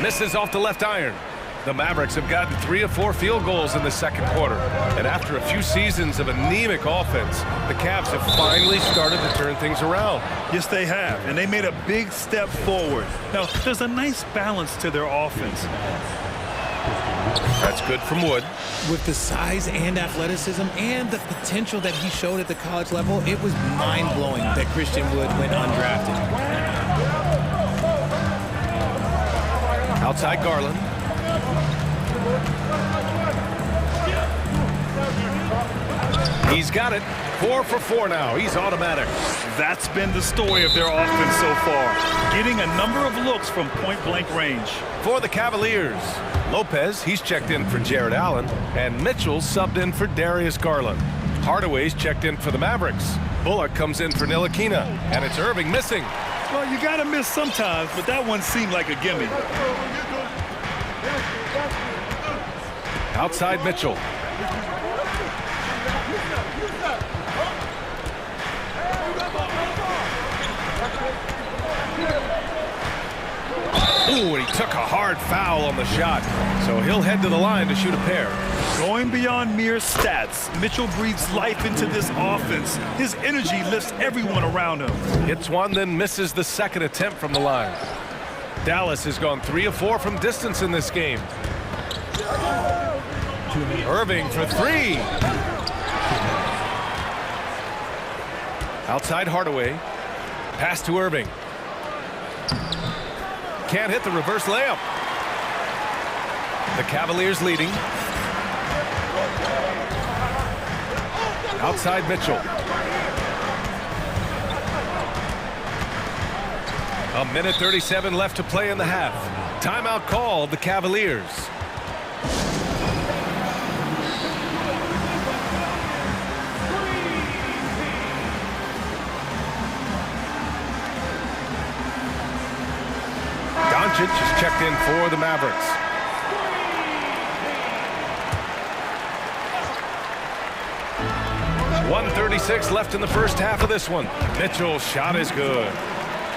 Misses off the left iron. The Mavericks have gotten 3 of 4 field goals in the second quarter. And after a few seasons of anemic offense, the Cavs have finally started to turn things around. Yes, they have. And they made a big step forward. Now, there's a nice balance to their offense. That's good from Wood. With the size and athleticism and the potential that he showed at the college level, it was mind-blowing that Christian Wood went undrafted. Outside Garland. He's got it. 4 for 4 now. He's automatic. That's been the story of their offense so far, getting a number of looks from point-blank range. For the Cavaliers, Lopez, he's checked in for Jared Allen, and Mitchell subbed in for Darius Garland. Hardaway's checked in for the Mavericks. Bullock comes in for Ntilikina, and it's Irving missing. Well, you got to miss sometimes, but that one seemed like a gimme. Outside Mitchell. Ooh, and he took a hard foul on the shot. So he'll head to the line to shoot a pair. Going beyond mere stats, Mitchell breathes life into this offense. His energy lifts everyone around him. Hits one, then misses the second attempt from the line. Dallas has gone 3 of 4 from distance in this game. Irving for 3. Outside Hardaway. Pass to Irving. Can't hit the reverse layup. The Cavaliers leading. Outside Mitchell. A minute 37 left to play in the half. Timeout called, the Cavaliers. Doncic is checked in for the Mavericks. .136 left in the first half of this one. Mitchell's shot is good.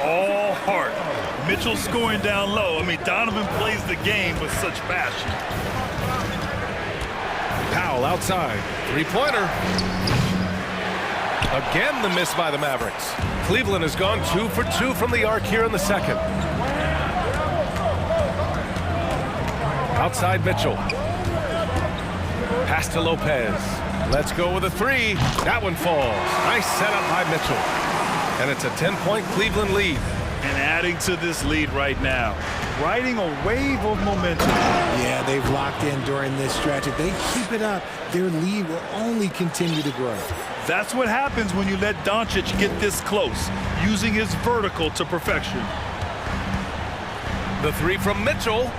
All heart. Mitchell scoring down low. I mean, Donovan plays the game with such passion. Powell outside. Three-pointer. Again, the miss by the Mavericks. Cleveland has gone 2 for 2 from the arc here in the second. Outside Mitchell. Pass to Lopez. Let's go with a 3. That one falls. Nice setup by Mitchell. And it's a 10-point Cleveland lead. And adding to this lead right now, riding a wave of momentum. Yeah, they've locked in during this stretch. If they keep it up, their lead will only continue to grow. That's what happens when you let Doncic get this close, using his vertical to perfection. The 3 from Mitchell.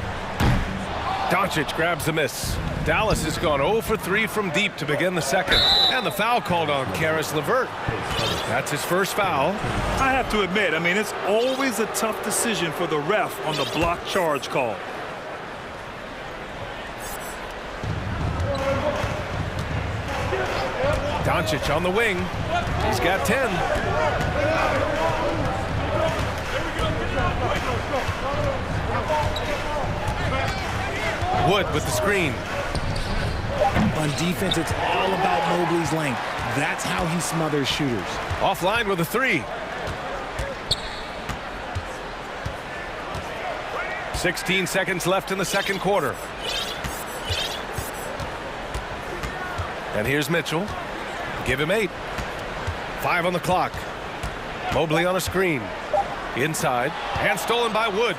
Doncic grabs the miss. Dallas has gone 0 for 3 from deep to begin the second. And the foul called on Caris LeVert. That's his first foul. I have to admit, I mean, it's always a tough decision for the ref on the block charge call. Doncic on the wing. He's got 10. Wood with the screen. On defense, it's all about Mobley's length. That's how he smothers shooters. Offline with a 3. 16 seconds left in the second quarter. And here's Mitchell. Give him 8. 5 on the clock. Mobley on a screen. Inside. And stolen by Wood.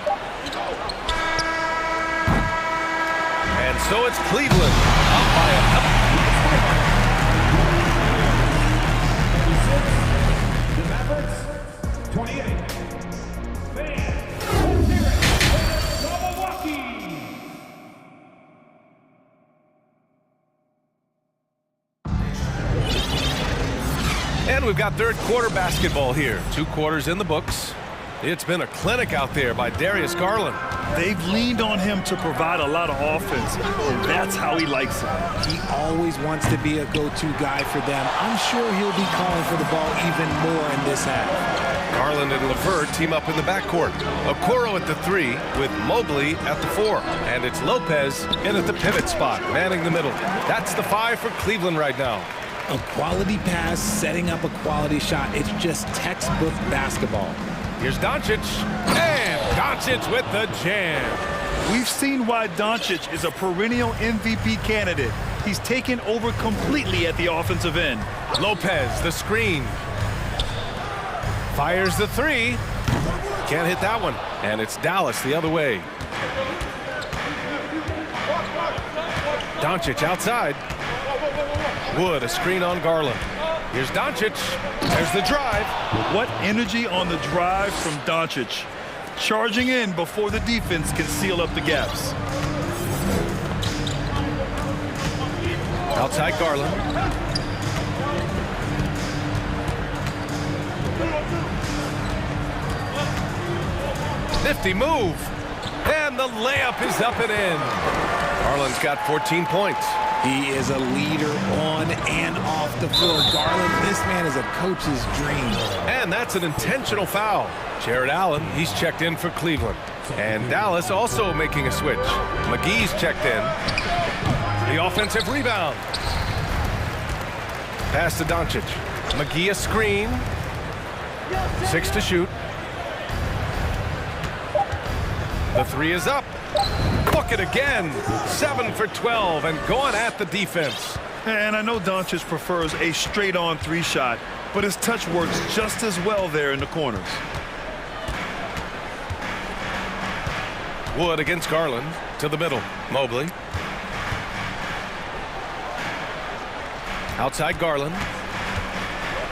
And so it's Cleveland up by a... The Mavericks, 28. And we've got third quarter basketball here. 2 quarters in the books. It's been a clinic out there by Darius Garland. They've leaned on him to provide a lot of offense, and that's how he likes it. He always wants to be a go-to guy for them. I'm sure he'll be calling for the ball even more in this half. Garland and LeVert team up in the backcourt. Okoro at the 3 with Mobley at the 4. And it's Lopez in at the pivot spot, manning the middle. That's the 5 for Cleveland right now. A quality pass, setting up a quality shot. It's just textbook basketball. Here's Doncic, and Doncic with the jam. We've seen why Doncic is a perennial MVP candidate. He's taken over completely at the offensive end. Lopez, the screen. Fires the 3. Can't hit that one. And it's Dallas the other way. Doncic outside. Wood, a screen on Garland. Here's Doncic. There's the drive. What energy on the drive from Doncic. Charging in before the defense can seal up the gaps. Outside Garland. Nifty move. And the layup is up and in. Garland's got 14 points. He is a leader on and off the floor. Garland, this man is a coach's dream. And that's an intentional foul. Jared Allen, he's checked in for Cleveland. And Dallas also making a switch. McGee's checked in. The offensive rebound. Pass to Doncic. McGee a screen. 6 to shoot. The three is up. Bucket again. 7 for 12 and going at the defense. And I know Doncic prefers a straight-on three shot, but his touch works just as well there in the corners. Wood against Garland to the middle. Mobley. Outside Garland.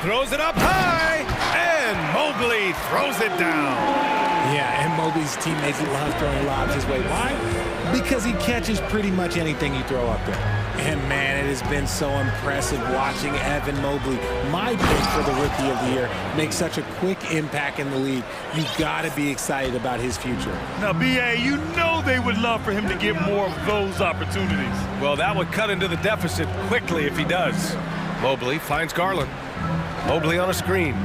Throws it up high. And Mobley throws it down. Yeah, and Mobley's teammates love throwing lobs his way. Why? Because he catches pretty much anything you throw up there. And man, it has been so impressive watching Evan Mobley, my pick for the Rookie of the Year, make such a quick impact in the league. You've got to be excited about his future. Now, B.A., you know they would love for him to get more of those opportunities. Well, that would cut into the deficit quickly if he does. Mobley finds Garland. Mobley on a screen.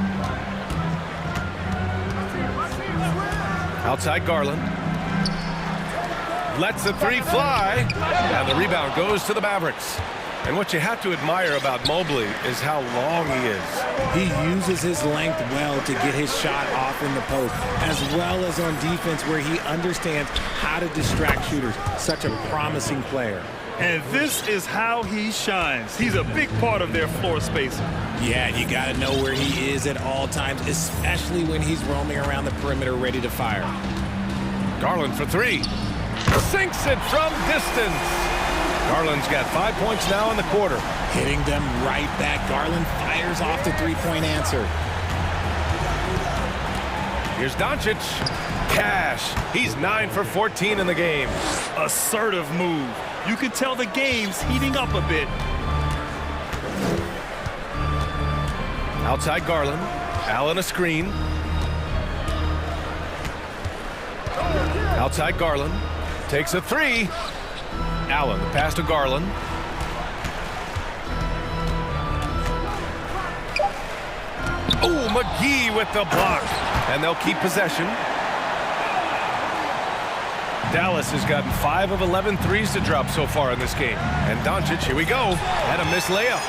Outside Garland. Lets the three fly. And the rebound goes to the Mavericks. And what you have to admire about Mobley is how long he is. He uses his length well to get his shot off in the post, as well as on defense where he understands how to distract shooters. Such a promising player. And this is how he shines. He's a big part of their floor spacing. Yeah, you got to know where he is at all times, especially when he's roaming around the perimeter ready to fire. Garland for three. Sinks it from distance. Garland's got 5 points now in the quarter. Hitting them right back. Garland fires off the three-point answer. Here's Doncic. Cash. He's 9 for 14 in the game. Assertive move. You can tell the game's heating up a bit. Outside Garland. Allen a screen. Outside Garland. Takes a three. Allen, the pass to Garland. Oh, McGee with the block. And they'll keep possession. Dallas has gotten 5 of 11 threes to drop so far in this game. And Doncic, here we go, had a missed layup.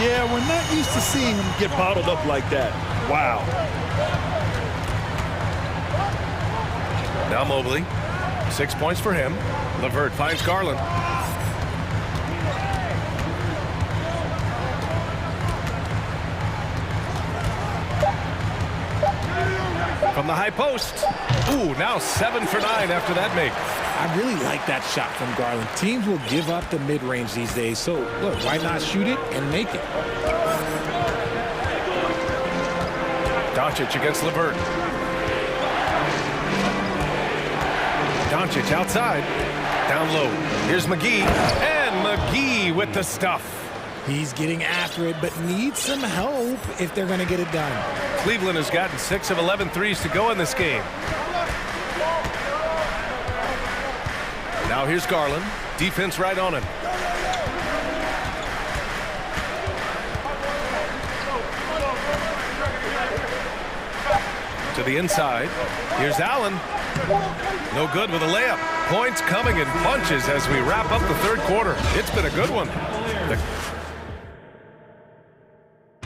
Yeah, we're not used to seeing him get bottled up like that. Wow. Now Mobley, 6 points for him. LeVert finds Garland. From the high post. Ooh, now 7 for 9 after that make. I really like that shot from Garland. Teams will give up the mid-range these days, so look, why not shoot it and make it? Doncic against LeVert. Doncic outside. Down low. Here's McGee. And McGee with the stuff. He's getting after it, but needs some help if they're going to get it done. Cleveland has gotten 6 of 11 threes to go in this game. Now here's Garland. Defense right on him. To the inside. Here's Allen. No good with a layup. Points coming in bunches as we wrap up the third quarter. It's been a good one.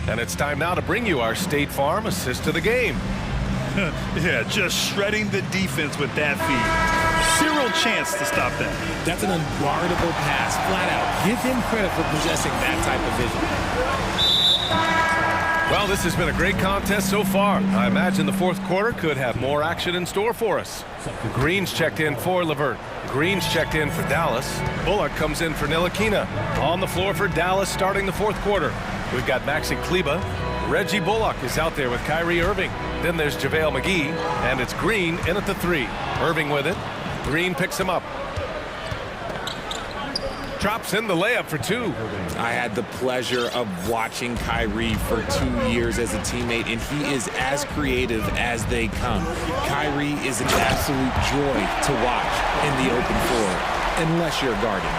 And it's time now to bring you our State Farm assist of the game. Yeah, just shredding the defense with that feed. Zero chance to stop that. That's an unguardable pass, flat out. Give him credit for possessing that type of vision. Well, this has been a great contest so far. I imagine the fourth quarter could have more action in store for us. Green's checked in for LeVert. Green's checked in for Dallas. Bullock comes in for Ntilikina. On the floor for Dallas starting the fourth quarter. We've got Maxi Kleber. Reggie Bullock is out there with Kyrie Irving. Then there's JaVale McGee, and it's Green in at the 3. Irving with it. Green picks him up. Drops in the layup for 2. I had the pleasure of watching Kyrie for 2 years as a teammate, and he is as creative as they come. Kyrie is an absolute joy to watch in the open floor, unless you're guarding.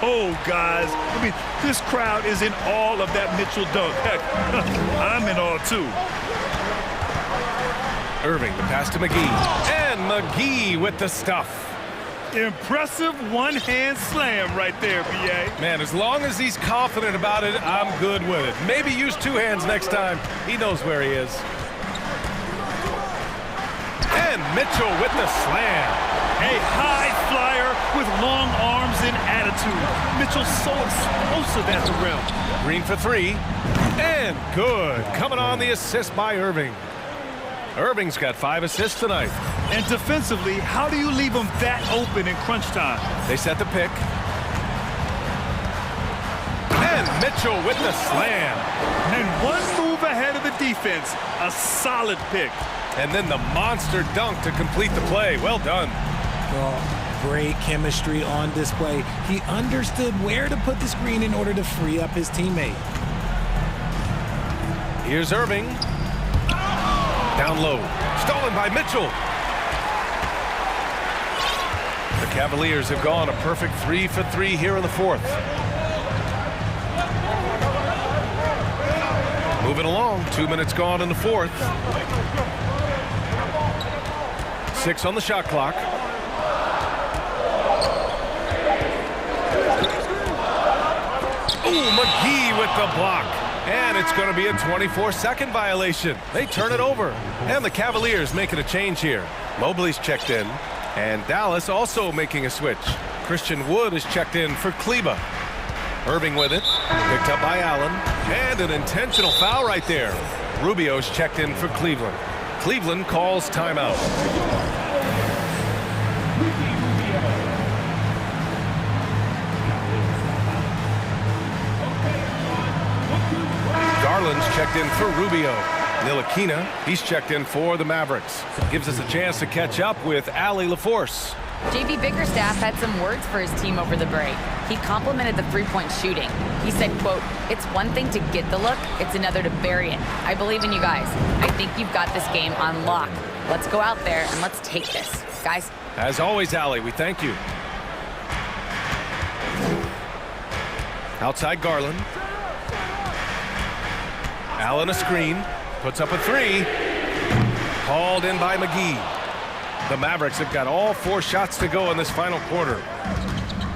Oh, guys, I mean, this crowd is in awe of that Mitchell dunk. Heck, I'm in awe, too. Irving, the pass to McGee. And McGee with the stuff. Impressive one-hand slam right there, B.A. Man, as long as he's confident about it, I'm good with it. Maybe use 2 hands next time. He knows where he is. And Mitchell with the slam. A high flyer with long arms and attitude. Mitchell's so explosive at the rim. Green for 3. And good. Coming on the assist by Irving. Irving's got 5 assists tonight. And defensively, how do you leave him that open in crunch time? They set the pick. And Mitchell with the slam. And one move ahead of the defense. A solid pick. And then the monster dunk to complete the play. Well done. Well, great chemistry on display. He understood where to put the screen in order to free up his teammate. Here's Irving. Down low. Stolen by Mitchell. The Cavaliers have gone a perfect 3 for 3 here in the 4th. Moving along. 2 minutes gone in the 4th. 6 on the shot clock. Ooh, McGee with the block. And it's going to be a 24-second violation. They turn it over. And the Cavaliers making a change here. Mobley's checked in. And Dallas also making a switch. Christian Wood is checked in for Kleber. Irving with it. Picked up by Allen. And an intentional foul right there. Rubio's checked in for Cleveland. Cleveland calls timeout. Garland's checked in for Rubio. Ntilikina, he's checked in for the Mavericks. Gives us a chance to catch up with Allie LaForce. JB Bickerstaff had some words for his team over the break. He complimented the three-point shooting. He said, quote, "It's one thing to get the look, it's another to bury it. I believe in you guys. I think you've got this game on lock. Let's go out there and let's take this. Guys." As always, Allie, we thank you. Outside Garland. Allen a screen. Puts up a 3. Hauled in by McGee. The Mavericks have got all 4 shots to go in this final quarter.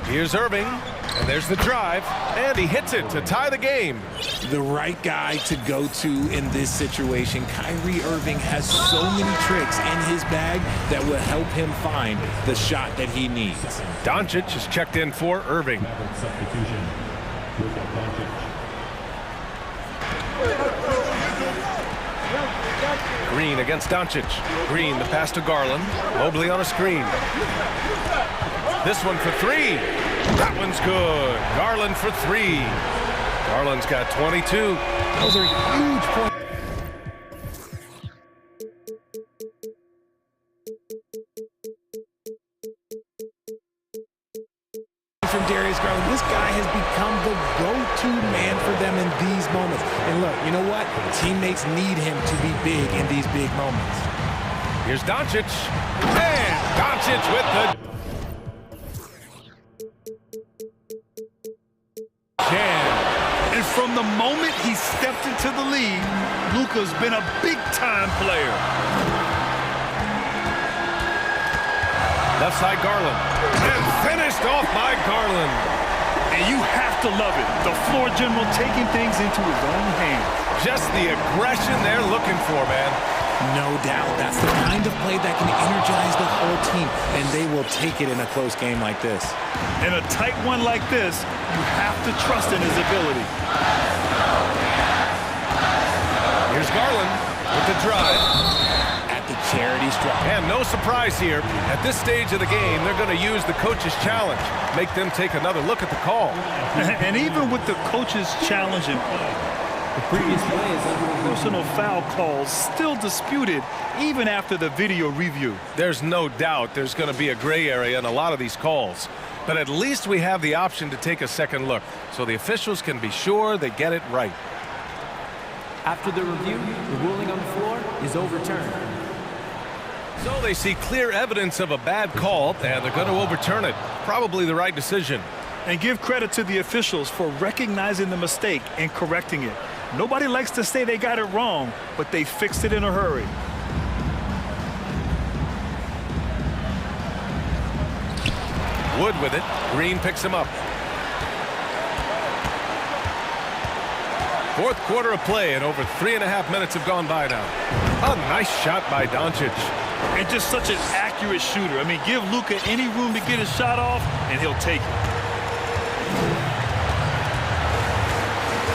Here's Irving, and there's the drive, and he hits it to tie the game. The right guy to go to in this situation. Kyrie Irving has so many tricks in his bag that will help him find the shot that he needs. Doncic is checked in for Irving. Green against Doncic. Green, the pass to Garland. Mobley on a screen. This one for 3. That one's good. Garland for 3. Garland's got 22. Those are huge points. From Darius Garland, this guy has become the go-to man for them in these moments. And look, you know what? Teammates need him to be big in these big moments. Here's Doncic. And Doncic with the jam. And from the moment he stepped into the league, Luka's been a big-time player. Left side Garland. And finished off by Garland. And you have to love it. The floor general taking things into his own hands. Just the aggression they're looking for, man. No doubt. That's the kind of play that can energize the whole team, and they will take it in a close game like this. In a tight one like this, you have to trust in his ability. Here's Garland with the drive. At the charity stripe. And no surprise here. At this stage of the game, they're going to use the coach's challenge. Make them take another look at the call. And even with the coach's challenge in play, The previous play is under personal foul calls still disputed even after the video review. There's no doubt there's going to be a gray area in a lot of these calls. But at least we have the option to take a second look, so the officials can be sure they get it right. After the review, the ruling on the floor is overturned. So they see clear evidence of a bad call, and they're going to overturn it. Probably the right decision. And give credit to the officials for recognizing the mistake and correcting it. Nobody likes to say they got it wrong, but they fixed it in a hurry. Wood with it. Green picks him up. Fourth quarter of play, and over 3.5 minutes have gone by now. A nice shot by Doncic. And just such an accurate shooter. I mean, give Luka any room to get his shot off, and he'll take it.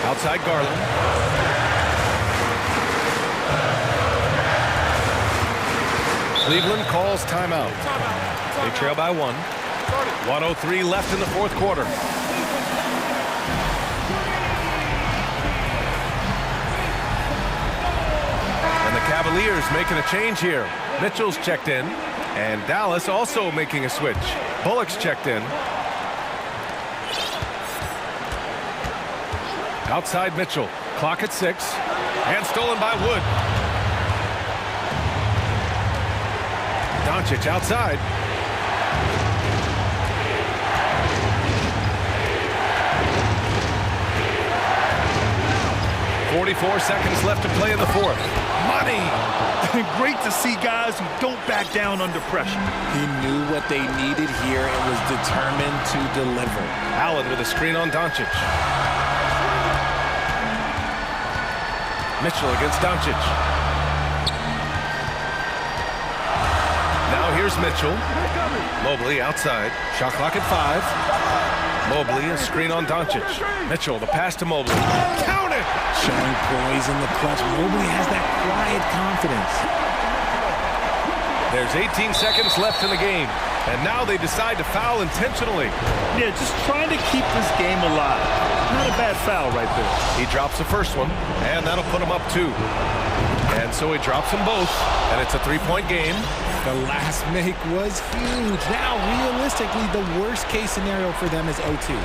Outside Garland. Cleveland calls timeout. They trail by 1. 1:03 left in the fourth quarter. And the Cavaliers making a change here. Mitchell's checked in, and Dallas also making a switch. Bullock's checked in. Outside Mitchell. Clock at 6. And stolen by Wood. Doncic outside. .44 seconds left to play in the fourth. Money! Great to see guys who don't back down under pressure. He knew what they needed here and was determined to deliver. Allen with a screen on Doncic. Mitchell against Doncic. Now here's Mitchell. Mobley outside. Shot clock at 5. Mobley, a screen on Doncic. Mitchell, the pass to Mobley. Count it! Showing poise in the clutch. Mobley has that quiet confidence. There's 18 seconds left in the game. And now they decide to foul intentionally. Yeah, just trying to keep this game alive. Not a bad foul right there. He drops the first one, and that'll put him up 2. And so he drops them both, and it's a 3-point game. The last make was huge. Now, realistically, the worst case scenario for them is 0-2.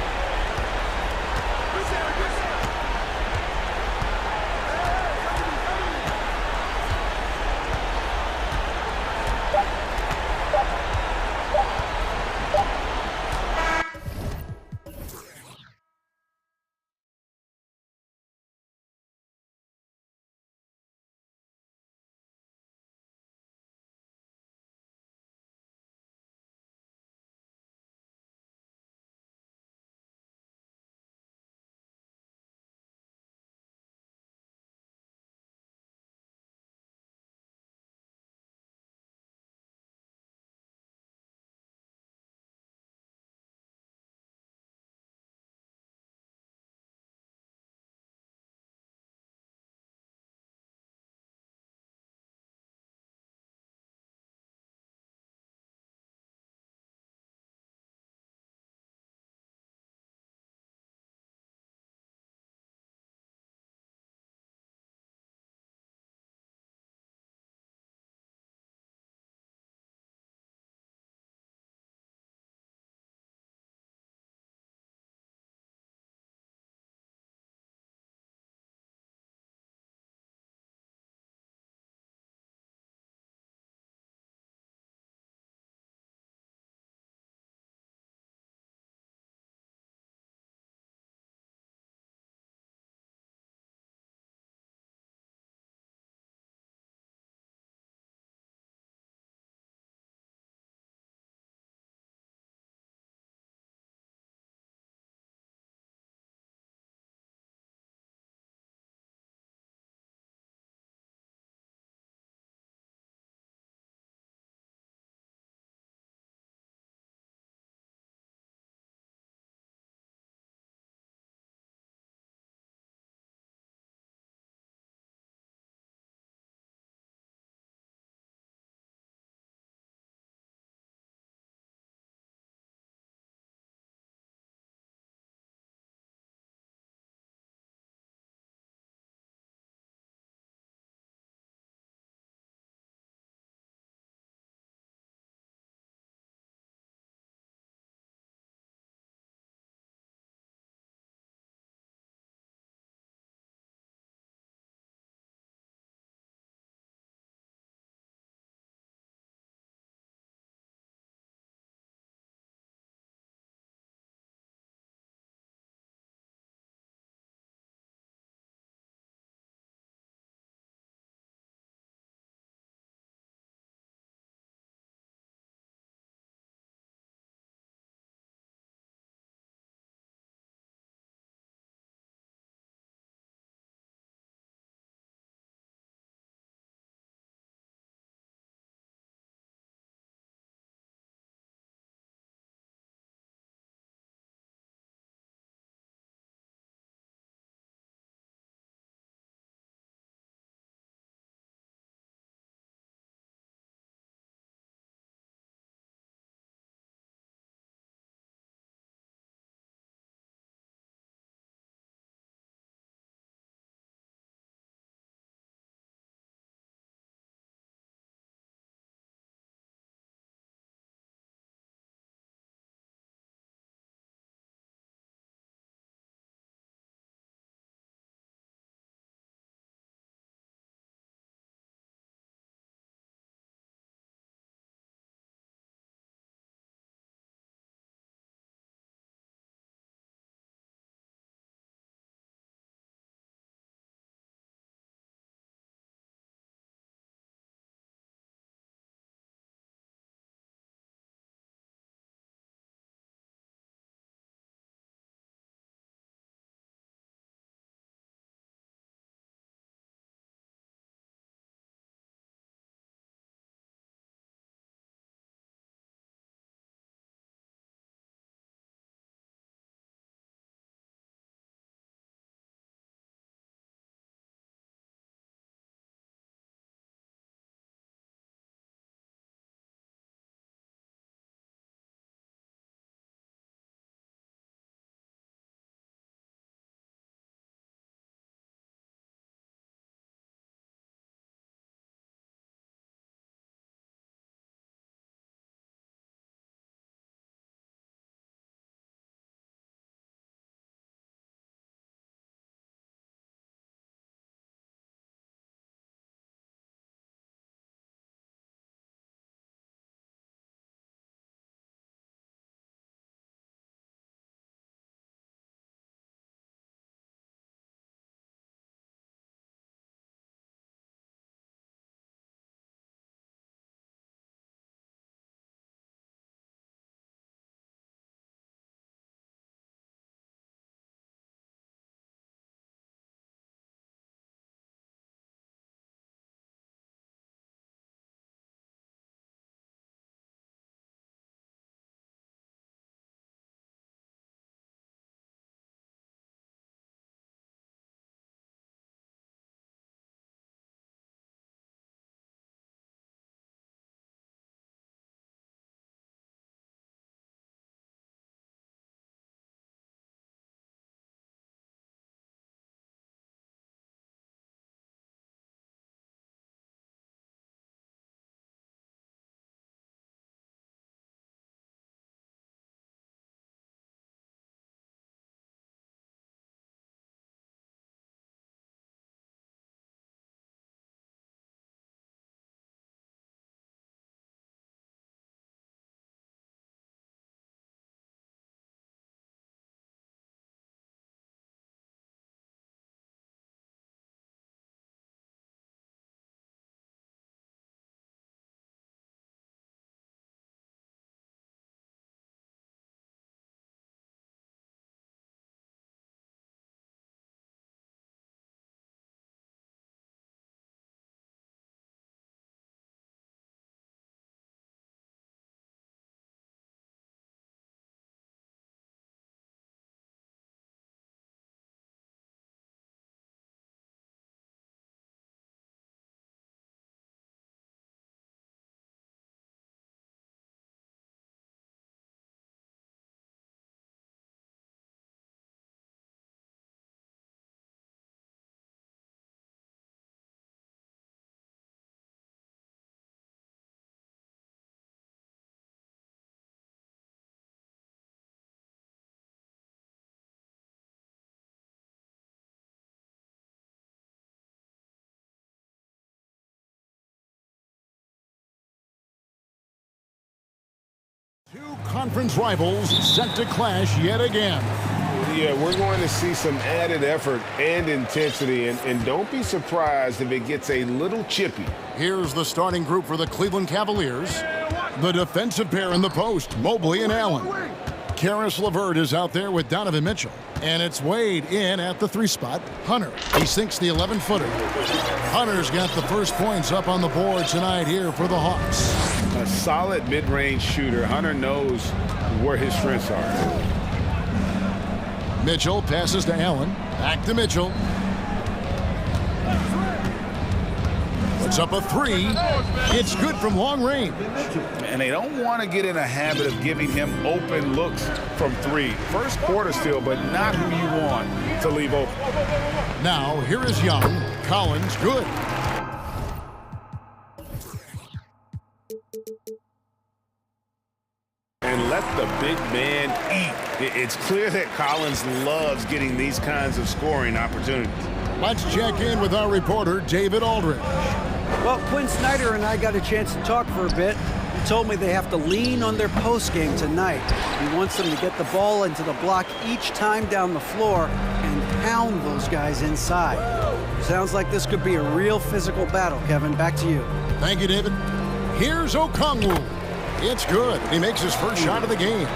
conference rivals set to clash yet again. Yeah, we're going to see some added effort and intensity, and don't be surprised if it gets a little chippy. Here's the starting group for the Cleveland Cavaliers. The defensive pair in the post, Mobley and Allen. Karis LeVert is out there with Donovan Mitchell. And it's Wade in at the 3 spot. Hunter, he sinks the 11-footer. Hunter's got the first points up on the board tonight here for the Hawks. A solid mid-range shooter. Hunter knows where his strengths are. Mitchell passes to Allen. Back to Mitchell. Puts up a 3. It's good from long range. And they don't want to get in a habit of giving him open looks from 3. First quarter still, but not who you want to leave open. Now, here is Young. Collins, good. And let the big man eat. It's clear that Collins loves getting these kinds of scoring opportunities. Let's check in with our reporter, David Aldridge. Well, Quinn Snyder and I got a chance to talk for a bit. He told me they have to lean on their post game tonight. He wants them to get the ball into the block each time down the floor and pound those guys inside. Sounds like this could be a real physical battle, Kevin. Back to you. Thank you, David. Here's Okongwu. It's good. He makes his first shot of the game.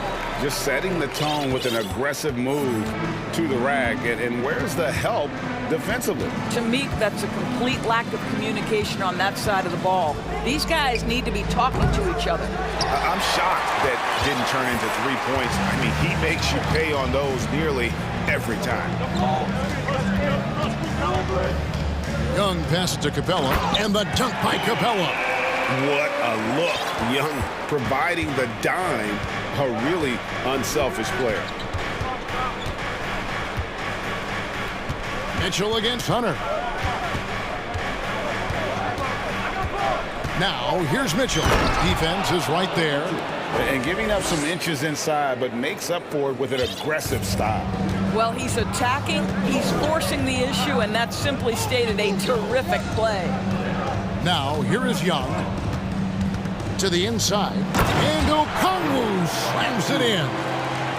Just setting the tone with an aggressive move to the rack. And where's the help defensively? To me, that's a complete lack of communication on that side of the ball. These guys need to be talking to each other. I'm shocked that didn't turn into 3 points. I mean, he makes you pay on those nearly every time. Young passes to Capella, and the dunk by Capella. What a look. Young providing the dime. A really unselfish player. Mitchell against Hunter. Now, here's Mitchell. Defense is right there. And giving up some inches inside, but makes up for it with an aggressive style. Well, he's attacking, he's forcing the issue, and that's simply stated a terrific play. Now, here is Young. To the inside, and Okongwu slams it in.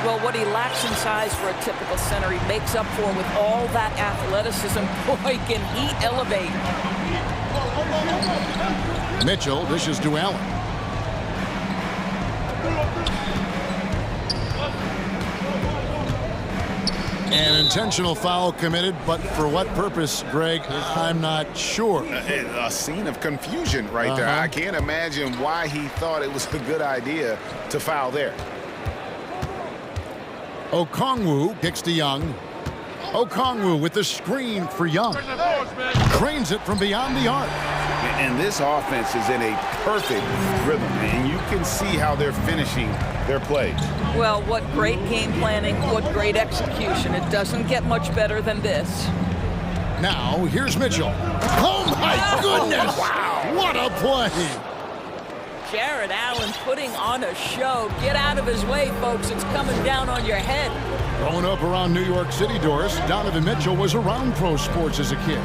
Well, what he lacks in size for a typical center, he makes up for with all that athleticism. Boy, can he elevate. Mitchell dishes to Allen. An intentional foul committed, but for what purpose, Greg, I'm not sure. A scene of confusion right there. I can't imagine why he thought it was a good idea to foul there. Okongwu kicks to Young. Okongwu with the screen for Young. Cranes it from beyond the arc. And this offense is in a perfect rhythm, and you can see how they're finishing their plays. Well, what great game planning, what great execution. It doesn't get much better than this. Now, here's Mitchell. Oh, my goodness! Wow. What a play! Jared Allen putting on a show. Get out of his way, folks. It's coming down on your head. Growing up around New York City, Doris, Donovan Mitchell was around pro sports as a kid.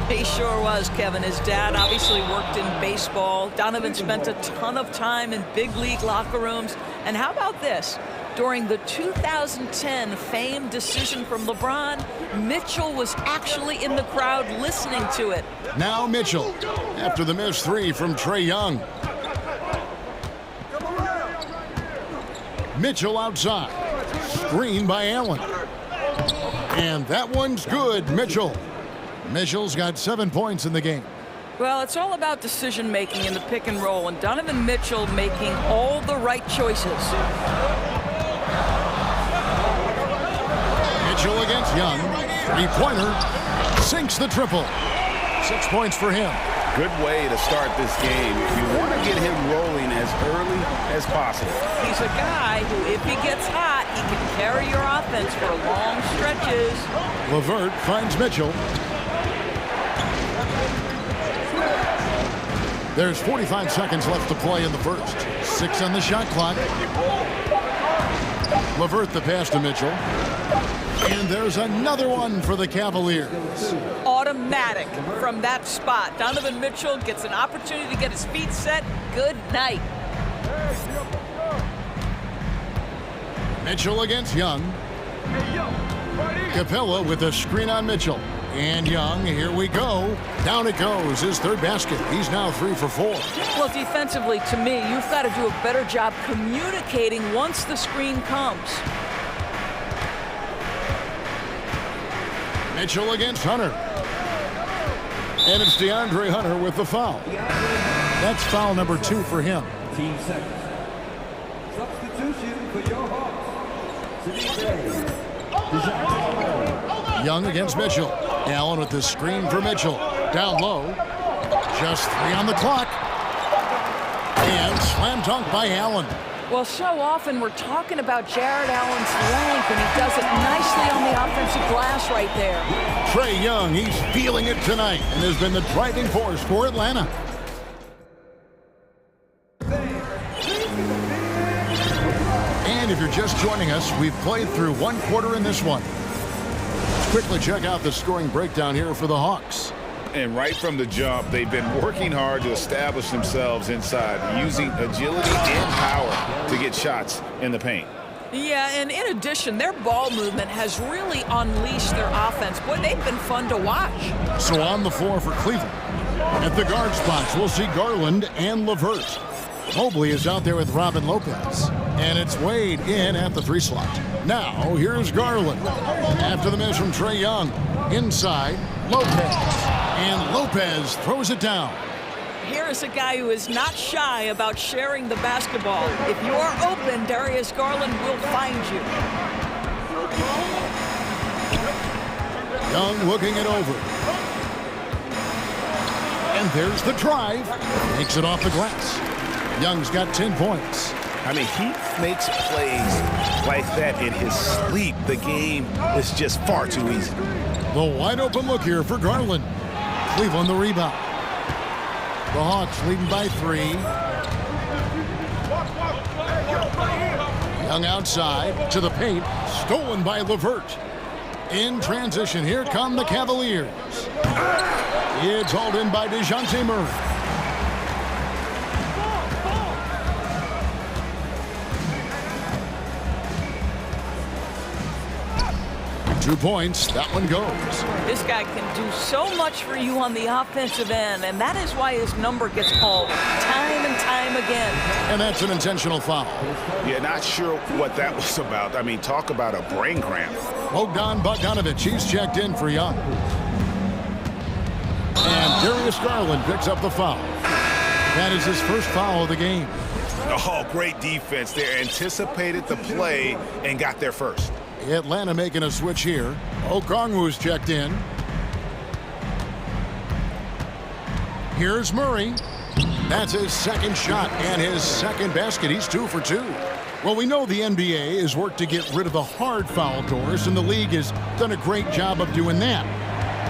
He sure was, Kevin. His dad obviously worked in baseball. Donovan spent a ton of time in big league locker rooms. And how about this? During the 2010 famed decision from LeBron, Mitchell was actually in the crowd listening to it. Now Mitchell, after the missed 3 from Trae Young. Mitchell outside. Screen by Allen. And that one's good, Mitchell. Mitchell's got 7 points in the game. Well, it's all about decision-making in the pick and roll, and Donovan Mitchell making all the right choices. Mitchell against Young. Three-pointer. Sinks the triple. 6 points for him. Good way to start this game. You want to get him rolling as early as possible. He's a guy who, if he gets hot, he can carry your offense for long stretches. LeVert finds Mitchell. There's 45 seconds left to play in the first. 6 on the shot clock. LeVert the pass to Mitchell. And there's another one for the Cavaliers. Automatic from that spot. Donovan Mitchell gets an opportunity to get his feet set. Good night. Mitchell against Young. Capella with a screen on Mitchell. And Young, here we go. Down it goes, his third basket. He's now 3 for 4. Well, defensively, to me, you've got to do a better job communicating once the screen comes. Mitchell against Hunter. And it's DeAndre Hunter with the foul. That's foul number 2 for him. Team seconds. Substitution for your Hawks. Young against Mitchell. Allen with the screen for Mitchell. Down low. Just 3 on the clock. And slam dunk by Allen. Well, so often we're talking about Jared Allen's length, and he does it nicely on the offensive glass right there. Trae Young, he's feeling it tonight and has been the driving force for Atlanta. And if you're just joining us, we've played through 1 quarter in this one. Let's quickly check out the scoring breakdown here for the Hawks. And right from the jump, they've been working hard to establish themselves inside, using agility and power to get shots in the paint. Yeah, and in addition, their ball movement has really unleashed their offense. Boy, they've been fun to watch. So on the floor for Cleveland. At the guard spots, we'll see Garland and LeVert. Mobley is out there with Robin Lopez. And it's Wade in at the 3 slot. Now, here's Garland. After the miss from Trae Young. Inside, Lopez. And Lopez throws it down. Here is a guy who is not shy about sharing the basketball. If you are open, Darius Garland will find you. Young looking it over. And there's the drive. Takes it off the glass. Young's got 10 points. I mean, he makes plays like that in his sleep. The game is just far too easy. The wide open look here for Garland. Cleveland the rebound. The Hawks leading by 3. Young outside to the paint. Stolen by LeVert. In transition, here come the Cavaliers. It's hauled in by DeJounte Murray. Two points, that one goes. This guy can do so much for you on the offensive end, and that is why his number gets called time and time again. And that's an intentional foul. Yeah, not sure what that was about. I mean, talk about a brain cramp. Bogdanovich, he's checked in for Young. And Darius Garland picks up the foul. That is his first foul of the game. Oh, great defense there. Anticipated the play and got there first. Atlanta making a switch here. Okongwu's checked in. Here's Murray. That's his second shot and his second basket. He's 2 for 2. Well, we know the NBA has worked to get rid of the hard foul doors, and the league has done a great job of doing that.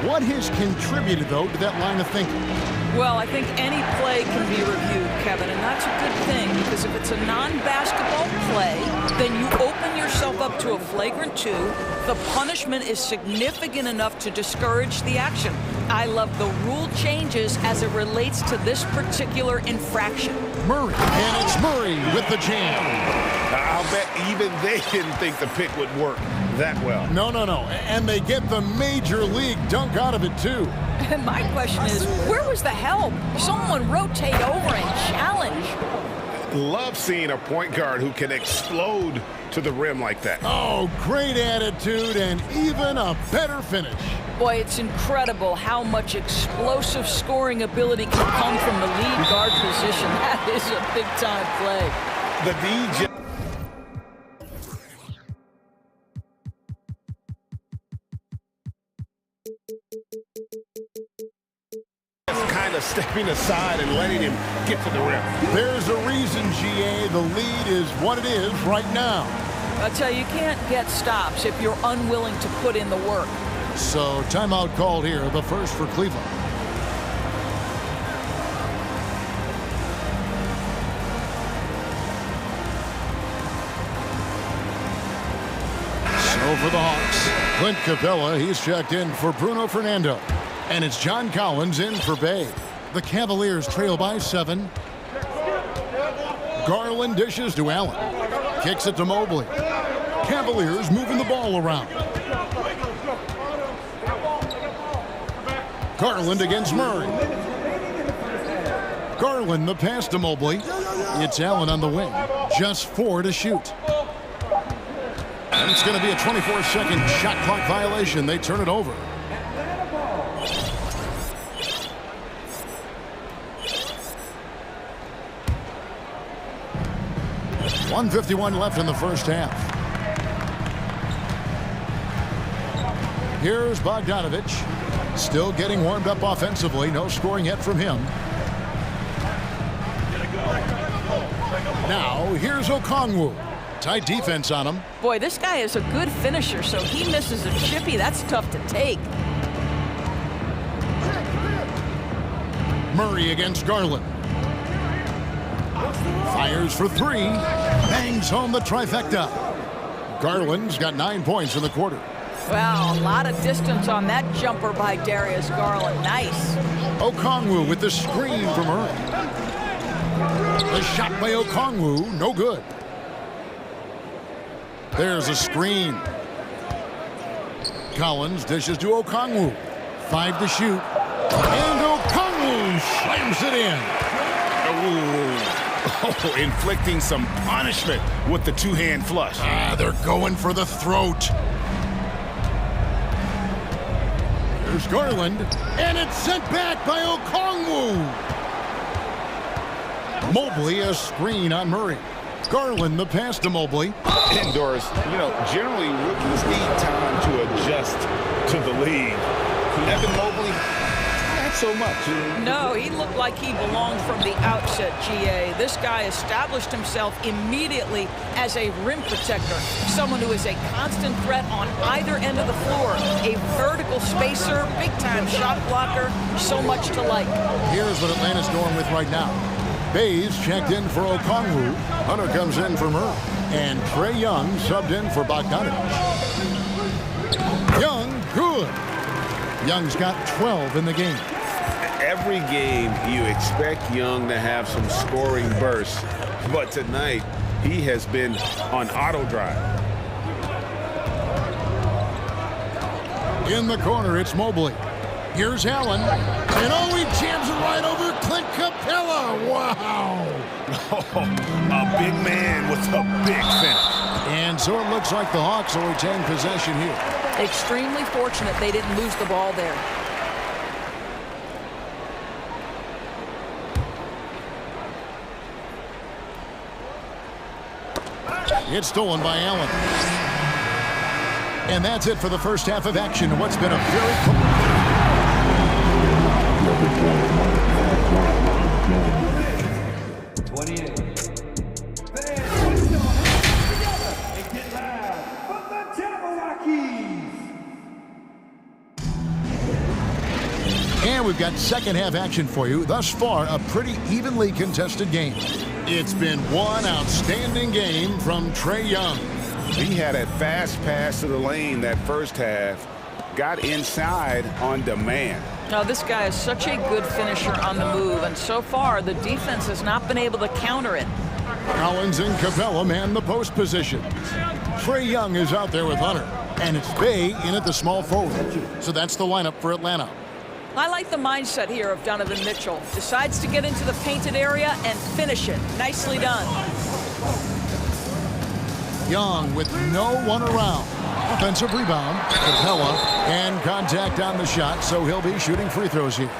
What has contributed, though, to that line of thinking? Well, I think any play can be reviewed, Kevin, and that's a good thing, because if it's a non-basketball play, then you open yourself up to a flagrant 2. The punishment is significant enough to discourage the action. I love the rule changes as it relates to this particular infraction. Murray, and it's Murray with the jam. I'll bet even they didn't think the pick would work that well. No. And they get the major league dunk out of it, too. And my question is, where was the help? Someone rotate over and challenge. Love seeing a point guard who can explode to the rim like that. Oh, great attitude and even a better finish. Boy, it's incredible how much explosive scoring ability can come from the lead guard position. That is a big-time play. The DJ kind of stepping aside and letting him get to the rim. There's a reason, GA, the lead is what it is right now. I'll tell you, you can't get stops if you're unwilling to put in the work. So timeout called here, the first for Cleveland. So for the Hawks, Clint Capella, he's checked in for Bruno Fernando. And it's John Collins in for Bay. The Cavaliers trail by 7. Garland dishes to Allen. Kicks it to Mobley. Cavaliers moving the ball around. Garland against Murray. Garland, the pass to Mobley. It's Allen on the wing. Just 4 to shoot. And it's going to be a 24-second shot clock violation. They turn it over. .151 left in the first half. Here's Bogdanovich. Still getting warmed up offensively. No scoring yet from him. Now, here's Okongwu. Tight defense on him. Boy, this guy is a good finisher, so he misses a chippy. That's tough to take. Murray against Garland. Fires for 3. Bangs home the trifecta. Garland's got 9 points in the quarter. Wow, a lot of distance on that jumper by Darius Garland. Nice. Okongwu with the screen from Murray. The shot by Okongwu, no good. There's a screen. Collins dishes to Okongwu. 5 to shoot. And Okongwu slams it in. Oh, inflicting some punishment with the two-hand flush. They're going for the throat. There's Garland, and it's sent back by Okongwu. Mobley, a screen on Murray. Garland, the pass to Mobley. Indoors, generally rookies need time to adjust to the league. Evan Mobley, not so much. No, he looked like he belonged from the outset, GA. This guy established himself immediately as a rim protector, someone who is a constant threat on either end of the floor, a vertical spacer, big-time shot blocker, so much to like. Here's what Atlanta's going with right now. Bays checked in for Okongwu. Hunter comes in for Murray. And Trae Young subbed in for Bogdanovich. Young, good. Young's got 12 in the game. Every game you expect Young to have some scoring bursts, but tonight he has been on auto drive. In the corner, it's Mobley. Here's Allen. And he jams it right over Clint Capella. Wow. A big man with a big finish. And so it looks like the Hawks will retain possession here. Extremely fortunate they didn't lose the ball there. It's stolen by Allen. And that's it for the first half of action. What's been a very... 28. And we've got second half action for you. Thus far, a pretty evenly contested game. It's been one outstanding game from Trae Young. He had a fast pass to the lane that first half. Got inside on demand. Now, this guy is such a good finisher on the move, and so far, the defense has not been able to counter it. Collins and Capella man the post position. Trae Young is out there with Hunter, and it's Bay in at the small forward. So that's the lineup for Atlanta. I like the mindset here of Donovan Mitchell. Decides to get into the painted area and finish it. Nicely done. Young with no one around. Offensive rebound. Capella and contact on the shot, so he'll be shooting free throws here.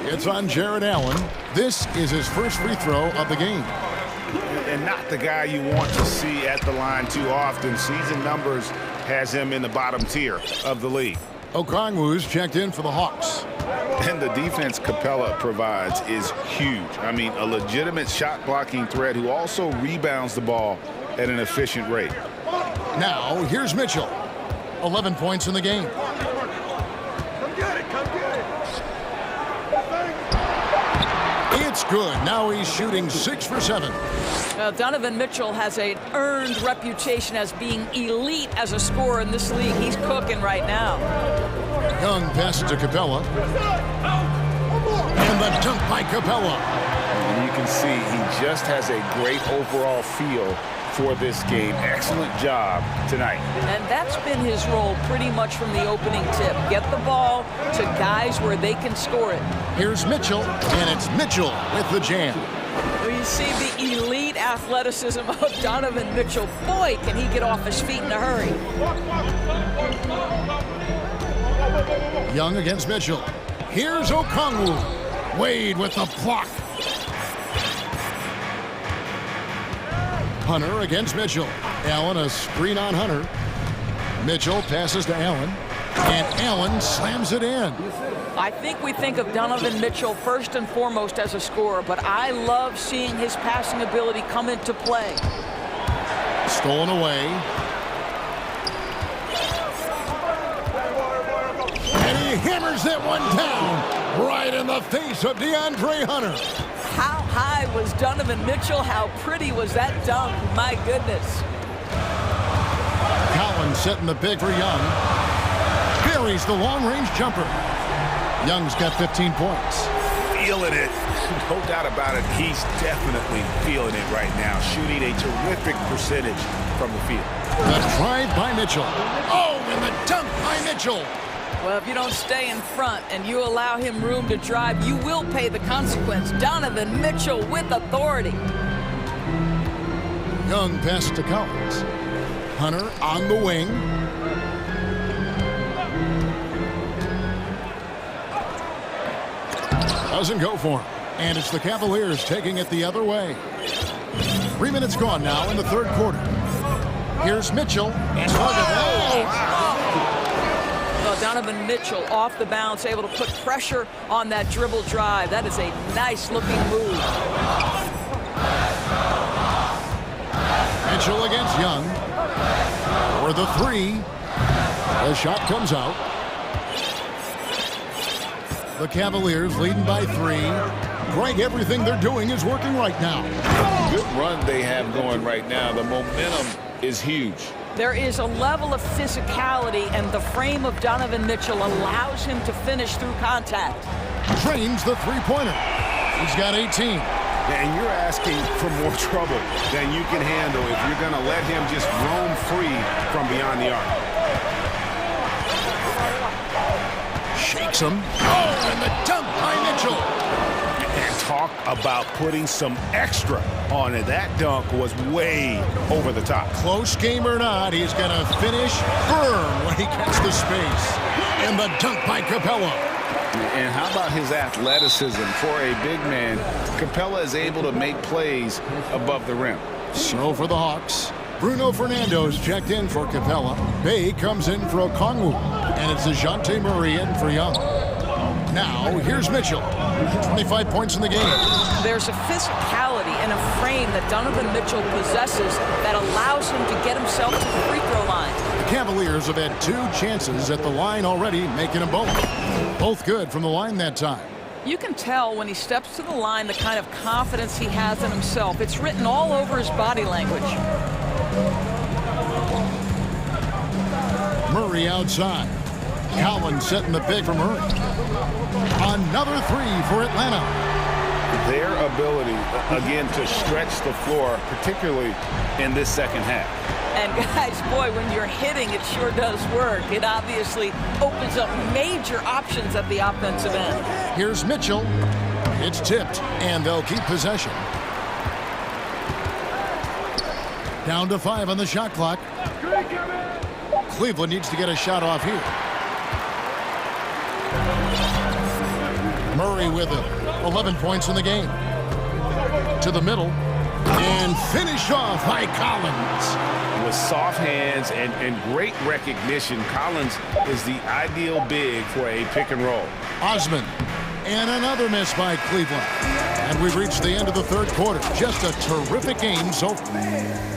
It's on Jared Allen. This is his first free throw of the game. And not the guy you want to see at the line too often. Season numbers has him in the bottom tier of the league. Okongwu's checked in for the Hawks. And the defense Capella provides is huge. I mean, a legitimate shot blocking threat who also rebounds the ball at an efficient rate. Now, here's Mitchell. 11 points in the game. It's good. Now he's shooting 6 for 7. Donovan Mitchell has an earned reputation as being elite as a scorer in this league. He's cooking right now. Young passes to Capella. And the dunk by Capella. And you can see he just has a great overall feel for this game. Excellent job tonight. And that's been his role pretty much from the opening tip. Get the ball to guys where they can score it. Here's Mitchell, and it's Mitchell with the jam. Well, you see the elite athleticism of Donovan Mitchell. Boy, can he get off his feet in a hurry. Young against Mitchell. Here's Okongwu. Wade with the block. Hunter against Mitchell. Allen a screen on Hunter. Mitchell passes to Allen, and Allen slams it in. I think we think of Donovan Mitchell first and foremost as a scorer, but I love seeing his passing ability come into play. Stolen away. And he hammers that one down right in the face of DeAndre Hunter. How high was Donovan Mitchell? How pretty was that dunk? My goodness. Collins setting the big for Young. Buries the long-range jumper. Young's got 15 points. Feeling it. No doubt about it. He's definitely feeling it right now. Shooting a terrific percentage from the field. The drive by Mitchell. Oh, and the dunk by Mitchell. Well, if you don't stay in front and you allow him room to drive, you will pay the consequence. Donovan Mitchell with authority. Young passes to Collins. Hunter on the wing. Doesn't go for him. And it's the Cavaliers taking it the other way. 3 minutes gone now in the third quarter. Here's Mitchell. And look at that. Well, Donovan Mitchell off the bounce, able to put pressure on that dribble drive. That is a nice-looking move. Mitchell against Young. For the three. The shot comes out. The Cavaliers leading by 3. Greg, everything they're doing is working right now. Good run they have going right now. The momentum is huge. There is a level of physicality, and the frame of Donovan Mitchell allows him to finish through contact. Drains the three-pointer. He's got 18. And you're asking for more trouble than you can handle if you're going to let him just roam free from beyond the arc. Shakes him. Oh, and the dunk by Mitchell. And talk about putting some extra on it. That dunk was way over the top. Close game or not, he's going to finish firm when he gets the space. And the dunk by Capella. And how about his athleticism for a big man? Capella is able to make plays above the rim. So for the Hawks, Bruno Fernando's checked in for Capella. Bay comes in for Okongwu. And it's DeJounte Murray in for Young. Now, here's Mitchell. 25 points in the game. There's a physicality and a frame that Donovan Mitchell possesses that allows him to get himself to the free throw line. The Cavaliers have had 2 chances at the line already, making them both. Both good from the line that time. You can tell when he steps to the line the kind of confidence he has in himself. It's written all over his body language. Murray outside. Collins setting the big for Murray. Another 3 for Atlanta. Their ability, again, to stretch the floor, particularly in this second half. And guys, boy, when you're hitting, it sure does work. It obviously opens up major options at the offensive end. Here's Mitchell. It's tipped, and they'll keep possession. Down to 5 on the shot clock. Cleveland needs to get a shot off here. Murray with it. 11 points in the game. To the middle. And finished off by Collins. With soft hands and great recognition, Collins is the ideal big for a pick and roll. Osman. And another miss by Cleveland. And we've reached the end of the third quarter. Just a terrific game so far.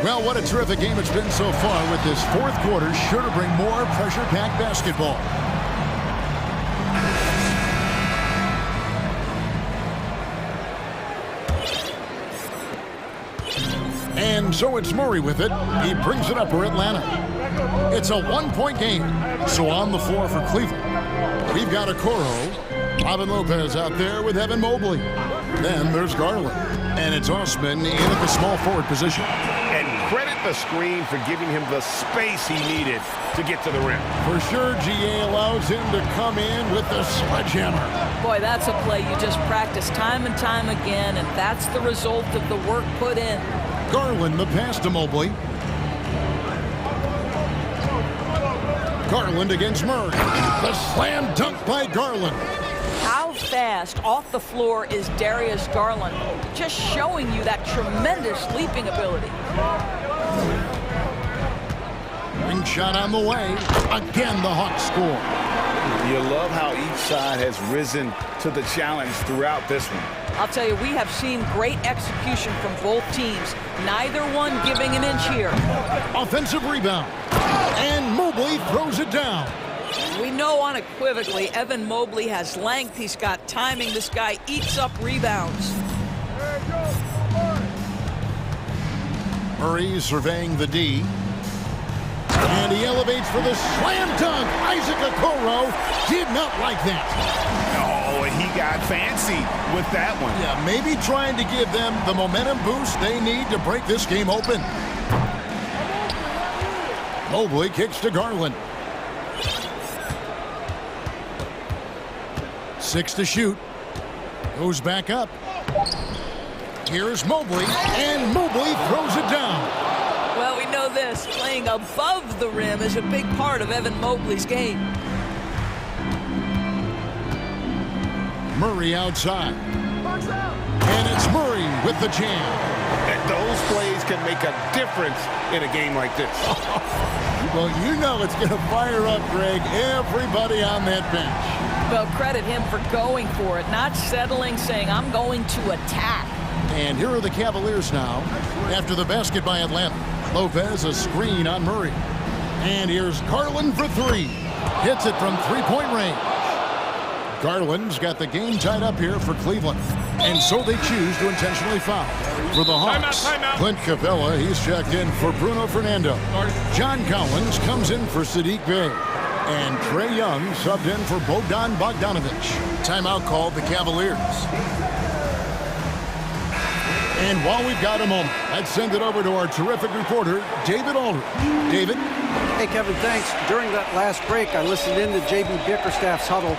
Well, what a terrific game it's been so far, with this fourth quarter sure to bring more pressure-packed basketball. And so it's Murray with it. He brings it up for Atlanta. It's a one-point game. So on the floor for Cleveland, we've got Okoro. Robin Lopez out there with Evan Mobley. Then there's Garland. And it's Osman in at the small forward position. And credit the screen for giving him the space he needed to get to the rim. For sure, GA allows him to come in with the sledgehammer. Boy, that's a play you just practice time and time again, and that's the result of the work put in. Garland, the pass to Mobley. Garland against Murray. The slam dunk by Garland. How fast off the floor is Darius Garland? Just showing you that tremendous leaping ability. Ring shot on the way. Again, the Hawks score. You love how each side has risen to the challenge throughout this one. I'll tell you, we have seen great execution from both teams. Neither one giving an inch here. Offensive rebound. And Mobley throws it down. We know unequivocally Evan Mobley has length. He's got timing. This guy eats up rebounds. Murray surveying the D. And he elevates for the slam dunk. Isaac Okoro did not like that. Oh, he got fancy with that one. Yeah, maybe trying to give them the momentum boost they need to break this game open. Mobley kicks to Garland. 6 to shoot. Goes back up. Here's Mobley, and Mobley throws it down. Well, we know this. Playing above the rim is a big part of Evan Mobley's game. Murray outside. And it's Murray with the jam. And those plays can make a difference in a game like this. Well, you know it's going to fire up, Greg, everybody on that bench. Well, credit him for going for it, not settling, saying, I'm going to attack. And here are the Cavaliers now. After the basket by Atlanta. Lopez, a screen on Murray. And here's Garland for three. Hits it from three-point range. Garland's got the game tied up here for Cleveland. And so they choose to intentionally foul. For the Hawks, Clint Capella, he's checked in for Bruno Fernando. John Collins comes in for Sadiq Bey. And Trae Young subbed in for Bogdan Bogdanovic. Timeout called the Cavaliers. And while we've got a moment, let's send it over to our terrific reporter, David Aldridge. David? Hey, Kevin, thanks. During that last break, I listened in to J.B. Bickerstaff's huddle.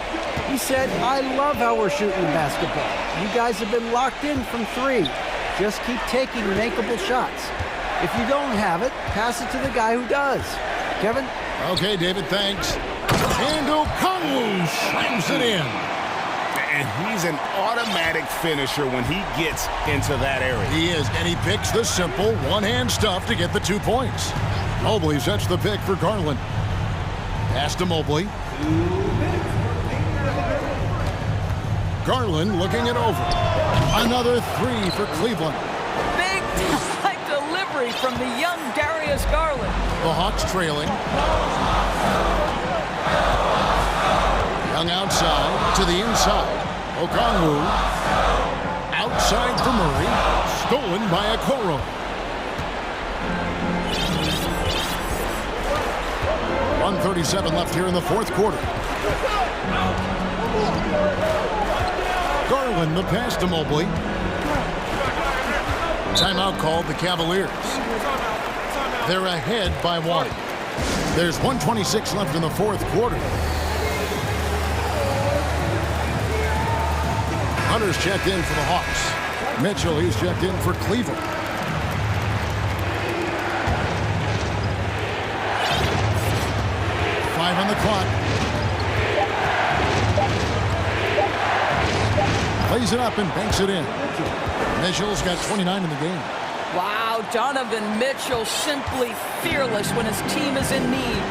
He said, I love how we're shooting basketball. You guys have been locked in from three. Just keep taking makeable shots. If you don't have it, pass it to the guy who does. Kevin? Okay, David, thanks. And Okongwu slams it in. And he's an automatic finisher when he gets into that area. He is, and he picks the simple one-hand stuff to get the 2 points. Mobley sets the pick for Garland. Pass to Mobley. Garland looking it over. Another three for Cleveland. Big time delivery from the young Darius Garland. The Hawks trailing. Young outside to the inside. Okongwu outside for Murray. Stolen by Okoro. .137 left here in the fourth quarter. Garland the pass to Mobley. Timeout called the Cavaliers. They're ahead by one. There's 1:26 left in the fourth quarter. Hunter's checked in for the Hawks. Mitchell, he's checked in for Cleveland. Five on the clock. Plays it up and banks it in. Mitchell's got 29 in the game. Wow, Donovan Mitchell simply fearless when his team is in need.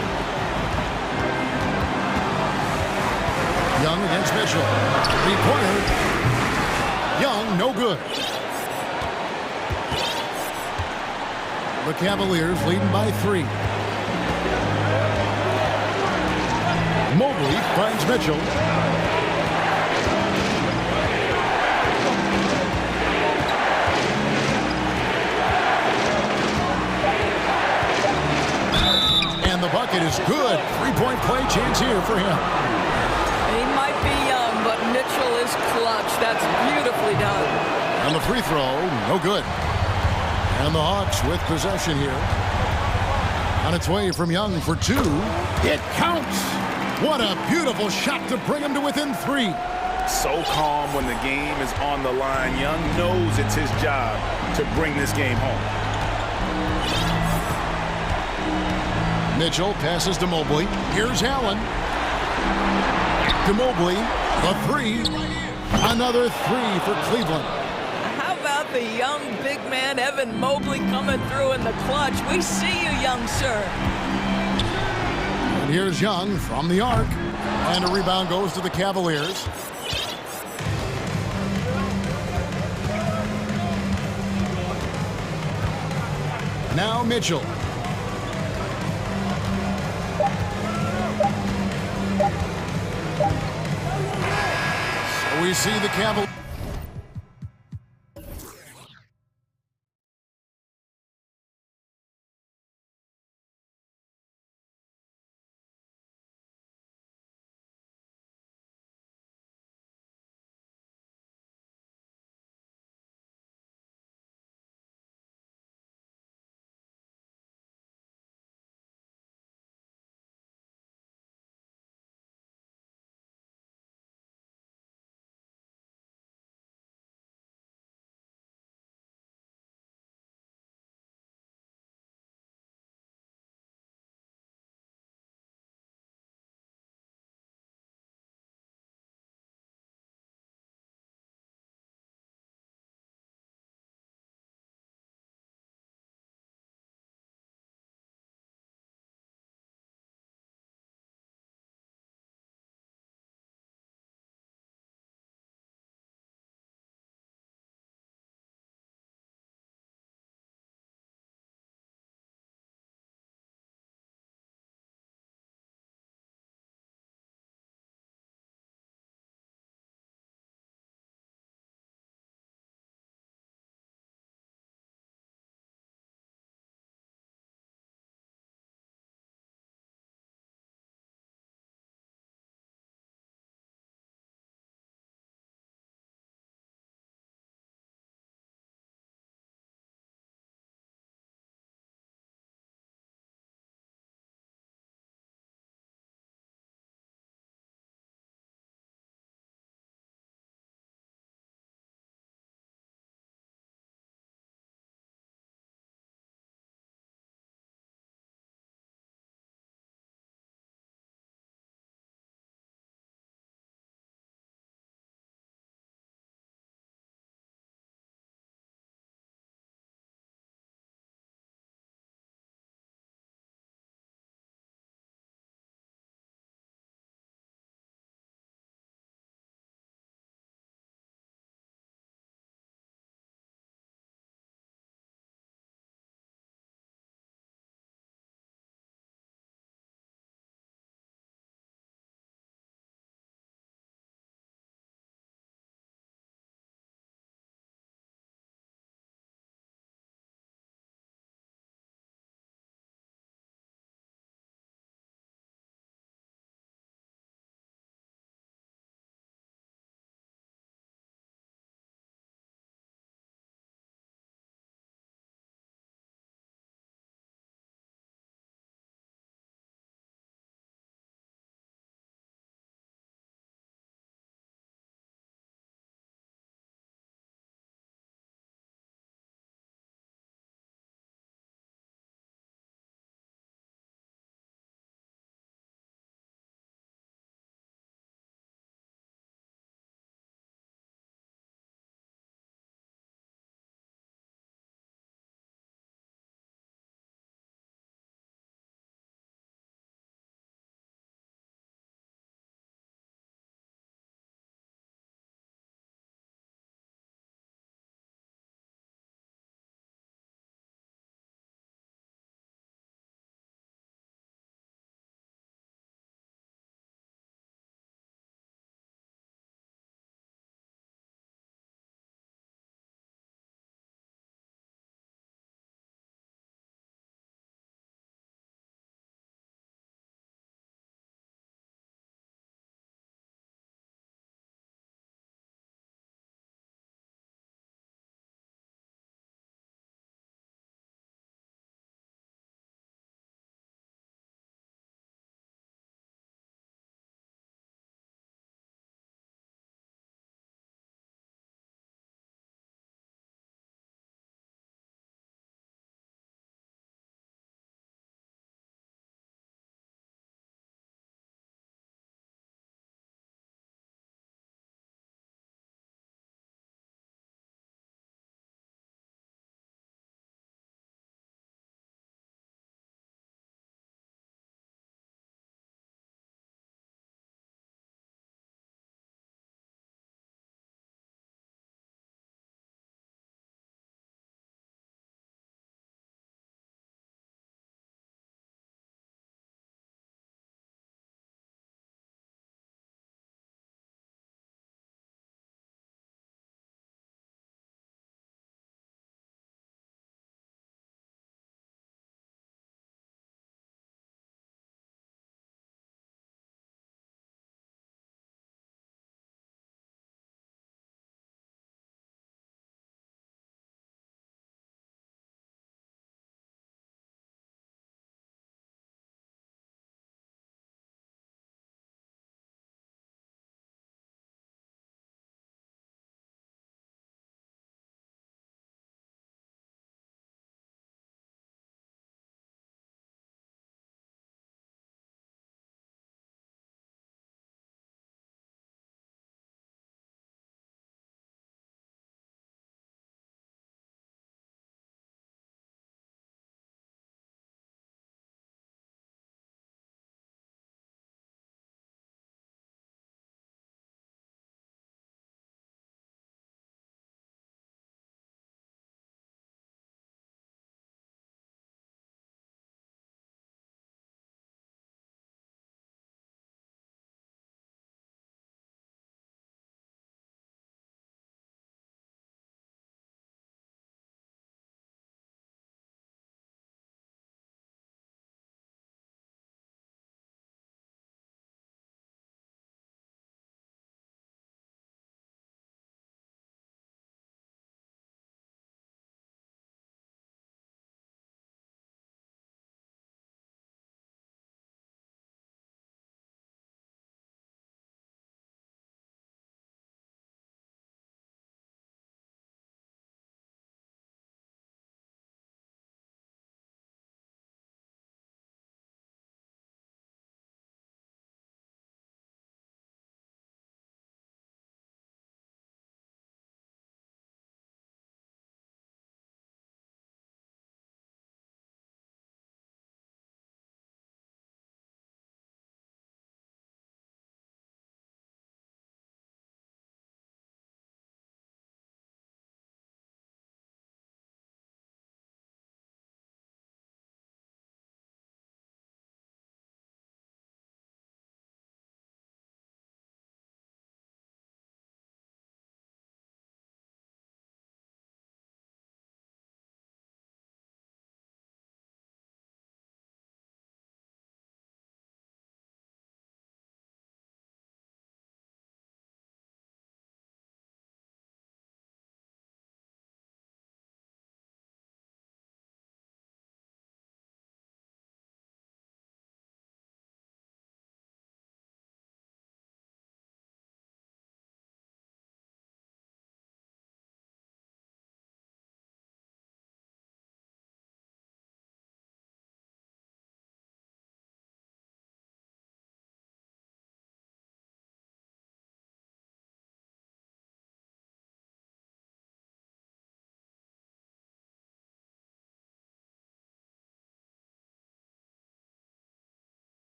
Young against Mitchell. Three-pointer. Young, no good. The Cavaliers leading by three. Mobley finds Mitchell. And the bucket is good. Three-point play chance here for him. He might be young, but Mitchell is clutch. That's beautifully done. And the free throw, no good. And the Hawks with possession here. On its way from Young for two. It counts. What a beautiful shot to bring him to within three. So calm when the game is on the line. Young knows it's his job to bring this game home. Mitchell passes to Mobley. Here's Allen. To Mobley, the three. Another three for Cleveland. How about the young big man, Evan Mobley, coming through in the clutch? We see you, young sir. And here's Young from the arc. And a rebound goes to the Cavaliers. Now Mitchell. So we see the Cavaliers.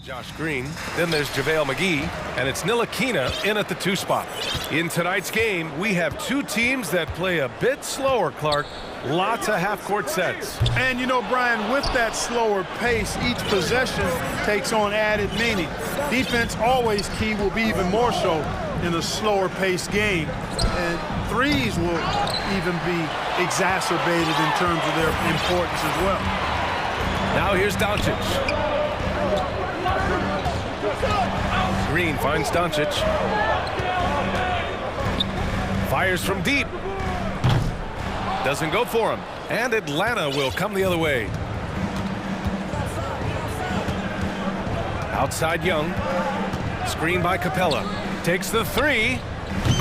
Josh Green. Then there's JaVale McGee, and it's Ntilikina in at the 2 spot. In tonight's game, we have 2 teams that play a bit slower, Clark. Lots of half-court sets. And you know, Brian, with that slower pace, each possession takes on added meaning. Defense always key, will be even more so in a slower paced game. And threes will even be exacerbated in terms of their importance as well. Now here's Doncic. Green finds Doncic. Fires from deep. Doesn't go for him. And Atlanta will come the other way. Outside Young. Screen by Capella. Takes the 3.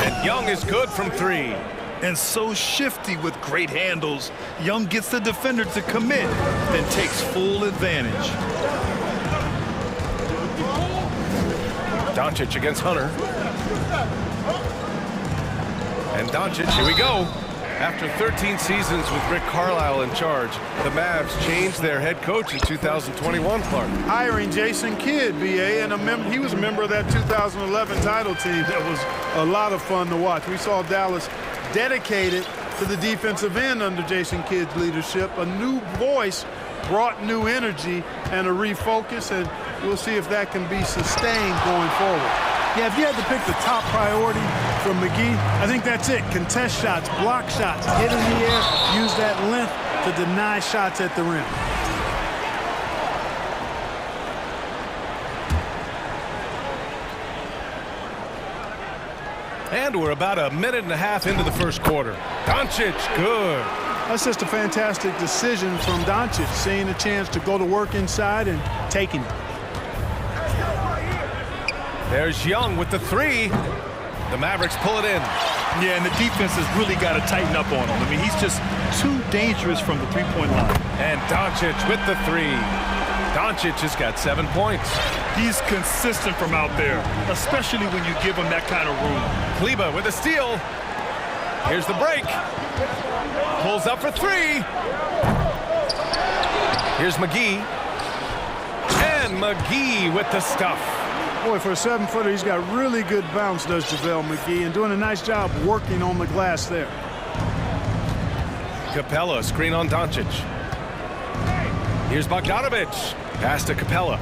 And Young is good from 3. And so shifty with great handles. Young gets the defender to commit, then takes full advantage. Doncic against Hunter. And Doncic, here we go. After 13 seasons with Rick Carlisle in charge, the Mavs changed their head coach in 2021, Clark. Hiring Jason Kidd, BA, and he was a member of that 2011 title team. That was a lot of fun to watch. We saw Dallas dedicated to the defensive end under Jason Kidd's leadership. A new voice brought new energy and a refocus, and we'll see if that can be sustained going forward. Yeah, if you had to pick the top priority from McGee, I think that's it. Contest shots, block shots, get in the air, use that length to deny shots at the rim. And we're about a minute and a half into the first quarter. Doncic, good. That's just a fantastic decision from Doncic, seeing a chance to go to work inside and taking it. There's Young with the 3. The Mavericks pull it in. Yeah, and the defense has really got to tighten up on him. I mean, he's just too dangerous from the three-point line. And Doncic with the 3. Doncic has got 7 points. He's consistent from out there, especially when you give him that kind of room. Kleba with a steal. Here's the break. Pulls up for 3. Here's McGee. And McGee with the stuff. Boy, for a 7-footer, he's got really good bounce, does JaVale McGee, and doing a nice job working on the glass there. Capella, screen on Doncic. Here's Bogdanovic. Pass to Capella.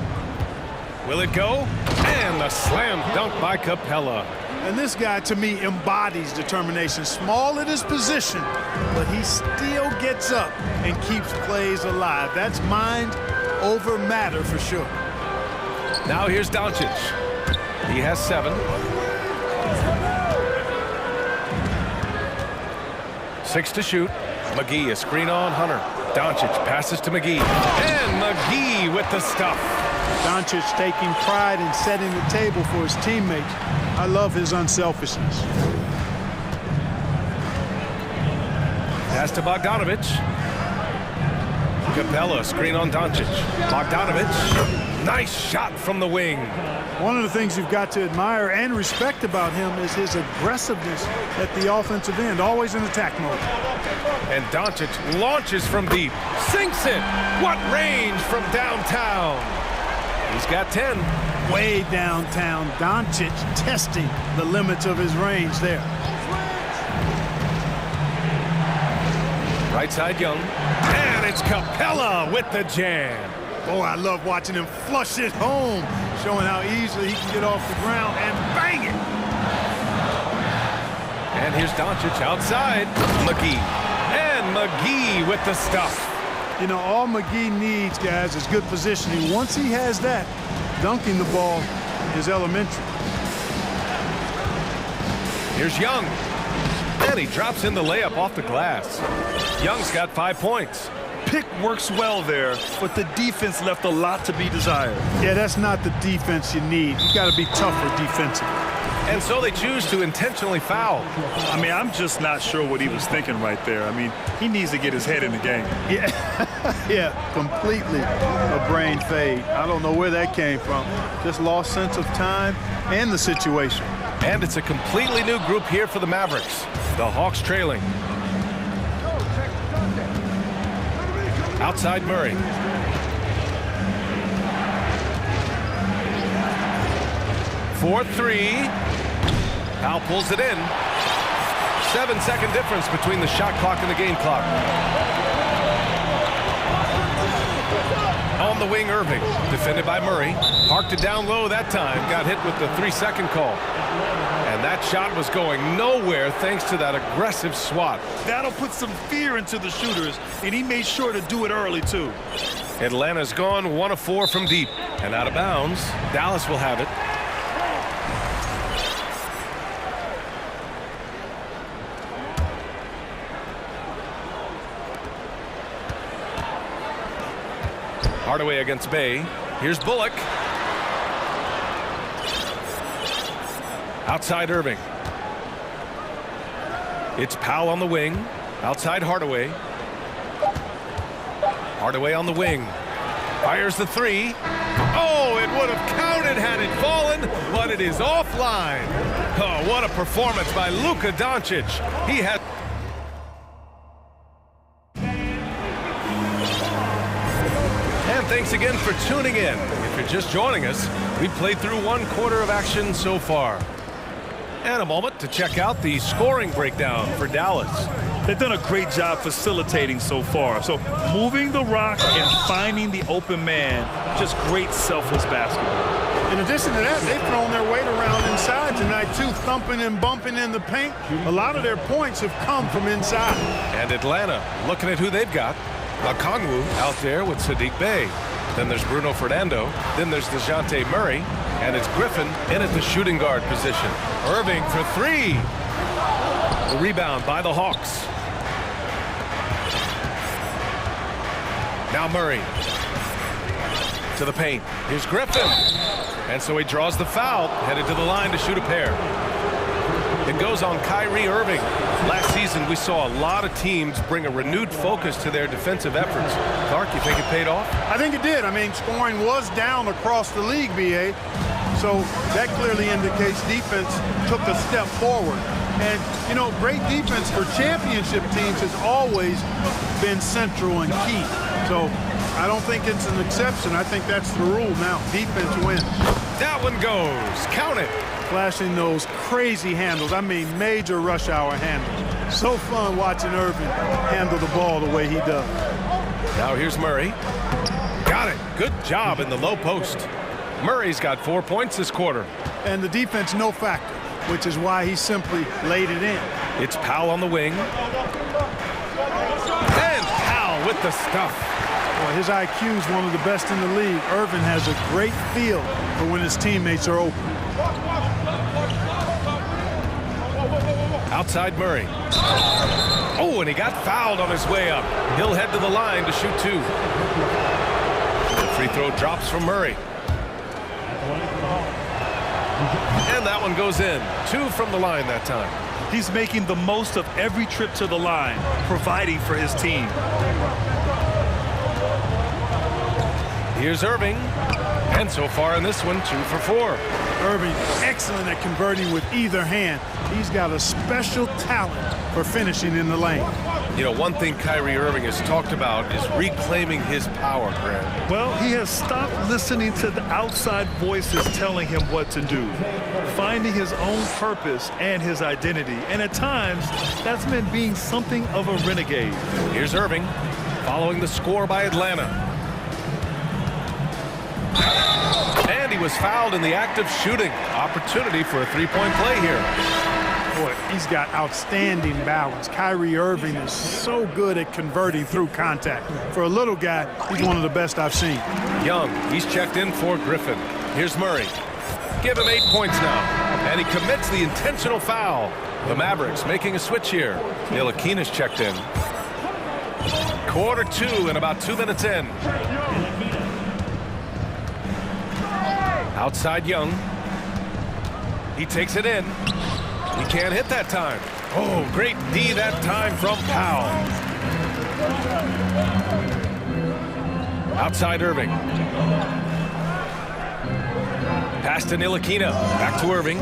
Will it go? And the slam dunk by Capella. And this guy, to me, embodies determination. Small at his position, but he still gets up and keeps plays alive. That's mind over matter for sure. Now here's Doncic. He has 7. 6 to shoot. McGee, a screen on Hunter. Doncic passes to McGee. And McGee with the stuff. Doncic taking pride in setting the table for his teammates. I love his unselfishness. Pass to Bogdanovic. Capella, screen on Doncic. Bogdanovic. Nice shot from the wing. One of the things you've got to admire and respect about him is his aggressiveness at the offensive end, always in attack mode. And Doncic launches from deep. Sinks it. What range from downtown. He's got 10. Way downtown. Doncic testing the limits of his range there. Right side Young. And it's Capella with the jam. Oh, I love watching him flush it home, showing how easily he can get off the ground and bang it. And here's Doncic outside. McGee. And McGee with the stuff. You know, all McGee needs, guys, is good positioning. Once he has that, dunking the ball is elementary. Here's Young. And he drops in the layup off the glass. Young's got 5 points. Pick works well there, but the defense left a lot to be desired. Yeah, that's not the defense you need. You got to be tougher defensively. And so they choose to intentionally foul. I mean, I'm just not sure what he was thinking right there. I mean, he needs to get his head in the game. Yeah, yeah, completely a brain fade. I don't know where that came from. Just lost sense of time and the situation. And it's a completely new group here for the Mavericks. The Hawks trailing. Outside Murray. for three. Powell pulls it in. 7-second difference between the shot clock and the game clock. On the wing, Irving, defended by Murray. Parked it down low that time. Got hit with the 3-second call. And that shot was going nowhere thanks to that aggressive swat. That'll put some fear into the shooters, and he made sure to do it early, too. Atlanta's gone 1 of 4 from deep. And out of bounds, Dallas will have it. Hardaway against Bay. Here's Bullock. Outside Irving. It's Powell on the wing. Outside Hardaway. Hardaway on the wing. Fires the three. Oh, it would have counted had it fallen, but it is offline. Oh, what a performance by Luka Doncic. He had... And thanks again for tuning in. If you're just joining us, we've played through 1 quarter of action so far. And a moment to check out the scoring breakdown for Dallas. They've done a great job facilitating so far. So moving the rock and finding the open man, just great selfless basketball. In addition to that, they've thrown their weight around inside tonight, too, thumping and bumping in the paint. A lot of their points have come from inside. And Atlanta, looking at who they've got. Okongwu out there with Sadiq Bey. Then there's Bruno Fernando. Then there's DeJounte Murray. And it's Griffin in at the shooting guard position. Irving for three. The rebound by the Hawks. Now Murray. To the paint. Here's Griffin. And so he draws the foul. Headed to the line to shoot a pair. It goes on Kyrie Irving. Last season, we saw a lot of teams bring a renewed focus to their defensive efforts. Clark, you think it paid off? I think it did. I mean, scoring was down across the league, B.A. So that clearly indicates defense took a step forward. And, you know, great defense for championship teams has always been central and key. So I don't think it's an exception. I think that's the rule now. Defense wins. That one goes. Count it. Flashing those crazy handles. I mean, major rush hour handles. So fun watching Irving handle the ball the way he does. Now here's Murray. Got it. Good job in the low post. Murray's got 4 points this quarter. And the defense no factor, which is why he simply laid it in. It's Powell on the wing. And Powell with the stuff. Well, his IQ is one of the best in the league. Irving has a great feel for when his teammates are open. Outside Murray. Oh, and he got fouled on his way up. He'll head to the line to shoot two. The free throw drops from Murray. And that one goes in. 2 from the line that time. He's making the most of every trip to the line, providing for his team. Here's Irving. And so far in this one, 2 for 4. Irving, excellent at converting with either hand. He's got a special talent for finishing in the lane. You know, one thing Kyrie Irving has talked about is reclaiming his power, Grant. Well, he has stopped listening to the outside voices telling him what to do, finding his own purpose and his identity. And at times, that's meant being something of a renegade. Here's Irving, following the score by Atlanta. And he was fouled in the act of shooting. Opportunity for a three-point play here. Boy, he's got outstanding balance. Kyrie Irving is so good at converting through contact. For a little guy, he's one of the best I've seen. Young, he's checked in for Griffin. Here's Murray. Give him 8 points now. And he commits the intentional foul. The Mavericks making a switch here. Ntilikina's checked in. Quarter 2 and about 2 minutes in. Outside Young. He takes it in. He can't hit that time. Oh, great D that time from Powell. Outside Irving. Pass to Ntilikina. Back to Irving.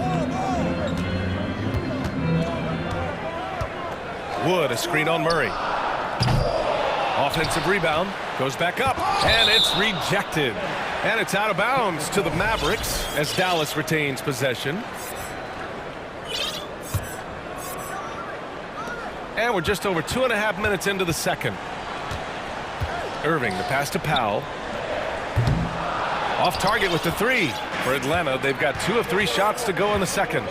Wood, a screen on Murray. Offensive rebound. Goes back up. And it's rejected. And it's out of bounds to the Mavericks as Dallas retains possession. And we're just over 2.5 minutes into the second. Irving, the pass to Powell. Off target with the three. For Atlanta, they've got 2 of 3 shots to go in the second.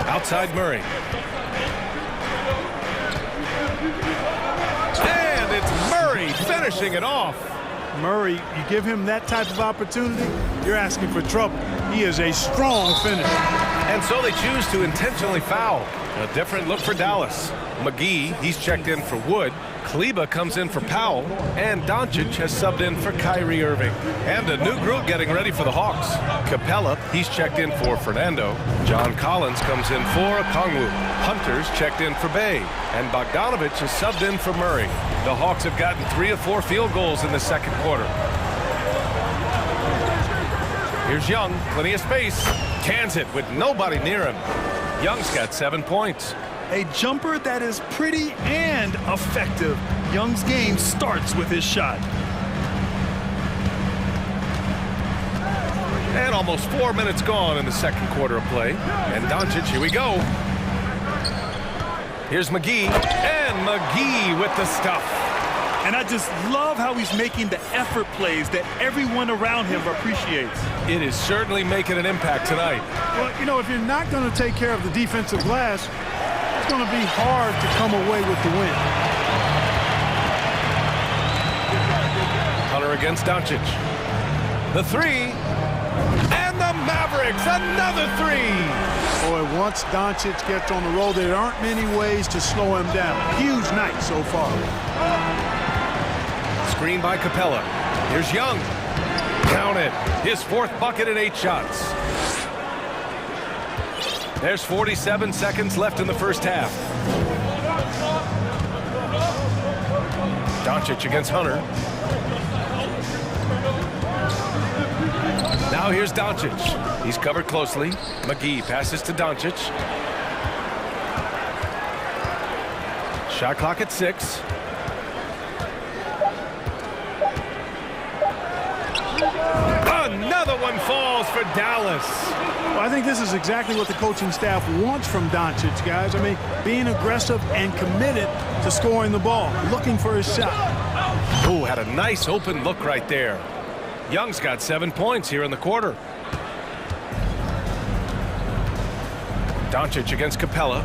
Outside Murray. And it's Murray finishing it off. Murray, you give him that type of opportunity, you're asking for trouble. He is a strong finisher. And so they choose to intentionally foul. A different look for Dallas. McGee, he's checked in for Wood. Kleba comes in for Powell. And Doncic has subbed in for Kyrie Irving. And a new group getting ready for the Hawks. Capella, he's checked in for Fernando. John Collins comes in for Okongwu. Hunter's checked in for Bay. And Bogdanovich has subbed in for Murray. The Hawks have gotten 3 of 4 field goals in the second quarter. Here's Young, plenty of space. Cans it with nobody near him. Young's got 7 points. A jumper that is pretty and effective. Young's game starts with his shot. And almost 4 minutes gone in the second quarter of play. And Doncic, here we go. Here's McGee. And McGee with the stuff. And I just love how he's making the effort plays that everyone around him appreciates. It is certainly making an impact tonight. Well, you know, if you're not going to take care of the defensive glass, it's going to be hard to come away with the win. Hunter against Doncic. The three. And the Mavericks, another three. Boy, once Doncic gets on the roll, there aren't many ways to slow him down. Huge night so far. Screen by Capella. Here's Young. Count it. His 4th bucket in 8 shots. There's 47 seconds left in the first half. Doncic against Hunter. Now here's Doncic. He's covered closely. McGee passes to Doncic. Shot clock at 6. Another one falls for Dallas. Well, I think this is exactly what the coaching staff wants from Doncic, guys. I mean, being aggressive and committed to scoring the ball, looking for his shot. Oh, had a nice open look right there. Young's got 7 points here in the quarter. Doncic against Capella.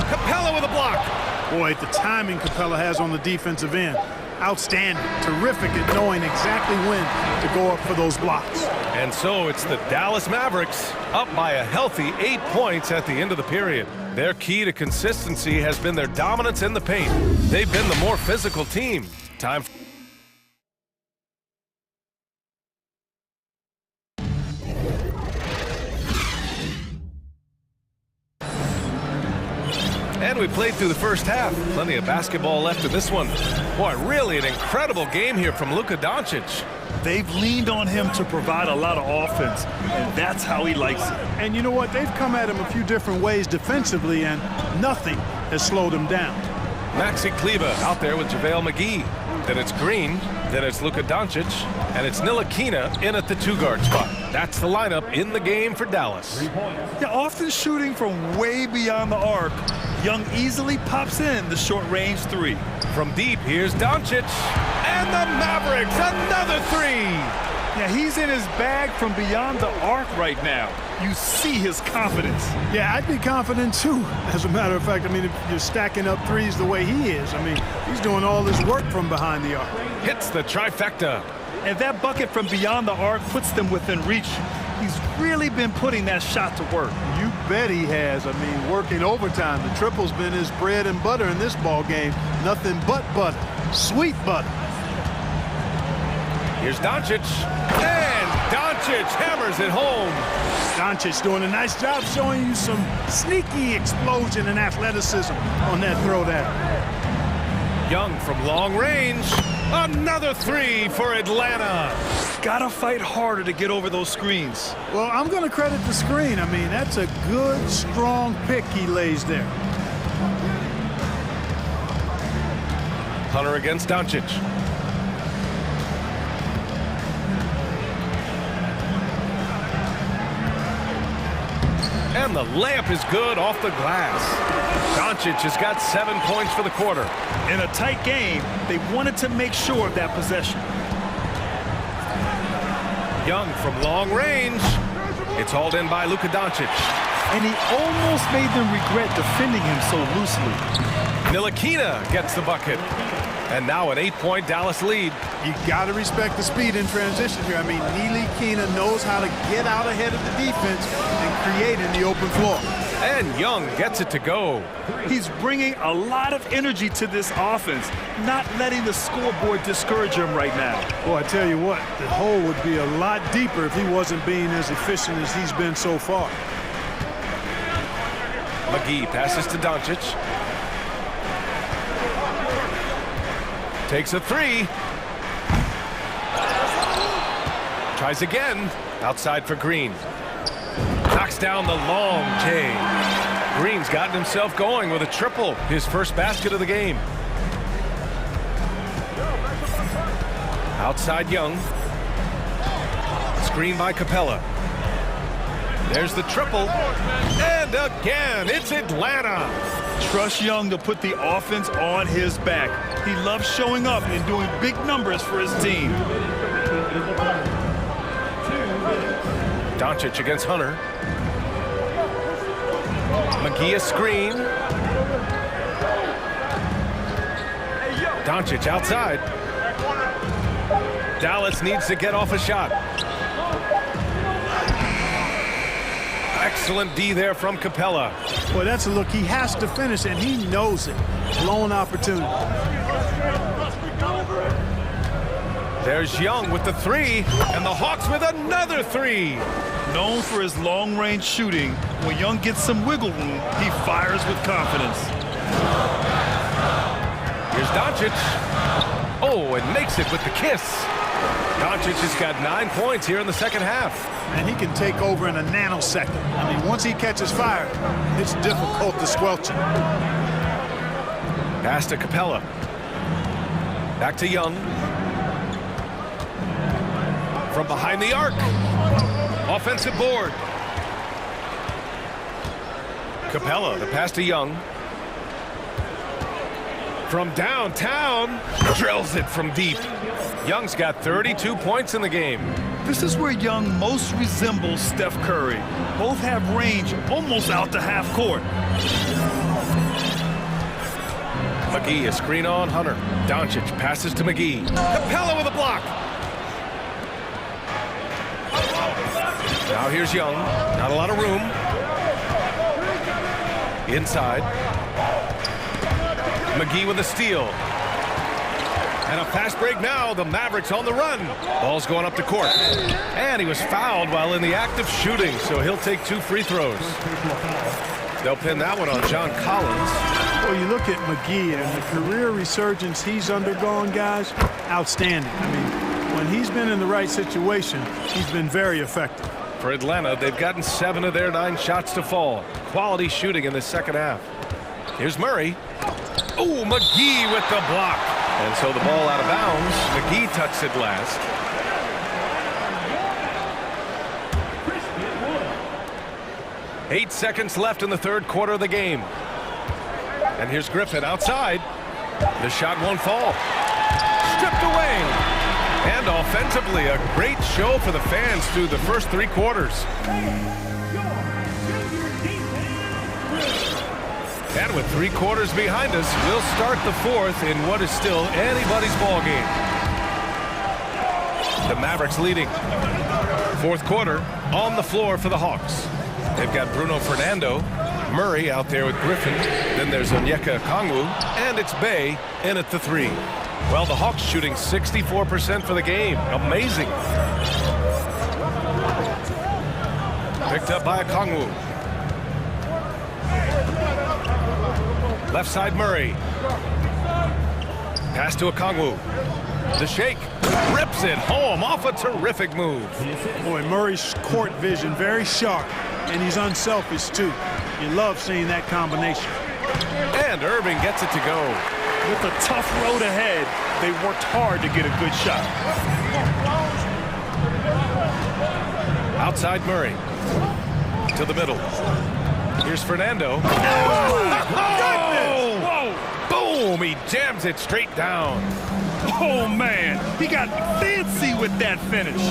Capella with a block. Boy, the timing Capella has on the defensive end. Outstanding. Terrific at knowing exactly when to go up for those blocks. And so it's the Dallas Mavericks up by a healthy 8 points at the end of the period. Their key to consistency has been their dominance in the paint. They've been the more physical team. Time for and we played through the first half. Plenty of basketball left in this one. Boy, really an incredible game here from Luka Doncic. They've leaned on him to provide a lot of offense, and that's how he likes it. And you know what? They've come at him a few different ways defensively, and nothing has slowed him down. Maxi Kleba out there with JaVale McGee. Then it's Green. Then it's Luka Doncic. And it's Ntilikina in at the 2-guard spot. That's the lineup in the game for Dallas. Yeah, often shooting from way beyond the arc, Young easily pops in the short-range 3. From deep, here's Doncic. And the Mavericks, another 3. Yeah, he's in his bag from beyond the arc right now. You see his confidence. Yeah, I'd be confident too. As a matter of fact, I mean, if you're stacking up threes the way he is, I mean, he's doing all this work from behind the arc. Hits the trifecta. And that bucket from beyond the arc puts them within reach. He's really been putting that shot to work. You bet he has. I mean, working overtime. The triple's been his bread and butter in this ball game. Nothing but butter. Sweet butter. Here's Doncic. And Doncic hammers it home. Doncic doing a nice job showing you some sneaky explosion and athleticism on that throw there. Young from long range. Another 3 for Atlanta. Gotta fight harder to get over those screens. Well, I'm going to credit the screen. I mean, that's a good, strong pick he lays there. Hunter against Doncic. And the layup is good off the glass. Doncic has got 7 points for the quarter. In a tight game, they wanted to make sure of that possession. Young from long range. It's hauled in by Luka Doncic. And he almost made them regret defending him so loosely. Ntilikina gets the bucket. And now an 8-point Dallas lead. You got to respect the speed in transition here. I mean, Ntilikina knows how to get out ahead of the defense and create in the open floor. And Young gets it to go. He's bringing a lot of energy to this offense, not letting the scoreboard discourage him right now. Well, I tell you what, the hole would be a lot deeper if he wasn't being as efficient as he's been so far. McGee passes to Doncic. Takes a three. Tries again. Outside for Green. Knocks down the long J. Green's gotten himself going with a triple. His first basket of the game. Outside Young. Screen by Capella. There's the triple. And again, it's Atlanta. Trust Young to put the offense on his back. He loves showing up and doing big numbers for his team. Doncic against Hunter. McGee a screen. Doncic outside. Dallas needs to get off a shot. Excellent D there from Capella. Well, that's a look he has to finish, and he knows it. Blown opportunity. There's Young with the three, and the Hawks with another three. Known for his long-range shooting, when Young gets some wiggle room, he fires with confidence. Here's Doncic. Oh, and makes it with the kiss. Doncic has got 9 points here in the second half. And he can take over in a nanosecond. I mean, once he catches fire, it's difficult to squelch him. Pass to Capella. Back to Young. From behind the arc. Offensive board. Capella, the pass to Young. From downtown, drills it from deep. Young's got 32 points in the game. This is where Young most resembles Steph Curry. Both have range almost out to half court. McGee, a screen on Hunter. Doncic passes to McGee. Capella with a block. Now here's Young. Not a lot of room. Inside. McGee with a steal. And a fast break now. The Mavericks on the run. Ball's going up the court. And he was fouled while in the act of shooting, so he'll take 2 free throws. They'll pin that one on John Collins. Well, you look at McGee and the career resurgence he's undergone, guys, outstanding. I mean, when he's been in the right situation, he's been very effective. For Atlanta, they've gotten 7 of their 9 shots to fall. Quality shooting in the second half. Here's Murray. Oh, McGee with the block. And so the ball out of bounds. McGee touched it last. Eight seconds left in the third quarter of the game. And here's Griffin outside. The shot won't fall. Stripped away. And offensively, a great show for the fans through the first 3 quarters. And with 3 quarters behind us, we'll start the fourth in what is still anybody's ball game. The Mavericks leading. Fourth quarter on the floor for the Hawks. They've got Bruno Fernando, Murray out there with Griffin. Then there's Onyeka Okongwu, and it's Bey in at the 3. Well, the Hawks shooting 64% for the game. Amazing. Picked up by Okongwu. Left side Murray. Pass to Okongwu. The shake. Rips it home off a terrific move. Boy, Murray's court vision very sharp, and he's unselfish too. You love seeing that combination. And Irving gets it to go. With a tough road ahead, they worked hard to get a good shot. Outside Murray. To the middle. Here's Fernando. Whoa! Boom! He jams it straight down. Oh, man. He got fancy with that finish.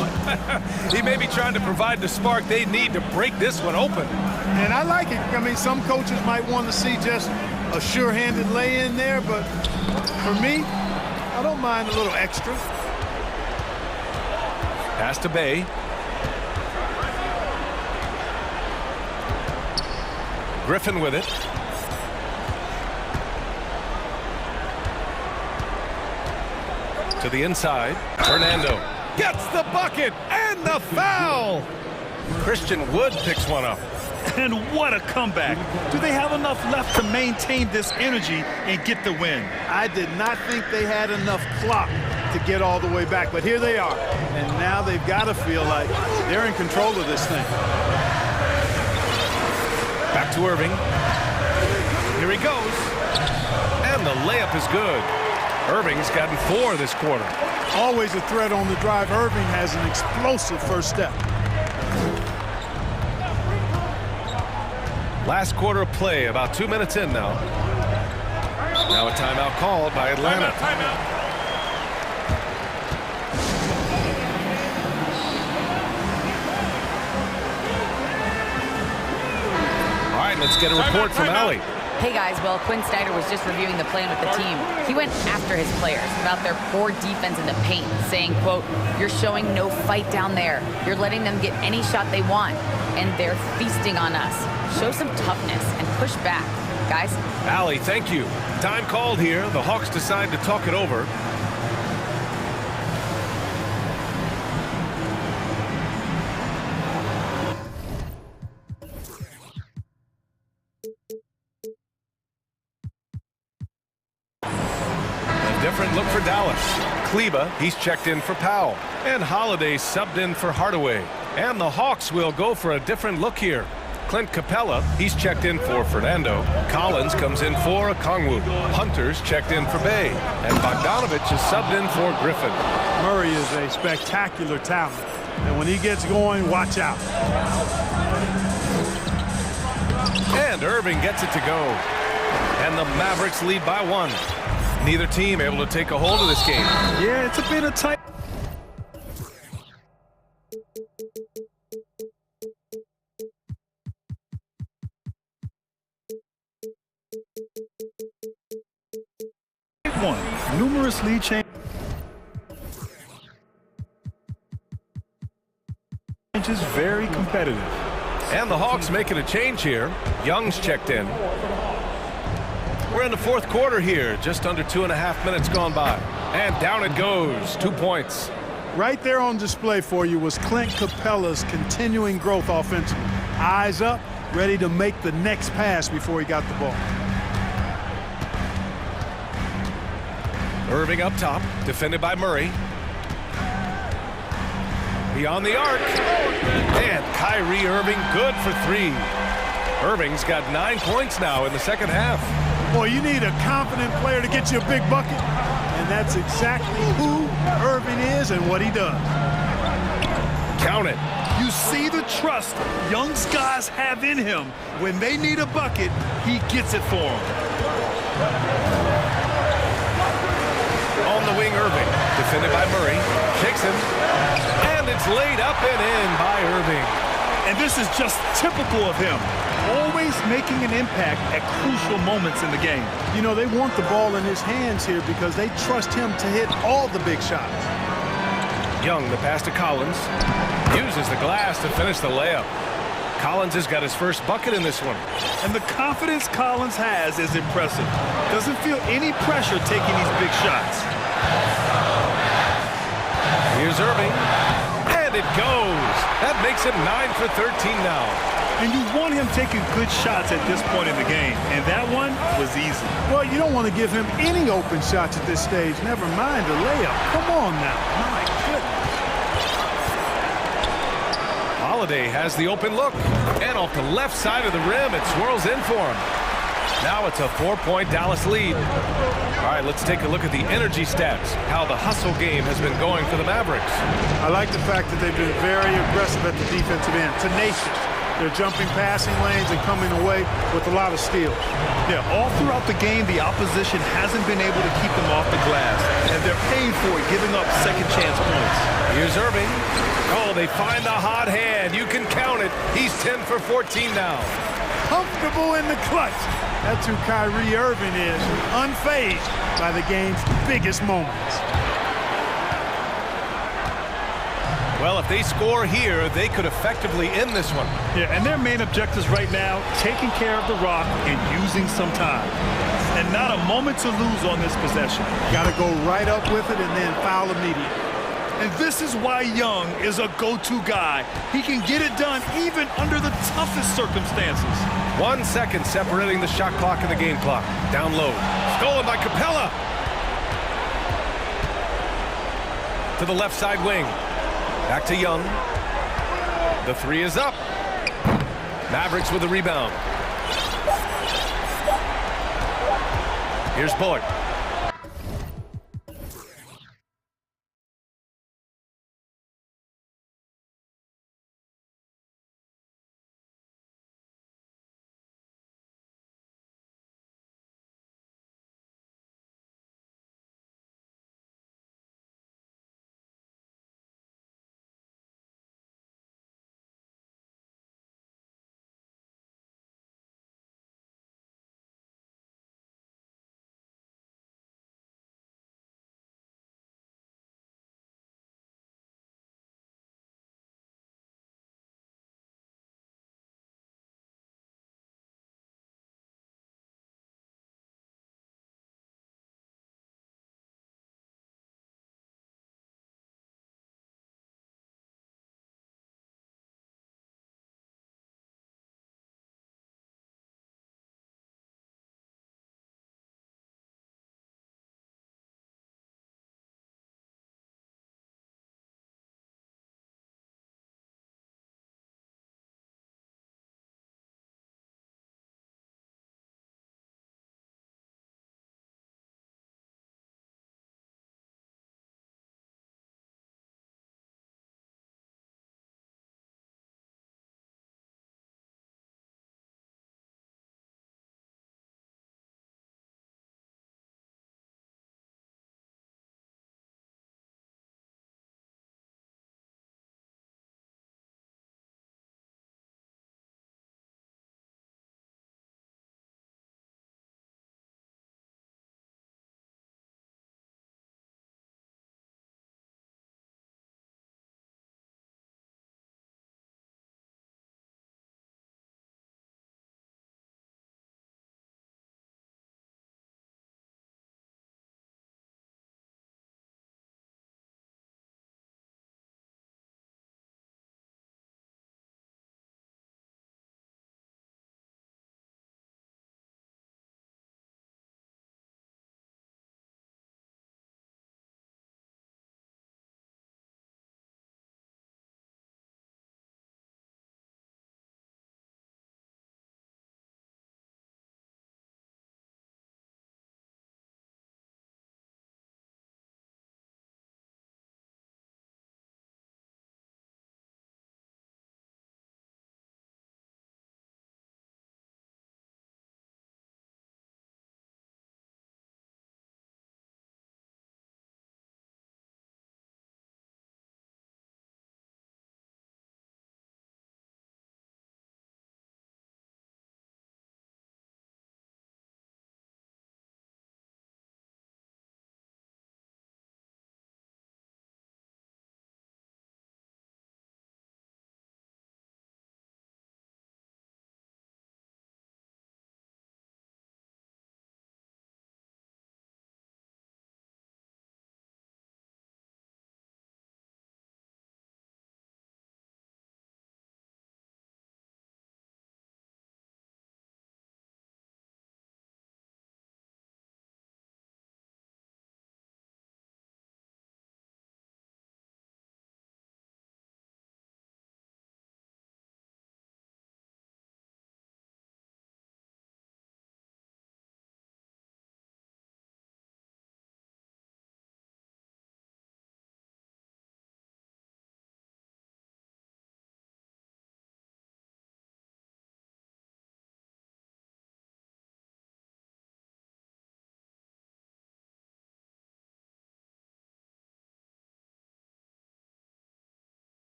He may be trying to provide the spark they need to break this one open. And I like it. I mean, some coaches might want to see just a sure-handed lay-in there, but for me, I don't mind a little extra. Pass to Bay. Griffin with it. To the inside. Fernando gets the bucket and the foul. Christian Wood picks one up. And what a comeback. Do they have enough left to maintain this energy and get the win? I did not think they had enough clock to get all the way back, but here they are. And now they've got to feel like they're in control of this thing. Back to Irving. Here he goes. And the layup is good. Irving's gotten 4 this quarter. Always a threat on the drive. Irving has an explosive first step. Last quarter of play, about 2 minutes in now. Now a timeout called by Atlanta. Timeout. All right, let's get a report from Allie. Hey guys, well, Quinn Snyder was just reviewing the plan with the team. He went after his players about their poor defense in the paint, saying, quote, "You're showing no fight down there. You're letting them get any shot they want, and they're feasting on us. Show some toughness and push back, guys." Allie, thank you. Time called here. The Hawks decide to talk it over. Different look for Dallas. Kleba, he's checked in for Powell. And Holiday subbed in for Hardaway. And the Hawks will go for a different look here. Clint Capella, he's checked in for Fernando. Collins comes in for Okongwu. Hunter's checked in for Bay. And Bogdanovich is subbed in for Griffin. Murray is a spectacular talent. And when he gets going, watch out. And Irving gets it to go. And the Mavericks lead by 1. Neither team able to take a hold of this game. Yeah, it's a bit of tight. Numerous lead changes, very competitive. And the Hawks making a change here. Young's checked in. We're in the fourth quarter here, just under 2.5 minutes gone by. And down it goes, 2 points. Right there on display for you was Clint Capella's continuing growth offensively. Eyes up, ready to make the next pass before he got the ball. Irving up top, defended by Murray. Beyond the arc. And Kyrie Irving good for 3. Irving's got 9 points now in the second half. Boy, you need a confident player to get you a big bucket. And that's exactly who Irving is and what he does. Count it. You see the trust young guys have in him. When they need a bucket, he gets it for them. On the wing, Irving, defended by Murray, kicks him, and it's laid up and in by Irving. And this is just typical of him, always making an impact at crucial moments in the game. You know, they want the ball in his hands here because they trust him to hit all the big shots. Young, the pass to Collins, uses the glass to finish the layup. Collins has got his first bucket in this one. And the confidence Collins has is impressive. Doesn't feel any pressure taking these big shots. Here's Irving, and it goes. That makes him 9 for 13 now. And you want him taking good shots at this point in the game, and that one was easy. Well, you don't want to give him any open shots at this stage, never mind a layup. Come on now. My goodness. Holiday has the open look, and off the left side of the rim, it swirls in for him. Now it's a 4-point Dallas lead. All right, let's take a look at the energy stats, how the hustle game has been going for the Mavericks. I like the fact that they've been very aggressive at the defensive end, tenacious. They're jumping passing lanes and coming away with a lot of steals. Yeah, all throughout the game, the opposition hasn't been able to keep them off the glass, and they're paying for it, giving up second chance points. Here's Irving. Oh, they find the hot hand. You can count it. He's 10 for 14 now. Comfortable in the clutch. That's who Kyrie Irving is, unfazed by the game's biggest moments. Well, if they score here, they could effectively end this one. Yeah, and their main objectives right now, taking care of the rock and using some time. And not a moment to lose on this possession. Got to go right up with it and then foul immediately. And this is why Young is a go-to guy. He can get it done even under the toughest circumstances. 1 second separating the shot clock and the game clock. Down low. Stolen by Capella. To the left side wing. Back to Young. The three is up. Mavericks with the rebound. Here's Bullock.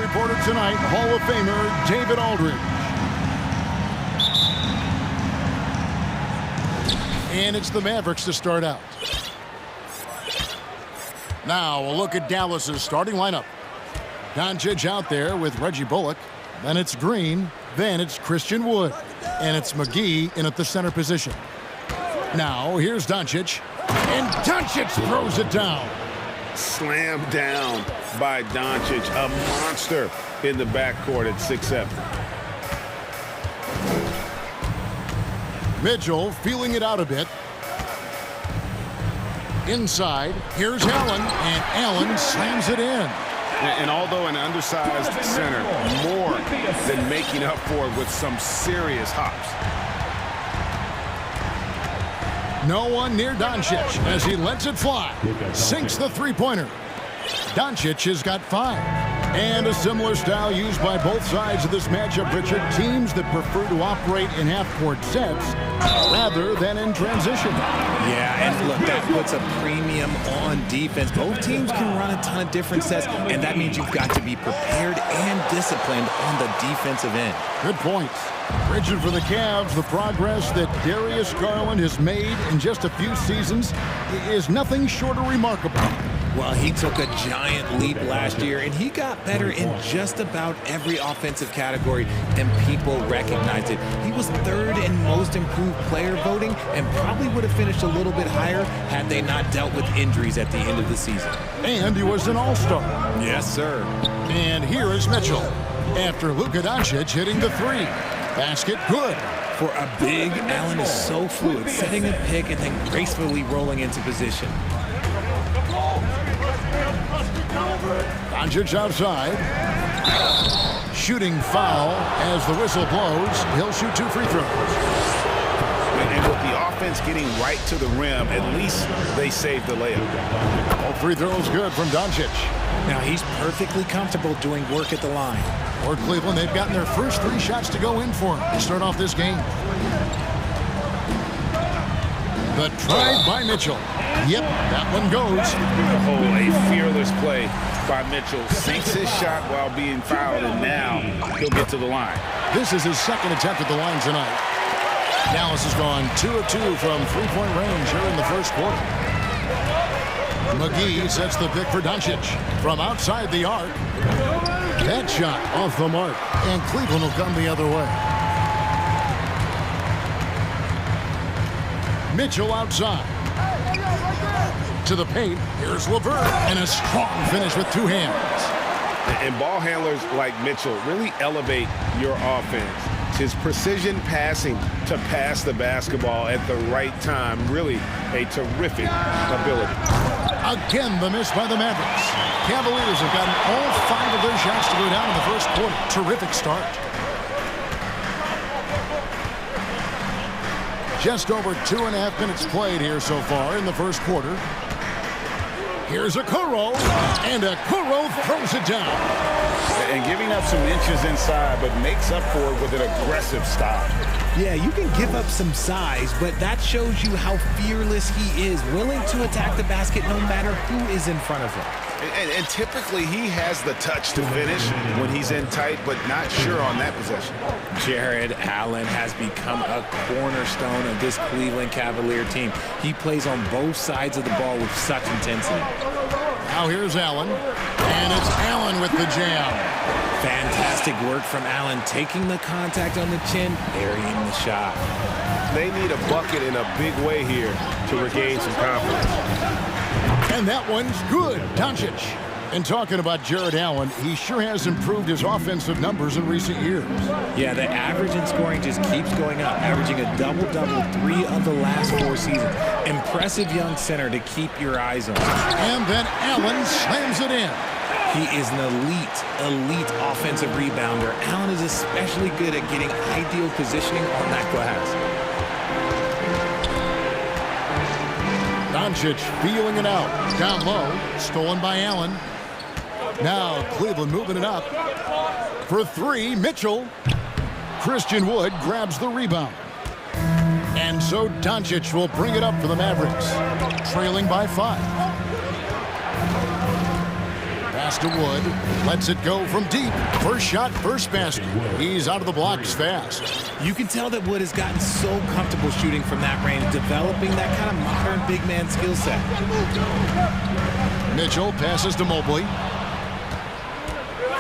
reporter tonight, Hall of Famer David Aldridge. And it's the Mavericks to start out. Now a look at Dallas's starting lineup. Doncic out there with Reggie Bullock. Then it's Green. Then it's Christian Wood. And it's McGee in at the center position. Now here's Doncic. And Doncic throws it down. Slammed down by Doncic. A monster in the backcourt at 6'7". Mitchell feeling it out a bit. Inside, here's Allen, and Allen slams it in. And although an undersized center, more than making up for it with some serious hops. No one near Doncic as he lets it fly. Sinks the three-pointer. Doncic has got 5. And a similar style used by both sides of this matchup, Richard. Teams that prefer to operate in half-court sets rather than in transition. Yeah, and look, that puts a premium on defense. Both teams can run a ton of different sets, and that means you've got to be prepared and disciplined on the defensive end. Good points. Richard, for the Cavs, the progress that Darius Garland has made in just a few seasons is nothing short of remarkable. Well, he took a giant leap last year, and he got better in just about every offensive category, and people recognized it. He was 3rd in most improved player voting and probably would have finished a little bit higher had they not dealt with injuries at the end of the season. And he was an all-star. Yes, sir. And here is Mitchell after Luka Doncic hitting the 3. Basket good. For a big, Allen is so fluid, setting a pick and then gracefully rolling into position. Doncic outside. Shooting foul as the whistle blows. He'll shoot 2 free throws. And with the offense getting right to the rim, at least they saved the layup. All free throws good from Doncic. Now he's perfectly comfortable doing work at the line. For Cleveland, they've gotten their first 3 shots to go in for him to start off this game. The try by Mitchell. Yep, that one goes. Oh, a fearless play by Mitchell. Sinks his shot while being fouled, and now he'll get to the line. This is his 2nd attempt at the line tonight. Dallas has gone 2 of 2 from 3-point range here in the first quarter. McGee sets the pick for Doncic from outside the arc. That shot off the mark, and Cleveland will come the other way. Mitchell outside. To the paint, here's LeVert, and a strong finish with 2 hands. And ball handlers like Mitchell really elevate your offense. His precision passing to pass the basketball at the right time, really a terrific ability. Again, the miss by the Mavericks. Cavaliers have gotten all 5 of their shots to go down in the first quarter. Terrific start. Just over 2.5 minutes played here so far in the first quarter. Here's Okoro, and Okoro throws it down. And giving up some inches inside, but makes up for it with an aggressive stop. Yeah, you can give up some size, but that shows you how fearless he is, willing to attack the basket no matter who is in front of him. And typically he has the touch to finish when he's in tight, but not sure on that possession. Jared Allen has become a cornerstone of this Cleveland Cavalier team. He plays on both sides of the ball with such intensity. Now here's Allen, and it's Allen with the jam. Fantastic work from Allen, taking the contact on the chin, burying the shot. They need a bucket in a big way here to regain some confidence. And that one's good. Doncic. And talking about Jared Allen, he sure has improved his offensive numbers in recent years. Yeah, the average in scoring just keeps going up, averaging a double-double 3 of the last 4 seasons. Impressive young center to keep your eyes on. And then Allen slams it in. He is an elite offensive rebounder. Allen is especially good at getting ideal positioning on that glass. Doncic feeling it out. Down low. Stolen by Allen. Now Cleveland moving it up. For 3, Mitchell. Christian Wood grabs the rebound. And so Doncic will bring it up for the Mavericks. Trailing by 5. Pass to Wood. Lets it go from deep. First shot, first basket. He's out of the blocks fast. You can tell that Wood has gotten so comfortable shooting from that range, developing that kind of modern big man skill set. Mitchell passes to Mobley.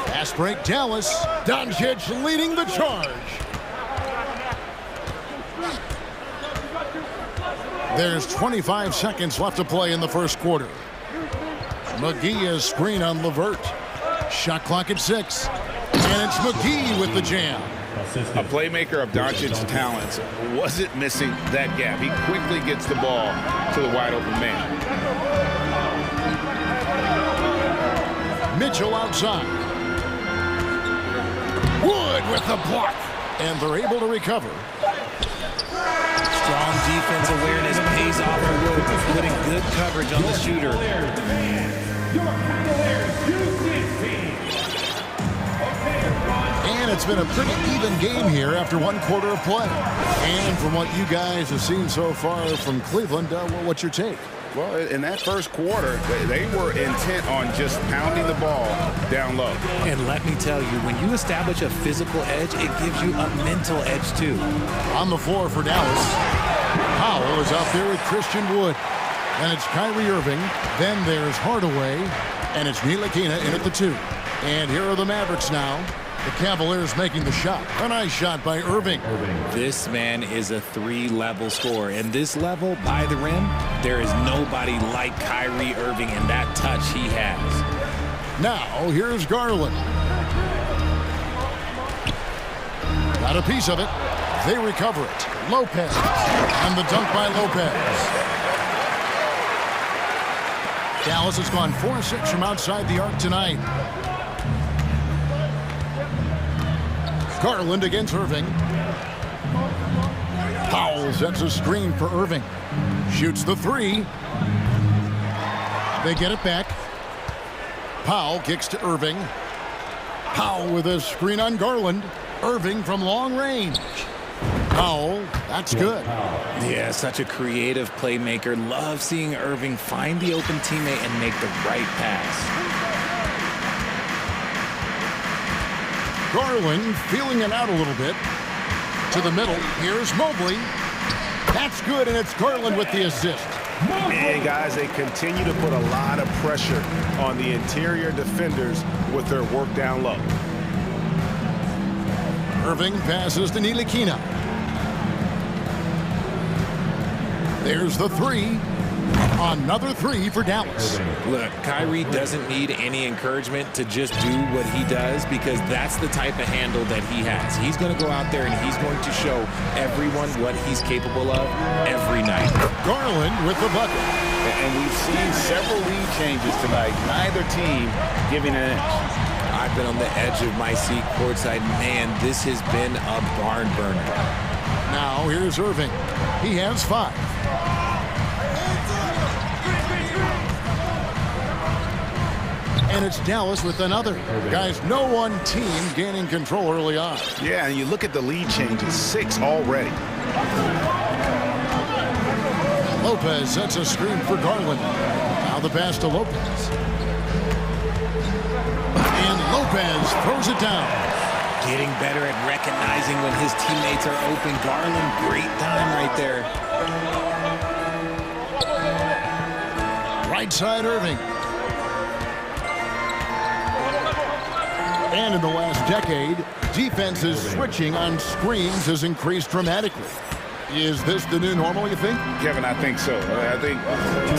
Fast break, Dallas. Doncic leading the charge. There's 25 seconds left to play in the first quarter. McGee is screen on LeVert. Shot clock at 6. And it's McGee with the jam. A playmaker of Doncic's talents wasn't missing that gap. He quickly gets the ball to the wide open man. Mitchell outside. Wood with the block. And they're able to recover. Strong defense awareness pays off for Wood, putting good coverage on the shooter. And it's been a pretty even game here after one quarter of play. And from what you guys have seen so far from Cleveland, what's your take? Well, in that first quarter, they were intent on just pounding the ball down low. And let me tell you, when you establish a physical edge, it gives you a mental edge too. On the floor for Dallas, Powell is out there with Christian Wood. And it's Kyrie Irving. Then there's Hardaway. And it's Ntilikina in at the 2. And here are the Mavericks now. The Cavaliers making the shot. A nice shot by Irving. This man is a 3-level scorer. And this level, by the rim, there is nobody like Kyrie Irving and that touch he has. Now, here's Garland. Got a piece of it. They recover it. Lopez. And the dunk by Lopez. Dallas has gone 4-6 from outside the arc tonight. Garland against Irving. Powell sets a screen for Irving. Shoots the 3. They get it back. Powell kicks to Irving. Powell with a screen on Garland. Irving from long range. Powell, that's good. Yeah, such a creative playmaker. Love seeing Irving find the open teammate and make the right pass. Garland feeling it out a little bit. To the middle. Here's Mobley. That's good, and it's Garland with the assist. And guys, they continue to put a lot of pressure on the interior defenders with their work down low. Irving passes to Ntilikina. There's the 3. Another 3 for Dallas. Look, Kyrie doesn't need any encouragement to just do what he does because that's the type of handle that he has. He's going to go out there and he's going to show everyone what he's capable of every night. Garland with the bucket. And we've seen several lead changes tonight. Neither team giving an inch. I've been on the edge of my seat courtside. Man, this has been a barn burner. Now here's Irving. He has 5. And it's Dallas with another. Guys, no one team gaining control early on. Yeah, and you look at the lead changes, 6 already. Lopez sets a screen for Garland. Now the pass to Lopez. And Lopez throws it down. Getting better at recognizing when his teammates are open. Garland, great time right there. Right side Irving. And in the last decade, defenses switching on screens has increased dramatically. Is this the new normal, you think? Kevin, I think so. I think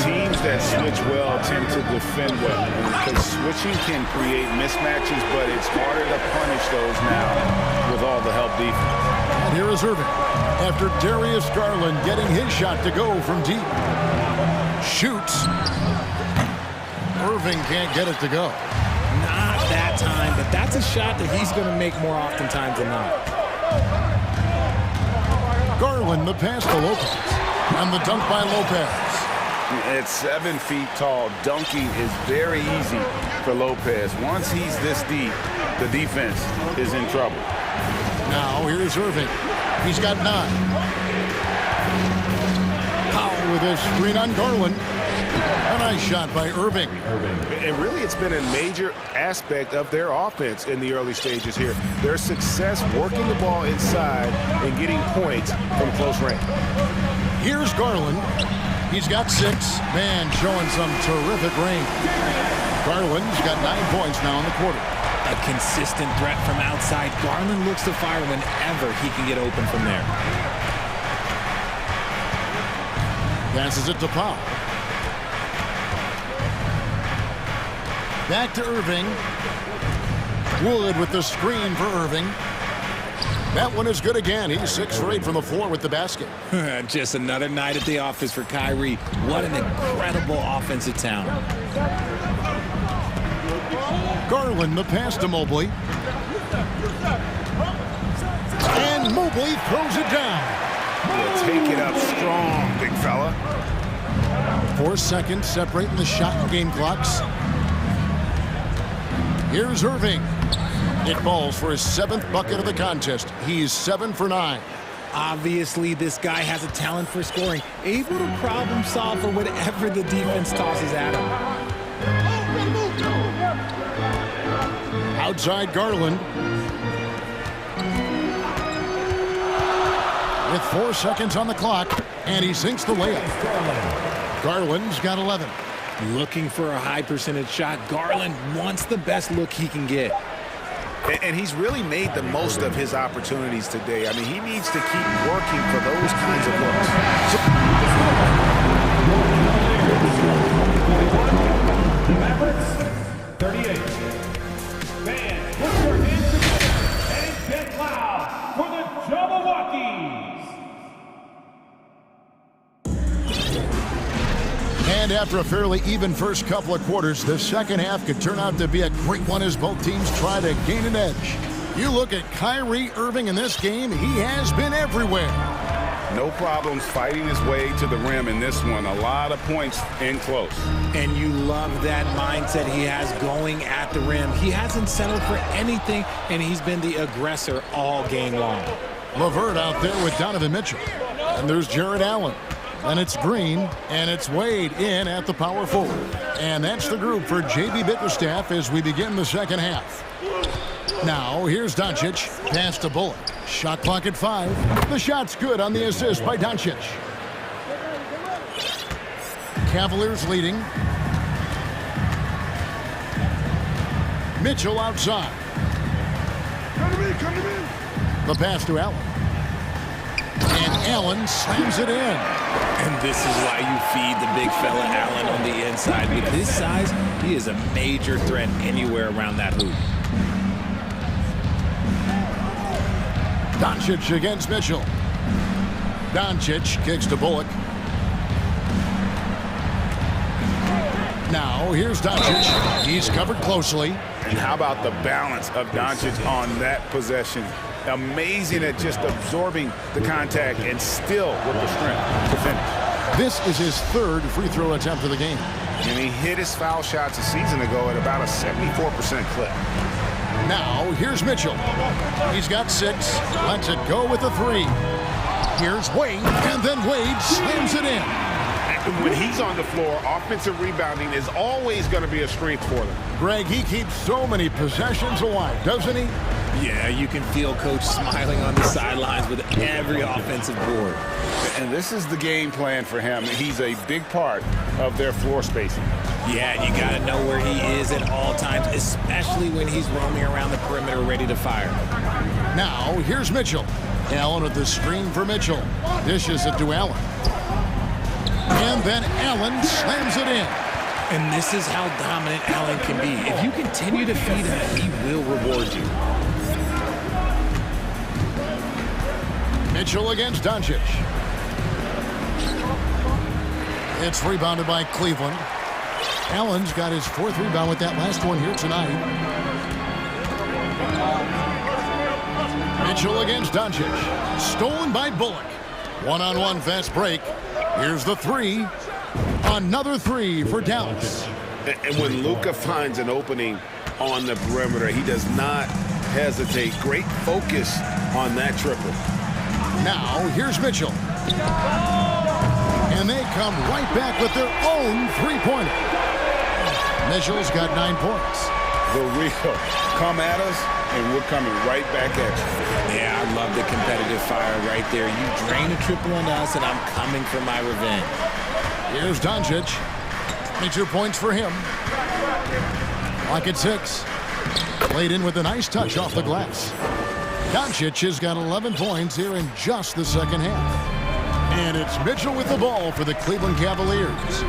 teams that switch well tend to defend well. Because switching can create mismatches, but it's harder to punish those now with all the help defense. And here is Irving. After Darius Garland getting his shot to go from deep. Shoots. Irving can't get it to go. Not that time, but that's a shot that he's going to make more oftentimes than not. Garland, the pass to Lopez. And the dunk by Lopez. At 7 feet tall, dunking is very easy for Lopez. Once he's this deep, the defense is in trouble. Now here's Irving. He's got 9. Powell with a screen on Garland. A nice shot by Irving. And really, it's been a major aspect of their offense in the early stages here. Their success working the ball inside and getting points from close range. Here's Garland. He's got 6. Man, showing some terrific range. Garland's got 9 points now in the quarter. A consistent threat from outside. Garland looks to fire whenever he can get open from there. Passes it to Powell. Back to Irving. Wood with the screen for Irving. That one is good again. He's 6 for 8 from the floor with the basket. Just another night at the office for Kyrie. What an incredible offensive talent. Garland, the pass to Mobley. And Mobley throws it down. Take it up strong, big fella. 4 seconds separating the shot and game clocks. Here's Irving. It falls for his 7th bucket of the contest. He's 7 for 9. Obviously, this guy has a talent for scoring, able to problem solve for whatever the defense tosses at him. Outside Garland. With 4 seconds on the clock, and he sinks the layup. Garland's got 11. Looking for a high percentage shot. Garland wants the best look he can get. And he's really made the most of his opportunities today. I mean, he needs to keep working for those kinds of looks. Mavericks, 38. Fans, put your hands together and get loud for the Jabberwockies. And after a fairly even first couple of quarters, the second half could turn out to be a great one as both teams try to gain an edge. You look at Kyrie Irving in this game, he has been everywhere. No problems fighting his way to the rim in this one. A lot of points in close. And you love that mindset he has going at the rim. He hasn't settled for anything, and he's been the aggressor all game long. LeVert out there with Donovan Mitchell. And there's Jared Allen. And it's Green, and it's Wade in at the power forward. And that's the group for J.B. Bickerstaff as we begin the second half. Now, here's Doncic. Pass to Bullock. Shot clock at 5. The shot's good on the assist by Doncic. Cavaliers leading. Mitchell outside. Come to me, come to me. The pass to Allen. And Allen slams it in. And this is why you feed the big fella Allen on the inside. With his size, he is a major threat anywhere around that hoop. Doncic against Mitchell. Doncic kicks to Bullock. Now, here's Doncic. He's covered closely. And how about the balance of Doncic on that possession? Amazing at just absorbing the contact and still with the strength to finish. This is his 3rd free throw attempt of the game. And he hit his foul shots a season ago at about a 74% clip. Now, here's Mitchell. He's got 6. Lets it go with a 3. Here's Wade, and then Wade slams it in. When he's on the floor, offensive rebounding is always going to be a strength for them. Greg, he keeps so many possessions alive, doesn't he? Yeah, you can feel Coach smiling on the sidelines with every offensive board. And this is the game plan for him. He's a big part of their floor spacing. Yeah, you got to know where he is at all times, especially when he's roaming around the perimeter ready to fire. Now, here's Mitchell. Allen with the screen for Mitchell. Dishes it to Allen. And then Allen slams it in. And this is how dominant Allen can be. If you continue to feed him, he will reward you. Mitchell against Doncic. It's rebounded by Cleveland. Allen's got his 4th rebound with that last one here tonight. Mitchell against Doncic. Stolen by Bullock. One-on-one fast break. Here's the 3. Another 3 for Dallas. And when Luka finds an opening on the perimeter, he does not hesitate. Great focus on that triple. Now, here's Mitchell. And they come right back with their own three-pointer. Mitchell's got 9 points. The real come at us, and we're coming right back at you. Yeah, I love the competitive fire right there. You drain a triple on us, and I'm coming for my revenge. Here's Doncic. 22 points for him. Clock at 6. Played in with a nice touch off the glass. Doncic has got 11 points here in just the second half. And it's Mitchell with the ball for the Cleveland Cavaliers.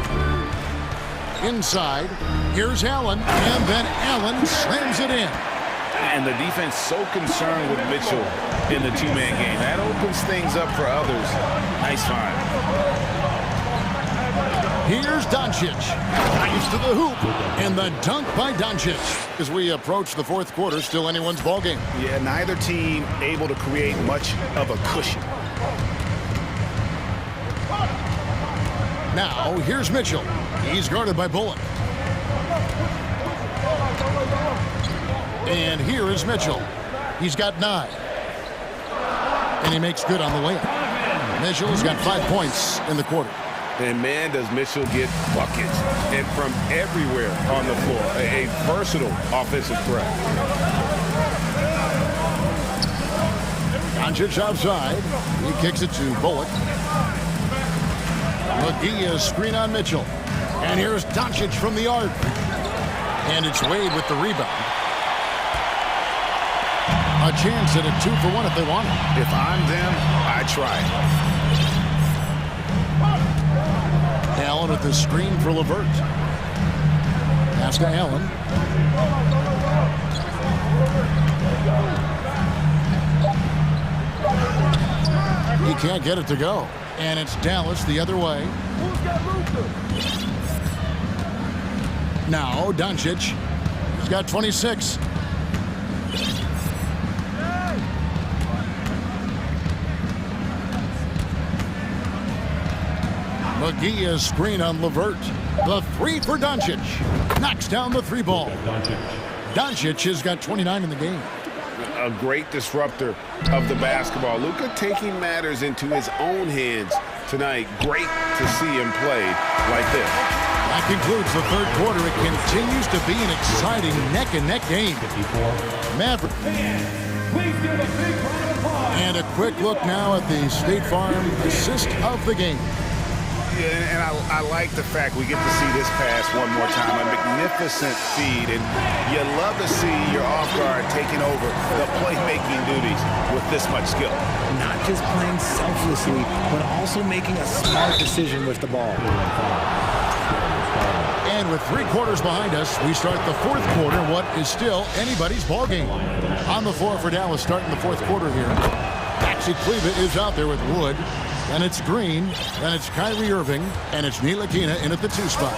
Inside, here's Allen, and then Allen slams it in. And the defense so concerned with Mitchell in the two-man game. That opens things up for others. Nice find. Here's Doncic. Nice to the hoop. And the dunk by Doncic. As we approach the fourth quarter, still anyone's ballgame. Yeah, neither team able to create much of a cushion. Now, here's Mitchell. He's guarded by Bullock. And here is Mitchell. He's got 9. And he makes good on the layup. Mitchell's got 5 points in the quarter. And man, does Mitchell get buckets. And from everywhere on the floor. A versatile offensive threat. Doncic outside. He kicks it to Bullock. McGee is screen on Mitchell. And here's Doncic from the arc. And it's Wade with the rebound. A chance at a 2-for-1 if they want it. If I'm them, I try. Allen with the screen for LeVert. Pass to Allen. He can't get it to go. And it's Dallas the other way. Now Doncic. He's got 26. McGee is screen on LeVert. The 3 for Doncic. Knocks down the 3 ball. Doncic has got 29 in the game. A great disruptor of the basketball. Luka taking matters into his own hands tonight. Great to see him play like this. That concludes the third quarter. It continues to be an exciting neck-and-neck game. Maverick. And a quick look now at the State Farm assist of the game. Yeah, and I like the fact we get to see this pass one more time. A magnificent feed, and you love to see your off guard taking over the playmaking duties with this much skill. Not just playing selflessly, but also making a smart decision with the ball. And with 3 quarters behind us, we start the fourth quarter, what is still anybody's ball game. On the floor for Dallas starting the fourth quarter here. Maxi Kleba is out there with Wood. Then it's Green, then it's Kyrie Irving, and it's Ntilikina in at the 2 spot.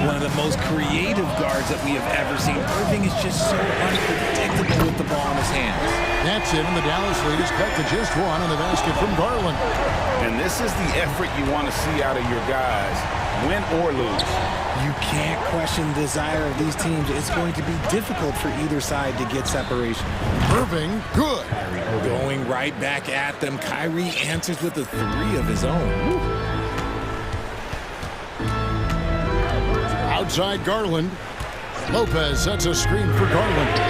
One of the most creative guards that we have ever seen. Irving is just so unpredictable with the ball in his hands. That's it, and the Dallas lead is cut to just 1 on the basket from Garland. And this is the effort you want to see out of your guys, win or lose. You can't question the desire of these teams. It's going to be difficult for either side to get separation. Irving, good. Going right back at them. Kyrie answers with a 3 of his own. Outside Garland. Lopez sets a screen for Garland.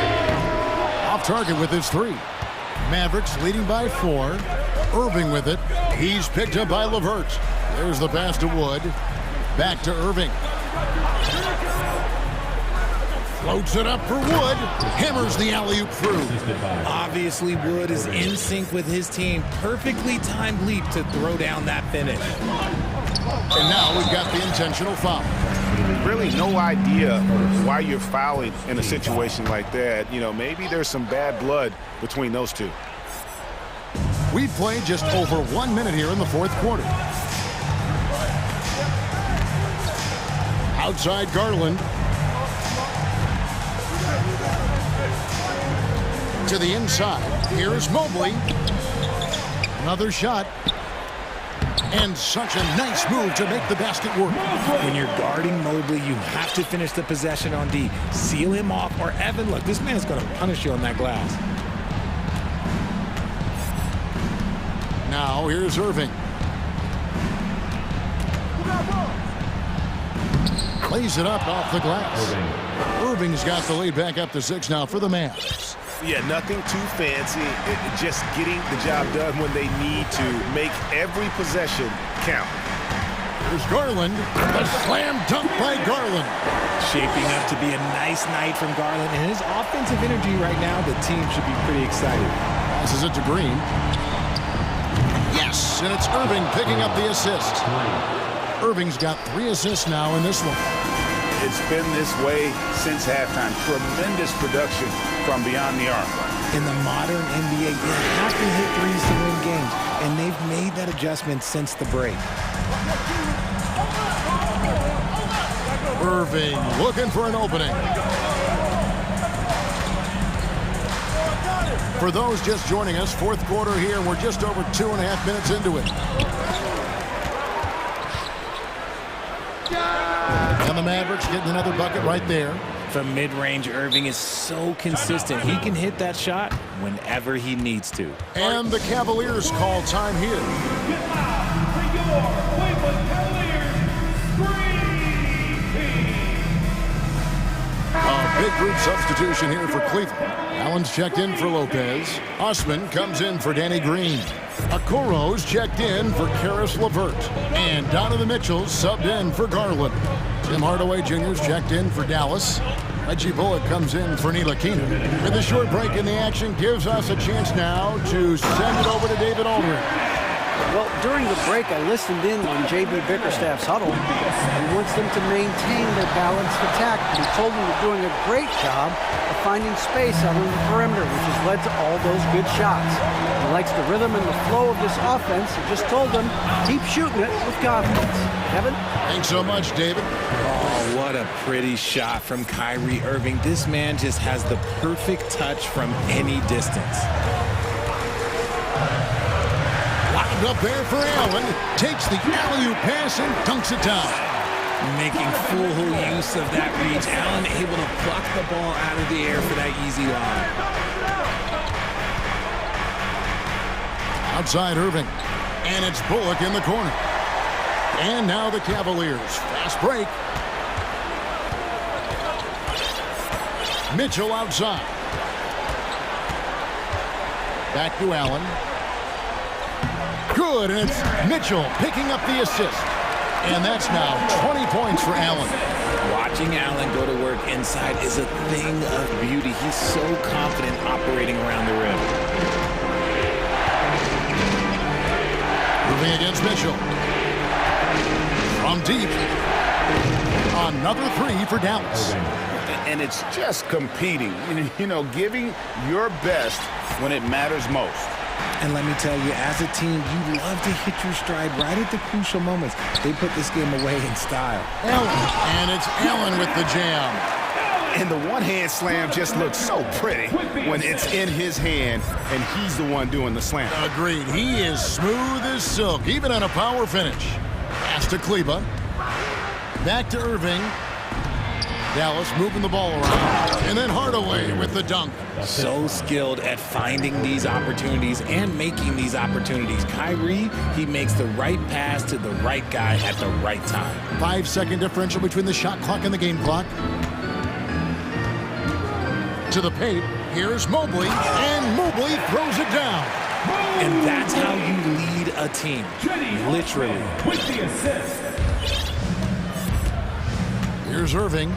Off target with his 3. Mavericks leading by 4. Irving with it. He's picked up by LeVert. There's the pass to Wood. Back to Irving. Floats it up for Wood. Hammers the alley-oop through. Obviously, Wood is in sync with his team. Perfectly timed leap to throw down that finish. And now we've got the intentional foul. Really no idea why you're fouling in a situation like that. You know, maybe there's some bad blood between those two. We've played just over 1 minute here in the fourth quarter. Outside Garland. To the inside. Here's Mobley. Another shot. And such a nice move to make the basket work. When you're guarding Mobley, you have to finish the possession on D. Seal him off, or Evan, look, this man's going to punish you on that glass. Now here's Irving. Lays it up off the glass. Irving's got the lead back up to 6 now for the Mavs. Yeah, nothing too fancy. Just getting the job done when they need to. Make every possession count. Here's Garland. A slam dunk by Garland. Shaping up to be a nice night from Garland. And his offensive energy right now, the team should be pretty excited. Passes it to Green. Yes, and it's Irving picking up the assist. Irving's got 3 assists now in this one. It's been this way since halftime. Tremendous production from beyond the arc. In the modern NBA, you have to hit threes to win games, and they've made that adjustment since the break. Irving looking for an opening. For those just joining us, fourth quarter here. We're just over 2.5 minutes into it. And the Mavericks getting another bucket right there. From mid-range, Irving is so consistent. He can hit that shot whenever he needs to. And the Cavaliers call time here. Get loud for your Cleveland Cavaliers Screen Team. A big group substitution here for Cleveland. Allen's checked in for Lopez. Osman comes in for Danny Green. Okoro's checked in for Karis LeVert. And Donovan Mitchell's subbed in for Garland. Tim Hardaway Jr.'s checked in for Dallas. Reggie Bullock comes in for Ntilikina. And the short break in the action gives us a chance now to send it over to David Aldridge. Well, during the break, I listened in on J.B. Bickerstaff's huddle. He wants them to maintain their balanced attack. He told them they're doing a great job of finding space out on the perimeter, which has led to all those good shots. He likes the rhythm and the flow of this offense. He just told them, keep shooting it with confidence. Kevin? Thanks so much, David. Oh, what a pretty shot from Kyrie Irving. This man just has the perfect touch from any distance. Up there for Allen, takes the alley-oop pass and dunks it down. Making full use of that reach. Allen able to pluck the ball out of the air for that easy lob. Outside Irving, and it's Bullock in the corner. And now the Cavaliers. Fast break. Mitchell outside. Back to Allen. Good, and it's Mitchell picking up the assist. And that's now 20 points for Allen. Watching Allen go to work inside is a thing of beauty. He's so confident operating around the rim. Moving against Mitchell. From deep. Another 3 for Dallas. And it's just competing, you know, giving your best when it matters most. And let me tell you, as a team, you love to hit your stride right at the crucial moments. They put this game away in style. Allen, and it's Allen with the jam. And the one-hand slam just looks so pretty when it's in his hand and he's the one doing the slam. Agreed. He is smooth as silk, even on a power finish. Pass to Kleba. Back to Irving. Dallas moving the ball around. And then Hardaway with the dunk. So skilled at finding these opportunities and making these opportunities. Kyrie, he makes the right pass to the right guy at the right time. 5-second differential between the shot clock and the game clock. To the paint. Here's Mobley. And Mobley throws it down. And that's how you lead a team. Literally. With the assist. Here's Irving.